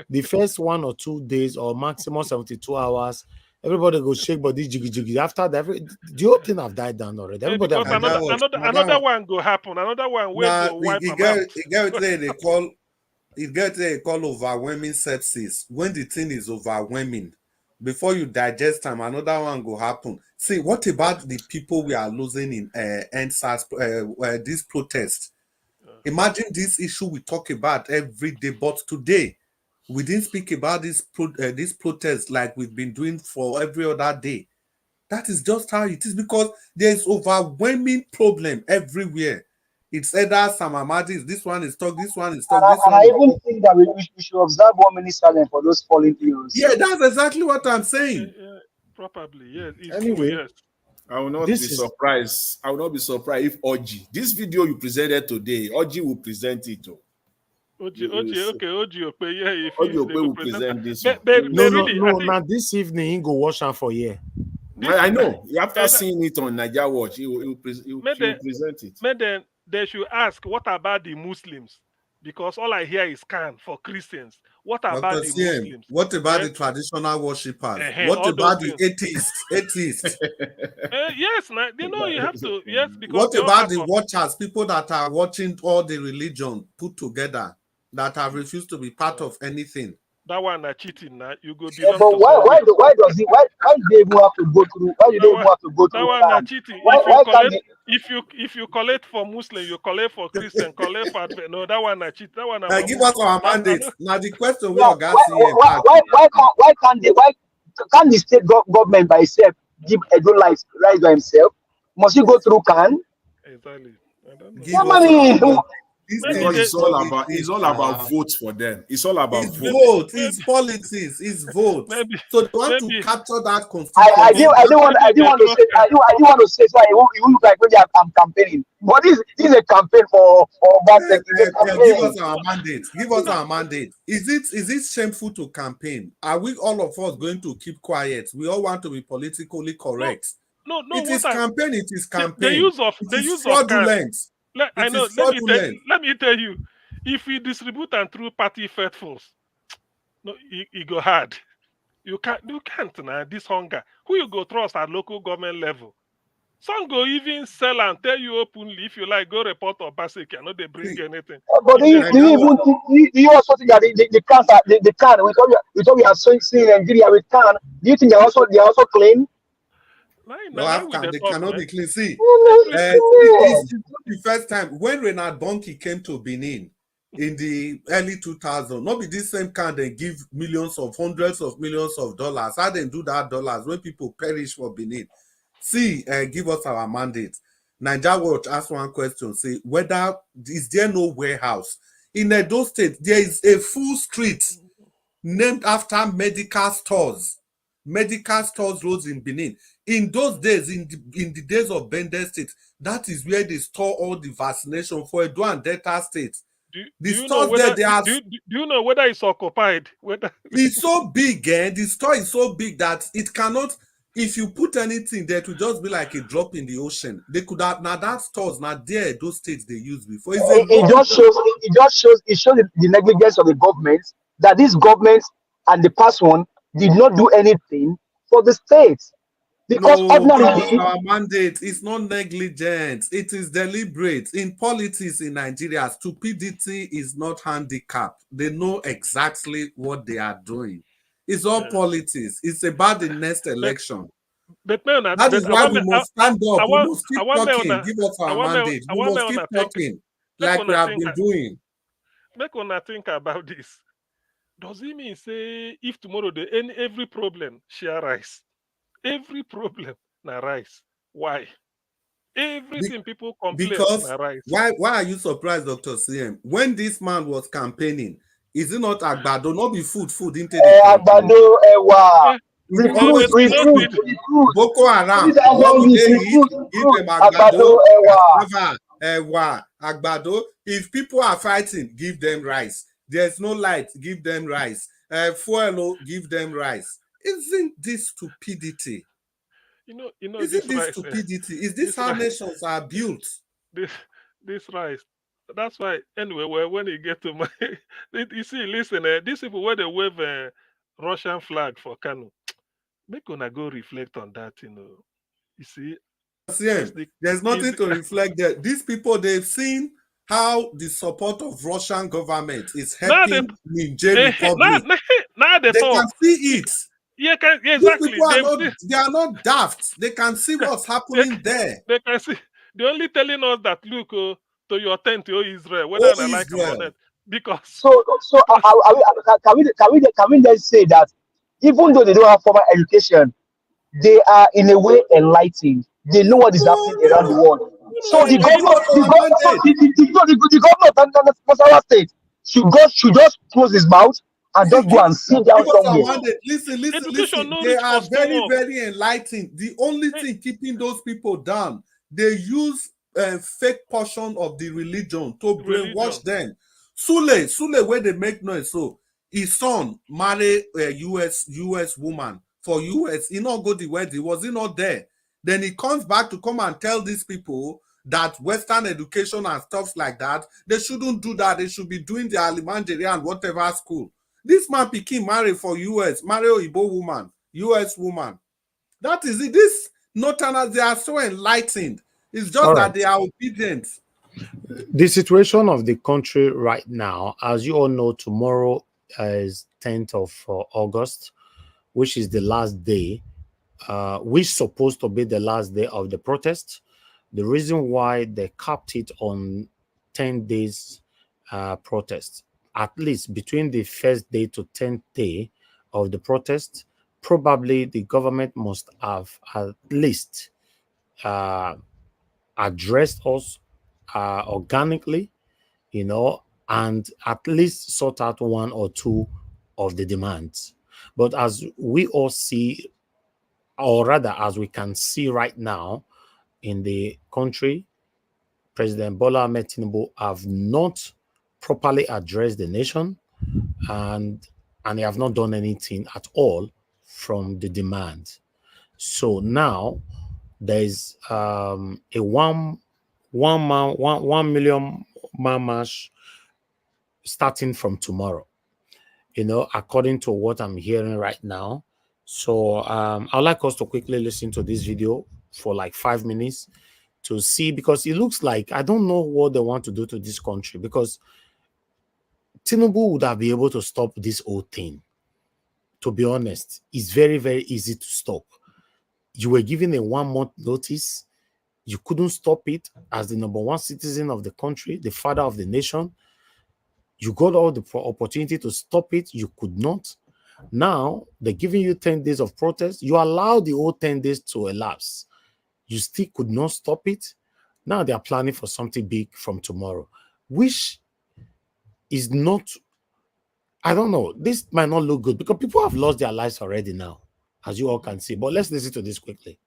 [SPEAKER 3] the first 1 or 2 days or maximum 72 hours, everybody go shake body jiggy. After that, the whole thing have died down already. Everybody
[SPEAKER 7] because another one go happen. Another one will go wipe them out.
[SPEAKER 6] It gets a call overwhelming sepsis. When the thing is overwhelming, before you digest time, another one go happen. See, what about the people we are losing in NSAS, this protest? Imagine this issue we talk about every day, but today we didn't speak about this protest like we've been doing for every other day. That is just how it is, because there's overwhelming problem everywhere. It's either some Amadi, this one is talk, this one is talk, this one.
[SPEAKER 8] I even think that we should observe 1 minute silence for those fallen heroes.
[SPEAKER 6] Yeah, that's exactly what I'm saying.
[SPEAKER 7] Probably, yes.
[SPEAKER 3] Anyway,
[SPEAKER 7] true, yes.
[SPEAKER 2] I will not be surprised. I will not be surprised if Oji, this video you presented today, Oji will present it.
[SPEAKER 7] Oji
[SPEAKER 2] will present this.
[SPEAKER 3] No, now this evening he go wash out for year.
[SPEAKER 2] I know. After seeing it on Nigeria Watch, he will present it.
[SPEAKER 7] Then they should ask, what about the Muslims? Because all I hear is can for Christians. What about the Muslims?
[SPEAKER 6] What about the traditional worshippers? What about the atheists?
[SPEAKER 7] Yes, you have to. Yes, because
[SPEAKER 6] what about the watchers, people that are watching all the religion put together, that have refused to be part of anything?
[SPEAKER 7] That one are cheating now. You go.
[SPEAKER 8] Yeah, but why do they even have to go through? Why do they even have to go through?
[SPEAKER 7] That one are cheating. If you collect for Muslim, you collect for Christian, collect for no. That one are cheating. That one are.
[SPEAKER 6] Give us our mandate. Now the question we
[SPEAKER 8] why can't the state government by itself give a good rights by himself? Must he go through can?
[SPEAKER 7] Exactly. I don't know.
[SPEAKER 2] It's all about votes for them. It's all about
[SPEAKER 6] votes. It's politics. It's votes. So they want to capture that constitution.
[SPEAKER 8] I didn't want to say so. It look like maybe I'm campaigning. But this is a campaign for
[SPEAKER 6] give us our mandate. Give us our mandate. Is it shameful to campaign? Are we all of us going to keep quiet? We all want to be politically correct.
[SPEAKER 7] No.
[SPEAKER 6] It is campaign. It is campaign.
[SPEAKER 7] The use of
[SPEAKER 6] fraudulent.
[SPEAKER 7] I know. Let me tell you, if we distribute and through party faithfuls, no, it go hard. You can't now. This hunger. Who you go trust at local government level? Some go even sell and tell you openly, if you like, go report or Basiki. I know they bring anything.
[SPEAKER 8] But do you also think that the can we thought we are seeing in Nigeria with can? Do you think they also claim?
[SPEAKER 6] No, Afghan, they cannot be clean. See,
[SPEAKER 4] Oh
[SPEAKER 6] it's not the first time when Renard Bonki came to Benin in the early 2000s. Not be this same kind they give millions of hundreds of millions of dollars. How they do that dollars when people perish for Benin? See, give us our mandate. Niger Watch asked one question, say whether is there no warehouse in Edo State? There is a full street named after medical stores. Medical stores rose in Benin. In those days, in the days of Bender State, that is where they store all the vaccination for Edo and Delta State.
[SPEAKER 7] Do you know whether do you know whether it's occupied? Whether
[SPEAKER 6] it's so big, the store is so big that it cannot. If you put anything there, it will just be like a drop in the ocean. They could have now that stores now there those states they used before.
[SPEAKER 8] It shows the negligence of the government, that this government and the past one did not do anything for the state. Because ordinarily,
[SPEAKER 6] our mandate is not negligent, it is deliberate. In politics in Nigeria, stupidity is not handicap. They know exactly what they are doing. It's all politics. It's about the next election. That is why we must stand up. We must keep talking. Give us our mandate. We must keep talking like we have been doing.
[SPEAKER 7] Make una think about this. Does it mean say if tomorrow every problem share rice? Every problem na rice. Why? Everything people complain
[SPEAKER 6] because
[SPEAKER 7] na rice.
[SPEAKER 6] Why are you surprised, Dr. CM? When this man was campaigning, is it not Agbado? Not be food into the
[SPEAKER 8] Agbado, Ewa.
[SPEAKER 6] Recruit. Boko Haram. What would they eat? Give them Agbado, Ewa, Agbado. If people are fighting, give them rice. There's no light, give them rice. Fuel, give them rice. Isn't this stupidity? Isn't this stupidity? Is this how nations are built?
[SPEAKER 7] This rice. That's why, anyway, when you get to my... you see, listen, these people, where they wave a Russian flag for Kano, make gonna go reflect on that, You see?
[SPEAKER 6] There's nothing to reflect there. These people, they've seen how the support of Russian government is helping Niger Republic.
[SPEAKER 7] Now they
[SPEAKER 6] can see it.
[SPEAKER 7] Yeah, exactly.
[SPEAKER 6] They are not daft. They can see what's happening there.
[SPEAKER 7] They can see. They're only telling us that, look, to your tent, O Israel, whether I like them or not. Because
[SPEAKER 8] can we then say that even though they don't have formal education, they are in a way enlightened. They know what is happening around the world. So the governor of Nasarawa State should just close his mouth and just go and sit down somewhere.
[SPEAKER 6] Listen. They are very, very enlightened. The only thing keeping those people down, they use a fake portion of the religion to brainwash them. Sule, where they make noise, so his son married a US woman for US. He not go the wedding. Was he not there? Then he comes back to come and tell these people that Western education and stuff like that, they shouldn't do that. They should be doing the Alimandiri and whatever school. This man became married for US, marry Igbo woman, US woman. That is it. This Northerners, they are so enlightened. It's just that they are obedient.
[SPEAKER 3] The situation of the country right now, as you all know, tomorrow is 10th of August, which is the last day, which is supposed to be the last day of the protest. The reason why they capped it on 10 days protest, at least between the first day to 10th day of the protest, probably the government must have at least addressed us organically, and at least sort out one or two of the demands. But as we all see, or rather as we can see right now in the country, President Bola Ahmed Tinubu have not properly addressed the nation, and they have not done anything at all from the demand. So now there's a 1 million man march starting from tomorrow, according to what I'm hearing right now. So I'd like us to quickly listen to this video for like 5 minutes to see, because it looks like, I don't know what they want to do to this country, because Tinubu would have been able to stop this whole thing. To be honest, it's very, very easy to stop. You were given a 1 month notice. You couldn't stop it as the #1 citizen of the country, the father of the nation. You got all the opportunity to stop it. You could not. Now, they're giving you 10 days of protest. You allow the whole 10 days to elapse. You still could not stop it. Now they are planning for something big from tomorrow, which is not, I don't know, this might not look good because people have lost their lives already now, as you all can see. But let's listen to this quickly.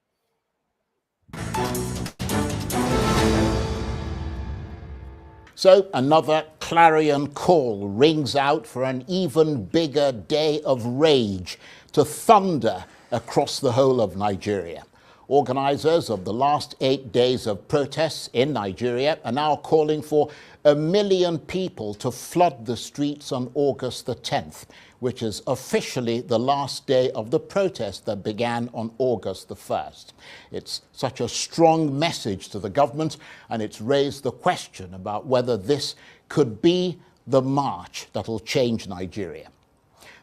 [SPEAKER 15] So another clarion call rings out for an even bigger day of rage to thunder across the whole of Nigeria. Organisers of the last 8 days of protests in Nigeria are now calling for 1 million people to flood the streets on August the 10th, which is officially the last day of the protest that began on August the 1st. It's such a strong message to the government, and it's raised the question about whether this could be the march that will change Nigeria.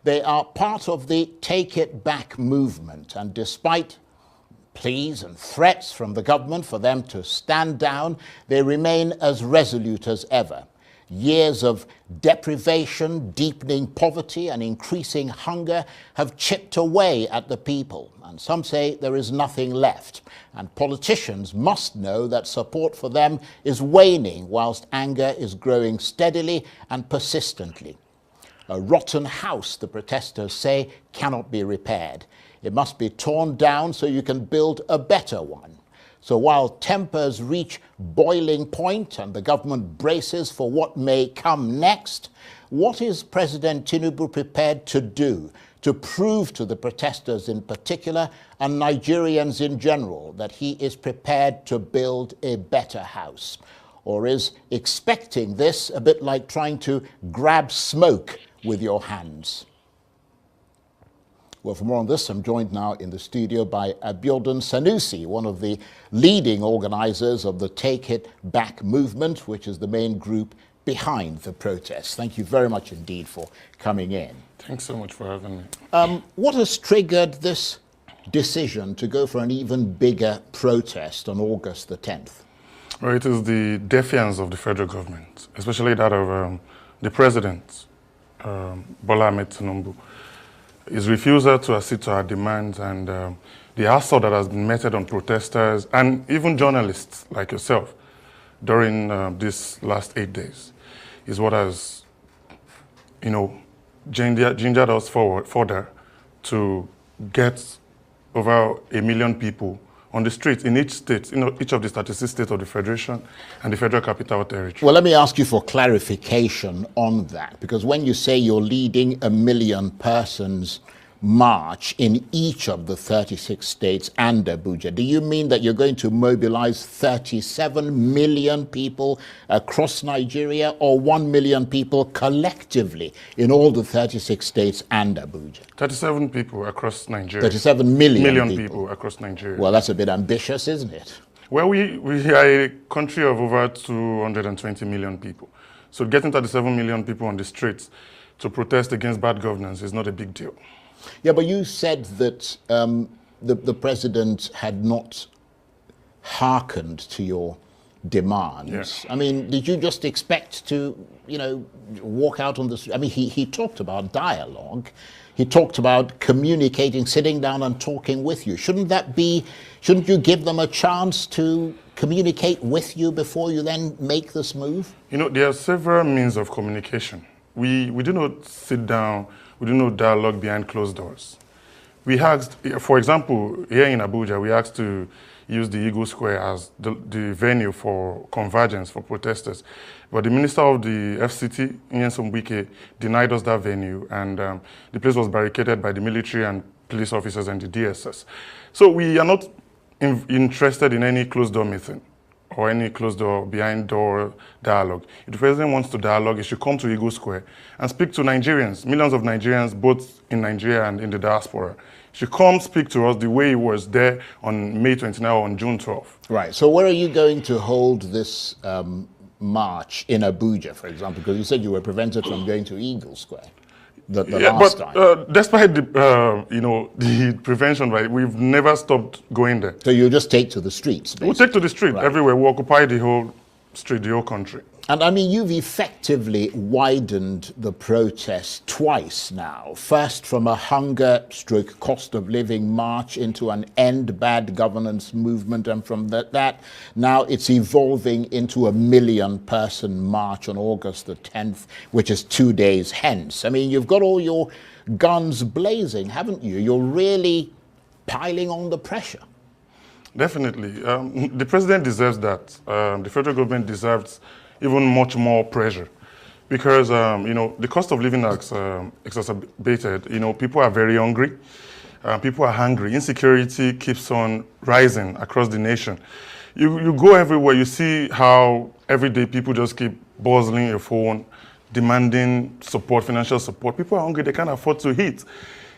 [SPEAKER 15] They are part of the Take It Back movement, and despite pleas and threats from the government for them to stand down, they remain as resolute as ever. Years of deprivation, deepening poverty, and increasing hunger have chipped away at the people, and some say there is nothing left. And politicians must know that support for them is waning whilst anger is growing steadily and persistently. A rotten house, the protesters say, cannot be repaired. It must be torn down so you can build a better one. So while tempers reach boiling point and the government braces for what may come next, what is President Tinubu prepared to do to prove to the protesters in particular and Nigerians in general that he is prepared to build a better house? Or is expecting this a bit like trying to grab smoke with your hands? Well, for more on this, I'm joined now in the studio by Abiodun Sanusi, one of the leading organisers of the Take It Back movement, which is the main group behind the protests. Thank you very much indeed for coming in.
[SPEAKER 17] Thanks so much for having me.
[SPEAKER 15] What has triggered this decision to go for an even bigger protest on August the 10th?
[SPEAKER 17] Well, it is the defiance of the federal government, especially that of the president, Bola Ahmed Tinubu. His refusal to accede to our demands and the assault that has been meted on protesters and even journalists like yourself during these last 8 days is what has, gingered us further to get over 1 million people on the streets in each state, each of the 36 states of the Federation and the Federal Capital Territory.
[SPEAKER 15] Well, let me ask you for clarification on that, because when you say you're leading 1 million persons march in each of the 36 states and Abuja, do you mean that you're going to mobilize 37 million people across Nigeria or 1 million people collectively in all the 36 states and Abuja?
[SPEAKER 17] 37 people across Nigeria.
[SPEAKER 15] 37 million
[SPEAKER 17] people across Nigeria.
[SPEAKER 15] Well, that's a bit ambitious, isn't it?
[SPEAKER 17] Well, we are a country of over 220 million people. So getting 37 million people on the streets to protest against bad governance is not a big deal.
[SPEAKER 15] Yeah, but you said that the president had not hearkened to your demands. Yeah. I mean, did you just expect to, walk out on the street? I mean, he talked about dialogue. He talked about communicating, sitting down and talking with you. Shouldn't you give them a chance to communicate with you before you then make this move?
[SPEAKER 17] There are several means of communication. We do not sit down. We do not dialogue behind closed doors. We asked, for example, here in Abuja, we asked to use the Eagle Square as the venue for convergence for protesters. But the minister of the FCT, Innoson, denied us that venue, and the place was barricaded by the military and police officers and the DSS. So we are not interested in any closed door meeting or any closed door, behind door dialogue. If the president wants to dialogue, he should come to Eagle Square and speak to Nigerians, millions of Nigerians, both in Nigeria and in the diaspora. He should come speak to us the way he was there on May 29 or on June 12.
[SPEAKER 15] Right. So where are you going to hold this march in Abuja, for example? Because you said you were prevented from going to Eagle Square. the last time.
[SPEAKER 17] Despite the the prevention, right, we've never stopped going there.
[SPEAKER 15] So you just take to the streets, basically.
[SPEAKER 17] We'll take to the street everywhere. We occupy the whole street, the whole country.
[SPEAKER 15] And I mean, you've effectively widened the protest twice now. First from a hunger/cost of living march into an end bad governance movement. And from that, now it's evolving into a 1 million person march on August the 10th, which is 2 days hence. I mean, you've got all your guns blazing, haven't you? You're really piling on the pressure.
[SPEAKER 17] Definitely. The president deserves that. The federal government deserves even much more pressure, because the cost of living has exacerbated. People are very hungry, people are hungry. Insecurity keeps on rising across the nation. You go everywhere, you see how every day people just keep buzzing your phone, demanding support, financial support. People are hungry, they can't afford to eat.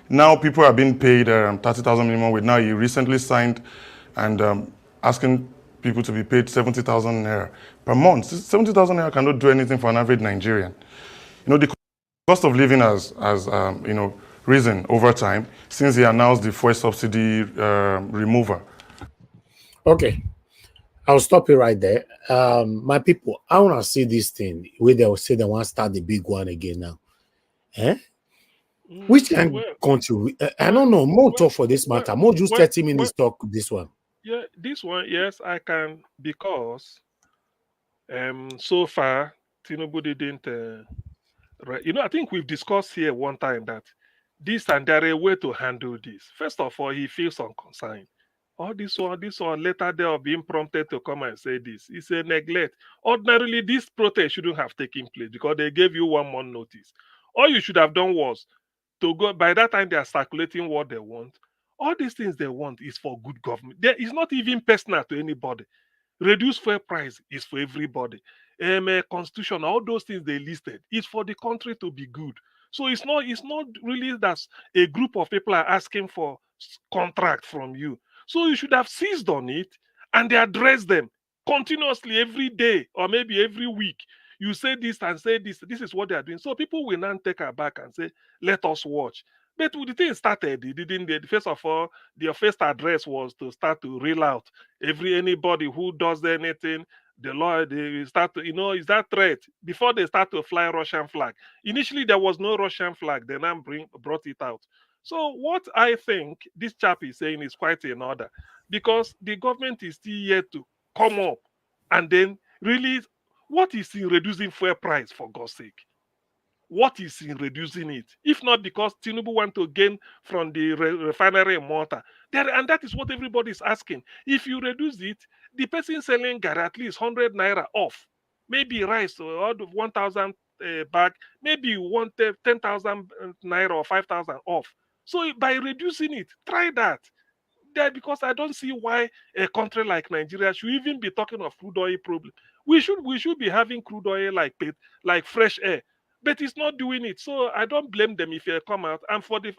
[SPEAKER 17] Now people are being paid 30,000 minimum wage. Now he recently signed and asking people to be paid 70,000 naira per month. 70,000 naira cannot do anything for an average Nigerian. The cost of living has risen over time since he announced the fuel subsidy removal.
[SPEAKER 3] Okay, I'll stop you right there. My people, I want to see this thing where they will say they want to start the big one again now. Which country? I don't know. More talk for this matter. More just 30 minutes talk this one.
[SPEAKER 7] Yeah, this one, yes, I can, because so far Tinubu didn't. I think we've discussed here one time that there are a way to handle this. First of all, he feels unconcerned. All this one, later they are being prompted to come and say this. It's a neglect. Ordinarily, this protest shouldn't have taken place because they gave you 1 month notice. All you should have done was to go. By that time, they are circulating what they want. All these things they want is for good government. It's not even personal to anybody. Reduce fuel price is for everybody. Constitution, all those things they listed, is for the country to be good. So it's not really that a group of people are asking for contract from you. So you should have seized on it and they address them continuously every day or maybe every week. You say this and say this. This is what they are doing. So people will now take her back and say, let us watch. But when the thing started, first of all, their first address was to start to reel out anybody who does anything. The law, they start to, is that threat before they start to fly Russian flag. Initially, there was no Russian flag. They now brought it out. So what I think this chap is saying is quite in order, because the government is still yet to come up and then release what is in reducing fuel price, for God's sake. What is in reducing it? If not because Tinubu want to gain from the refinery in Malta. And that is what everybody is asking. If you reduce it, the person selling gari at least 100 naira off. Maybe rice or 1,000 bag, maybe you want 10,000 naira or 5,000 off. So by reducing it, try that. Because I don't see why a country like Nigeria should even be talking of crude oil problem. We should be having crude oil like fresh air. But it's not doing it. So I don't blame them if they come out. And for the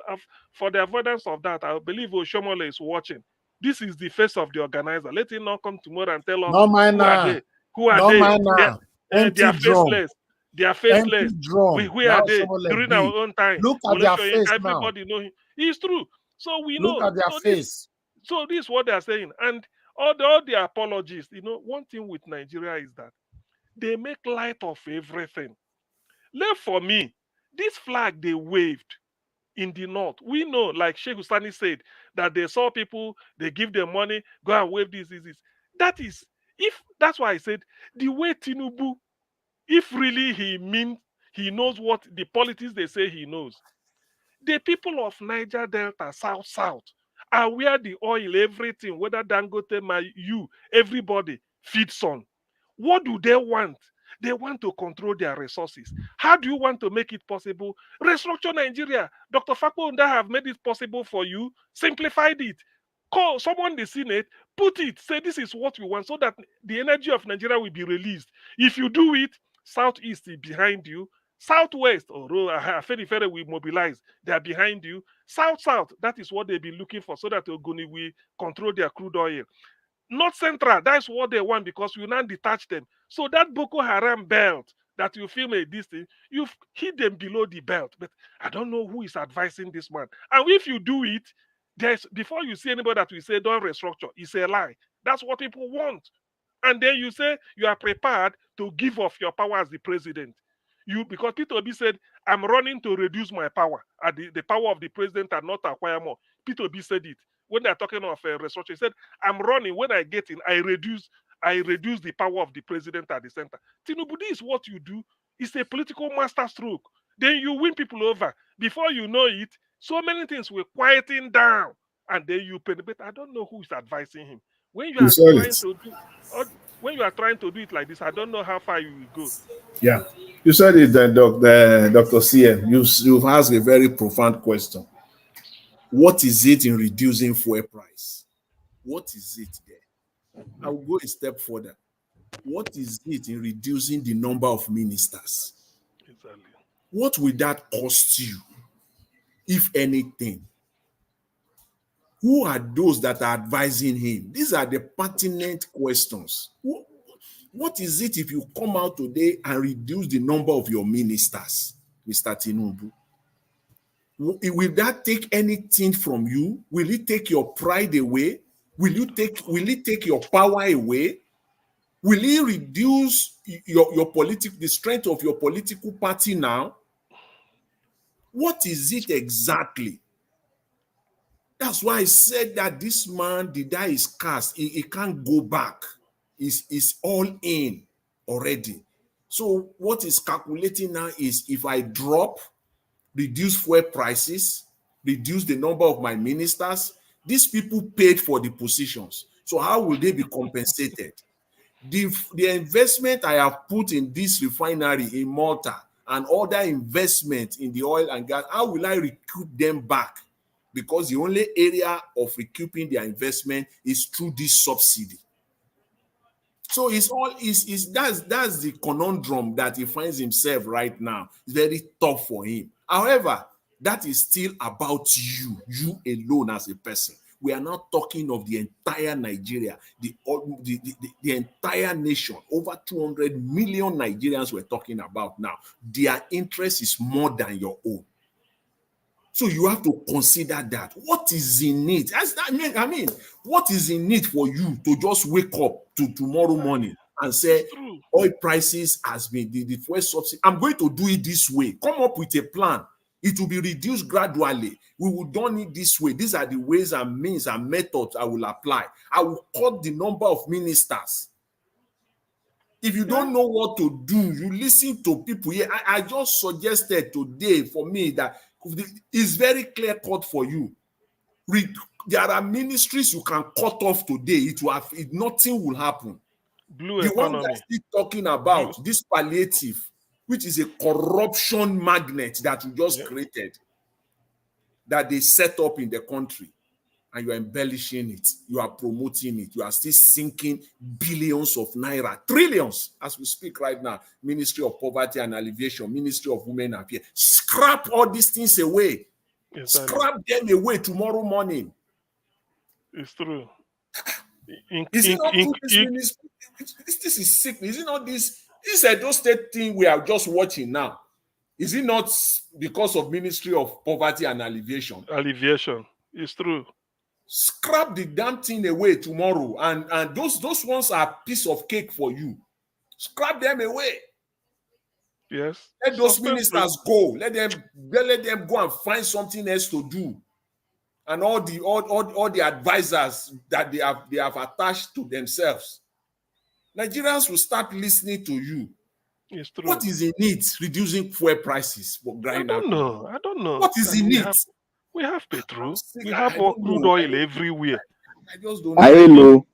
[SPEAKER 7] avoidance of that, I believe Oshomole is watching. This is the face of the organizer. Let him not come tomorrow and tell us who are they. They are faceless. They are faceless. We are they during our own time.
[SPEAKER 3] Look at their face now.
[SPEAKER 7] Everybody know him. It's true. So we know.
[SPEAKER 3] Look at their face.
[SPEAKER 7] So this is what they are saying. And all the apologies, one thing with Nigeria is that they make light of everything. For me, this flag they waved in the north, we know, like Sheikh Husani said, that they saw people, they give them money, go and wave this. That's why I said, the way Tinubu, if really he knows what the politics they say he knows, the people of Niger Delta, South, are where the oil, everything, whether Dangote, everybody feeds on. What do they want? They want to control their resources. How do you want to make it possible? Restructure Nigeria. Dr. Fakpo Nda have made it possible for you. Simplified it. Call someone in the Senate, put it, say this is what we want, so that the energy of Nigeria will be released. If you do it, Southeast is behind you. Southwest, or Refinery will mobilize. They are behind you. South, that is what they've been looking for, so that Ogoni will control their crude oil. North Central, that's what they want, because we now detach them. So that Boko Haram belt, that you film a this thing, you've hit them below the belt. But I don't know who is advising this man. And if you do it, there's before you see anybody that will say don't restructure, it's a lie. That's what people want. And then you say you are prepared to give off your power as the president. You because Peter Obi said, I'm running to reduce my power. And the power of the president and not acquire more. Peter Obi said it. When they're talking of restructure, he said, I'm running. When I get in, I reduce the power of the president at the center. Tinubu, this is what you do. It's a political master stroke. Then you win people over. Before you know it, so many things will quieting down. And then you pay. But I don't know who is advising him. When you are trying to do when you are trying to do it like this, I don't know how far you will go.
[SPEAKER 2] Yeah. You said it, Dr. CM. You've asked a very profound question. What is it in reducing fuel price? What is it there? I will go a step further. What is it in reducing the number of ministers?
[SPEAKER 7] Exactly.
[SPEAKER 2] What will that cost you, if anything? Who are those that are advising him? These are the pertinent questions. What is it if you come out today and reduce the number of your ministers, Mr. Tinubu? Will that take anything from you? Will it take your pride away? Will it take your power away? Will it reduce the strength of your political party now? What is it exactly? That's why I said that this man, the die is cast. He can't go back. He's all in already. So what is calculating now is if I drop, reduce fuel prices, reduce the number of my ministers, these people paid for the positions. So how will they be compensated? The investment I have put in this refinery in Malta and other investment in the oil and gas, how will I recoup them back? Because the only area of recouping their investment is through this subsidy. So that's the conundrum that he finds himself right now. It's very tough for him. However, that is still about you alone as a person. We are not talking of the entire Nigeria, the entire nation. Over 200 million Nigerians we're talking about now. Their interest is more than your own. So you have to consider that. What is in it? I mean, what is in it for you to just wake up to tomorrow morning and say, oil prices has been the first subsidy. I'm going to do it this way. Come up with a plan. It will be reduced gradually. We will do it this way. These are the ways and means and methods I will apply. I will cut the number of ministers. If you don't know what to do, you listen to people here. I just suggested today for me that it's very clear cut for you. There are ministries you can cut off today. Nothing will happen.
[SPEAKER 7] Blue
[SPEAKER 2] the
[SPEAKER 7] economy.
[SPEAKER 2] one that's still talking about this palliative, which is a corruption magnet that you just created, that they set up in the country, and you are embellishing it, you are promoting it, you are still sinking billions of naira, trillions as we speak right now. Ministry of Poverty and Alleviation, Ministry of Women Affairs. Scrap all these things away. Scrap them away tomorrow morning.
[SPEAKER 7] It's true.
[SPEAKER 2] Is it not through this ministry? This is sick. Is it not this? This is those state thing we are just watching now. Is it not because of Ministry of Poverty and Alleviation?
[SPEAKER 7] Alleviation. It's true.
[SPEAKER 2] Scrap the damn thing away tomorrow, and those ones are a piece of cake for you. Scrap them away.
[SPEAKER 7] Yes.
[SPEAKER 2] Let those ministers go. Let them go and find something else to do. And all the advisors that they have attached to themselves. Nigerians will start listening to you.
[SPEAKER 7] It's true.
[SPEAKER 2] What is in it? Reducing fuel prices for grinding.
[SPEAKER 7] I don't know.
[SPEAKER 2] What is in it?
[SPEAKER 7] We have petrol. We have crude oil everywhere.
[SPEAKER 2] I just don't
[SPEAKER 7] know.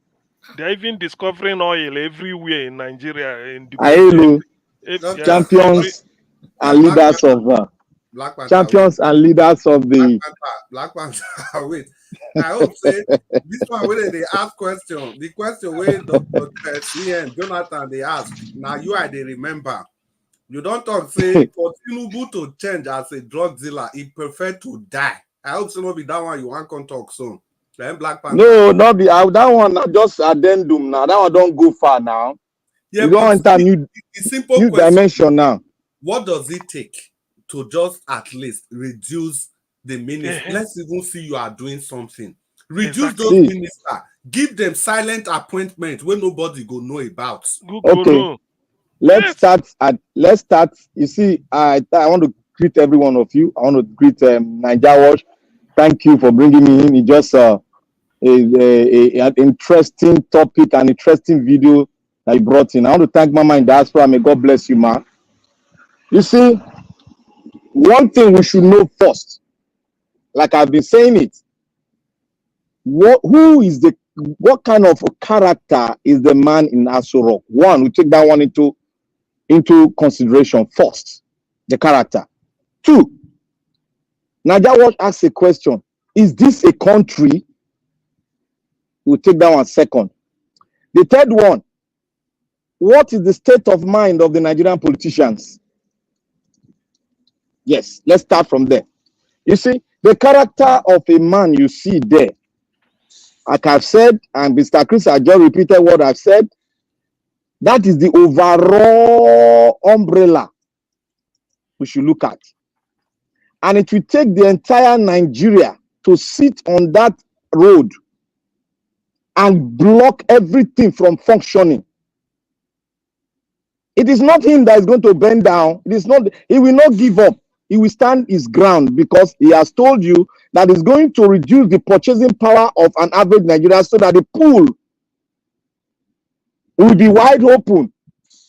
[SPEAKER 7] They're even discovering oil everywhere in Nigeria.
[SPEAKER 5] Champions and leaders of champions and leaders of the
[SPEAKER 6] Black Panther. Wait, I hope say this one where they ask question. The question where Dr. C and Jonathan they ask. Now you are they remember. You don't talk say for Tinubu to change as a drug dealer, he prefer to die. I hope so not be that one you want to talk soon. Then Black Panther.
[SPEAKER 5] No, not be that one just addendum now. That one don't go far now.
[SPEAKER 6] Yeah,
[SPEAKER 5] you don't
[SPEAKER 6] but
[SPEAKER 5] enter
[SPEAKER 6] the simple
[SPEAKER 5] new
[SPEAKER 6] question,
[SPEAKER 5] dimension now.
[SPEAKER 6] what does it take to just at least reduce the ministers? Let's even see you are doing something. Reduce those ministers. Give them silent appointments where nobody go know about.
[SPEAKER 5] Okay. Let's start. You see, I want to greet every one of you. I want to greet Niger Watch. Thank you for bringing me in. It's just an interesting topic, an interesting video that you brought in. I want to thank Mama in diaspora. May God bless you, ma. You see, one thing we should know first, like I've been saying it, what kind of a character is the man in Aso Rock? One, we take that one into consideration first, the character. Two, Niger Watch asks a question: is this a country? We'll take that one second. The third one, what is the state of mind of the Nigerian politicians? Yes, let's start from there. You see, the character of a man you see there, like I've said, and Mr. Chris has just repeated what I've said, that is the overall umbrella we should look at. And it will take the entire Nigeria to sit on that road and block everything from functioning. It is not him that is going to bend down. It is not. He will not give up. He will stand his ground because he has told you that he's going to reduce the purchasing power of an average Nigerian so that the pool will be wide open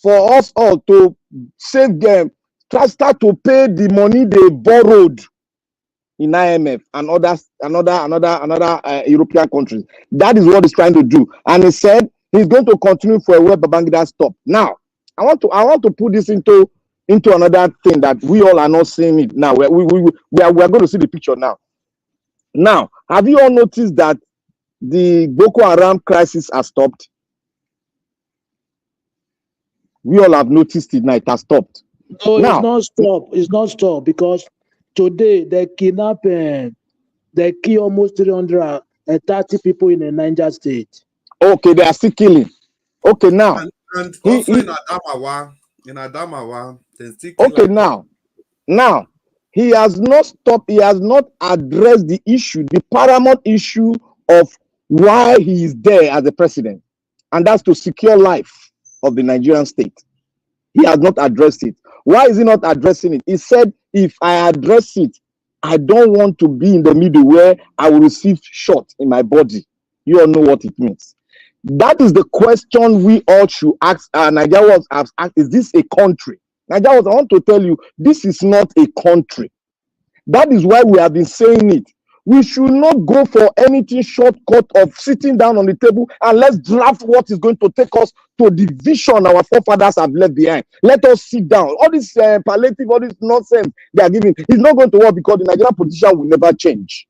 [SPEAKER 5] for us all to save them, start to pay the money they borrowed in IMF and other European countries. That is what he's trying to do. And he said he's going to continue for a while Babangida stop. Now, I want to put this into another thing that we all are not seeing it now. We are going to see the picture now. Now, have you all noticed that the Boko Haram crisis has stopped? We all have noticed it now. It has stopped.
[SPEAKER 23] No, now, it's not stopped. It's not stopped because today they kidnap, they kill almost 330 people in the Niger state.
[SPEAKER 5] Okay, they are still killing. Okay, now.
[SPEAKER 6] And also in Adamawa, they still kill.
[SPEAKER 5] Okay, now, he has not stopped. He has not addressed the issue, the paramount issue of why he is there as the president, and that's to secure life of the Nigerian state. He has not addressed it. Why is he not addressing it? He said, if I address it, I don't want to be in the middle where I will receive shot in my body. You all know what it means. That is the question we all should ask. Nigerians have asked, is this a country? Nigerians, I want to tell you, this is not a country. That is why we have been saying it. We should not go for anything shortcut of sitting down on the table and let's draft what is going to take us to the vision our forefathers have left behind. Let us sit down. All this palliative, all this nonsense they are giving, it's not going to work because the Nigerian politician will never change.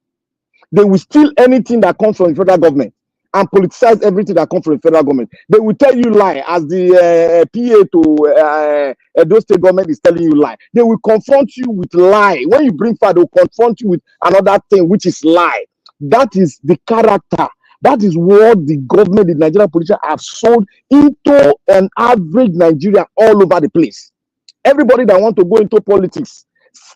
[SPEAKER 5] They will steal anything that comes from the federal government and politicize everything that comes from the federal government. They will tell you lie as the PA to Edo State government is telling you lie. They will confront you with lie. When you bring fire, they will confront you with another thing, which is lie. That is the character. That is what the government, the Nigerian politicians have sold into an average Nigeria all over the place. Everybody that want to go into politics,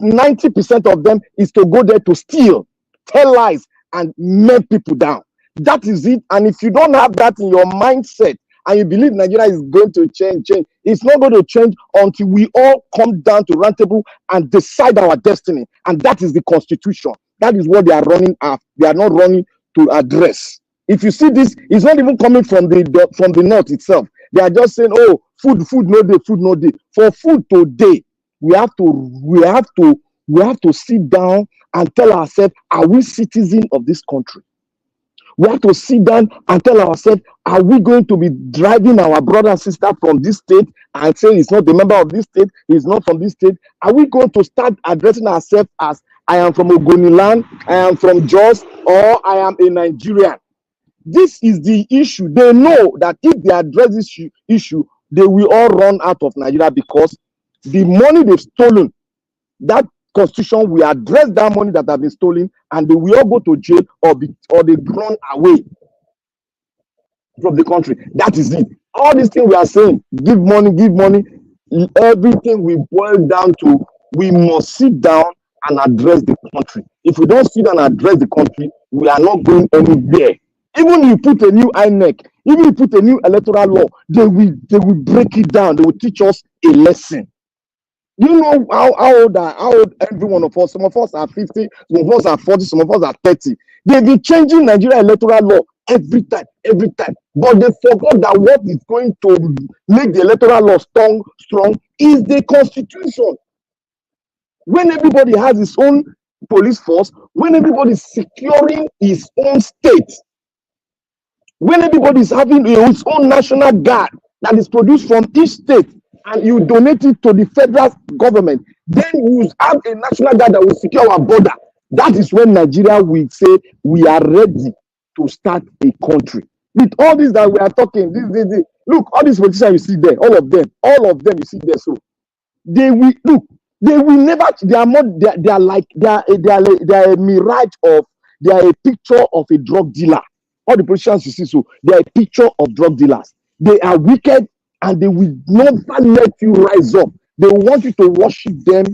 [SPEAKER 5] 90% of them is to go there to steal, tell lies, and make people down. That is it. And if you don't have that in your mindset and you believe Nigeria is going to change, it's not going to change until we all come down to round table and decide our destiny. And that is the constitution. That is what they are running after. They are not running to address. If you see this, it's not even coming from the north itself. They are just saying, oh, food no day, food no day. For food today, we have to sit down and tell ourselves, are we citizens of this country? We have to sit down and tell ourselves, are we going to be driving our brother and sister from this state and saying he's not a member of this state, he's not from this state? Are we going to start addressing ourselves as, I am from Ogoniland, I am from Jos, or I am a Nigerian? This is the issue. They know that if they address this issue, they will all run out of Nigeria because the money they've stolen, that constitution will address that money that have been stolen, and they will all go to jail or they run away from the country. That is it. All these things we are saying, give money, everything will boil down to we must sit down and address the country. If we don't sit down and address the country, we are not going anywhere. Even if you put a new INEC, even if you put a new electoral law, they will break it down. They will teach us a lesson. You know how old every one of us, some of us are 50, some of us are 40, some of us are 30. They've been changing Nigeria electoral law every time. But they forgot that what is going to make the electoral law strong is the constitution. When everybody has his own police force, when everybody is securing his own state, when everybody is having his own national guard that is produced from each state, and you donate it to the federal government, then you have a national guard that will secure our border. That is when Nigeria will say we are ready to start a country. With all this that we are talking, this. Look, all these politicians you see there, all of them you see there. So they will look. They will never. They are more. They are like they are a mirage of. They are a picture of a drug dealer. All the politicians you see, so they are a picture of drug dealers. They are wicked, and they will never let you rise up. They want you to worship them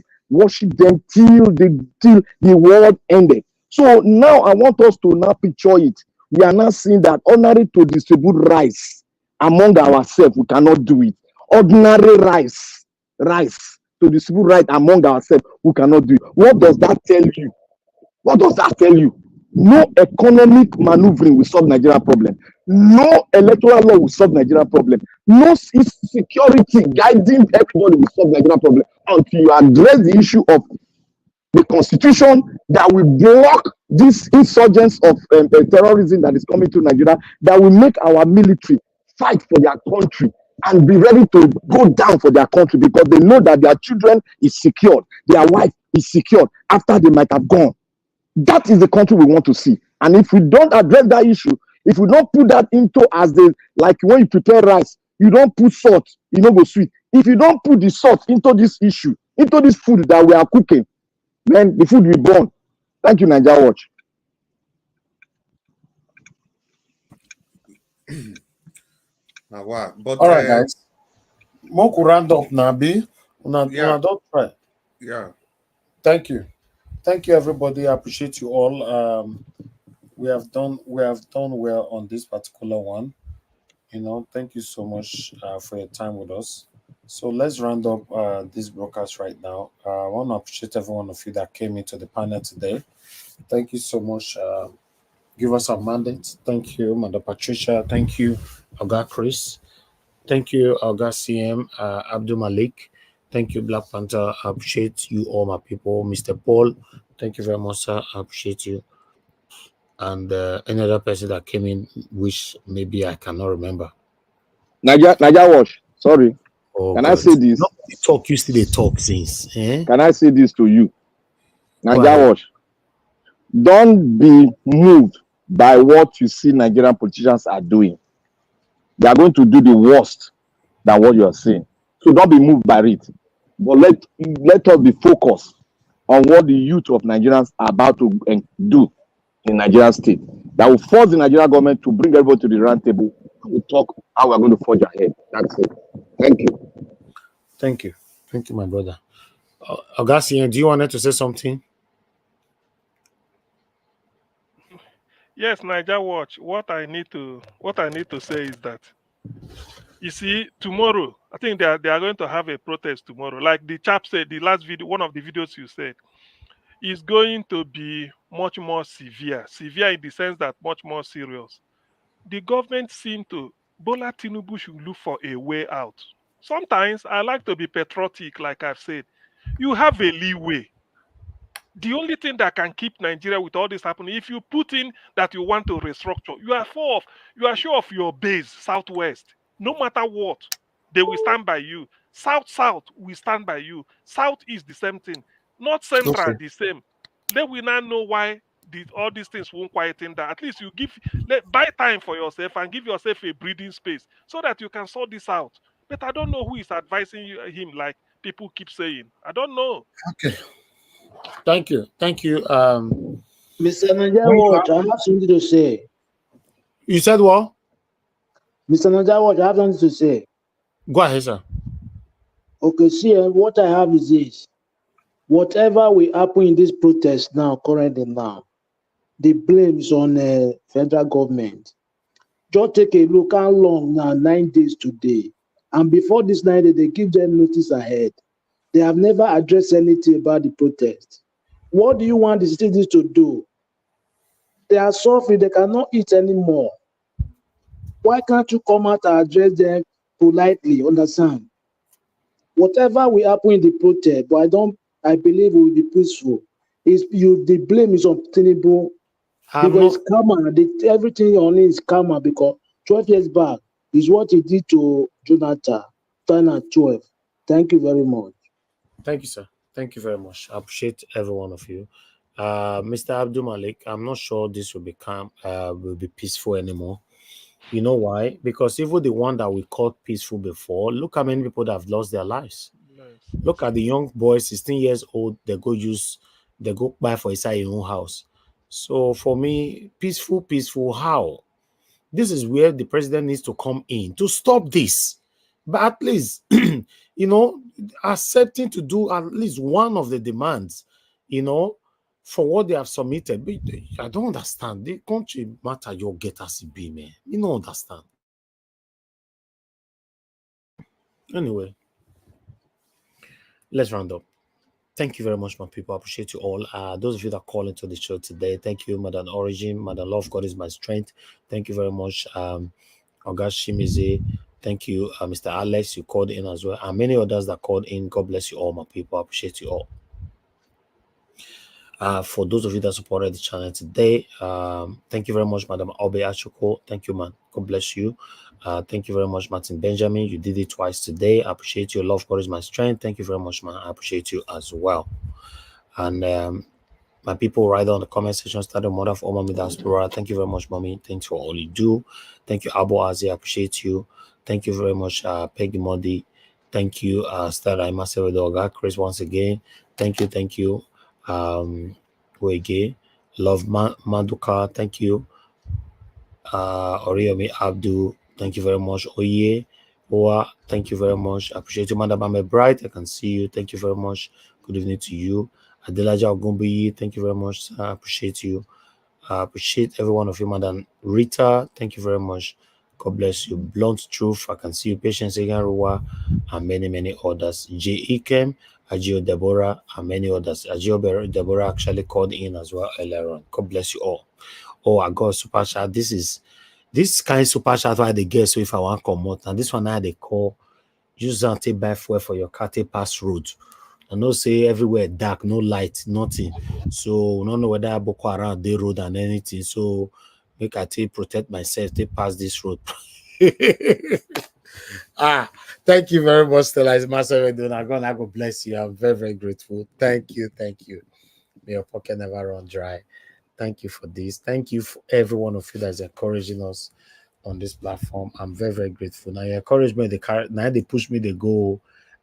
[SPEAKER 5] till the world ended. So now I want us to now picture it. We are now seeing that ordinary to distribute rice among ourselves, we cannot do it. Ordinary rice to distribute rice among ourselves, we cannot do it. What does that tell you? What does that tell you? No economic maneuvering will solve Nigeria problem. No electoral law will solve Nigeria problem. No security guiding everybody will solve Nigeria problem until you address the issue of the constitution that will block this insurgence of terrorism that is coming to Nigeria, that will make our military fight for their country and be ready to go down for their country because they know that their children is secured, their wife is secured after they might have gone. That is the country we want to see. And if we don't address that issue, if we don't put that into as the, like when you prepare rice, you don't put salt, you know, go sweet. If you don't put the salt into this issue, into this food that we are cooking, then the food will be born. Thank you, Nigeria Watch.
[SPEAKER 6] Wow. But
[SPEAKER 3] all right, guys. Moku round up Nabi. Don't try.
[SPEAKER 6] Yeah.
[SPEAKER 3] Thank you, everybody. I appreciate you all. We have done well on this particular one. You know, thank you so much for your time with us. So let's round up this broadcast right now. I want to appreciate every one of you that came into the panel today. Thank you so much. Give us our mandate. Thank you, Madam Patricia. Thank you, Oga Chris. Thank you, Oga CM, Abdul Malik. Thank you, Black Panther. I appreciate you all, my people. Mr. Paul, thank you very much, sir. I appreciate you. And any other person that came in, which maybe I cannot remember.
[SPEAKER 5] Nigeria Watch. Sorry.
[SPEAKER 3] Oh,
[SPEAKER 5] can
[SPEAKER 3] God.
[SPEAKER 5] I say this?
[SPEAKER 3] No, you still they talk since.
[SPEAKER 5] Can I say this to you? Nigeria Watch. Don't be moved by what you see Nigerian politicians are doing. They are going to do the worst than what you are saying. So don't be moved by it. But let us be focused on what the youth of Nigerians are about to do in Nigeria state. That will force the Nigerian government to bring everybody to the round table and we'll talk how we're going to forge ahead. That's it. Thank you.
[SPEAKER 3] Thank you. Thank you, my brother. Augustine, do you want to say something?
[SPEAKER 7] Yes, Niger Watch. What I need to say is that, you see, tomorrow, I think they are going to have a protest tomorrow. Like the chap said, the last video, one of the videos you said, is going to be much more severe. Severe in the sense that much more serious. The government seem to, Bola Tinubu should look for a way out. Sometimes I like to be patriotic, like I've said. You have a leeway. The only thing that can keep Nigeria with all this happening, if you put in that you want to restructure, you are sure of your base, Southwest. No matter what, they will stand by you. South will stand by you. South is the same thing. North Central, the same. They will not know why all these things won't quieten down. At least you buy time for yourself and give yourself a breathing space so that you can sort this out. But I don't know who is advising him, like people keep saying. I don't know.
[SPEAKER 3] Okay. Thank you.
[SPEAKER 23] Mr. Nigeria Watch, I have something to say.
[SPEAKER 3] You said what?
[SPEAKER 23] Mr. Najawa, I have something to say.
[SPEAKER 3] Go ahead, sir.
[SPEAKER 23] Okay, see, what I have is this. Whatever will happen in this protest now, currently now, the blame is on federal government. Just take a look how long now, 9 days today. And before this 9 days, they give them notice ahead. They have never addressed anything about the protest. What do you want the citizens to do? They are suffering, they cannot eat anymore. Why can't you come out and address them politely? Understand? Whatever will happen in the protest, but I believe it will be peaceful. The blame is on Tinubu because it's karma. Everything on it is karma because 12 years back is what he did to Jonathan 2012. Thank you very much.
[SPEAKER 3] Thank you, sir. Thank you very much. I appreciate every one of you. Mr. Abdul Malik, I'm not sure this will be peaceful anymore. You know why? Because even the one that we called peaceful before, look how many people that have lost their lives. Look at the young boys, 16 years old, they go buy for inside your own house. So for me, peaceful, how? This is where the president needs to come in to stop this. But at least, accepting to do at least one of the demands, for what they have submitted. But I don't understand. The country matter your get as it be, man. You don't understand. Anyway, let's round up. Thank you very much, my people. I appreciate you all. Those of you that call into the show today, thank you, Madam Origin. Madam Love, God is my strength. Thank you very much, Oga Shimize. Thank you, Mr. Alex. You called in as well, and many others that called in. God bless you all, my people. I appreciate you all. For those of you that supported the channel today, thank you very much, Madam Obe Achoko. Thank you, man. God bless you. Thank you very much, Martin Benjamin. You did it twice today. I appreciate your love. God is my strength. Thank you very much, man. I appreciate you as well. And my people, right on the comment section, started mother for Mommy Diaspora. Thank you very much, Mommy. Thanks for all you do. Thank you, Abu Azi. I appreciate you. Thank you very much, Peggy Modi. Thank you, Stella Imasewedoga. Chris, once again. Thank you. Wege. Love Manduka. Thank you. Oriomi Abdul. Thank you very much. Oye. Oa. Thank you very much. I appreciate you, Madam Bright. I can see you. Thank you very much. Good evening to you. Adelaja Ogumbi, thank you very much. I appreciate you. I appreciate every one of you, Madam Rita. Thank you very much. God bless you. Blunt Truth, I can see you. Patience Eganruwa, and many others. J. Ikem, Ajio Deborah, and many others. Ajio Deborah actually called in as well earlier on. God bless you all. Oh, I got super chat. This kind of super chat why they get, so if I want to come out, and this one now they call use and take buy fuel for your car, take pass road. I know say everywhere dark, no light, nothing. So we don't know whether Boko Haram they road and anything. So make I take protect myself, take pass this road. Thank you very much, Stella. It's massive. God bless you. I'm very grateful. Thank you. May your pocket never run dry. Thank you for this. Thank you for every one of you that's encouraging us on this platform. I'm very grateful. Now you encourage me, they push me, they go.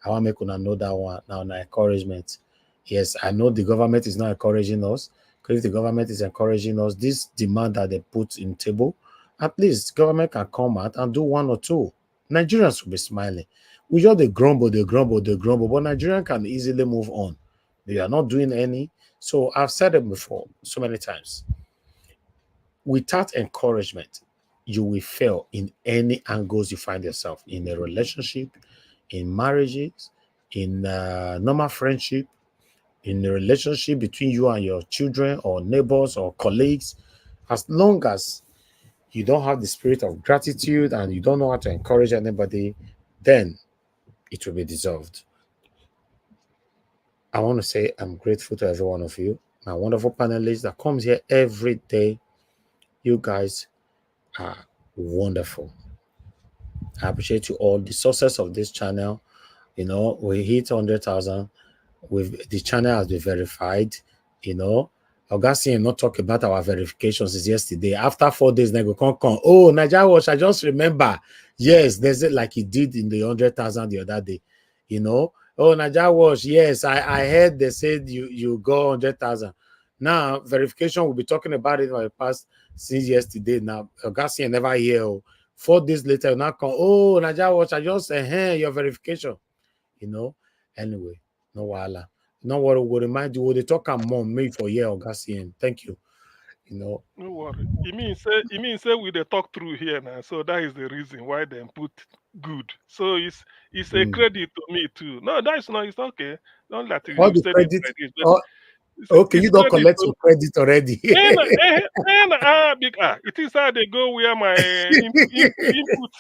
[SPEAKER 3] I want to make una know that one. Now encouragement. Yes, I know the government is not encouraging us. Because if the government is encouraging us, this demand that they put in table, at least government can come out and do one or two. Nigerians will be smiling. We just they grumble, but Nigerians can easily move on. They are not doing any. So I've said it before so many times. Without encouragement, you will fail in any angles you find yourself, in a relationship, in marriages, in normal friendship, in a relationship between you and your children or neighbors or colleagues. As long as you don't have the spirit of gratitude and you don't know how to encourage anybody, then it will be dissolved. I want to say I'm grateful to every one of you, my wonderful panelists that comes here every day. You guys are wonderful. I appreciate you all. The success of this channel, we hit 100,000. The channel has been verified. Augustine not talk about our verifications since yesterday. After 4 days, they go come. Oh, Nigeria Watch, I just remember. Yes, there's it like he did in the 100,000 the other day. Oh, Nigeria Watch, yes, I heard they said you go 100,000. Now verification, we'll be talking about it for the past since yesterday. Now Augustine never hear. 4 days later, you now come, oh, Nigeria Watch, I just your verification. You know, anyway, no wala. No what will remind you, what they talk about more maybe for year or CM. Thank you. You know.
[SPEAKER 7] No worry. It means say we dey talk through here now. So that is the reason why they put good. So it's a credit to me too. No, that's not. It's okay. Don't let
[SPEAKER 3] All
[SPEAKER 7] you
[SPEAKER 3] the
[SPEAKER 7] say it
[SPEAKER 3] credit.
[SPEAKER 7] like this.
[SPEAKER 3] Oh, okay,
[SPEAKER 7] It's
[SPEAKER 3] you don't
[SPEAKER 7] credit
[SPEAKER 3] collect
[SPEAKER 7] to
[SPEAKER 3] your credit already.
[SPEAKER 7] it is how they go where my input.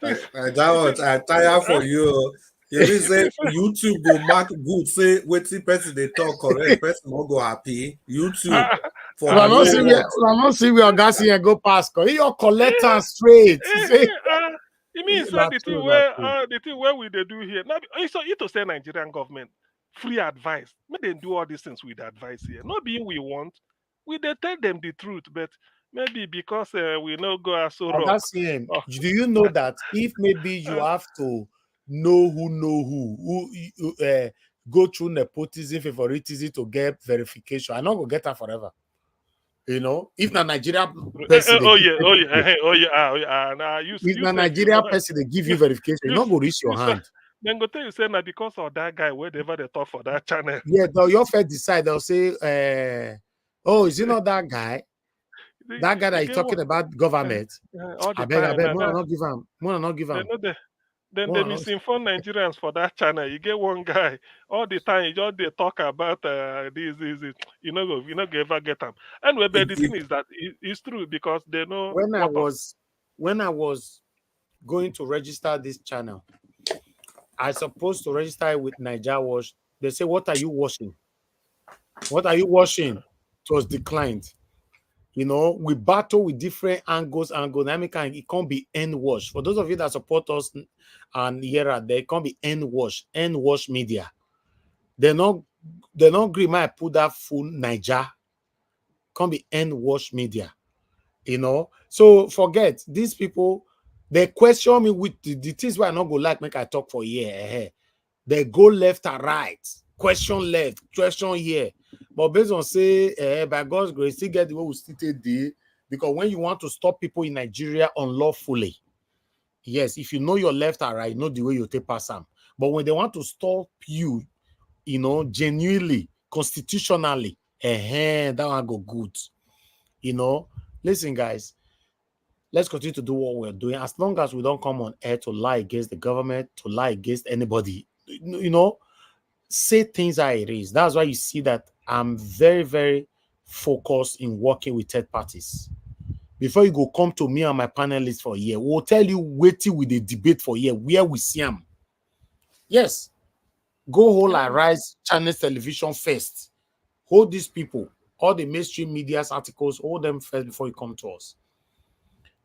[SPEAKER 6] I tire for you. You mean say YouTube go mark good, say wetin person dey talk correct, person no go happy. YouTube for
[SPEAKER 3] I don't see where
[SPEAKER 6] what?
[SPEAKER 3] I don't see where Augustine go past. You collect and straight.
[SPEAKER 7] It means
[SPEAKER 3] That's
[SPEAKER 7] the
[SPEAKER 3] true,
[SPEAKER 7] thing
[SPEAKER 3] that's
[SPEAKER 7] where
[SPEAKER 3] true.
[SPEAKER 7] we they do here. Now, so you to say Nigerian government free advice. May they do all these things with advice here. Not being we want, we they tell them the truth, but maybe because we no go as so rock.
[SPEAKER 3] Augustine, do you know that if maybe you have to know who go through nepotism, favoritism to get verification, I not go get that forever. You know, if na Nigeria person,
[SPEAKER 7] Nah, you
[SPEAKER 3] if na
[SPEAKER 7] said
[SPEAKER 3] Nigeria person they give you verification, you not go reach your hand.
[SPEAKER 7] Then go tell you say now because of that guy, wherever they talk for that channel.
[SPEAKER 3] Yeah, your first decide, they'll say, oh, is it not that guy? That guy that is talking about government.
[SPEAKER 7] All the
[SPEAKER 3] I beg,
[SPEAKER 7] time.
[SPEAKER 3] not give him. Not give him.
[SPEAKER 7] Then they misinform Nigerians for that channel. You get one guy all the time. You just they talk about this. You know, ever get them. Anyway, but the thing is that it's true because they know
[SPEAKER 3] when I was going to register this channel, I supposed to register with Nigeria Watch. They say, "What are you watching? What are you watching?" It was declined. You know, we battle with different angles and it can't be end watch. For those of you that support us and here there, it can't be end watch media. They're not agree. I put that full Niger. Can't be end watch media. You know, so forget these people. They question me with the things where I not go like make I talk for a year. They go left and right, question left, question here. But based on say, by God's grace, still get the way we stated there. Because when you want to stop people in Nigeria unlawfully, yes, if you know your left and right, you know the way you take pass them. But when they want to stop you, you know, genuinely, constitutionally, that one go good. You know, listen, guys, let's continue to do what we're doing. As long as we don't come on air to lie against the government, to lie against anybody, you know, say things how it is. That's why you see that I'm very, very focused in working with third parties. Before you go come to me and my panelists for a year, we'll tell you waiting with the debate for a year where we see them. Yes, go hold our Rise Channel Television first. Hold these people, all the mainstream media's articles, hold them first before you come to us.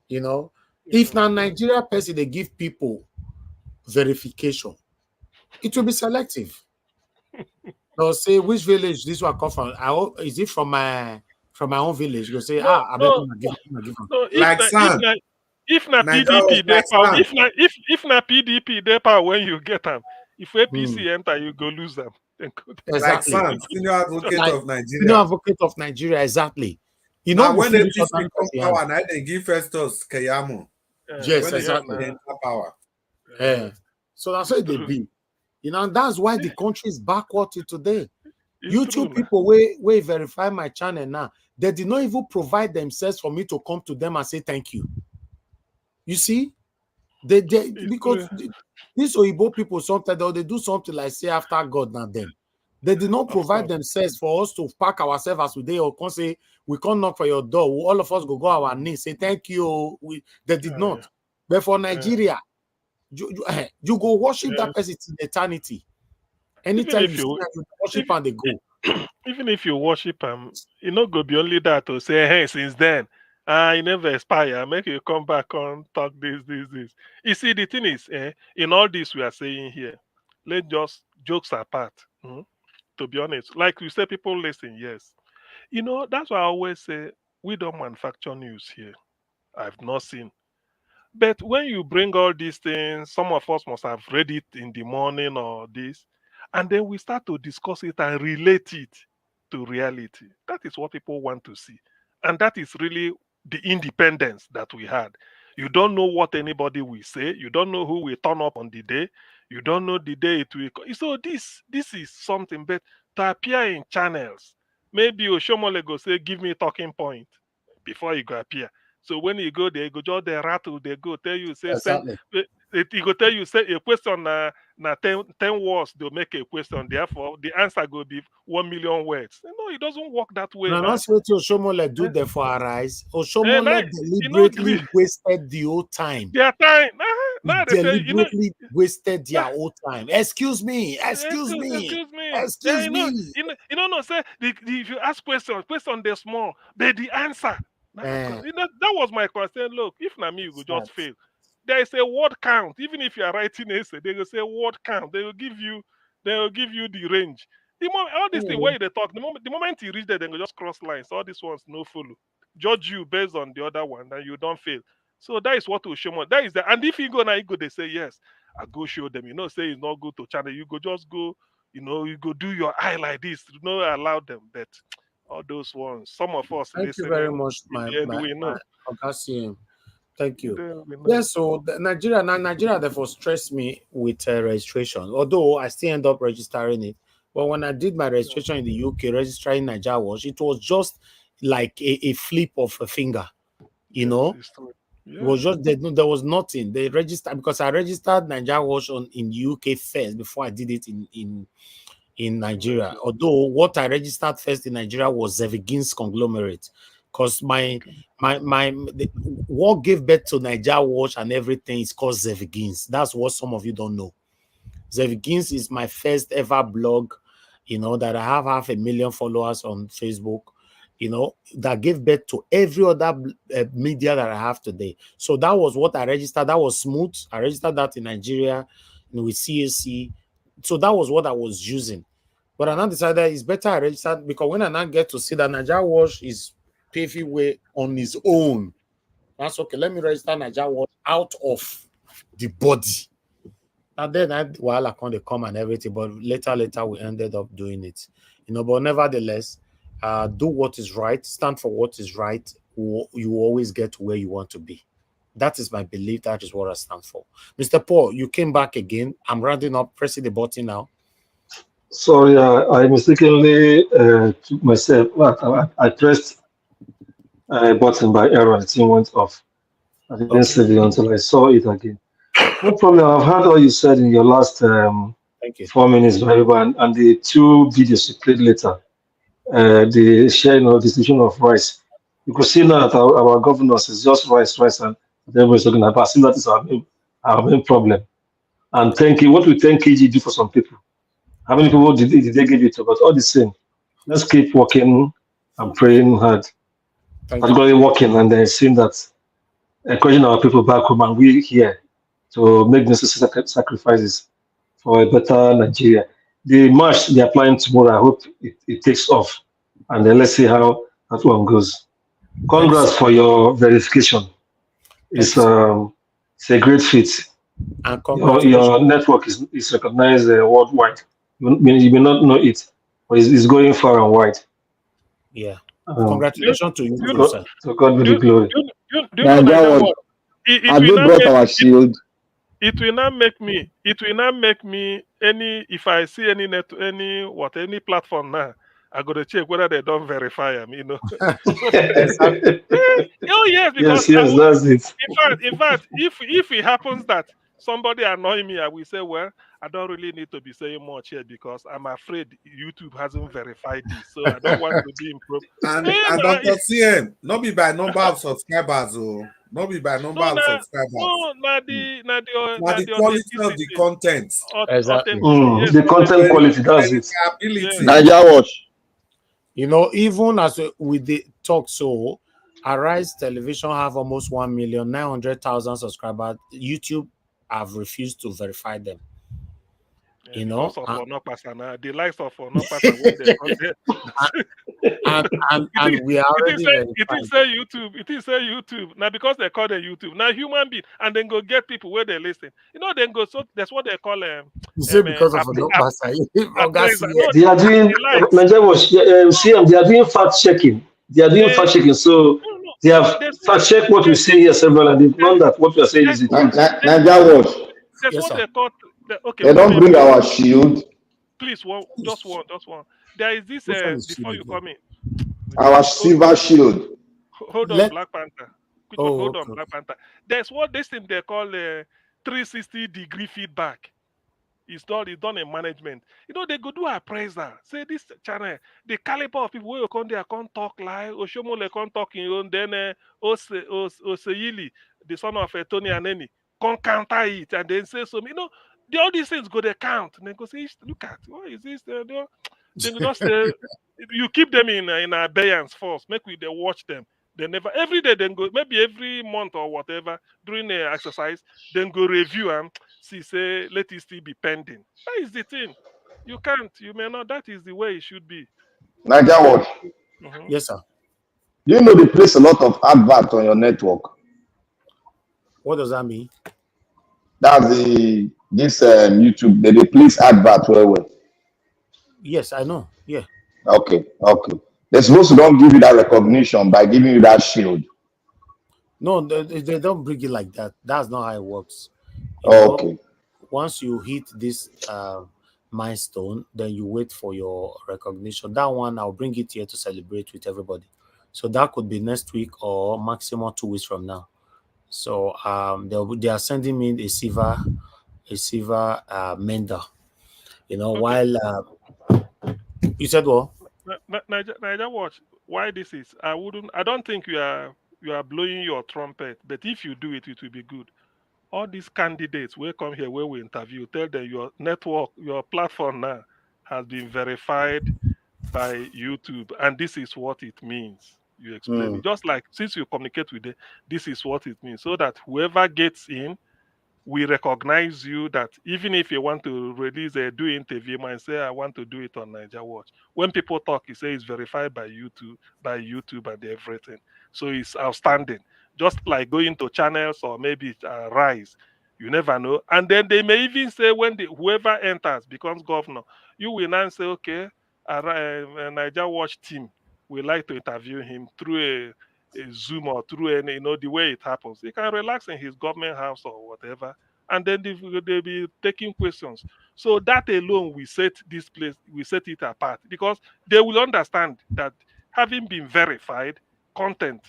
[SPEAKER 3] You know, if now Nigeria person they give people verification, it will be selective. They'll say which village this one come from. Is it from my own village? You'll say, I bet I'm give them.
[SPEAKER 7] No, if na PDP, if na PDP, they power when you get them. If APC enter, you go lose them.
[SPEAKER 3] Exactly.
[SPEAKER 6] Like senior advocate of Nigeria.
[SPEAKER 3] Senior advocate of Nigeria, exactly. You
[SPEAKER 6] now
[SPEAKER 3] know,
[SPEAKER 6] when APC come power, now they give Festus Keyamo.
[SPEAKER 3] Yes, exactly.
[SPEAKER 6] Power.
[SPEAKER 3] Yeah. So that's what they be. You know, that's why the country is backward to today. YouTube people we verify my channel now. They did not even provide themselves for me to come to them and say thank you. You see, because these Oyibo people sometimes they do something like say after God now them. They did not provide themselves for us to pack ourselves as we did or can say we can't knock for your door. All of us go our knees, say thank you. They did not. Yeah. But for Nigeria, you go worship that person in eternity. Anytime you see them, you worship and they go.
[SPEAKER 7] Even if you worship him, you not go be only that to say, hey, since then, you never expire. Make you come back on talk this. You see, the thing is, in all this we are saying here, let's just jokes apart. To be honest, like you say, people listen. Yes, you know that's why I always say we don't manufacture news here. I've not seen. But when you bring all these things, some of us must have read it in the morning or this, and then we start to discuss it and relate it to reality. That is what people want to see. And that is really the independence that we had. You don't know what anybody will say. You don't know who will turn up on the day. You don't know the day it will. So this is something. But to appear in channels, maybe Oshomole go say, "Give me a talking point," before you go appear. So when you go there, you go just the rattle. They go tell you say
[SPEAKER 3] Exactly.
[SPEAKER 7] he go tell you say a question na 10 words. They'll make a question. Therefore, the answer go be 1 million words. No, it doesn't work that way,
[SPEAKER 3] Now,
[SPEAKER 7] man.
[SPEAKER 3] that's what Oshomole do there for our eyes. Oshomole
[SPEAKER 7] Now,
[SPEAKER 3] deliberately wasted the whole time.
[SPEAKER 7] Their time. Now they say,
[SPEAKER 3] Deliberately wasted their whole time. Excuse me.
[SPEAKER 7] Excuse me.
[SPEAKER 3] Excuse me.
[SPEAKER 7] You know, say if you ask question they're small, but the answer. That was my question. Look, if not me, you will just fail. There is a word count. Even if you are writing essay, they will say word count. They will give you the range. The moment all these things where they talk, the moment you reach there, they will just cross lines. All these ones no follow. Judge you based on the other one, and you don't fail. So that is what will show more. That is the, and if you go now, you go, they say yes. I go show them. Say it's not good to channel. You go just go. You go do your eye like this. Allow them. But all those ones, some of us.
[SPEAKER 3] Thank you very much, my Ocasio. Thank you. Yes, so Nigeria therefore stressed me with registration. Although I still end up registering it, but when I did my registration in the UK, registering Nigeria Watch, it was just like a flip of a finger. It was just there was nothing. They registered because I registered Nigeria Watch in the UK first before I did it in Nigeria. Although what I registered first in Nigeria was Zevigin's conglomerate. Because what gave birth to Nigeria Watch and everything is called Zevigins. That's what some of you don't know. Zevigins is my first ever blog, that I have 500,000 followers on Facebook, that gave birth to every other media that I have today. So that was what I registered. That was smooth. I registered that in Nigeria with CAC. So that was what I was using. But I now decided it's better I registered because when I now get to see that Nigeria Watch is paving way on his own, that's okay. Let me register Nigeria Watch out of the body. And then I can't come and everything, but later we ended up doing it. But nevertheless, do what is right, stand for what is right. You always get to where you want to be. That is my belief. That is what I stand for. Mr. Paul, you came back again. I'm rounding up, pressing the button now.
[SPEAKER 22] Sorry, I mistakenly took myself. I pressed a button by error. The thing went off. I didn't save it until I saw it again. No problem. I've heard all you said in your last 4 minutes, and the 2 videos you played later. The sharing of distribution of rice. You could see now that our governors is just rice, and everybody's talking about. I think that is our main problem. And what will 10 kg do for some people? How many people did they give it to? But all the same, let's keep working and praying hard. Particularly working and then seeing that encouraging our people back home and we here to make necessary sacrifices for a better Nigeria. The march they are planning tomorrow, I hope it takes off. And then let's see how that one goes. Congrats for your verification. It's a great feat.
[SPEAKER 3] And
[SPEAKER 22] your network is recognized worldwide. You may not know it, but it's going far and wide.
[SPEAKER 3] Yeah. Congratulations to you, sir.
[SPEAKER 22] To God be the glory.
[SPEAKER 7] It will not make me if I see any platform now, I go to check whether they don't verify them, Oh yes, because
[SPEAKER 22] that's it.
[SPEAKER 7] In fact, if it happens that somebody annoy me, I will say, well, I don't really need to be saying much here because I'm afraid YouTube hasn't verified this, so I don't want to be improper.
[SPEAKER 6] And Dr. CM, not be by number of subscribers, not be by number of subscribers.
[SPEAKER 7] No,
[SPEAKER 6] the quality of the content.
[SPEAKER 22] Exactly. The content quality, that's it.
[SPEAKER 5] Nigeria Watch.
[SPEAKER 3] Even as with the talk show, Arise Television have almost 1,900,000 subscribers. YouTube have refused to verify them.
[SPEAKER 7] Because of the likes of Onopasa
[SPEAKER 3] and we are already
[SPEAKER 7] it is say YouTube now because they call them YouTube now human being and then go get people where they listen. Then go so that's what they call them.
[SPEAKER 3] Because of Onopasa.
[SPEAKER 22] They are doing CM. They are doing fact checking. So They have fact-checked what we say here several, and they've known that what we are saying is it.
[SPEAKER 5] Niger Watch.
[SPEAKER 7] That's what they call. Okay,
[SPEAKER 5] They don't bring our shield.
[SPEAKER 7] Please, just one. There is this before you come in.
[SPEAKER 5] Our silver shield.
[SPEAKER 7] Hold on, Black Panther. Hold on, Black Panther. There's what this thing they call 360-degree feedback. It's done in management. They go do appraisal. Say this channel, the caliber of people who come there can't talk live, Oshomole can't talk in own, then Oseyili, the son of Tony Aneni, can't counter it and then say so. All these things go they count. And they go say, look at what is this? They just say you keep them in abeyance first. Make they watch them. They never every day then go maybe every month or whatever during the exercise then go review and see say let it still be pending. That is the thing. You can't. You may not. That is the way it should be.
[SPEAKER 5] Niger Watch.
[SPEAKER 3] Yes, sir.
[SPEAKER 5] Do you know they place a lot of adverts on your network?
[SPEAKER 3] What does that mean?
[SPEAKER 5] That's this YouTube. They place adverts well.
[SPEAKER 3] Yes, I know. Yeah.
[SPEAKER 5] Okay. They're supposed to don't give you that recognition by giving you that shield.
[SPEAKER 3] No, they don't bring it like that. That's not how it works.
[SPEAKER 5] Okay.
[SPEAKER 3] Once you hit this milestone, then you wait for your recognition. That one, I'll bring it here to celebrate with everybody. So that could be next week or maximum 2 weeks from now. So they are sending me a silver mender. Okay. While you said what?
[SPEAKER 7] Niger Watch, why this is I don't think you are blowing your trumpet, but if you do it, it will be good. All these candidates will come here where we interview, tell them your network, your platform now has been verified by YouTube, and this is what it means. You explain it. Just like since you communicate with them, this is what it means, so that whoever gets in, we recognize you, that even if you want to release do interview and say I want to do it on Niger Watch, when people talk, you say it's verified by YouTube and everything. So it's outstanding. Just like going to channels or maybe Rise, you never know. And then they may even say when whoever enters becomes governor, you will now say, okay, a Niger Watch team, we like to interview him through a Zoom or through any, the way it happens. He can relax in his government house or whatever, and then they'll be taking questions. So that alone, we set it apart, because they will understand that having been verified content,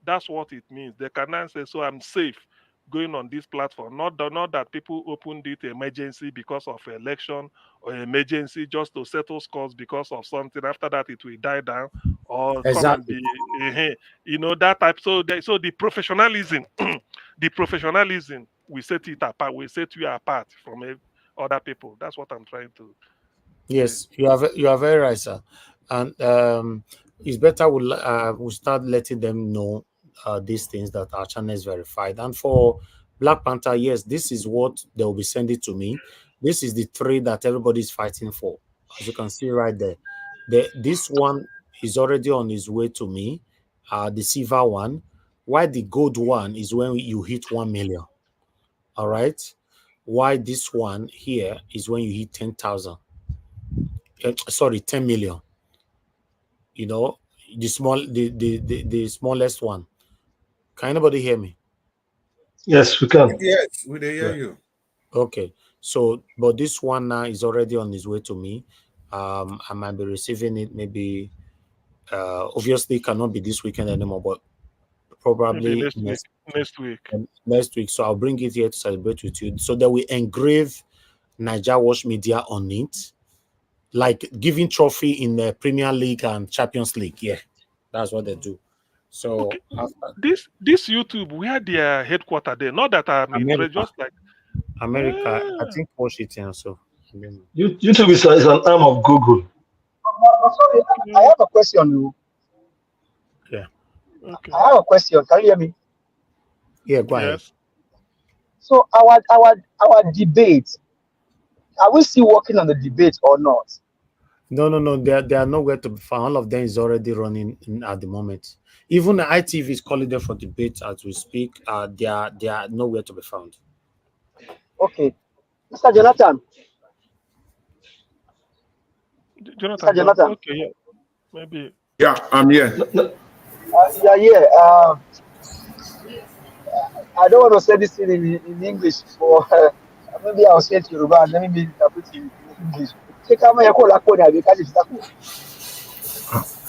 [SPEAKER 7] that's what it means. They can now say, so I'm safe going on this platform. Not that people opened it emergency because of election or emergency just to settle scores because of something. After that, it will die down or come and be, that type. So the professionalism, we set it apart. We set you apart from other people. That's what I'm trying to.
[SPEAKER 3] Yes, you are very right, sir. And it's better we'll start letting them know these things, that our channel is verified. And for Black Panther, yes, this is what they will be sending to me. This is the 3 that everybody is fighting for, as you can see right there. This one is already on his way to me, the silver one. Why the gold one is when you hit 1 million. All right. Why this one here is when you hit 10,000. 10 million. The smallest one. Can anybody hear me?
[SPEAKER 22] Yes, we can.
[SPEAKER 6] Yes, we hear you.
[SPEAKER 3] Okay. So, but this one now is already on his way to me. I might be receiving it maybe. Obviously, cannot be this weekend anymore, but probably
[SPEAKER 7] next week.
[SPEAKER 3] Next week. So I'll bring it here to celebrate with you. So that we engrave Niger Watch Media on it, like giving trophy in the Premier League and Champions League. Yeah, that's what they do. So
[SPEAKER 7] this YouTube, where their headquarters there? Not that I'm interested, just like
[SPEAKER 3] America. I think Washington. So
[SPEAKER 22] YouTube is an arm of Google.
[SPEAKER 8] Sorry, I have a question.
[SPEAKER 3] Yeah.
[SPEAKER 8] Okay. I have a question. Can you hear me?
[SPEAKER 3] Yeah, go ahead.
[SPEAKER 7] Yes.
[SPEAKER 8] So our debate, are we still working on the debate or not?
[SPEAKER 3] No. They are nowhere to be found. All of them is already running at the moment. Even the ITV is calling them for debate as we speak. They are nowhere to be found.
[SPEAKER 8] Okay, Mr. Jonathan.
[SPEAKER 7] Mr. Jonathan. Okay, yeah, maybe.
[SPEAKER 2] Yeah, I'm here.
[SPEAKER 8] Yeah. I don't want to say this thing in English, or maybe I'll say it in Yoruba and then maybe interpret it in English. Take out my call, because it's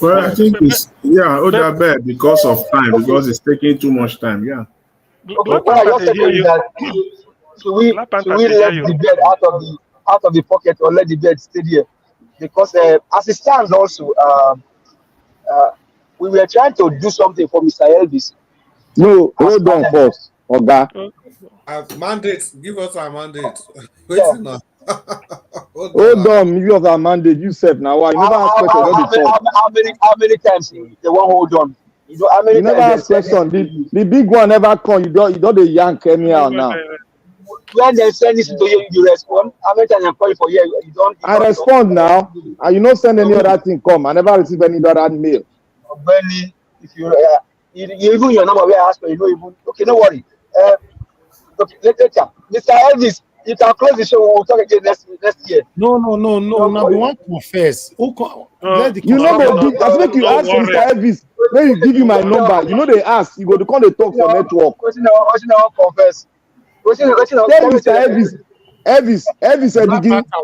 [SPEAKER 2] Well, I think it's bad because of time, because it's taking too much time. Yeah.
[SPEAKER 8] okay. What I just said is that should we let the bed out of the pocket, or let the bed stay there? Because as it stands, also, we were trying to do something for Mr. Elvis.
[SPEAKER 5] No, hold on first, Oga.
[SPEAKER 6] Mandate, give us our mandate.
[SPEAKER 8] Yeah.
[SPEAKER 5] Hold on, give us our mandate. You said now. You never ask question.
[SPEAKER 8] How many times they won't hold on? You know, how many
[SPEAKER 5] you never ask question. The big one never come. You don't the yank anyhow now.
[SPEAKER 8] When they send this to you, you respond. How many times I'm calling for you? You don't.
[SPEAKER 5] I respond now, and you don't send any other thing come. I never receive any other mail.
[SPEAKER 8] Barely, if you even your number where I ask for, you know, even okay, no worry. Okay, later, Mr. Elvis, you can close the show. We'll talk again next year.
[SPEAKER 3] No. Now we want confess. Let the
[SPEAKER 5] you know, I think you ask Mr. Elvis. When you give you my number, you know they ask. You go to call the talk for network.
[SPEAKER 8] What's now confess?
[SPEAKER 5] Tell Mr. Elvis,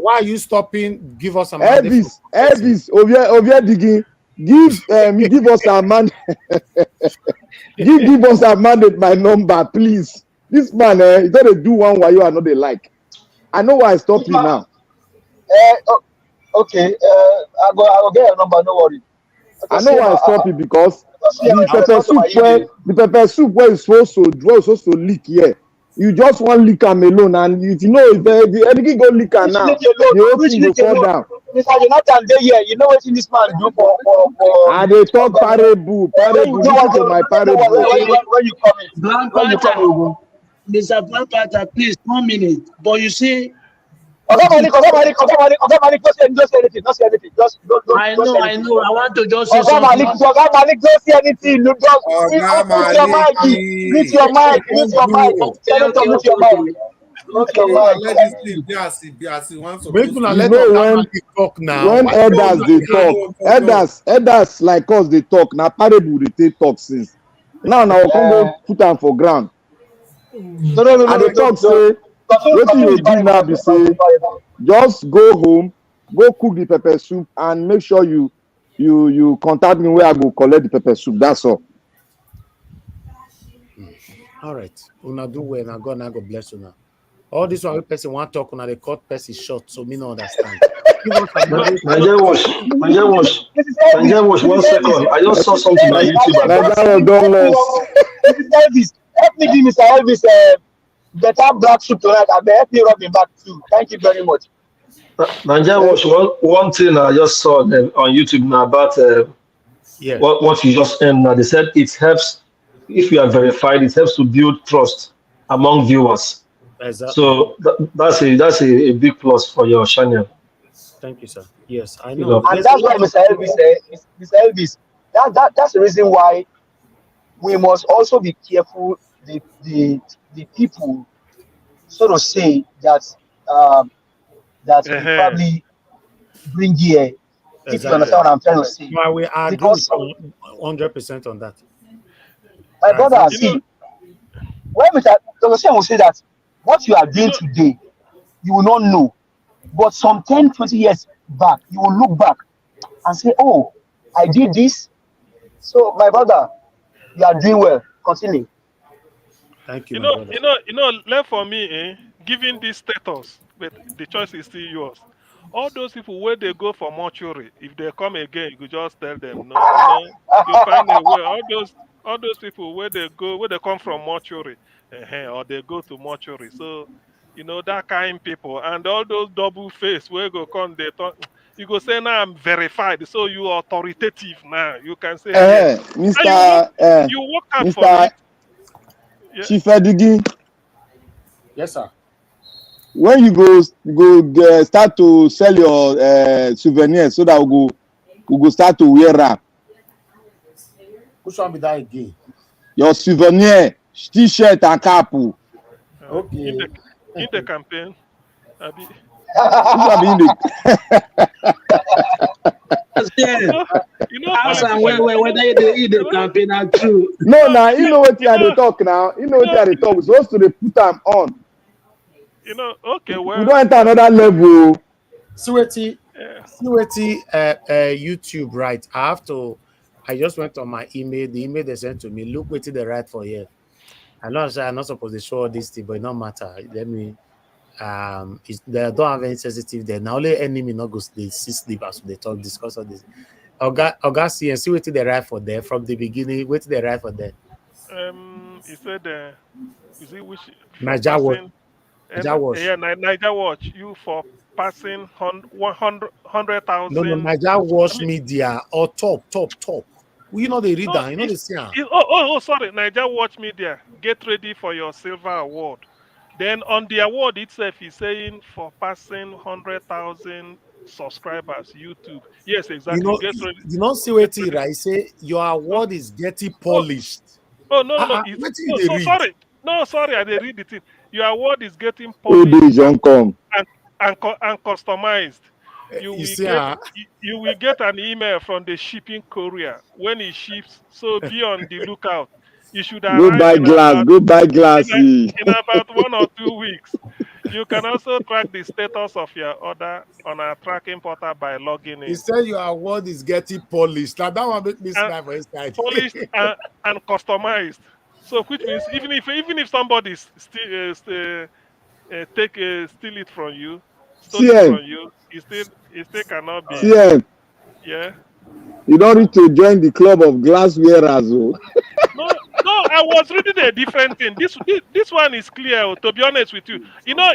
[SPEAKER 3] why are you stopping? Give us a
[SPEAKER 5] Elvis, over digging. Give us a man. give us a mandate my number, please. This man, he don't do one while you are not they like. I know why I stop you now.
[SPEAKER 8] Okay. I'll get your number. No worry.
[SPEAKER 5] I know why I stop you because the pepper soup where is supposed to leak here. You just want lick am alone, and you know if anything go lick am now, the whole thing go fall down.
[SPEAKER 8] Mr. Jonathan, here, you know what this man do for.
[SPEAKER 5] I dey talk parable. Listen to my parable.
[SPEAKER 8] When you come in,
[SPEAKER 23] Black Panther, Mr. Black Panther, please 1 minute. But you see,
[SPEAKER 8] Oga Malik, don't say anything. Don't.
[SPEAKER 23] I know. I want to just say
[SPEAKER 8] Oga Malik, don't say anything. Look, just mute your mic. Mute your mic. Tell him to mute your mic.
[SPEAKER 5] When elders they talk, elders like us they talk. Now parable they talk since. Now we can go put them for ground.
[SPEAKER 8] No.
[SPEAKER 5] And they talk say, what you do now be say, just go home, go cook the pepper soup, and make sure you contact me where I go collect the pepper soup. That's all.
[SPEAKER 3] All right. Una do well. Now God bless you now. All this one person want talk on the court person short, so me no understand.
[SPEAKER 22] Nigeria Wash, 1 second. I just saw something on YouTube.
[SPEAKER 8] Help me give Mr. Elvis better black soup tonight. I may help me rub him back too. Thank you very much.
[SPEAKER 22] Nigeria Wash, one thing I just saw on YouTube now about what you just said now. They said it helps, if you are verified, it helps to build trust among viewers.
[SPEAKER 3] Exactly.
[SPEAKER 22] So that's a big plus for your channel.
[SPEAKER 3] Thank you, sir. Yes, I know.
[SPEAKER 8] And that's why Mr. Elvis, that's the reason why we must also be careful the people sort of say that we probably bring here. If you understand what I'm trying to say.
[SPEAKER 3] Well, we are 100% on that.
[SPEAKER 8] My brother, see, when Mr. will say that what you are doing today, you will not know. But some 10, 20 years back, you will look back and say, oh, I did this. So, my brother, you are doing well. Continue.
[SPEAKER 3] Thank you.
[SPEAKER 7] Left for me, given this status, but the choice is still yours. All those people where they go for mortuary, if they come again, you could just tell them no. You find a way. All those people where they come from mortuary, or they go to mortuary. So, that kind of people, and all those double face where go come, they talk. You go say now I'm verified, so you are authoritative now. You can say yes. You work out for it.
[SPEAKER 5] Chief Edigi.
[SPEAKER 3] Yes, sir.
[SPEAKER 5] When you go start to sell your souvenirs, so that we go start to wear wrap.
[SPEAKER 3] Which one be that again?
[SPEAKER 5] Your souvenir, t-shirt and cap.
[SPEAKER 7] Okay. In the campaign,
[SPEAKER 5] Which one be in the?
[SPEAKER 7] You know,
[SPEAKER 23] Ask am
[SPEAKER 7] politicians.
[SPEAKER 23] whether the campaign are true.
[SPEAKER 5] No, now you know what you are they talk now. You know what you are they talk. We're supposed to dey put them on.
[SPEAKER 7] You know, okay,
[SPEAKER 5] We
[SPEAKER 7] well,
[SPEAKER 5] don't enter another level.
[SPEAKER 3] Sueti,
[SPEAKER 7] yeah.
[SPEAKER 3] YouTube, right? I just went on my email, the email they sent to me. Look what they write for here. I'm not supposed to show this thing, but it don't matter. Let me they don't have any sensitive there. Now only enemy not go they see sleep as they talk, discuss all this. Oga see what they write for there from the beginning. What they write for there?
[SPEAKER 7] He said, you see, which for
[SPEAKER 3] Niger Watch.
[SPEAKER 7] passing,
[SPEAKER 3] Niger Watch.
[SPEAKER 7] yeah, Niger Watch, you for passing 100,000.
[SPEAKER 3] No, Niger Watch Media or top. Well, you know they read that, you know they see.
[SPEAKER 7] Sorry, Niger Watch Media, get ready for your silver award. Then on the award itself, he's saying for passing 100,000 subscribers, YouTube. Yes, exactly.
[SPEAKER 3] You know, see what he right? Say your award is getting polished.
[SPEAKER 7] No. Sorry, I didn't read it. Your award is getting
[SPEAKER 5] Who
[SPEAKER 7] polished
[SPEAKER 5] don't come?
[SPEAKER 7] and customized. You will get an email from the shipping courier when it ships. So be on the lookout. You should arrive
[SPEAKER 5] Go buy glass.
[SPEAKER 7] in about 1 or 2 weeks. You can also track the status of your order on our tracking portal by logging in.
[SPEAKER 3] He said your award is getting polished. Now that one make me smile for his side.
[SPEAKER 7] Polished and customized. So which means even if somebody steal it from you, stole it from you, it still cannot be.
[SPEAKER 5] CM.
[SPEAKER 7] Yeah.
[SPEAKER 5] You don't need to join the club of glass wearers.
[SPEAKER 7] No, I was reading a different thing. This one is clear. To be honest with you, you know,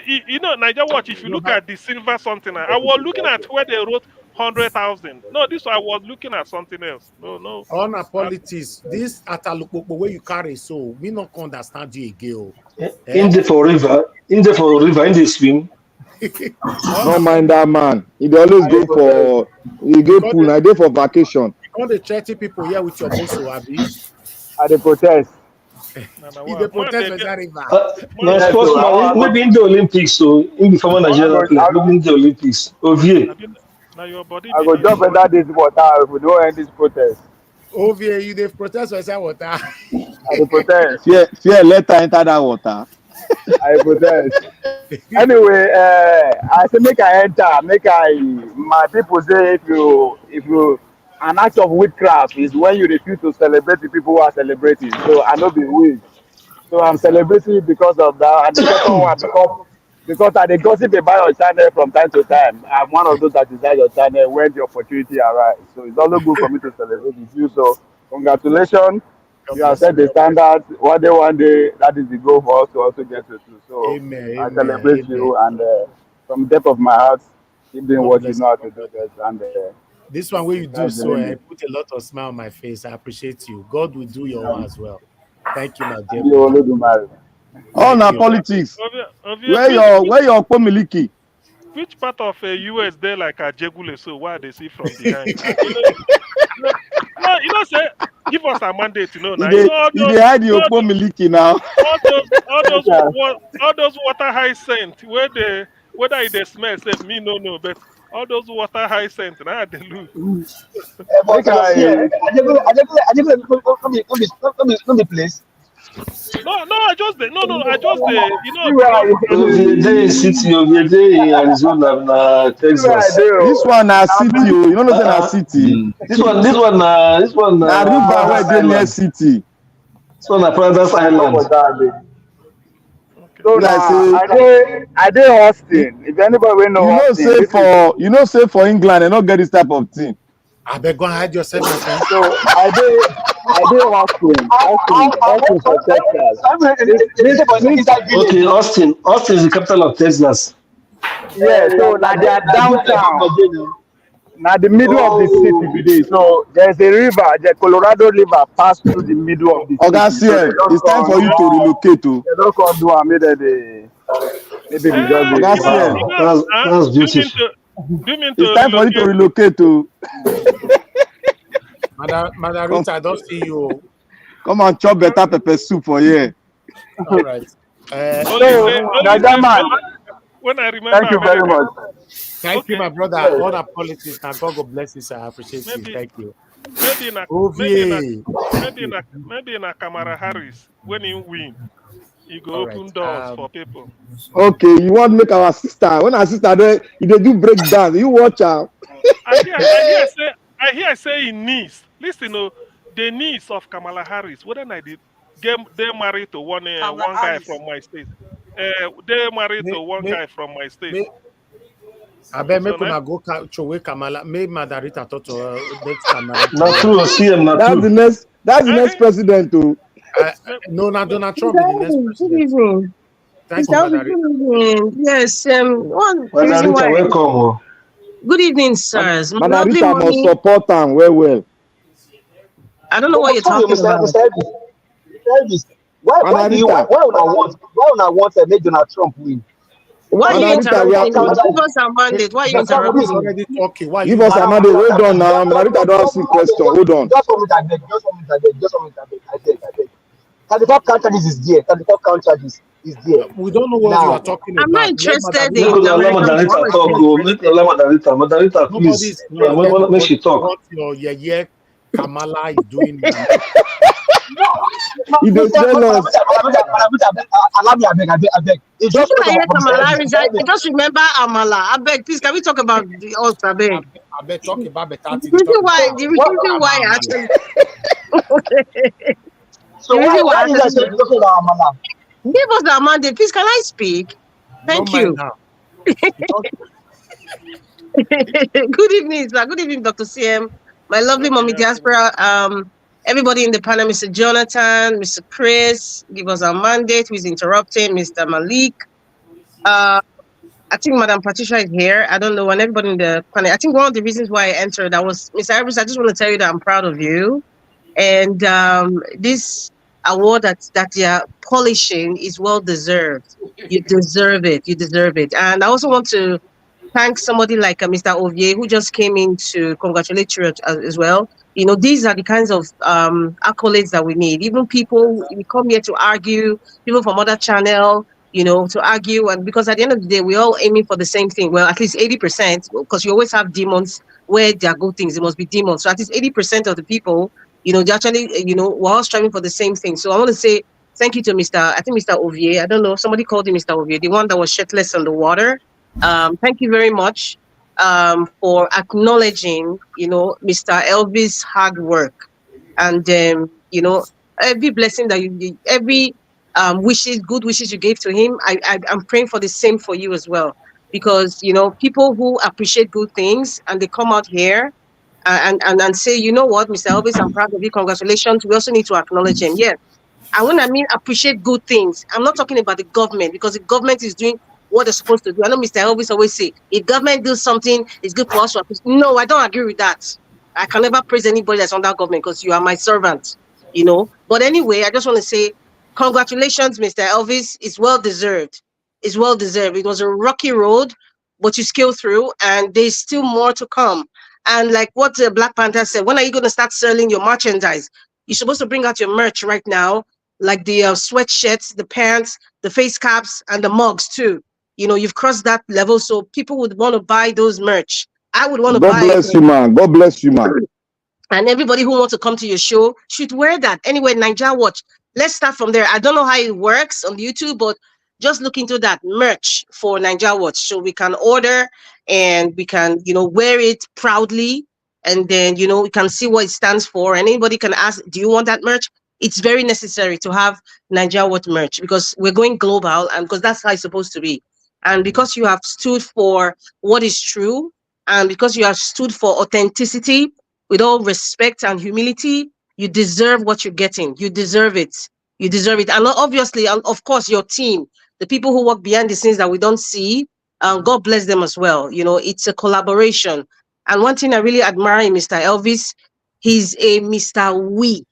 [SPEAKER 7] Niger Watch. If you look at the silver something, I was looking at where they wrote 100,000. No, this one I was looking at something else. No.
[SPEAKER 3] On a politics, this atalukpo where you carry, so we not understand you again.
[SPEAKER 22] In the river, in the swim.
[SPEAKER 5] Don't mind that man. He always go pool. I go for vacation.
[SPEAKER 3] All the 30 people here with your boss, Abi.
[SPEAKER 5] At the protest.
[SPEAKER 3] The protest was that river.
[SPEAKER 22] No, sportsman, maybe in the Olympics, so in the former Nigerian player, maybe in the Olympics. Ovie.
[SPEAKER 5] I go jump under this water if we don't end this protest.
[SPEAKER 3] Ovie, you the protest was that water.
[SPEAKER 5] I the protest. Fear let her enter that water. I protest. Anyway, I say make I enter. My people say if you an act of witchcraft is when you refuse to celebrate the people who are celebrating. So I know be weak. So I'm celebrating because of that. And the second one because I gossip about your channel from time to time. I'm one of those that design your channel when the opportunity arrives. So it's always good for me to celebrate with you. So congratulations. You have set the standard. One day, that is the goal for us to also get to. So I celebrate you, and from the depth of my heart, keep doing what you know how to do best. And
[SPEAKER 3] this one where you do so, I put a lot of smile on my face. I appreciate you. God will do your own as well. Thank you, my dear.
[SPEAKER 5] Oh, now politics. Where your Pomiliki?
[SPEAKER 7] Which part of US they like a Jegule? So why they see from behind? You know, say give us a mandate. You know, now
[SPEAKER 5] they hide your Pomiliki now.
[SPEAKER 7] all those water hyacinth whether they smell, say me no, but all those water hyacinth now they look.
[SPEAKER 8] Place.
[SPEAKER 7] No, I just you know.
[SPEAKER 22] They in city, they in Arizona, Texas.
[SPEAKER 5] This one na city, you know na city.
[SPEAKER 22] This one
[SPEAKER 5] na river where dey near city.
[SPEAKER 22] This one na Paradise Island.
[SPEAKER 5] So I dey Austin. If anybody will know Austin, you know say for England they not get this type of thing.
[SPEAKER 3] I beg go and hide yourself, my friend.
[SPEAKER 5] So I dey Austin for Texas.
[SPEAKER 22] Okay, Austin is the capital of Texas.
[SPEAKER 5] Yeah, so now they are downtown. Now the middle of the city today. So there's a river, the Colorado River passed through the middle of the city. It's time for you to relocate to. They don't come do maybe
[SPEAKER 22] that's beautiful.
[SPEAKER 5] It's time for you to relocate to.
[SPEAKER 3] Madam Rita, I don't see you.
[SPEAKER 5] Come and chop better pepper soup for here.
[SPEAKER 3] All right.
[SPEAKER 7] When I remember,
[SPEAKER 5] thank you very much.
[SPEAKER 3] Thank you, my brother. All our politics, and God bless you, sir. I appreciate you. Thank you.
[SPEAKER 7] maybe na
[SPEAKER 3] Ovie.
[SPEAKER 7] Kamala Harris when he win, he go
[SPEAKER 3] All
[SPEAKER 7] open
[SPEAKER 3] right.
[SPEAKER 7] doors for people.
[SPEAKER 5] Okay, you want make our sister when our sister there, they do break down. You watch out.
[SPEAKER 7] I hear say in niece. Listen, the niece of Kamala Harris. Whether I did they married to one guy from my state. They married to one guy from my state.
[SPEAKER 3] I bet me
[SPEAKER 7] So
[SPEAKER 3] kuna go chowe Kamala. May Madarita toto next Kamala.
[SPEAKER 22] Not true, CM, not
[SPEAKER 5] That's
[SPEAKER 22] true.
[SPEAKER 5] the next. That's the next president too.
[SPEAKER 3] No, not Donald Trump is the next
[SPEAKER 1] Good
[SPEAKER 3] president.
[SPEAKER 1] evening.
[SPEAKER 3] Thank
[SPEAKER 1] Mr.
[SPEAKER 3] you,
[SPEAKER 1] Obi,
[SPEAKER 3] Madarita.
[SPEAKER 1] good evening. Yes, one
[SPEAKER 22] Well,
[SPEAKER 1] reason
[SPEAKER 22] Narita,
[SPEAKER 1] why.
[SPEAKER 22] welcome.
[SPEAKER 1] Good evening, sirs. My lovely
[SPEAKER 5] Manarita must
[SPEAKER 1] mommy.
[SPEAKER 5] support them well.
[SPEAKER 1] I don't know what you're
[SPEAKER 8] Sorry,
[SPEAKER 1] talking about.
[SPEAKER 8] Mr. Elvis. Why
[SPEAKER 5] Manarita.
[SPEAKER 8] would I want to make Donald Trump win?
[SPEAKER 1] Why are you
[SPEAKER 5] Manarita, we
[SPEAKER 1] interrupting me?
[SPEAKER 5] are.
[SPEAKER 1] Give us our mandate. Why are you
[SPEAKER 3] Somebody is
[SPEAKER 1] interrupting me?
[SPEAKER 3] already talking. Why
[SPEAKER 5] Give
[SPEAKER 3] you
[SPEAKER 5] us Amadi. Hold on now. Manarita don't ask you question. Hold on.
[SPEAKER 8] Just one minute, I beg. I beg. 34 count charges is there. 34 count charges is there.
[SPEAKER 3] We don't know what you are
[SPEAKER 8] Now,
[SPEAKER 3] talking
[SPEAKER 1] I'm not
[SPEAKER 3] about. Let
[SPEAKER 1] interested
[SPEAKER 22] Make
[SPEAKER 3] Madarita
[SPEAKER 1] in
[SPEAKER 22] una allow
[SPEAKER 1] American
[SPEAKER 22] Madarita talk.
[SPEAKER 1] politics.
[SPEAKER 22] Make una allow Madarita. Madarita,
[SPEAKER 3] Nobody
[SPEAKER 22] please.
[SPEAKER 3] is interested in
[SPEAKER 22] Make she talk.
[SPEAKER 3] what your yeah Kamala is doing in America.
[SPEAKER 5] He dey tell us.
[SPEAKER 8] allow me, I beg. It's
[SPEAKER 1] You
[SPEAKER 8] just
[SPEAKER 1] I hear Kamala
[SPEAKER 8] Mr.
[SPEAKER 1] Harris, I just remember Amala. I beg, please, can we talk about the us? I beg.
[SPEAKER 3] I bet talk about better
[SPEAKER 1] The
[SPEAKER 3] things.
[SPEAKER 1] reason
[SPEAKER 3] Talk
[SPEAKER 1] why,
[SPEAKER 3] about
[SPEAKER 1] the reason why I actually,
[SPEAKER 8] So
[SPEAKER 1] the reason why
[SPEAKER 8] why
[SPEAKER 1] I
[SPEAKER 8] you guys
[SPEAKER 1] actually,
[SPEAKER 8] talking about Amala?
[SPEAKER 1] give us our mandate, please. Can I speak?
[SPEAKER 3] Don't
[SPEAKER 1] Thank
[SPEAKER 3] mind
[SPEAKER 1] you.
[SPEAKER 3] now.
[SPEAKER 1] Good evening, sir. Good evening, Dr. CM. My lovely mommy diaspora. Everybody in the panel, Mr. Jonathan, Mr. Chris, give us our mandate. Who is interrupting? Mr. Malik. I think Madam Patricia is here. I don't know, and everybody in the panel. I think one of the reasons why I entered, I was Mr. Iris. I just want to tell you that I'm proud of you, and this award that you're polishing is well deserved. You deserve it. You deserve it. And I also want to thank somebody like Mr. Ovier, who just came in to congratulate you as well. You know, these are the kinds of accolades that we need. Even people, we come here to argue, people from other channel, you know, to argue. And because at the end of the day, we're all aiming for the same thing. Well, at least 80%, because you always have demons where there are good things. It must be demons. So at least 80% of the people, you know, they actually, you know, we're all striving for the same thing. So I want to say thank you to I think Mr. Ovier. I don't know, somebody called him Mr. Ovier, the one that was shirtless on the water. Thank you very much for acknowledging, you know, Mr. Elvis' hard work, and you know, every blessing that every good wishes you gave to him. I'm praying for the same for you as well, because you know, people who appreciate good things and they come out here and say, you know what, Mr. Elvis, I'm proud of you. Congratulations. We also need to acknowledge him. Yeah. And when I mean appreciate good things, I'm not talking about the government, because the government is doing what they're supposed to do. I know Mr. Elvis always say, if government does something, it's good for us to appreciate. No, I don't agree with that. I can never praise anybody that's under government, because you are my servant, you know. But anyway, I just want to say, congratulations, Mr. Elvis. It's well deserved. It's well deserved. It was a rocky road, but you scaled through, and there's still more to come. And like what the Black Panther said, when are you going to start selling your merchandise? You're supposed to bring out your merch right now, like the sweatshirts, the pants, the face caps, and the mugs too. You know, you've crossed that level, so people would want to buy those merch. I would want to
[SPEAKER 5] God
[SPEAKER 1] buy
[SPEAKER 5] bless
[SPEAKER 1] it.
[SPEAKER 5] you, man. God bless you, man.
[SPEAKER 1] And everybody who wants to come to your show should wear that. Anyway, Nigeria Watch. Let's start from there. I don't know how it works on YouTube, but just look into that merch for Nigeria Watch, so we can order and we can, you know, wear it proudly, and then, you know, we can see what it stands for. And anybody can ask, do you want that merch? It's very necessary to have Nigeria Watch merch, because we're going global, and because that's how it's supposed to be. And because you have stood for what is true, and because you have stood for authenticity, with all respect and humility, you deserve what you're getting. You deserve it. You deserve it. And obviously, of course, your team, the people who work behind the scenes that we don't see, God bless them as well. You know, it's a collaboration. And one thing I really admire in Mr. Elvis, he's a Mr. We.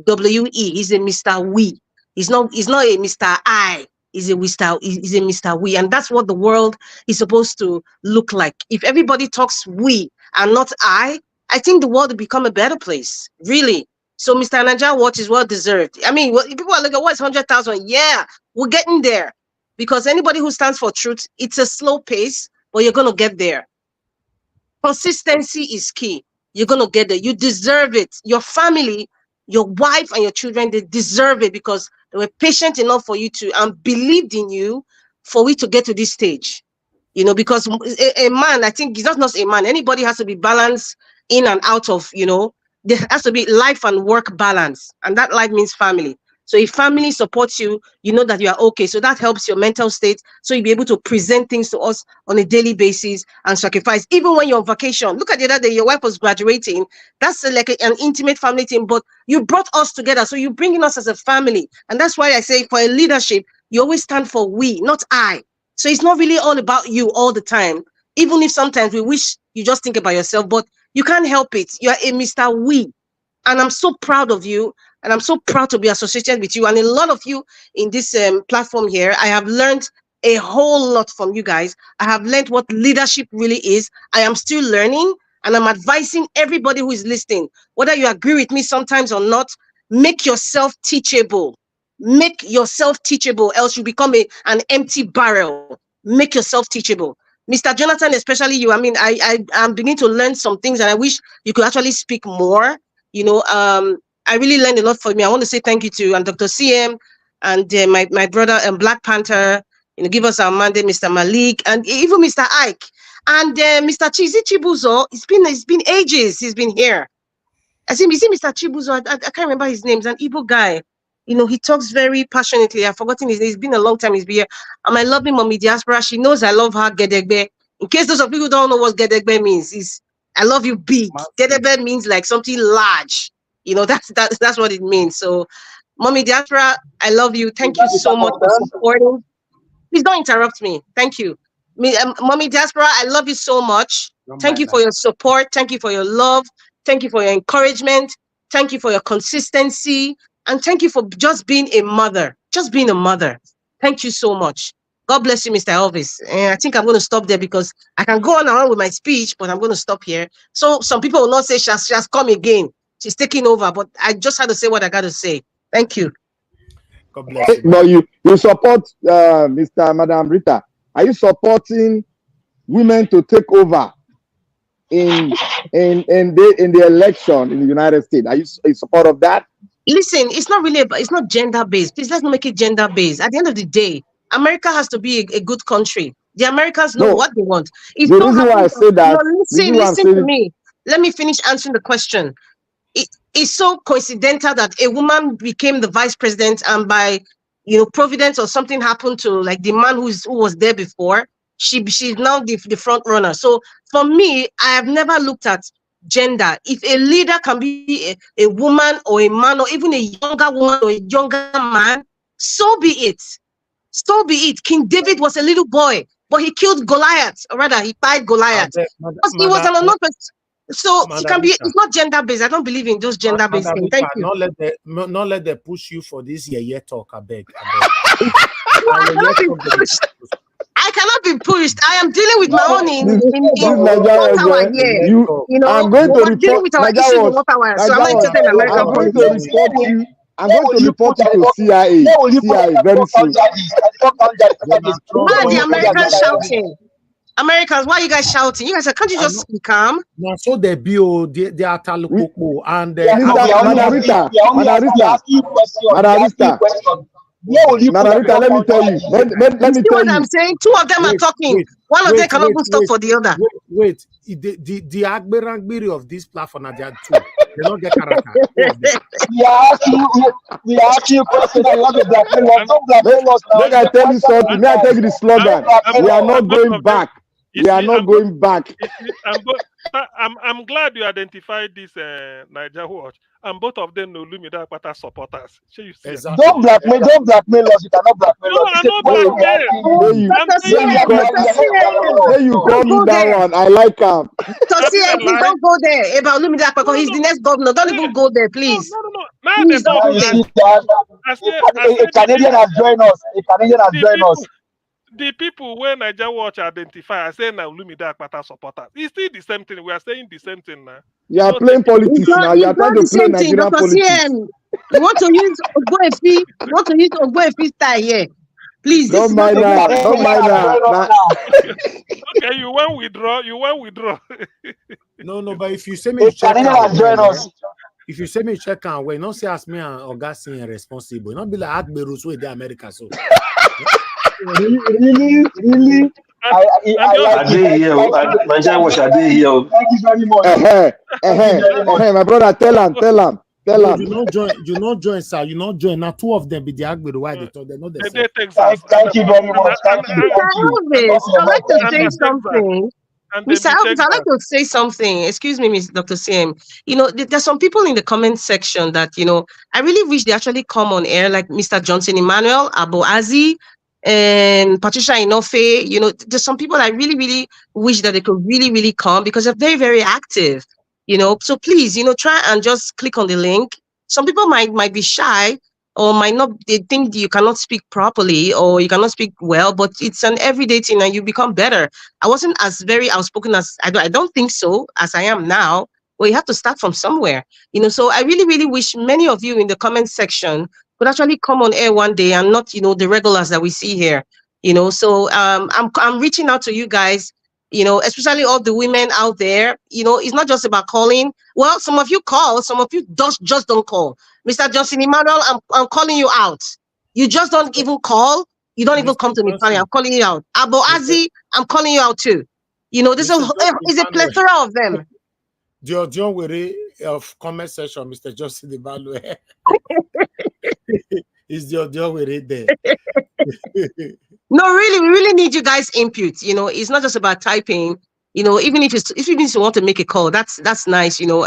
[SPEAKER 1] W-E. He's a Mr. We. He's not a Mr. I. He's a Mr. We. And that's what the world is supposed to look like. If everybody talks we and not I think the world will become a better place. Really. So Mr. Nigeria Watch is well deserved. I mean, people are looking, what's 100,000? Yeah, we're getting there. Because anybody who stands for truth, it's a slow pace, but you're going to get there. Consistency is key. You're going to get there. You deserve it. Your family, your wife and your children, they deserve it because they were patient enough for you to and believed in you for we to get to this stage. You know, because a man, I think he's not a man. Anybody has to be balanced in and out of, you know, there has to be life and work balance. And that life means family. So if family supports you, you know that you are okay. So that helps your mental state. So you'll be able to present things to us on a daily basis and sacrifice. Even when you're on vacation, look at the other day, your wife was graduating. That's like an intimate family thing, but you brought us together. So you're bringing us as a family. And that's why I say for a leadership, you always stand for we, not I. So it's not really all about you all the time. Even if sometimes we wish you just think about yourself, but you can't help it. You are a Mr. We. And I'm so proud of you. And I'm so proud to be associated with you. And a lot of you in this platform here, I have learned a whole lot from you guys. I have learned what leadership really is. I am still learning. And I'm advising everybody who is listening, whether you agree with me sometimes or not, make yourself teachable. Make yourself teachable, else you become an empty barrel. Make yourself teachable. Mr. Jonathan, especially you, I mean, I'm beginning to learn some things and I wish you could actually speak more. You know, I really learned a lot from you. I want to say thank you to and Dr. CM and my brother and Black Panther, you know, give us our mandate, Mr. Malik, and even Mr. Ike. And Mr. Chibuzo, it's been ages he's been here. I see Mr. Chibuzo, I can't remember his name, he's an Igbo guy. You know, he talks very passionately. I've forgotten his name. It's been a long time he's been here. And my lovely mommy Diaspora, she knows I love her, Gedegbe. In case those of you who don't know what Gedegbe means, is I love you big. Gedegbe means like something large. You know, that's what it means. So, mommy Diaspora, I love you. Thank you so much for supporting. Please don't interrupt me. Thank you. Mommy Diaspora, I love you so much. Thank you for your support. Thank you for your love. Thank you for your encouragement. Thank you for your consistency. And thank you for just being a mother. Just being a mother. Thank you so much. God bless you, Mr. Elvis. And I think I'm going to stop there because I can go on and on with my speech, but I'm going to stop here. So some people will not say she has come again. She's taking over, but I just had to say what I got to say. Thank you.
[SPEAKER 3] God bless you.
[SPEAKER 5] But you support Mr. Madam Rita. Are you supporting women to take over in the election in the United States? Are you in support of that?
[SPEAKER 1] Listen, it's not really about, it's not gender based. Please let's not make it gender based. At the end of the day, America has to be a good country. The Americans know what they want. If
[SPEAKER 5] the reason why I say that,
[SPEAKER 1] listen to me. Let me finish answering the question. It's so coincidental that a woman became the vice president, and by providence or something happened to like the man who was there before. She's now the front runner. So for me, I have never looked at gender. If a leader can be a woman or a man or even a younger woman or a younger man, so be it. So be it. King David was a little boy, but he killed Goliath, or rather he died Goliath. He was an unknown person. So it can be. It's not gender based. I don't believe in those gender based things. Thank you.
[SPEAKER 3] Not let them push you for this talk. I beg.
[SPEAKER 1] I cannot be pushed. I am dealing with my own in
[SPEAKER 5] Ottawa here. I'm going to report
[SPEAKER 1] with our issues in Ottawa. So I'm not interested in American
[SPEAKER 5] I'm going to report you. I'm going to report you to CIA. CIA very soon.
[SPEAKER 1] Why are the Americans shouting? Americans, why are you guys shouting? You guys said, can't you just be calm?
[SPEAKER 3] No, so they be they are talukoko and
[SPEAKER 5] Margarita, let me tell you. Let me tell you.
[SPEAKER 1] I'm saying 2 of them are talking. One of them cannot even stop for the other.
[SPEAKER 3] Wait. The Agberangbiri of this platform are there too. They don't get character.
[SPEAKER 8] We are asking questions. I want to blackmail us.
[SPEAKER 5] Let I tell you something. May I tell you the slogan? We are not going back. We are not going back.
[SPEAKER 7] I'm glad you identified this Niger Watch, and both of them know Lumida Akpata supporters.
[SPEAKER 8] Exactly. Don't blackmail us. You cannot blackmail us.
[SPEAKER 7] I'm not blackmail.
[SPEAKER 5] You call me that one. I like him.
[SPEAKER 1] So please don't go there about Lumida Akpata. He's the next governor. Don't even go there, please.
[SPEAKER 7] No.
[SPEAKER 1] Please don't go there.
[SPEAKER 8] A Canadian has joined us.
[SPEAKER 7] The people when Niger Watch identify are saying now Lumida Akpata supporters. It's still the same thing. We are saying the same thing now.
[SPEAKER 5] You are playing politics now. You are trying to play Nigerian politics.
[SPEAKER 1] You want to use Ogbuefi style here. Please.
[SPEAKER 5] Don't mind that.
[SPEAKER 7] Okay, you want withdraw.
[SPEAKER 3] No, but if you say me, you check out. If you say me check out, well, not say ask me and Augustine responsible. Not be like at Beirut with the America. So
[SPEAKER 8] really. I like it.
[SPEAKER 22] Thank you
[SPEAKER 8] very much.
[SPEAKER 5] My brother, tell him.
[SPEAKER 3] No, you not join, sir. You not join. Now two of them be the Agberu. Why they talk? They're not the same.
[SPEAKER 8] Thank you very much. Thank you.
[SPEAKER 1] I'd like to say something. Mr. Alves, I'd like to say something. Excuse me, Miss Dr. CM. You know, there's some people in the comment section that, you know, I really wish they actually come on air, like Mr. Johnson Emmanuel, Abu Azi, and Patricia Inofe. You know, there's some people I really, really wish that they could really come because they're very, very active. You know, so please, you know, try and just click on the link. Some people might be shy or might not, they think you cannot speak properly or you cannot speak well, but it's an everyday thing and you become better. I wasn't as very outspoken as, I don't think so, as I am now. Well, you have to start from somewhere, you know, so I really, really wish many of you in the comment section could actually come on air one day and not, you know, the regulars that we see here, you know, so I'm reaching out to you guys, you know, especially all the women out there. You know, it's not just about calling. Well, some of you call, some of you just don't call. Mr. Johnson Emmanuel, I'm calling you out. You just don't even call. You don't even come to me. I'm calling you out. Abu Azi, I'm calling you out too. You know, this is a plethora of them.
[SPEAKER 3] John Were of comment section, Mr. Johnson Emmanuel. Is your John Were there?
[SPEAKER 1] No, really, we really need you guys' input. You know, it's not just about typing. You know, even if you want to make a call, that's nice. You know,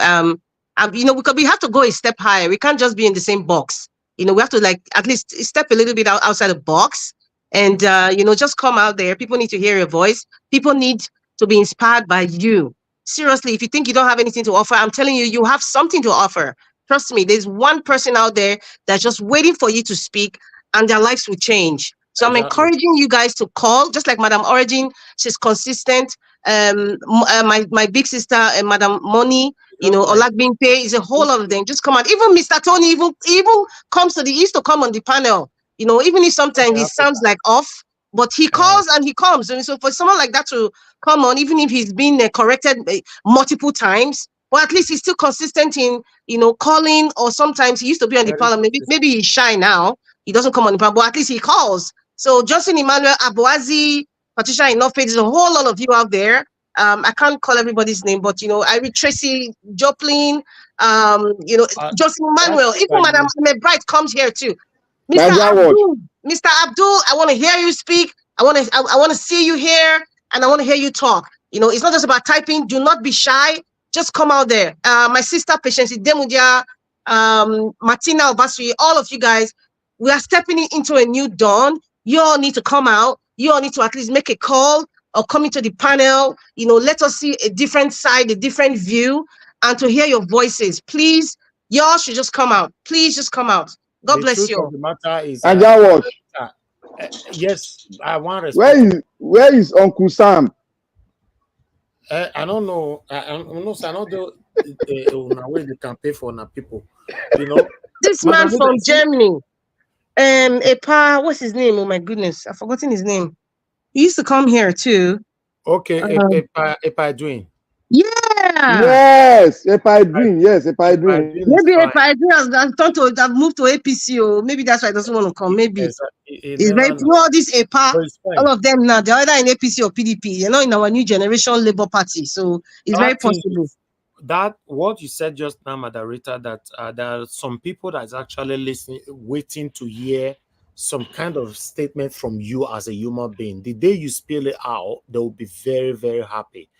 [SPEAKER 1] you know, we have to go a step higher. We can't just be in the same box. You know, we have to like at least step a little bit outside the box, and you know, just come out there. People need to hear your voice. People need to be inspired by you. Seriously, if you think you don't have anything to offer, I'm telling you, you have something to offer. Trust me, there's one person out there that's just waiting for you to speak, and their lives will change. So I'm encouraging you guys to call, just like Madam Origin. She's consistent. My big sister, Madam Money, you know, Olagbimpe, is a whole lot of them. Just come out. Even Mr. Tony even comes to he used to come on the panel. You know, even if sometimes he sounds like off, but he calls and he comes. And so for someone like that to come on, even if he's been corrected multiple times, well, at least he's still consistent in, you know, calling. Or sometimes he used to be on the panel. Maybe he's shy now. He doesn't come on the panel, but at least he calls. So Johnson Emmanuel, Abuazi, Patricia Inofe, there's a whole lot of you out there. I can't call everybody's name, but you know, I read Tracy Joplin, you know, Johnson Emmanuel, even Madam Bright comes here too. Mr. Abdul, I want to hear you speak. I want to see you here, and I want to hear you talk. You know, it's not just about typing. Do not be shy. Just come out there. My sister Patience Demudia, Martina Obasui, all of you guys, we are stepping into a new dawn. You all need to come out. You all need to at least make a call or come into the panel. You know, let us see a different side, a different view, and to hear your voices. Please, y'all should just come out. Please just come out. God bless you.
[SPEAKER 3] The matter is, yes, I want
[SPEAKER 5] to. Where is Uncle Sam?
[SPEAKER 3] I don't know. I don't know. I don't know the way they can pay for na people. You know,
[SPEAKER 1] this man from Germany. What's his name? Oh my goodness, I've forgotten his name. He used to come here too.
[SPEAKER 3] Okay, Epa doing.
[SPEAKER 1] Yeah.
[SPEAKER 5] Yes, Epa doing. Yes, Epa doing.
[SPEAKER 1] Maybe Epa doing has moved to APC, or maybe that's why he doesn't want to come. Maybe it's very all this Epa, all of them now. They're either in APC or PDP. They're not in our new generation Labour Party, so it's very possible.
[SPEAKER 3] That what you said just now, Moderator, that there are some people that's actually listening, waiting to hear some kind of statement from you as a human being. The day you spill it out, they will be very, very happy.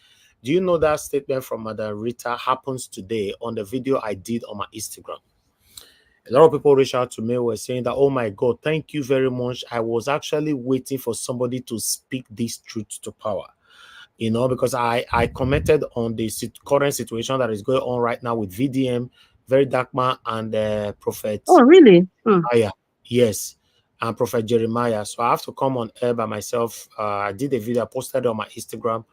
[SPEAKER 3] Do you know that statement from Moderator happens today on the video I did on my Instagram? A lot of people reached out to me, were saying that, oh my God, thank you very much. I was actually waiting for somebody to speak this truth to power. You know, because I commented on the current situation that is going on right now with VDM, Very Dark Man, and Prophet.
[SPEAKER 1] Oh, really?
[SPEAKER 3] Yes, and Prophet Jeremiah. So I have to come on air by myself. I did a video, I posted on my Instagram.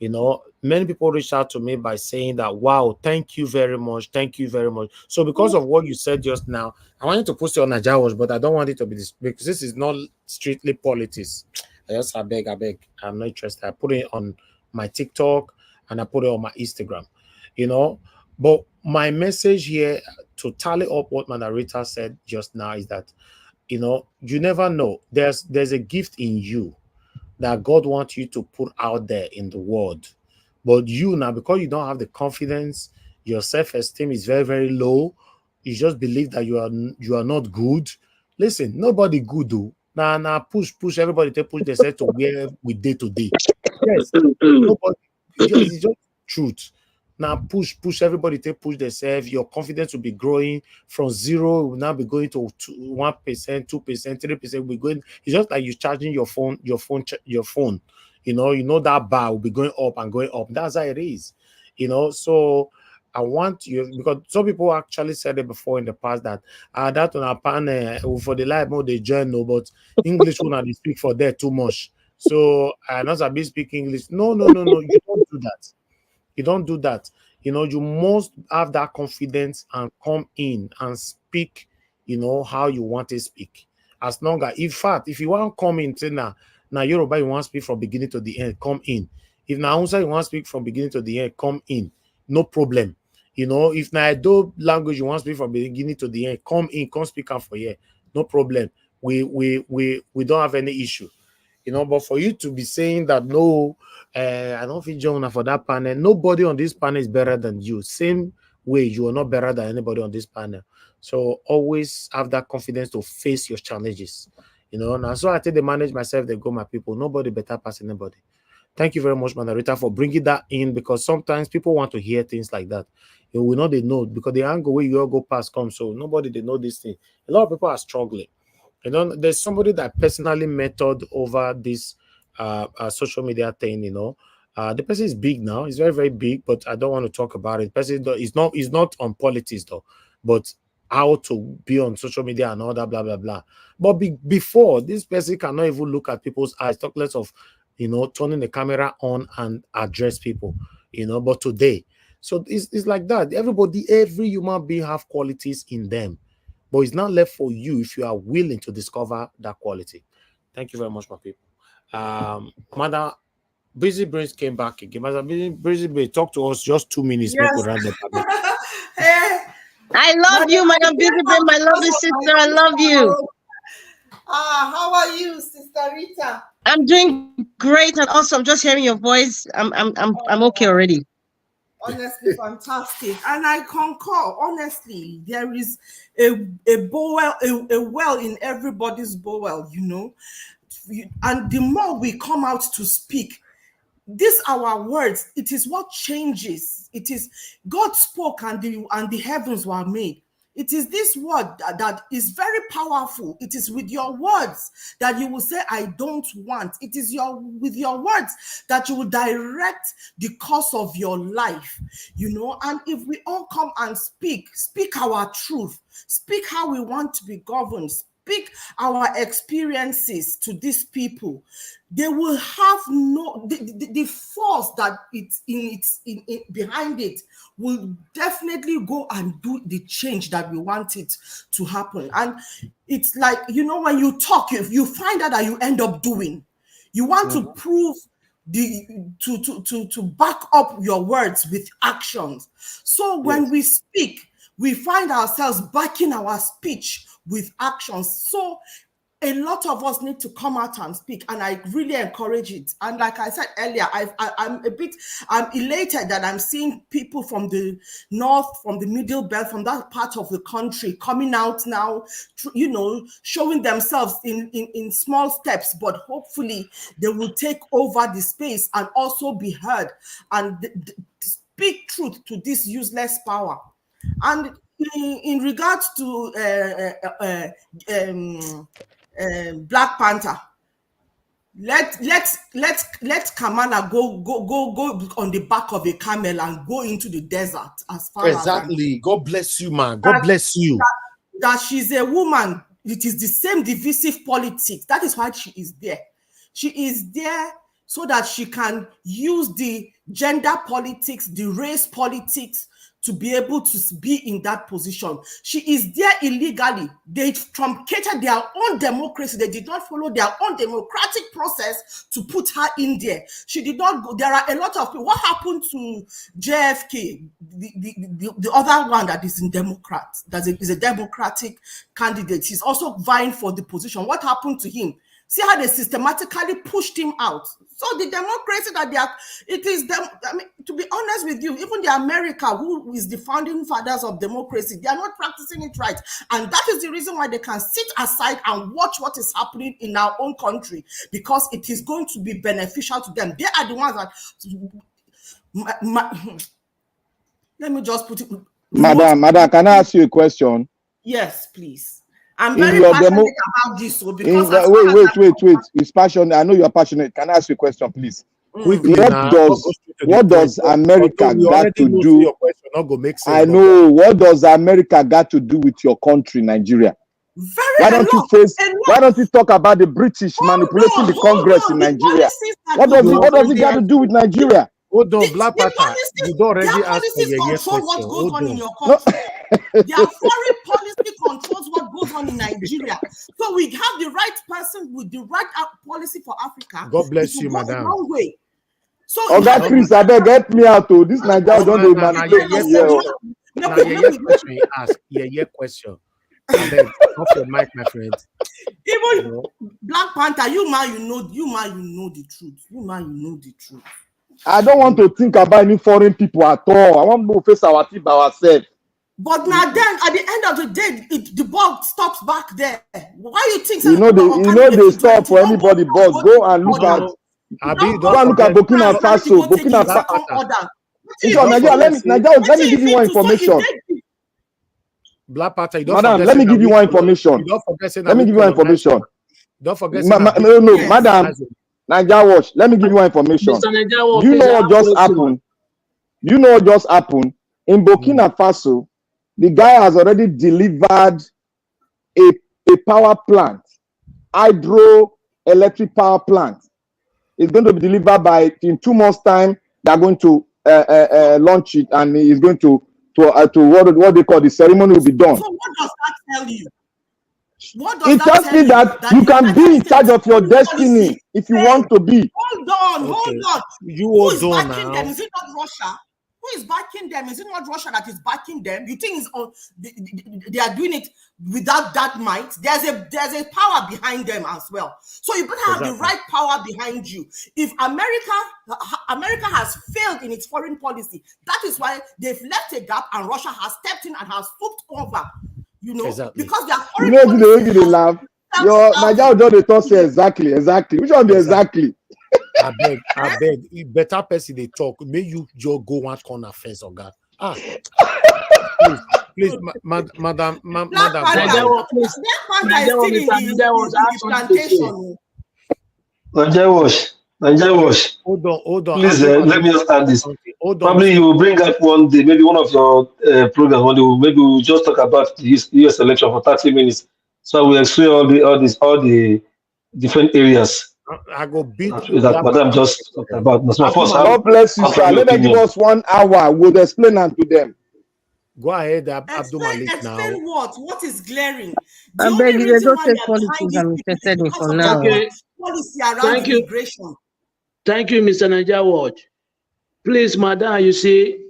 [SPEAKER 3] You know, many people reached out to me by saying that, wow, thank you very much. Thank you very much. So because of what you said just now, I wanted to post it on Najawash, but I don't want it to be this, because this is not strictly politics. I beg. I'm not interested. I put it on my TikTok and I put it on my Instagram. you know. But my message here to tally up what my narrator said just now is that, you know, you never know. There's a gift in you that God wants you to put out there in the world. But you now, because you don't have the confidence, your self-esteem is very, very low. You just believe that you are not good. Listen, nobody good do. Nah, push everybody to push themselves to where we day to day. Yes, nobody. It's just truth. Now push everybody to push themselves. Your confidence will be growing from 0, will now be going to 1%, 2%, 3%. We're going. It's just like you charging your phone. You know that bar will be going up and going up. That's how it is. You know, so I want you, because some people actually said it before in the past that that on our panel for the live mode they join, no, but English will not speak for that too much. So I not be speak English. No. You don't do that. You don't do that. You know, you must have that confidence and come in and speak, you know, how you want to speak. As long as, in fact, if you want to come in, say now Yoruba, you want to speak from beginning to the end, come in. If now Hausa, you want to speak from beginning to the end, come in. No problem. You know, if now Edo language, you want to speak from beginning to the end, come in, come speak out for here. No problem. We don't have any issue. You know, but for you to be saying that no, I don't feel Jonah for that panel. Nobody on this panel is better than you. Same way, you are not better than anybody on this panel. So always have that confidence to face your challenges. You know, now so I think they manage myself, they go my people. Nobody better pass anybody. Thank you very much, Manarita, for bringing that in, because sometimes people want to hear things like that. You will know they know because the angle where you all go past come, so nobody they know this thing. A lot of people are struggling. You know, there's somebody that personally mentored over this social media thing. You know, the person is big now. He's very, very big, but I don't want to talk about it. The person is not on politics though, but how to be on social media and all that, blah blah blah. But before, this person cannot even look at people's eyes, talk less of, you know, turning the camera on and address people. You know, but today, so it's like that. Every human being have qualities in them. But it's not left for you if you are willing to discover that quality. Thank you very much, my people. Mother Busy Brains came back again. Mother Busy Brains, talk to us just 2 minutes.
[SPEAKER 16] Yes.
[SPEAKER 1] I love you, Madam Busy Brain, my lovely sister. I love you.
[SPEAKER 16] How are you, Sister Rita?
[SPEAKER 1] I'm doing great and awesome. Just hearing your voice, I'm okay already.
[SPEAKER 16] Honestly, fantastic, and I concur. Honestly, there is a well in everybody's bowel, you know, and the more we come out to speak, these our words. It is what changes. It is God spoke, and the heavens were made. It is this word that is very powerful. It is with your words that you will say, I don't want. It is with your words that you will direct the course of your life, you know. And if we all come and speak our truth, speak how we want to be governed, speak our experiences to these people, they will have the force that it's behind it will definitely go and do the change that we want it to happen. And it's like, you know, when you talk, if you find out that you end up doing, you want to prove to back up your words with actions. So when we speak, we find ourselves backing our speech with actions. So a lot of us need to come out and speak, and I really encourage it. And like I said earlier, I'm elated that I'm seeing people from the north, from the middle belt, from that part of the country coming out now, you know, showing themselves in small steps, but hopefully they will take over the space and also be heard and speak truth to this useless power. And in regards to Black Panther, let Kamala go on the back of a camel and go into the desert as far
[SPEAKER 3] exactly. As God bless you, man. God bless you.
[SPEAKER 16] That she's a woman. It is the same divisive politics. That is why she is there. She is there so that she can use the gender politics, the race politics to be able to be in that position. She is there illegally. They truncated their own democracy. They did not follow their own democratic process to put her in there. She did not go. There are a lot of people. What happened to JFK, the other one that is in Democrat, that is a Democratic candidate? He's also vying for the position. What happened to him? See how they systematically pushed him out. So the democracy that they are, it is them. I mean, to be honest with you, even the America, who is the founding fathers of democracy, they are not practicing it right. And that is the reason why they can sit aside and watch what is happening in our own country, because it is going to be beneficial to them. They are the ones that, let me just put it.
[SPEAKER 5] Madam, can I ask you a question?
[SPEAKER 16] Yes, please. I'm very passionate about this. So because
[SPEAKER 5] wait. It's passionate. I know you're passionate. Can I ask you a question, please? What does America got to do? I know. What does America got to do with your country, Nigeria? Why don't you talk about the British manipulating the Congress in Nigeria? What does it got to do with Nigeria?
[SPEAKER 3] Hold on, Black Panther. You don't already ask for your
[SPEAKER 16] control what goes on in your country. Their foreign policy controls what goes on in Nigeria. So we have the right person with the right policy for Africa.
[SPEAKER 3] God bless you, madam.
[SPEAKER 16] Wrong way. So
[SPEAKER 5] that Chris, I beg, get me out to this Nigeria don't do manipulate.
[SPEAKER 3] Yeah, question. I beg, off your mic, my friend.
[SPEAKER 16] Even Black Panther, you know the truth. You know the truth.
[SPEAKER 5] I don't want to think about any foreign people at all. I want to face our team by ourselves.
[SPEAKER 16] But now then, at the end of the day, the ball stops back there. Why you think?
[SPEAKER 5] They stop for anybody. Boss, go and look at. Go and look at Burkina Faso. Burkina Faso. Let me give you one information.
[SPEAKER 3] Black Panther,
[SPEAKER 5] madam, let me give you one information. Let me give you one information.
[SPEAKER 3] Don't forget.
[SPEAKER 5] No, madam. Niger Watch, let me give you one information. You know what just happened? In Burkina Faso, the guy has already delivered a power plant, hydroelectric power plant. It's going to be delivered in 2 months' time. They're going to launch it, and it's going to what they call the ceremony will be done.
[SPEAKER 16] So what does that tell you?
[SPEAKER 5] It tells me that you can be in charge of your destiny if you want to be.
[SPEAKER 16] Hold on. Who is backing them? Is it not Russia? Who is backing them? Is it not Russia that is backing them? You think they are doing it without that might? There's a power behind them as well. So you better have the right power behind you. If America has failed in its foreign policy, that is why they've left a gap, and Russia has stepped in and has swooped over. Because they are foreign
[SPEAKER 5] policy. You laugh. Your Nigeria just talk say exactly. Which one be exactly?
[SPEAKER 3] I beg. If better person they talk, may you just go one corner first, or God. Please, madam.
[SPEAKER 22] Nigeria Wash.
[SPEAKER 3] Hold on.
[SPEAKER 22] Please, let me just start this. Probably you will bring up one day, maybe one of your programs one day. Maybe we'll just talk about the US election for 30 minutes. So we'll explain all the different areas.
[SPEAKER 3] I go beat
[SPEAKER 22] that madam just talked about.
[SPEAKER 5] God bless you, sir. Let them give us 1 hour. We'll explain them to them.
[SPEAKER 3] Go ahead, Abdul Malik now.
[SPEAKER 16] Explain what? What is glaring?
[SPEAKER 1] I beg you, don't take politics I'm interested in for now.
[SPEAKER 16] Policy around immigration.
[SPEAKER 23] Thank you, Mr. Niger Watch. Please, madam, you see,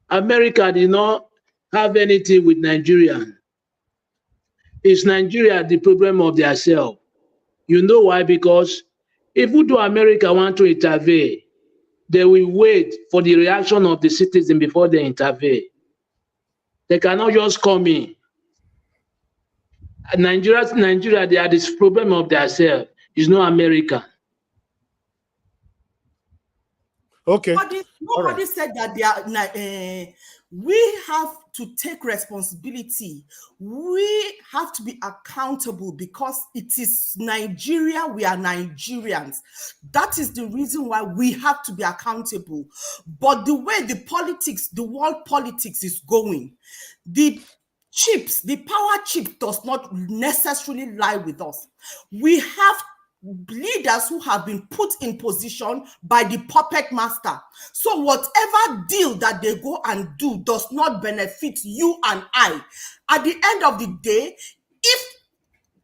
[SPEAKER 23] America did not have anything with Nigeria. It's Nigeria the problem of themselves. You know why? Because if America want to intervene, they will wait for the reaction of the citizen before they intervene. They cannot just come in. Nigeria, they are this problem of themselves. It's not America.
[SPEAKER 3] Okay.
[SPEAKER 16] Nobody said that they are. We have to take responsibility. We have to be accountable because it is Nigeria. We are Nigerians. That is the reason why we have to be accountable. But the way the world politics is going, the power chip does not necessarily lie with us. We have leaders who have been put in position by the puppet master. So whatever deal that they go and do does not benefit you and I. At the end of the day, if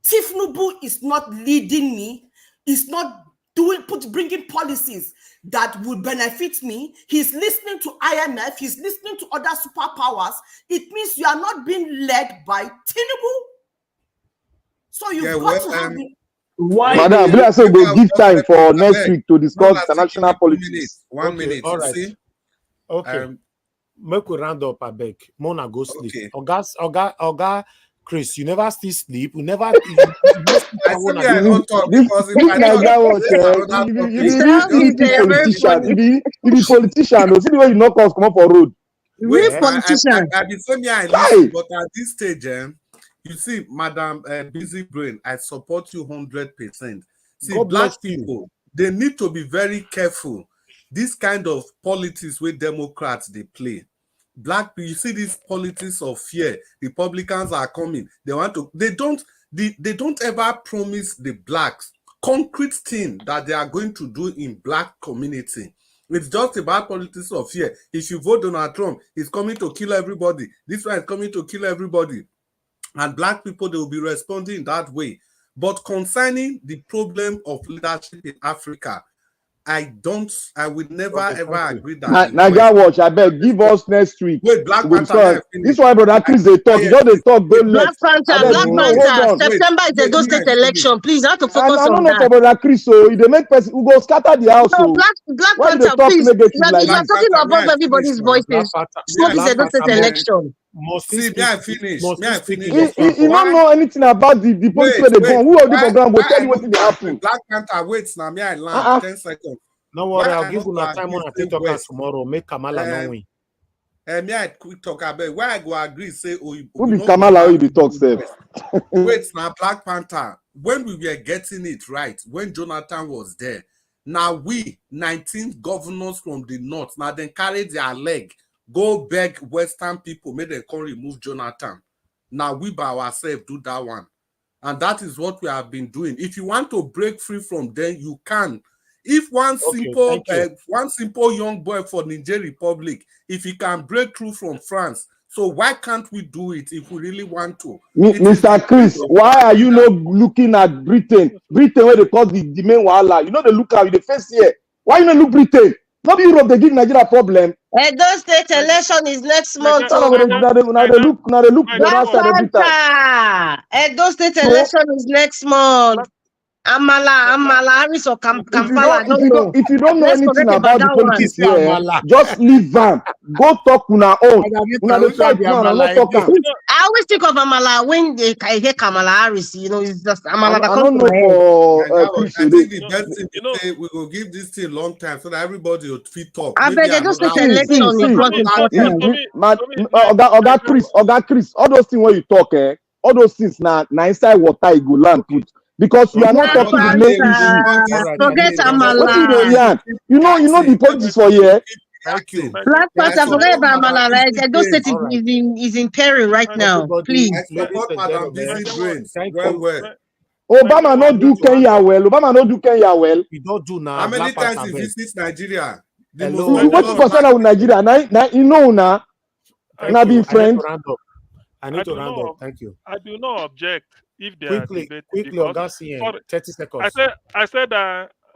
[SPEAKER 16] Tifnubu is not leading me, is not bringing policies that would benefit me, he's listening to IMF, he's listening to other superpowers, it means you are not being led by Tinubu. So you've got to have the...
[SPEAKER 5] Madam, we are saying go give time for next week to discuss international politics.
[SPEAKER 6] 1 minute.
[SPEAKER 3] All right.
[SPEAKER 6] See?
[SPEAKER 3] Okay. Make we round up, I beg. Mona go sleep. Oga, Chris, you never still sleep. You never.
[SPEAKER 5] This Naija watch. You be politician. See the way you knock us come up for road.
[SPEAKER 6] Real politician. I be saying I listen, but at this stage, you see, Madam Busy Brain, I support you 100%. See,
[SPEAKER 3] God
[SPEAKER 6] black people, they need to be very careful. This kind of politics with Democrats they play. Black people, you see this politics of fear. Republicans are coming. They don't ever promise the blacks concrete thing that they are going to do in black community. It's just about politics of fear. If you vote Donald Trump, he's coming to kill everybody. This one is coming to kill everybody. And black people, they will be responding in that way. But concerning the problem of leadership in Africa, I would never ever agree that.
[SPEAKER 5] Naija watch, I beg, give us next week.
[SPEAKER 6] Wait, Black Panther.
[SPEAKER 5] This one, brother Chris, they talk. You know they talk.
[SPEAKER 1] Black Panther. September is a state election. Please, I have to focus on that.
[SPEAKER 5] I don't know for brother Chris, so if they make person who go scatter the house.
[SPEAKER 1] No, Black Panther, please. You are talking above everybody's voices. Smoke is a state election.
[SPEAKER 6] See, may I finish?
[SPEAKER 5] You don't know anything about the policy where they go. Who are the program will tell you what they happen.
[SPEAKER 6] Black Panther, wait, now me I land 10 seconds.
[SPEAKER 3] No worry, I'll give you a time on a TikTok tomorrow. Make Kamala no win.
[SPEAKER 6] Me I quick talk about why I go agree. Say,
[SPEAKER 5] who be Kamala? Who be talk self?
[SPEAKER 6] Wait, now Black Panther. When we were getting it right, when Jonathan was there, now we 19 governors from the north now then carry their leg. Go beg Western people, make them come remove Jonathan. Now we by ourselves do that one. And that is what we have been doing. If you want to break free from them, you can. If one simple young boy for Niger Republic, if he can break through from France, so why can't we do it if we really want to?
[SPEAKER 5] Mr. Chris, why are you not looking at Britain? Britain where they call the main wahala. You know they look at the face here. Why you not look Britain? Not Europe, they give Nigeria a problem.
[SPEAKER 1] Edo State election is next month.
[SPEAKER 5] Now they look the other every time.
[SPEAKER 1] Edo State election is next month. Amala, Harris or Kampala.
[SPEAKER 5] If you don't know anything about the politics here, just leave them. Go talk on our own.
[SPEAKER 1] I always think of Amala when I hear Kamala Harris. You know, it's just Amala.
[SPEAKER 5] I don't know for.
[SPEAKER 6] I think the best thing to say, we will give this thing a long time so that everybody will fit talk.
[SPEAKER 1] I bet they just election is not important.
[SPEAKER 5] Oga Chris, all those things when you talk, all those things now inside water you go land put. Because you are not talking the main issue.
[SPEAKER 1] Forget Amala.
[SPEAKER 5] You know the politics for here.
[SPEAKER 6] Thank you.
[SPEAKER 1] Black Panther, forget about Amala. Right? I don't say it is in peril right now. Please.
[SPEAKER 6] I support Madam Busy Brains. Well.
[SPEAKER 5] Obama not do Kenya well.
[SPEAKER 3] We don't do now.
[SPEAKER 6] How many times he visits Nigeria?
[SPEAKER 5] What you concern with Nigeria? Now you know now. Now being friends.
[SPEAKER 3] I need to round up. Thank you.
[SPEAKER 7] I do not object. If they
[SPEAKER 3] quickly,
[SPEAKER 7] are
[SPEAKER 3] Augustine, 30 seconds.
[SPEAKER 7] I said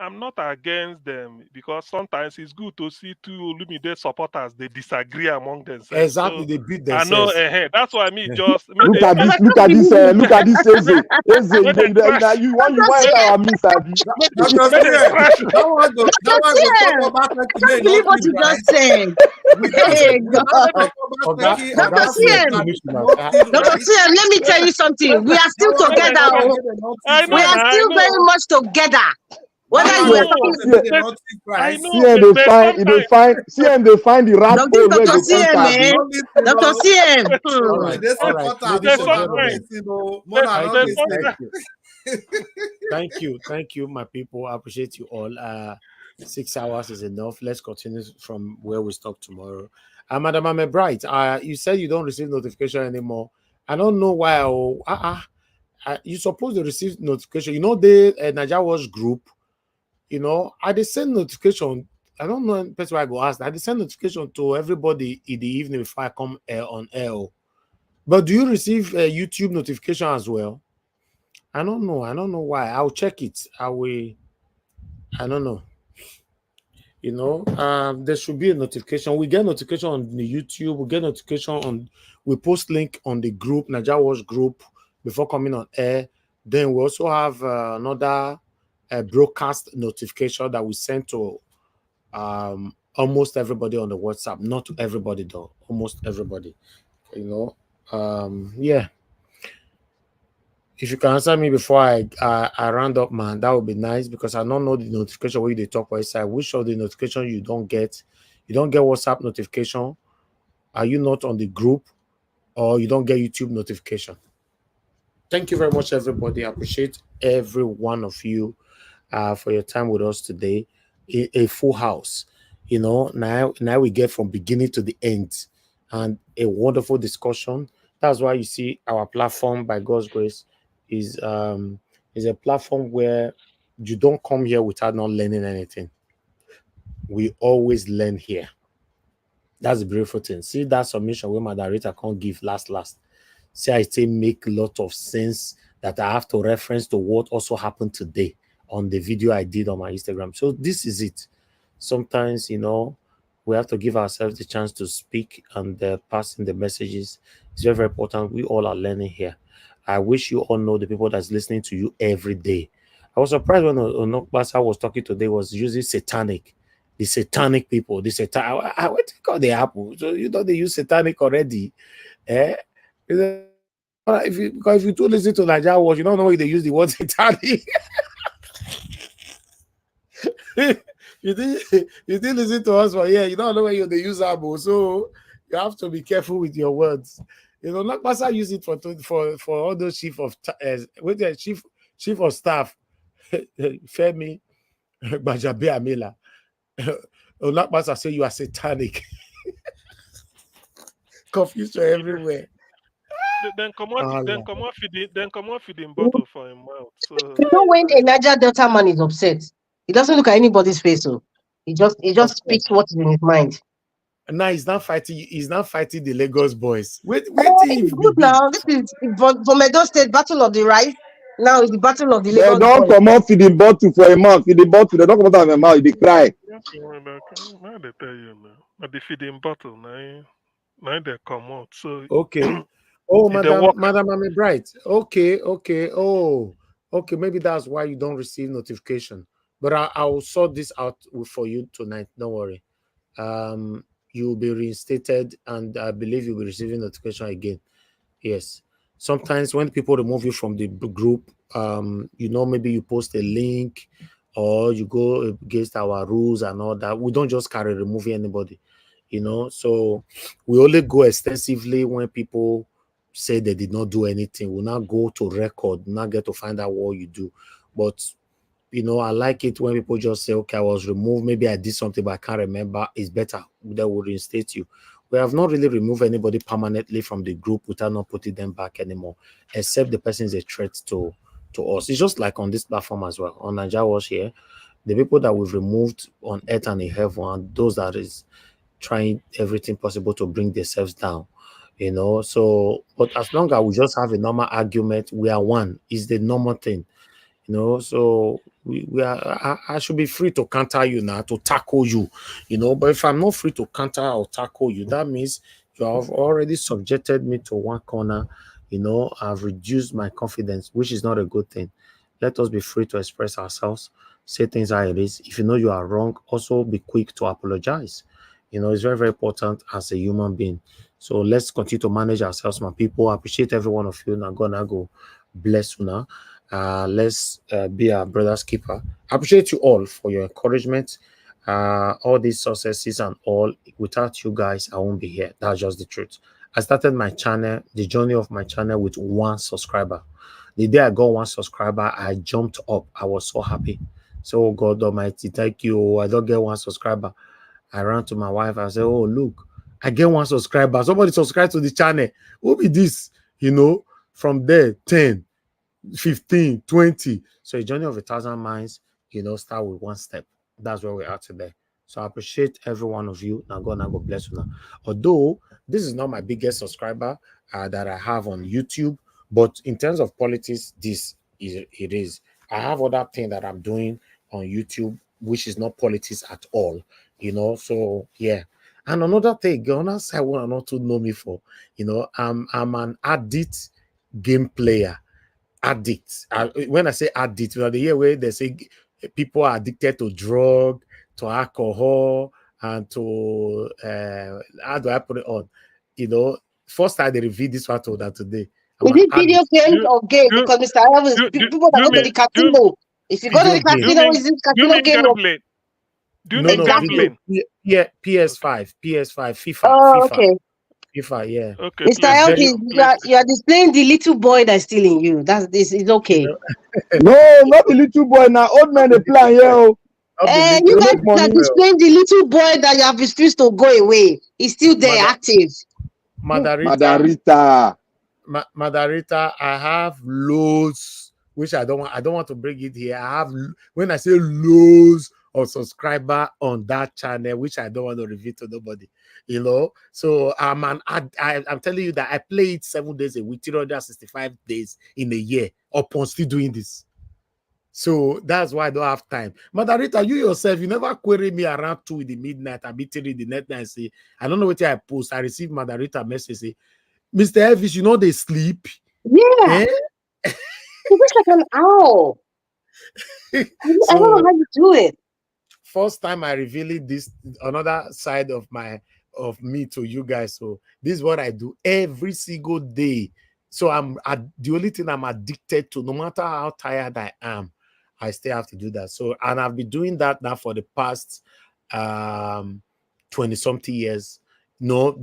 [SPEAKER 7] I'm not against them because sometimes it's good to see two limited supporters they disagree among themselves.
[SPEAKER 3] Exactly,
[SPEAKER 7] so
[SPEAKER 3] they beat themselves.
[SPEAKER 7] I know. That's why I mean just
[SPEAKER 5] look at this. Eze, you want our miss
[SPEAKER 1] I can't believe what you just said. Hey, Dr. CM, let me tell you something. We are still together. We are still very much together. Whether you are
[SPEAKER 5] they find the right
[SPEAKER 1] Dr. CM,
[SPEAKER 3] Thank you, my people. I appreciate you all. 6 hours is enough. Let's continue from where we stop tomorrow. Madam Bright, you said you don't receive notification anymore. I don't know why. you supposed to receive notification. You know, the Niger Watch group, you know, I they send notification. I don't know the person I go ask. I they send notification to everybody in the evening before I come on air. But do you receive YouTube notification as well? I don't know. I don't know why. I'll check it. I don't know. You know, there should be a notification. We get notification on the YouTube. We get notification on. We post link on the group, Niger Watch group, before coming on air. Then we also have another broadcast notification that we send to almost everybody on the WhatsApp. Not to everybody though. Almost everybody. You know. Yeah. If you can answer me before I round up, man, that would be nice, because I don't know the notification where they talk about side. Which of the notification you don't get? You don't get WhatsApp notification? Are you not on the group? Or you don't get YouTube notification? Thank you very much, everybody. I appreciate every one of you for your time with us today. A full house. You know, now we get from beginning to the end, and a wonderful discussion. That's why you see our platform, by God's grace, is a platform where you don't come here without not learning anything. We always learn here. That's the beautiful thing. See that submission where my director can't give last. See, I say make a lot of sense that I have to reference to what also happened today on the video I did on my Instagram. So this is it. Sometimes, you know, we have to give ourselves the chance to speak and passing the messages. It's very, very important. We all are learning here. I wish you all know the people that's listening to you every day. I was surprised when Onokbasa was talking today, was using satanic. The satanic people, the satanic. What do you call the apple? So you know they use satanic already. Because if you do listen to Nigeria Watch, you don't know why they use the word satanic. you didn't listen to us for you don't know where they use apple. So you have to be careful with your words. You know, Nakbasa use it for all those chief of chief of staff, Femi Bajabe Amila. Nakbasa say you are satanic. Confusion everywhere.
[SPEAKER 7] Then come on feeding bottle for him mouth. So
[SPEAKER 1] you know, when a Niger Delta man is upset, he doesn't look at anybody's face. So he just speaks what is in his mind.
[SPEAKER 3] Now he's not fighting the Lagos boys. Wait,
[SPEAKER 1] it's good now. This is for Edo State battle of the rice. Now it's the battle of the
[SPEAKER 5] They
[SPEAKER 1] Lagos
[SPEAKER 5] don't
[SPEAKER 1] boys.
[SPEAKER 5] come off feeding bottle for a month. Feeding bottle, they don't come out of a mouth, they cry.
[SPEAKER 7] Now they tell you now. But the feeding bottle now they come out. So
[SPEAKER 3] okay. Oh, Madam Amy Bright. Okay. Oh, okay. Maybe that's why you don't receive notification. But I'll sort this out for you tonight. Don't worry. You'll be reinstated, and I believe you'll be receiving notification again. Yes. Sometimes when people remove you from the group, you know, maybe you post a link or you go against our rules and all that. We don't just carry removing anybody, you know. So we only go extensively when people say they did not do anything. We'll not go to record, not get to find out what you do. But you know, I like it when people just say, okay, I was removed. Maybe I did something, but I can't remember. It's better. They will reinstate you. We have not really removed anybody permanently from the group without not putting them back anymore, except the person is a threat to us. It's just like on this platform as well. On Nigeria Watch here, the people that we've removed on earth and in heaven are those that is trying everything possible to bring themselves down. You know, so, but as long as we just have a normal argument, we are one. Is the normal thing. You know, so we are. I should be free to counter you now, to tackle you. You know, but if I'm not free to counter or tackle you, that means you have already subjected me to one corner. You know, I've reduced my confidence, which is not a good thing. Let us be free to express ourselves, say things how it is. If you know you are wrong, also be quick to apologize. You know, it's very, very important as a human being. So let's continue to manage ourselves, my people. I appreciate every one of you. Now, go bless you now. Let's be our brother's keeper. I appreciate you all for your encouragement, all these successes and all. Without you guys, I won't be here. That's just the truth. I started my channel, the journey of my channel, with 1 subscriber. The day I got 1 subscriber, I jumped up. I was so happy. So, God Almighty, thank you. I don't get 1 subscriber. I ran to my wife and said, oh, look, I get 1 subscriber. Somebody subscribe to the channel. Who be this? You know, from there, 10. 15, 20. So a journey of 1,000 miles, start with one step. That's where we are today. So I appreciate every one of you. Now God bless you now. Although this is not my biggest subscriber that I have on YouTube, but in terms of politics, it is. I have other thing that I'm doing on YouTube, which is not politics at all. So yeah. And another thing, Ghana side want not to know me for, I'm an addict game player. Addict. When I say addict, the year where they say people are addicted to drug, to alcohol, and to how do I put it on? First time they revealed this one to that today.
[SPEAKER 1] Is it video games or game? Because Mr. Elvis, people that go to the casino. If you go to the casino, is it casino game?
[SPEAKER 3] No, gambling? Yeah, PS5, FIFA.
[SPEAKER 1] Oh,
[SPEAKER 3] FIFA.
[SPEAKER 1] okay.
[SPEAKER 3] FIFA, yeah.
[SPEAKER 1] Okay, Mr. Elvis, you are displaying the little boy that's still in you. This is okay.
[SPEAKER 5] No, not the little boy. Now old man they play here.
[SPEAKER 1] You guys are displaying the little boy that you have refused to go away. He's still there, active.
[SPEAKER 3] Madarita, I have loads, which I don't want to bring it here. I have, when I say loads of subscriber on that channel, which I don't want to reveal to nobody, So I'm telling you that I play it 7 days a week, 365 days in a year, upon still doing this. So that's why I don't have time. Madarita, you yourself, you never query me around 2 in the midnight. I be 3 in the night and say, I don't know what I post. I receive Madarita message say, Mr. Elvis, they sleep.
[SPEAKER 1] Yeah. You wish like an owl. I don't know how you do it.
[SPEAKER 3] First time I revealed this, another side of me to you guys. So this is what I do every single day. So the only thing I'm addicted to, no matter how tired I am, I still have to do that. So, and I've been doing that now for the past 20-something years.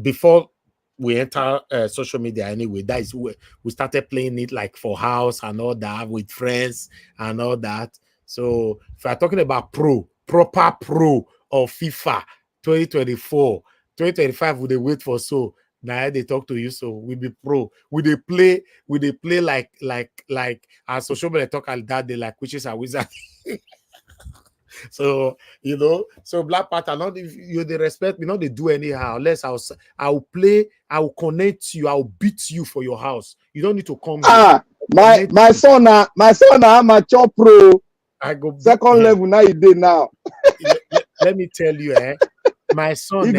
[SPEAKER 3] Before we enter social media anyway, that is where we started playing it like for house and all that with friends and all that. So if I'm talking about proper pro of FIFA 2024, 2025, would they wait for so? Now they talk to you, so we be pro. Would they play like as social media talk like that, they like witches and wizards. So so Black Panther, not if you they respect me, not they do anyhow. Unless I'll play, I'll connect you, I'll beat you for your house. You don't need to come.
[SPEAKER 5] My son, amateur pro.
[SPEAKER 3] I go
[SPEAKER 5] second level now. You did now.
[SPEAKER 3] Let me tell you, my son,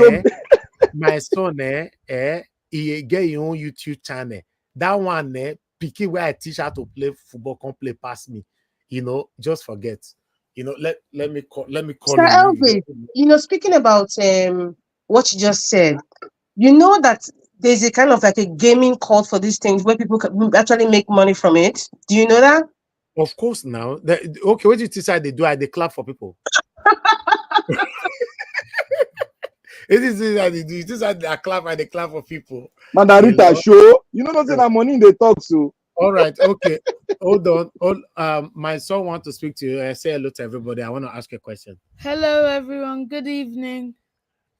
[SPEAKER 3] he get your own YouTube channel. That one, picky where I teach how to play football, can't play past me. Just forget. Let me call
[SPEAKER 1] Mr. Elvis, speaking about what you just said, you know that there's a kind of like a gaming cult for these things where people can actually make money from it. Do you know that?
[SPEAKER 3] Of course now. Okay, what you decide they do, they clap for people. It is that they do. It is that they clap and they clap for people.
[SPEAKER 5] Madarita show. Don't say that money they talk so.
[SPEAKER 3] All right, okay. Hold on. My son wants to speak to you. Say hello to everybody. I want to ask you a question.
[SPEAKER 9] Hello, everyone. Good evening.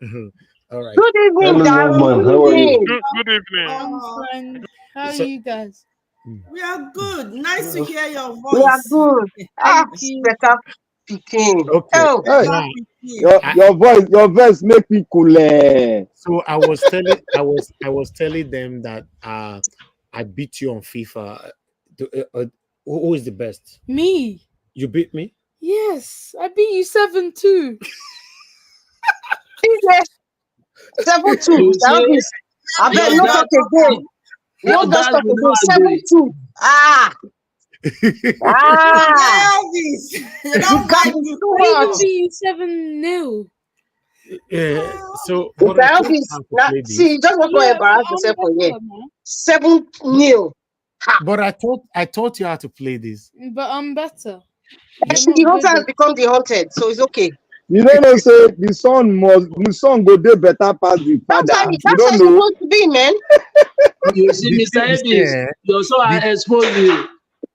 [SPEAKER 3] All right.
[SPEAKER 1] Good evening,
[SPEAKER 22] hello, man. How are you?
[SPEAKER 7] Good evening.
[SPEAKER 9] I'm fine. How are you guys?
[SPEAKER 16] We are good. Nice to hear your voice.
[SPEAKER 1] We are good. Better speaking.
[SPEAKER 3] Okay.
[SPEAKER 1] Oh,
[SPEAKER 5] hey. Your voice make me cool.
[SPEAKER 3] So I was telling them that I beat you on FIFA. Who is the best?
[SPEAKER 9] Me.
[SPEAKER 3] You beat me?
[SPEAKER 9] Yes, I beat you 7-2.
[SPEAKER 1] 7-2. I bet not talk again. No, just talk again. 7-2.
[SPEAKER 16] Elvis. You don't mind me.
[SPEAKER 9] I even beat you 7-0.
[SPEAKER 3] So
[SPEAKER 1] Elvis, see, you just want to embarrass yourself for here. 7-0.
[SPEAKER 3] But I taught you how to play this.
[SPEAKER 9] But I'm better.
[SPEAKER 1] The hunter has become the hunted, so it's okay.
[SPEAKER 5] You don't know, say the son go do better pass the father.
[SPEAKER 1] That's how it's supposed to be, man.
[SPEAKER 22] You see, Mr. Elvis, you saw I expose you.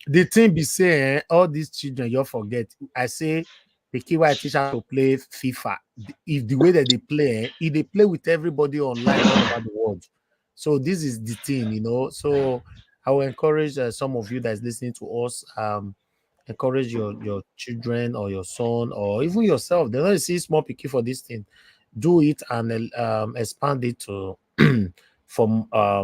[SPEAKER 3] The thing be saying, all these children, you forget. I say, the key why I teach how to play FIFA. If the way that they play, if they play with everybody online all over the world. So this is the thing, So I will encourage some of you that is listening to us. Encourage your children or your son or even yourself. They're not see small picky for this thing. Do it and expand it to for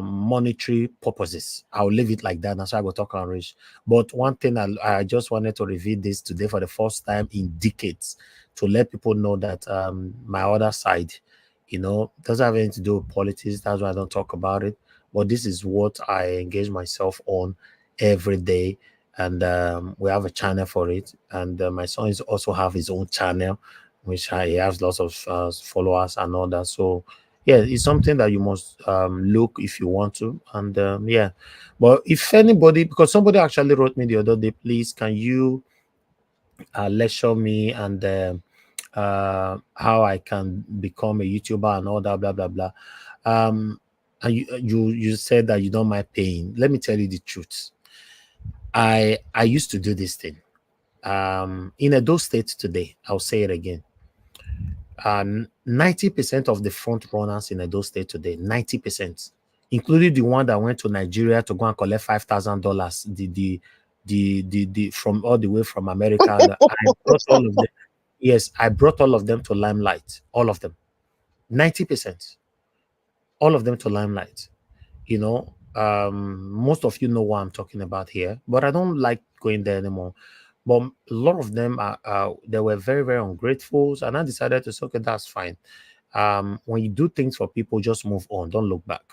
[SPEAKER 3] monetary purposes. I'll leave it like that. That's why I go talk on rich. But one thing I just wanted to reveal this today for the first time in decades to let people know that my other side, doesn't have anything to do with politics. That's why I don't talk about it. But this is what I engage myself on every day. And we have a channel for it. And my son is also have his own channel, which he has lots of followers and all that. So yeah, it's something that you must look if you want to. And yeah, but if anybody, because somebody actually wrote me the other day, please can you lecture me and how I can become a YouTuber and all that, blah blah blah. And you said that you don't mind paying. Let me tell you the truth. I used to do this thing. In Edo State today, I'll say it again. 90% of the front runners in Edo State today, 90%, including the one that went to Nigeria to go and collect $5,000, the from all the way from America. And I brought all of them. Yes, I brought all of them to limelight. All of them, 90%, all of them to limelight. Most of you know what I'm talking about here, but I don't like going there anymore. But a lot of them they were very, very ungrateful, and I decided to say, okay, that's fine. When you do things for people, just move on, don't look back.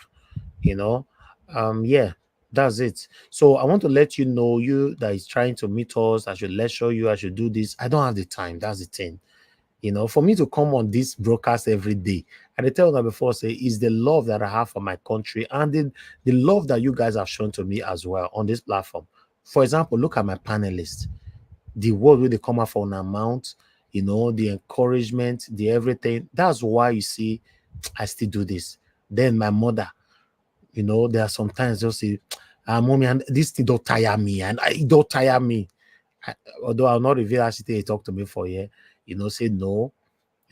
[SPEAKER 3] Yeah, that's it. So I want to let you know, you that is trying to meet us, I should lecture you, I should do this. I don't have the time. That's the thing. For me to come on this broadcast every day, and I tell them before, say, is the love that I have for my country and the love that you guys have shown to me as well on this platform. For example, look at my panelists, the word where they come out for an amount, the encouragement, the everything. That's why you see, I still do this. Then my mother, there are sometimes just say, mommy, and this thing don't tire me, and it don't tire me. Although I'll not reveal how she talk to me for a year, say no,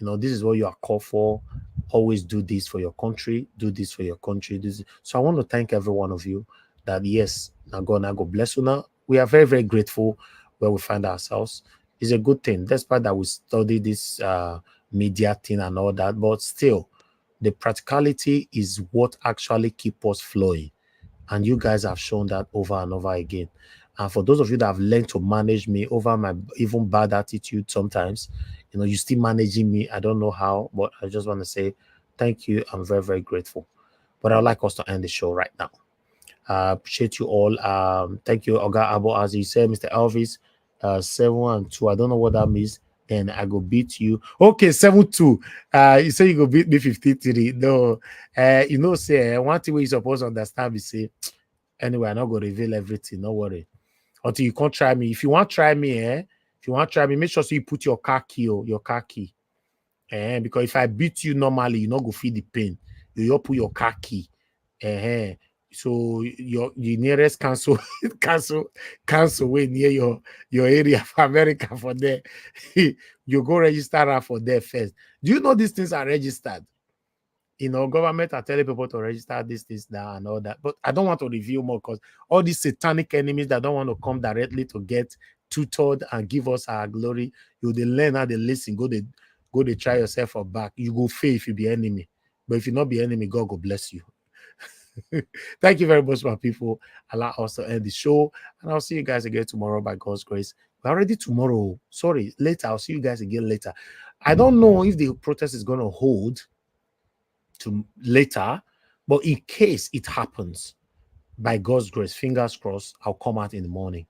[SPEAKER 3] this is what you are called for. Always do this for your country, do this for your country. So I want to thank every one of you that, yes, now God bless you. Now we are very, very grateful where we find ourselves. It's a good thing, despite that we study this media thing and all that, but still the practicality is what actually keeps us flowing. And you guys have shown that over and over again. And for those of you that have learned to manage me over my even bad attitude sometimes, you still managing me. I don't know how, but I just want to say thank you. I'm very, very grateful. But I'd like us to end the show right now. Appreciate you all. Thank you, Oga Abo. As you said, Mr. Elvis, 7-2. I don't know what that means. Then I go beat you. Okay, 7-2. You say you go beat me 53. No, say one thing we supposed to understand is say, anyway, I'm not going to reveal everything. Don't worry. Until you can't try me. If you want to try me, make sure so you put your car key. Because if I beat you normally, you not go feel the pain. You put your car key. So your nearest council way near your area of America for there. You go register for there first. Do you know these things are registered? Government are telling people to register these things now and all that. But I don't want to review more because all these satanic enemies that don't want to come directly to get tutored and give us our glory, they learn how they listen, go they try yourself for back. You go fail if you be enemy. But if you not be enemy, God will bless you. Thank you very much, my people. Allow us to end the show. And I'll see you guys again tomorrow by God's grace. We're already tomorrow. Sorry, later. I'll see you guys again later. I don't know if the protest is going to hold to later, but in case it happens, by God's grace, fingers crossed, I'll come out in the morning.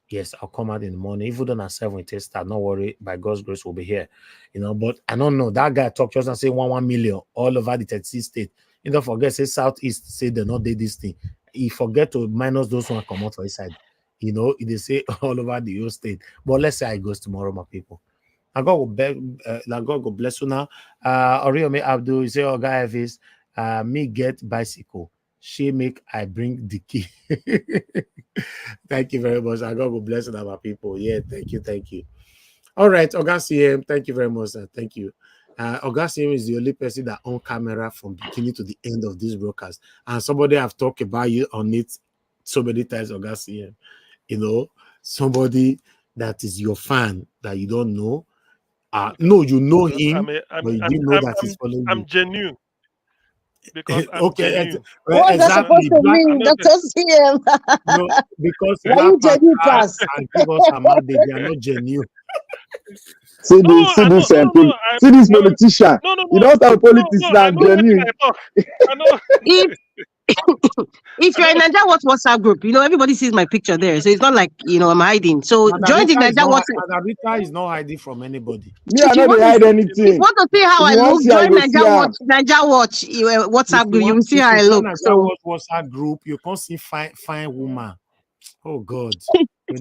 [SPEAKER 3] Yes, I'll come out in the morning. Even though at 7 it start, don't worry, by God's grace we'll be here. But I don't know. That guy talked just and say 1 million all over the 36 state. Don't forget, say Southeast, say they not did this thing. He forget to minus those who come out for his side. They say all over the whole state. But let's say it goes tomorrow, my people. And God will bless you now. Oriome Abdul, you say, oh, guy, this me get bicycle. She make I bring the key. Thank you very much. And God will bless you now, my people. Yeah, thank you. All right, Augustine, thank you very much, sir. Thank you. Augustine is the only person that on camera from beginning to the end of this broadcast. And somebody have talked about you on it so many times, Oga CM. You know, somebody that is your fan that you don't know. No, you know him, but you didn't know that he's following
[SPEAKER 7] I'm
[SPEAKER 3] you.
[SPEAKER 7] genuine. Because I'm
[SPEAKER 3] Okay,
[SPEAKER 7] genuine.
[SPEAKER 1] What's that supposed to mean, Dr. CM?
[SPEAKER 3] No, because
[SPEAKER 1] Why you genuine pass?
[SPEAKER 3] and give us Amadi, they are not genuine.
[SPEAKER 5] See this politician. You don't have politics now, genuine.
[SPEAKER 1] If you're in Nigeria Watch WhatsApp group, you know, everybody sees my picture there. So it's not like, you know, I'm hiding. So join the Nigeria Watch.
[SPEAKER 3] Margarita is not hiding from anybody.
[SPEAKER 5] Me, I don't hide anything.
[SPEAKER 1] If you want to see how I look, join Nigeria Watch WhatsApp group. You will see how I look. So
[SPEAKER 3] WhatsApp group, you can't see fine woman. Oh God. I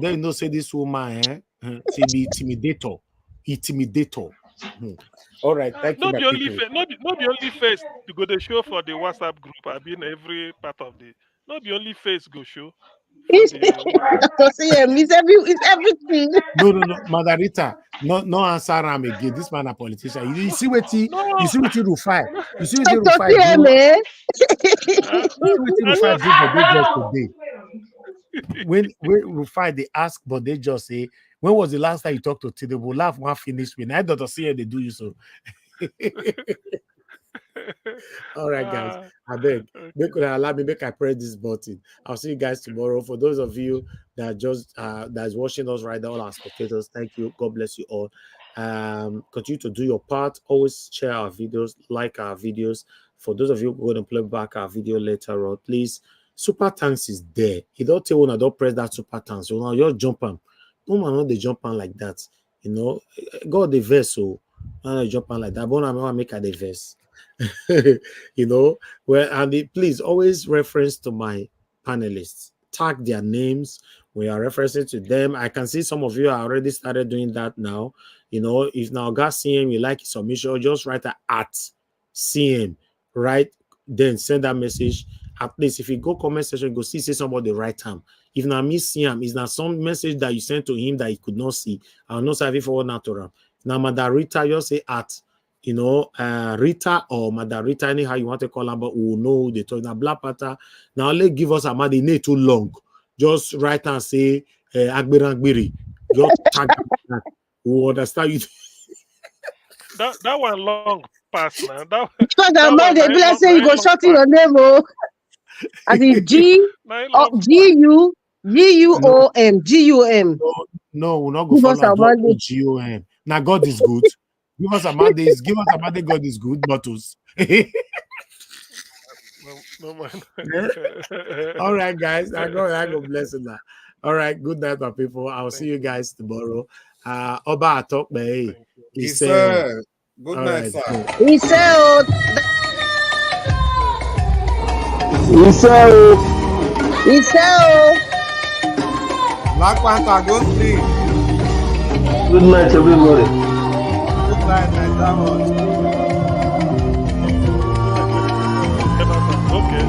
[SPEAKER 3] don't know say this woman, she be intimidator. All right, thank you.
[SPEAKER 7] Not the only face to go the show for the WhatsApp group. I've been every part of the. Not the only face go show.
[SPEAKER 1] It's everything.
[SPEAKER 3] No, Margarita, no answer him again. This man a politician. You see what he Rufai. You see what he Rufai do today. When Rufai they ask, but they just say, when was the last time you talked to Tinubu? Laugh one finish when I don't see how they do you so. All right, guys. I beg. Allow me make I press this button. I'll see you guys tomorrow. For those of you that just that's watching us right now, all our spectators, thank you. God bless you all. Continue to do your part. Always share our videos, like our videos. For those of you who are going to play back our video later on, please. Super thanks is there. You don't tell when I don't press that super thanks. You know, you're jumping. No man, not they jump on like that. You know, God the verse, so I jump on like that. But I make a the verse. You know, well, and please always reference to my panelists. Tag their names. We are referencing to them. I can see some of you are already started doing that now. You know, if now got CM, you like his submission, just write at CM, right? Then send that message. At least if you go comment section, go see somebody write him. If not me see him, is not some message that you sent to him that he could not see. I'll not have it forward natural. Now, Madarita, you say at, you know, Rita or Madarita, anyhow you want to call her, but we will know they talk now. Black Pata. Now let give us a Amadi, not too long. Just write and say Agbiri. Just tag that. We will understand you.
[SPEAKER 7] that one long pass now.
[SPEAKER 1] Because Amadi, they say you go short your name, oh. As in G-U-O-M.
[SPEAKER 3] No, we'll not go follow G-O-M. Now God is good. Give us Amadi, God is good, but us. All right, guys. I go bless you. All right, good night, my people. I'll see you guys tomorrow. Oba talk, me.
[SPEAKER 6] Yes, sir. Good night, sir.
[SPEAKER 11] Black Panther, go sleep.
[SPEAKER 22] Good night, everybody.
[SPEAKER 11] Good night, Nigeria.
[SPEAKER 7] Okay.